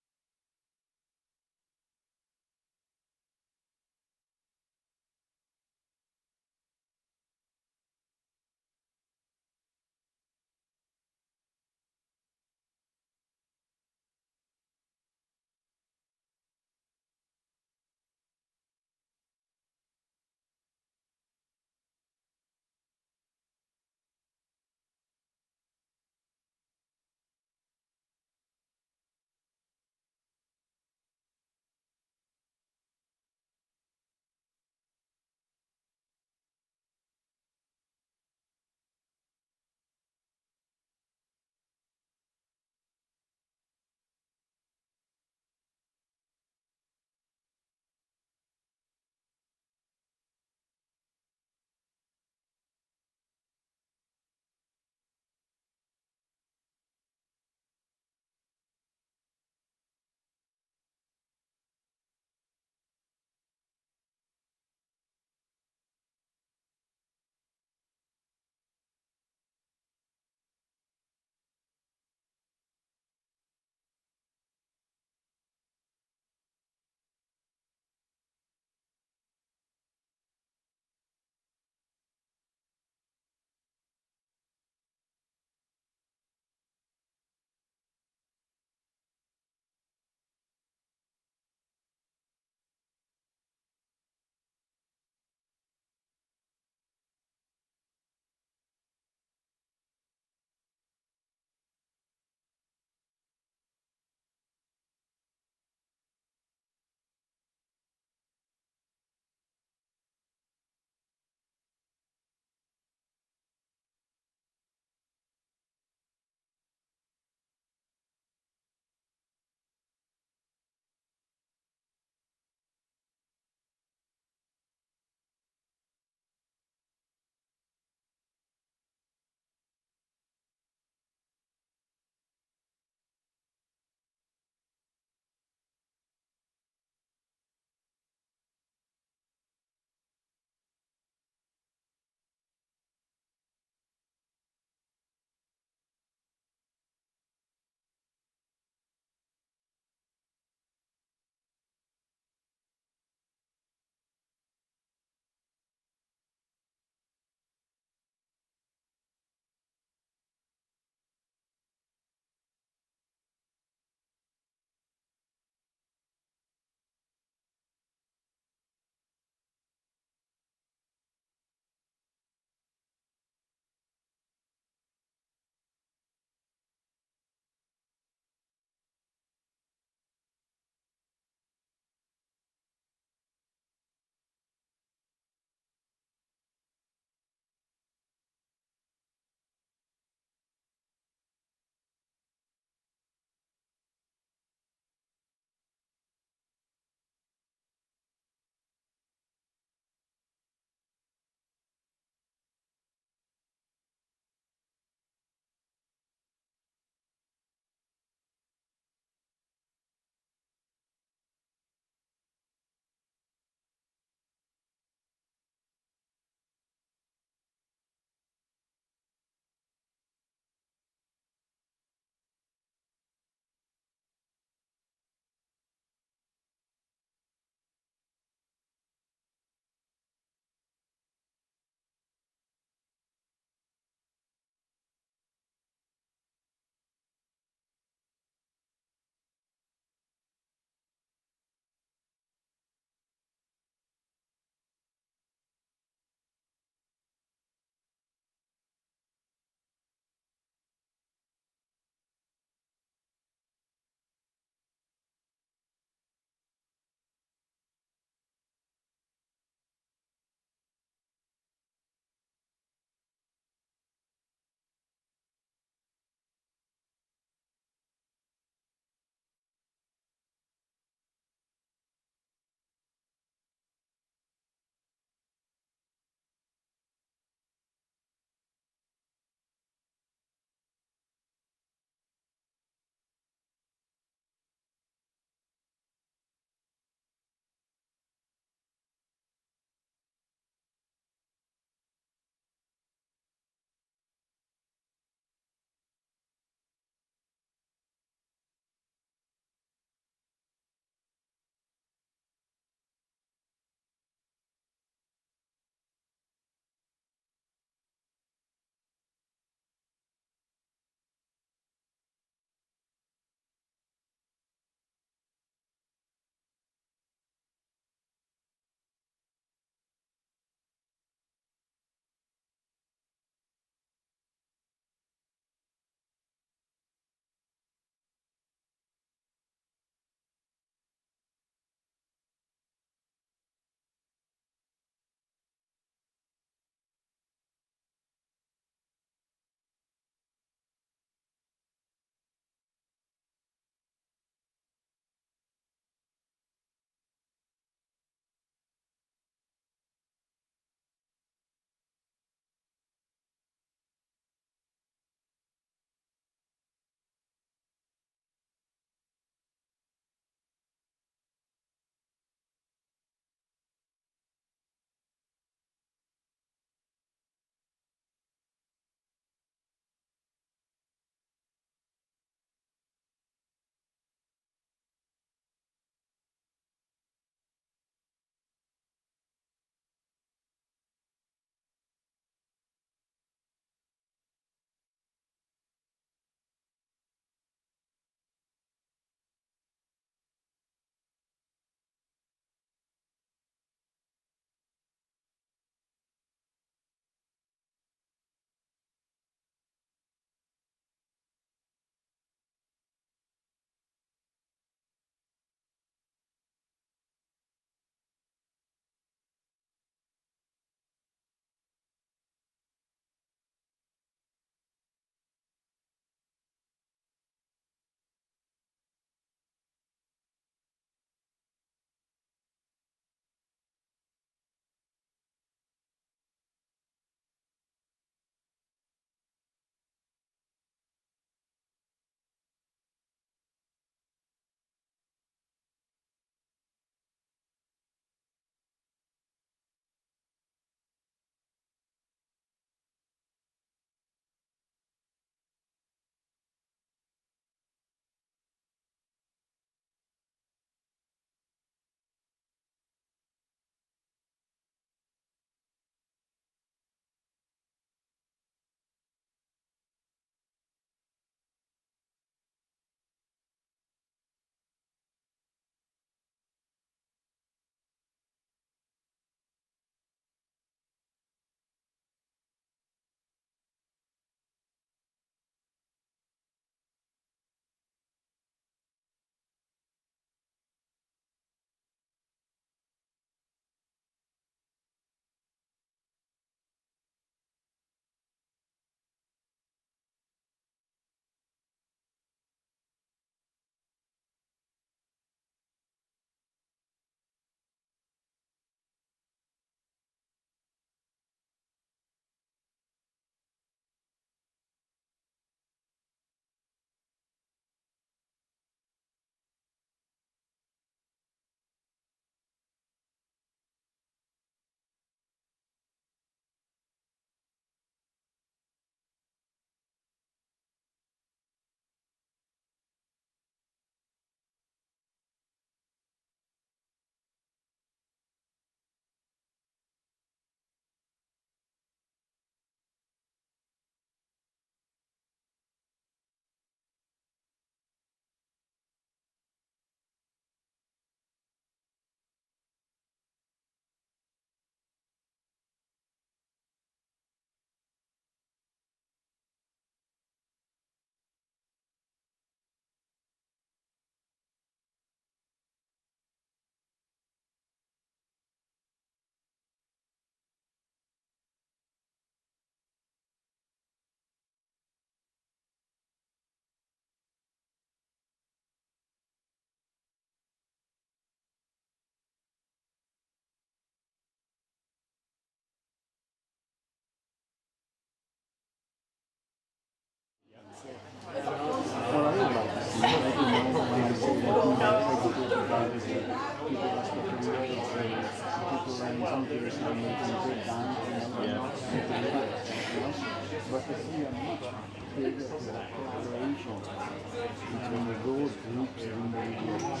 take a collaboration between the road groups and individuals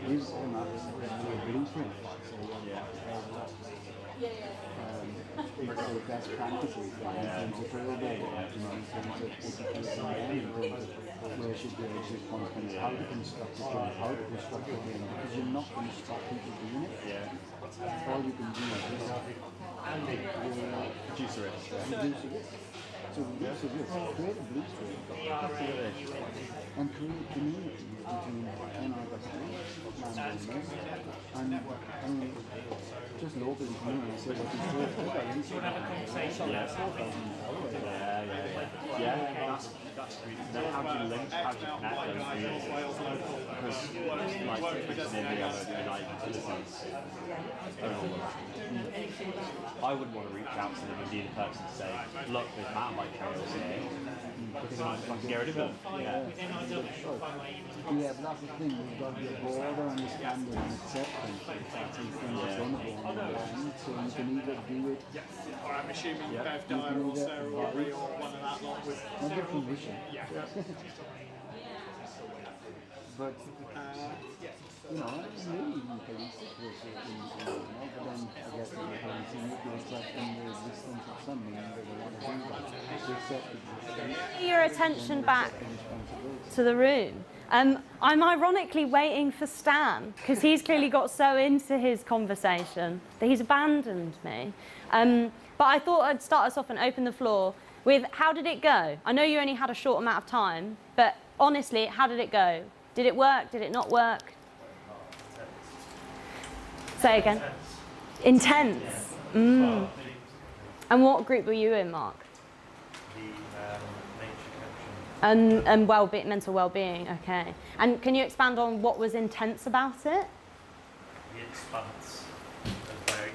is a blueprint. It's the best practices in terms of trail building, in terms of educating them, in terms of where should the exit point be, how to construct the trail, how to construct the trail, because you're not going to stop people doing it. All you can do is Producer it. So reduce it, create a blueprint, and create communities between anarchists and I mean, just locally communities. So what you that's really, how do you link, how do you connect those communities? Because, like, for instance, in the other United Utilities, I wouldn't want to reach out to them and be the person to say, look, there's mountain bike trails here, because I can get rid of them. Yeah, but that's the thing, you've got to be a broader understanding and acceptance that that's understandable on the end, so you can either do it. I'm assuming Bev Dyer or Sarah Orbea or one of that lot with a different vision. But you know, maybe even police was but then I guess the police are accepting the existence of something and they want to do that. To accept existence. Your attention back to the room. I'm ironically waiting for Stan because he's clearly got so into his conversation that he's abandoned me. But I thought I'd start us off and open the floor with how did it go? I know you only had a short amount of time, but honestly, how did it go? Did it work? Did it not work? Say again. Intense. Mm. And what group were you in, Mark? And mental well-being, okay. And can you expand on what was intense about it? The expanse of where you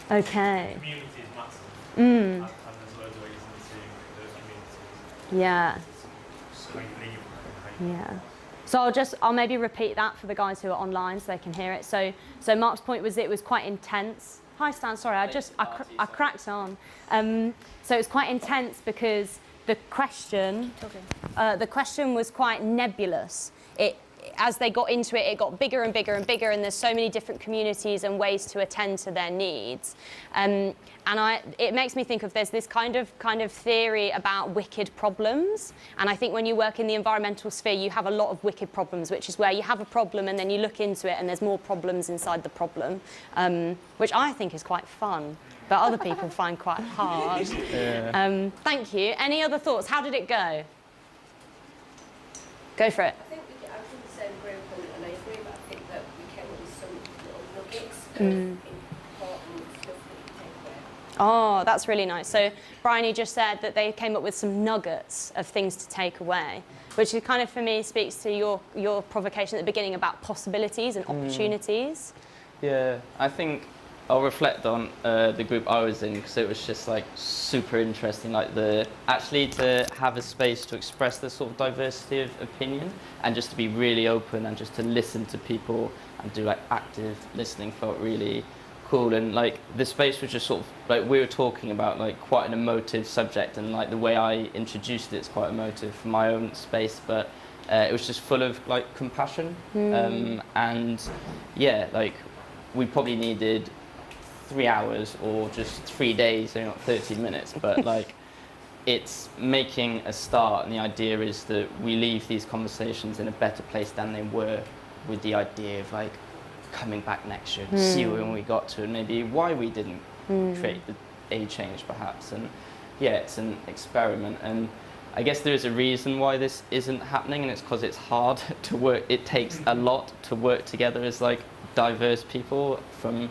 can okay. The community is massive. And there's loads of ways into those communities. Yeah. So you leave. Yeah. So I'll maybe repeat that for the guys who are online so they can hear it. So Mark's point was it was quite intense. Hi Stan, sorry, I cracked on. So it was quite intense because the question was quite nebulous. As they got into it, it got bigger and bigger and bigger, and there's so many different communities and ways to attend to their needs. It makes me think of there's this kind of theory about wicked problems, and I think when you work in the environmental sphere, you have a lot of wicked problems, which is where you have a problem and then you look into it and there's more problems inside the problem, which I think is quite fun, but other people find quite hard. Yeah. Thank you. Any other thoughts? How did it go? Go for it. And I agree, but I think that we came up with some little nuggets of important stuff that you take away. Oh, that's really nice. So Bryony just said that they came up with some nuggets of things to take away, which is kind of, for me, speaks to your provocation at the beginning about possibilities and opportunities. Yeah, I think I'll reflect on the group I was in because it was just like super interesting, like actually to have a space to express the sort of diversity of opinion and just to be really open and just to listen to people and do like active listening felt really cool. And like the space was just sort of like we were talking about like quite an emotive subject, and like the way I introduced it's quite emotive for my own space, but it was just full of like compassion. And yeah, like we probably needed 3 hours or just 3 days, so not 30 minutes, but like it's making a start, and the idea is that we leave these conversations in a better place than they were, with the idea of like coming back next year and see when we got to, and maybe why we didn't create a change perhaps. And yeah, it's an experiment, and I guess there is a reason why this isn't happening, and it's because it's hard to work. It takes a lot to work together as like diverse people from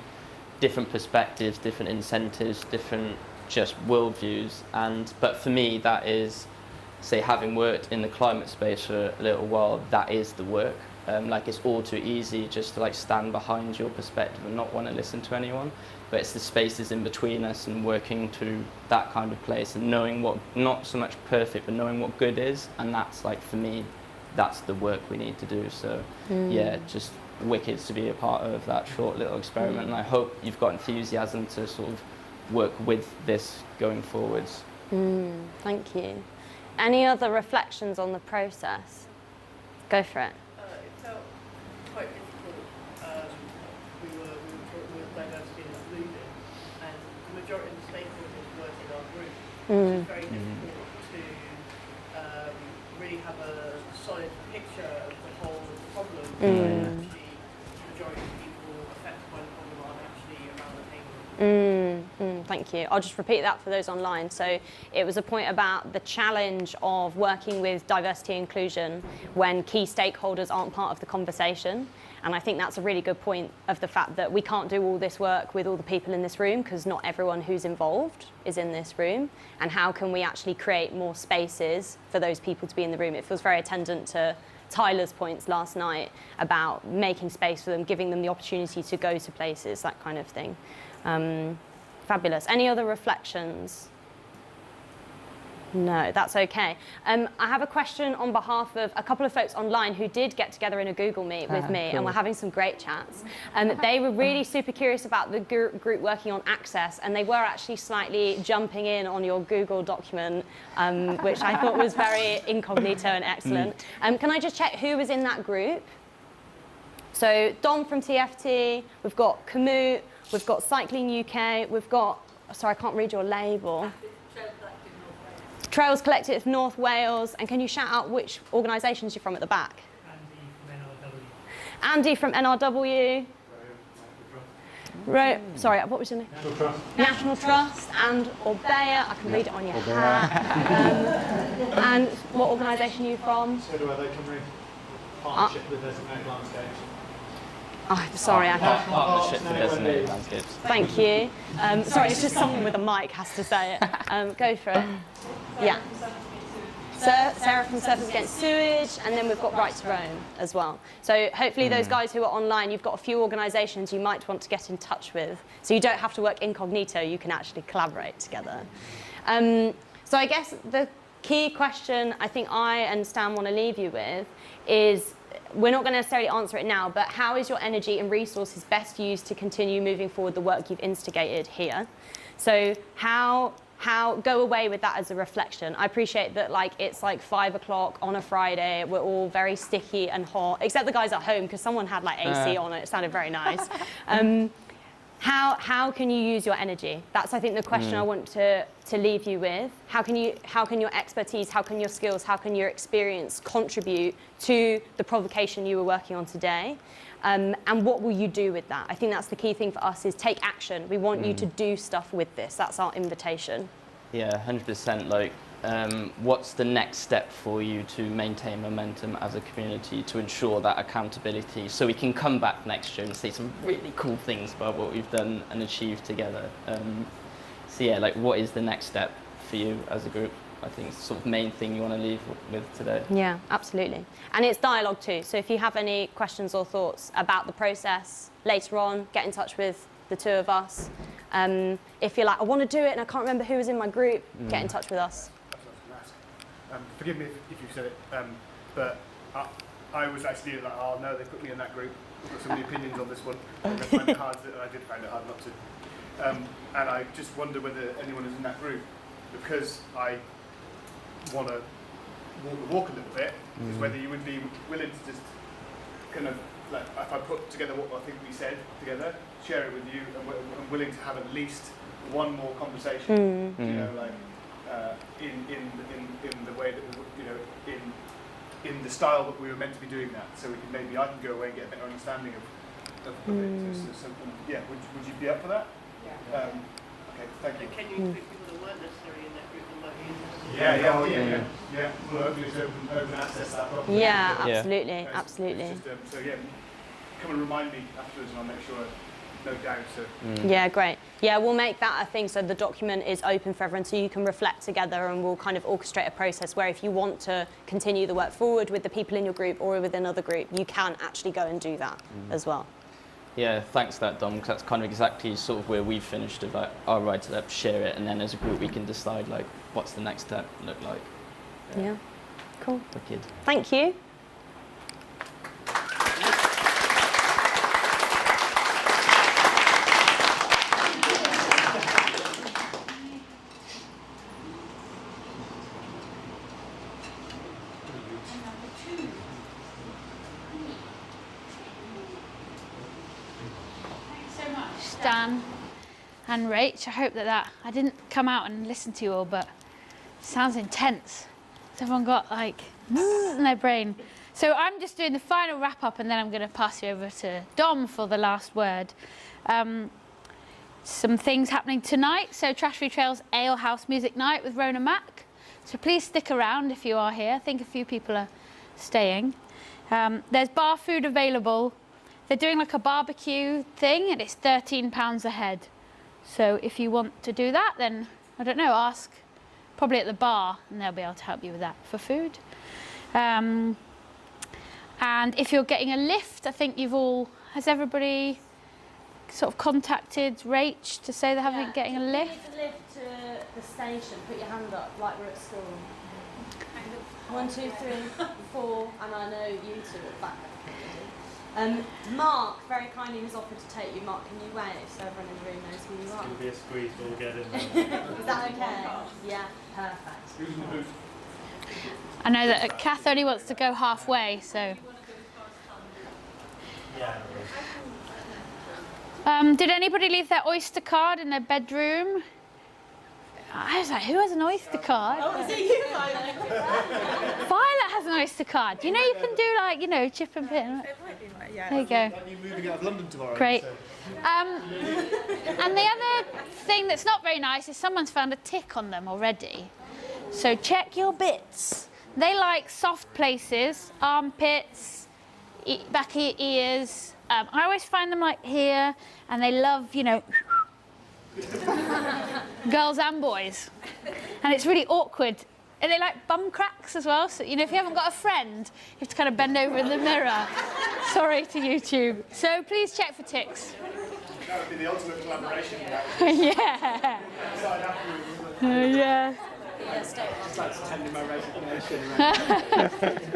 different perspectives, different incentives, different just worldviews. But for me, that is, say, having worked in the climate space for a little while, that is the work. Like it's all too easy just to like stand behind your perspective and not want to listen to anyone. But it's the spaces in between us and working to that kind of place and knowing what, not so much perfect, but knowing what good is. And that's like, for me, that's the work we need to do. So yeah, just wicked to be a part of that short little experiment, and I hope you've got enthusiasm to sort of work with this going forwards. Thank you. Any other reflections on the process? Go for it. It felt quite difficult. We were talking with diversity and inclusion, and the majority of the stakeholders weren't in our group, which is very difficult to really have a solid picture of the whole problem. Actually, the majority of people affected by the problem aren't actually around the table. Thank you. I'll just repeat that for those online. So it was a point about the challenge of working with diversity and inclusion when key stakeholders aren't part of the conversation. And I think that's a really good point of the fact that we can't do all this work with all the people in this room because not everyone who's involved is in this room. And how can we actually create more spaces for those people to be in the room? It feels very attendant to Tyler's points last night about making space for them, giving them the opportunity to go to places, that kind of thing. Fabulous. Any other reflections? No, that's okay. I have a question on behalf of a couple of folks online who did get together in a Google Meet with me, and we're having some great chats. They were really super curious about the group working on access, and they were actually slightly jumping in on your Google document, which I thought was very incognito and excellent. Can I just check who was in that group? So Dom from TFT, we've got Komoot, we've got Cycling UK, we've got, sorry, I can't read your label. Trails Collective North Wales, and can you shout out which organisations you're from at the back? Andy from NRW. Sorry, what was your name? National Trust. National Trust and Orbea. I can read it on your hat. And what organisation are you from? So do they come in partnership with Designated Landscapes. Oh, sorry, I can't. Partnership for Designated Landscapes. Thank you. Sorry, it's just someone with a mic has to say it. Go for it. Yeah. Sarah from Surfers Against Sewage, and then we've got Right to Roam as well. So hopefully those guys who are online, you've got a few organisations you might want to get in touch with. So you don't have to work incognito, you can actually collaborate together. So I guess the key question I think I and Stan want to leave you with is, we're not going to necessarily answer it now, but how is your energy and resources best used to continue moving forward the work you've instigated here? So how go away with that as a reflection. I appreciate that it's 5 o'clock on a Friday, we're all very sticky and hot, except the guys at home because someone had AC on it sounded very nice. How can you use your energy? That's, I think, the question I want to leave you with. How can your expertise, how can your skills, how can your experience contribute to the provocation you were working on today? And what will you do with that? I think that's the key thing for us, is take action. We want you to do stuff with this. That's our invitation. Yeah, 100%. What's the next step for you to maintain momentum as a community, to ensure that accountability, so we can come back next year and say some really cool things about what we've done and achieved together? So yeah, what is the next step for you as a group? I think it's sort of main thing you want to leave with today. Yeah, absolutely. And it's dialogue too. So if you have any questions or thoughts about the process later on, get in touch with the two of us. If you're like, I want to do it and I can't remember who was in my group, get in touch with us. That's what I was going to ask. Forgive me if you said it, but I was actually like, oh no, they put me in that group. I've got so many opinions on this one. I find it hard, and I did find it hard not to. And I just wonder whether anyone is in that group, because I want to walk the walk a little bit, is whether you would be willing to just kind of, if I put together what I think we said together, share it with you, and I'm willing to have at least one more conversation, in the way that in the style that we were meant to be doing that, so I can go away and get a better understanding of it. So, yeah, would you be up for that? Yeah. Okay, thank you. Can you include people that weren't necessarily in that group and might be interested? Yeah. Well, hopefully it's open access that properly. Yeah, absolutely, absolutely. It's just, so yeah, come and remind me afterwards, and I'll make sure. No doubt. Yeah, great. Yeah, we'll make that a thing, so the document is open for everyone, so you can reflect together, and we'll kind of orchestrate a process where if you want to continue the work forward with the people in your group or with another group, you can actually go and do that as well. Yeah, thanks for that, Dom, because that's kind of exactly sort of where we finished of I'll write it up, share it, and then as a group we can decide what's the next step look like. Yeah, cool. Wicked. Thank you. Dan and Rach. I hope that I didn't come out and listen to you all, but it sounds intense. Has everyone got like in their brain? So I'm just doing the final wrap up, and then I'm going to pass you over to Dom for the last word. Some things happening tonight. So Trash Free Trails Ale House Music Night with Rona Mac. So please stick around if you are here. I think a few people are staying. There's bar food available. They're doing like a barbecue thing, and it's £13 a head. So if you want to do that, then, I don't know, ask probably at the bar, and they'll be able to help you with that for food. And if you're getting a lift, I think has everybody sort of contacted Rach to say they're getting a lift? If you need a lift to the station, put your hand up like we're at school. 1, 2, 3, 4, and I know you two at the back. Mark very kindly has offered to take you. Mark, can you wave so everyone in the room knows who you are? It's going to be a squeeze, but we'll get in there. Is that okay? Yeah, perfect. Who's in the booth? I know that Kath only wants to go halfway, so. Did anybody leave their Oyster card in their bedroom? I was like, who has an Oyster card? Oh, is it you, Violet? Violet has an Oyster card. You know, you can do like, chip and pin. There you go. Are you moving out of London tomorrow? Great. So. And the other thing that's not very nice is someone's found a tick on them already. So check your bits. They like soft places, armpits, back of your ears. I always find them like here, and they love, girls and boys. And it's really awkward. And they like bum cracks as well. So, if you haven't got a friend, you have to kind of bend over in the mirror. Sorry to YouTube. So please check for ticks. That would be the ultimate collaboration. Yeah. Yeah. That's tending my resignation.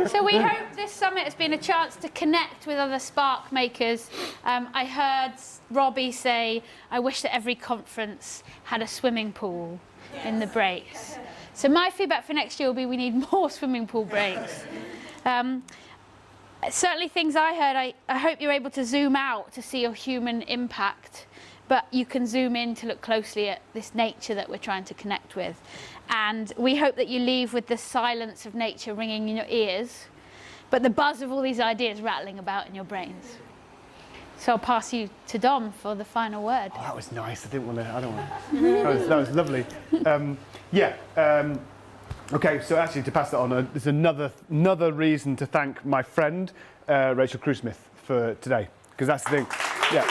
So we hope this summit has been a chance to connect with other spark makers. I heard Robbie say, I wish that every conference had a swimming pool in the breaks. So my feedback for next year will be we need more swimming pool breaks. Certainly things I heard, I hope you're able to zoom out to see your human impact, but you can zoom in to look closely at this nature that we're trying to connect with. And we hope that you leave with the silence of nature ringing in your ears, but the buzz of all these ideas rattling about in your brains. So I'll pass you to Dom for the final word. Oh, that was nice. I don't want to. That was lovely. Okay, so actually to pass that on, there's another reason to thank my friend Rachel Cruz for today, because that's the thing. Yeah.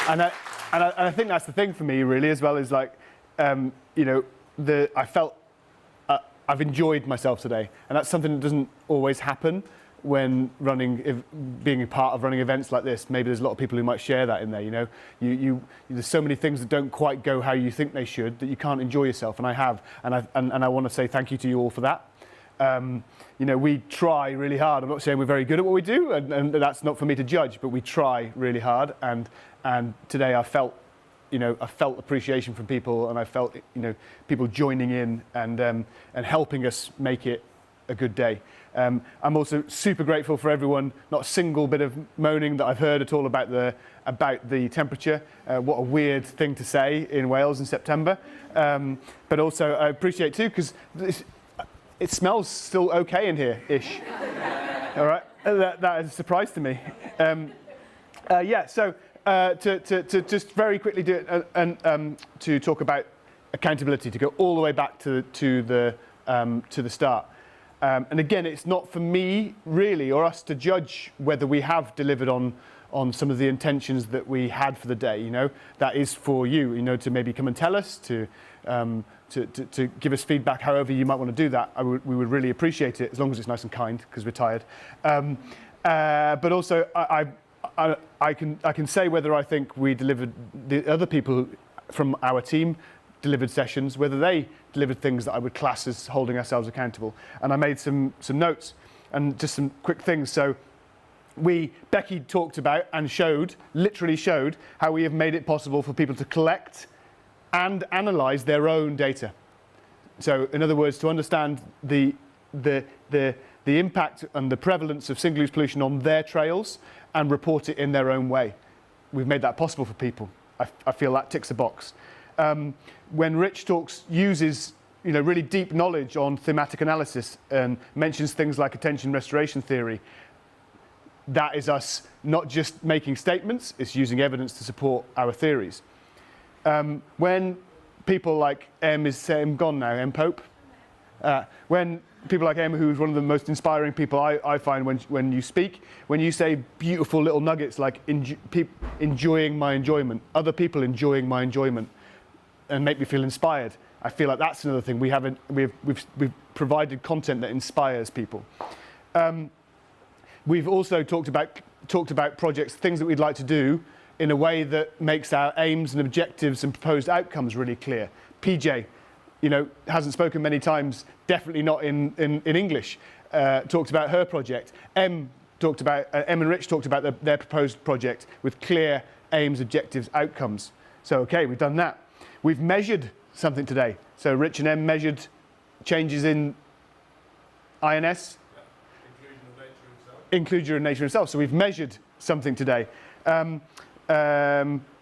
And I think that's the thing for me really as well, is like, I felt I've enjoyed myself today, and that's something that doesn't always happen when being a part of running events like this. Maybe there's a lot of people who might share that in there. There's so many things that don't quite go how you think they should that you can't enjoy yourself, and I have, and I want to say thank you to you all for that. We try really hard. I'm not saying we're very good at what we do, and that's not for me to judge, but we try really hard, and today I felt appreciation from people, and I felt people joining in and helping us make it a good day. I'm also super grateful for everyone. Not a single bit of moaning that I've heard at all about the temperature. What a weird thing to say in Wales in September. But also I appreciate too, because it smells still okay in here-ish. All right, that is a surprise to me. So to just very quickly do it and to talk about accountability, to go all the way back to the start. And again, it's not for me really or us to judge whether we have delivered on some of the intentions that we had for the day. That is for you. To maybe come and tell us, to give us feedback, however you might want to do that. We would really appreciate it, as long as it's nice and kind, because we're tired. But also, I can say whether I think we delivered, the other people from our team delivered sessions, whether they delivered things that I would class as holding ourselves accountable. And I made some notes and just some quick things. So Becky talked about and literally showed how we have made it possible for people to collect and analyze their own data. So in other words, to understand the the impact and the prevalence of single-use pollution on their trails and report it in their own way. We've made that possible for people. I feel that ticks a box. When Rich uses really deep knowledge on thematic analysis and mentions things like attention restoration theory, that is us not just making statements, it's using evidence to support our theories. When people like Em gone now, Em Pope? When people like Em, who's one of the most inspiring people I find when you speak, when you say beautiful little nuggets like enjoying my enjoyment, other people enjoying my enjoyment, and make me feel inspired, I feel like that's another thing. We've provided content that inspires people. We've also talked about projects, things that we'd like to do in a way that makes our aims and objectives and proposed outcomes really clear. PJ, hasn't spoken many times, definitely not in English, talked about her project. Em and Rich talked about their proposed project with clear aims, objectives, outcomes. So, okay, we've done that. We've measured something today. So Rich and Em measured changes in INS. Inclusion of nature itself. So we've measured something today. I've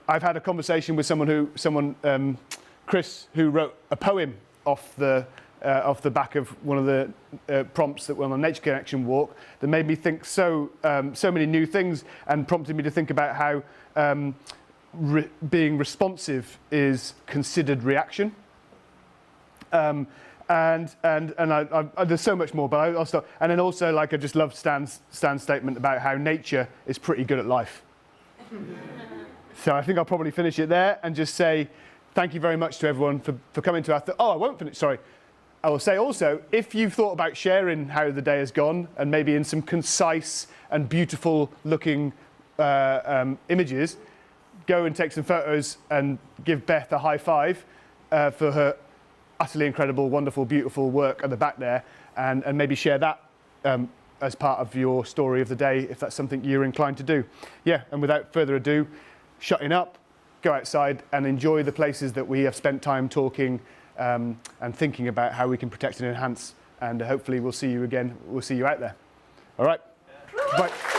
had a conversation with someone, Chris, who wrote a poem off the back of one of the prompts that were on the Nature Connection walk that made me think so many new things and prompted me to think about how being responsive is considered reaction. And there's so much more, but I'll stop. And then also, I just love Stan's statement about how nature is pretty good at life. So I think I'll probably finish it there and just say thank you very much to everyone for coming to our... I won't finish, sorry. I will say also, if you've thought about sharing how the day has gone and maybe in some concise and beautiful looking images, go and take some photos and give Beth a high five for her utterly incredible, wonderful, beautiful work at the back there, and maybe share that as part of your story of the day, if that's something you're inclined to do. Yeah, and without further ado, shutting up, go outside and enjoy the places that we have spent time talking and thinking about how we can protect and enhance, and hopefully we'll see you again, we'll see you out there. All right, bye.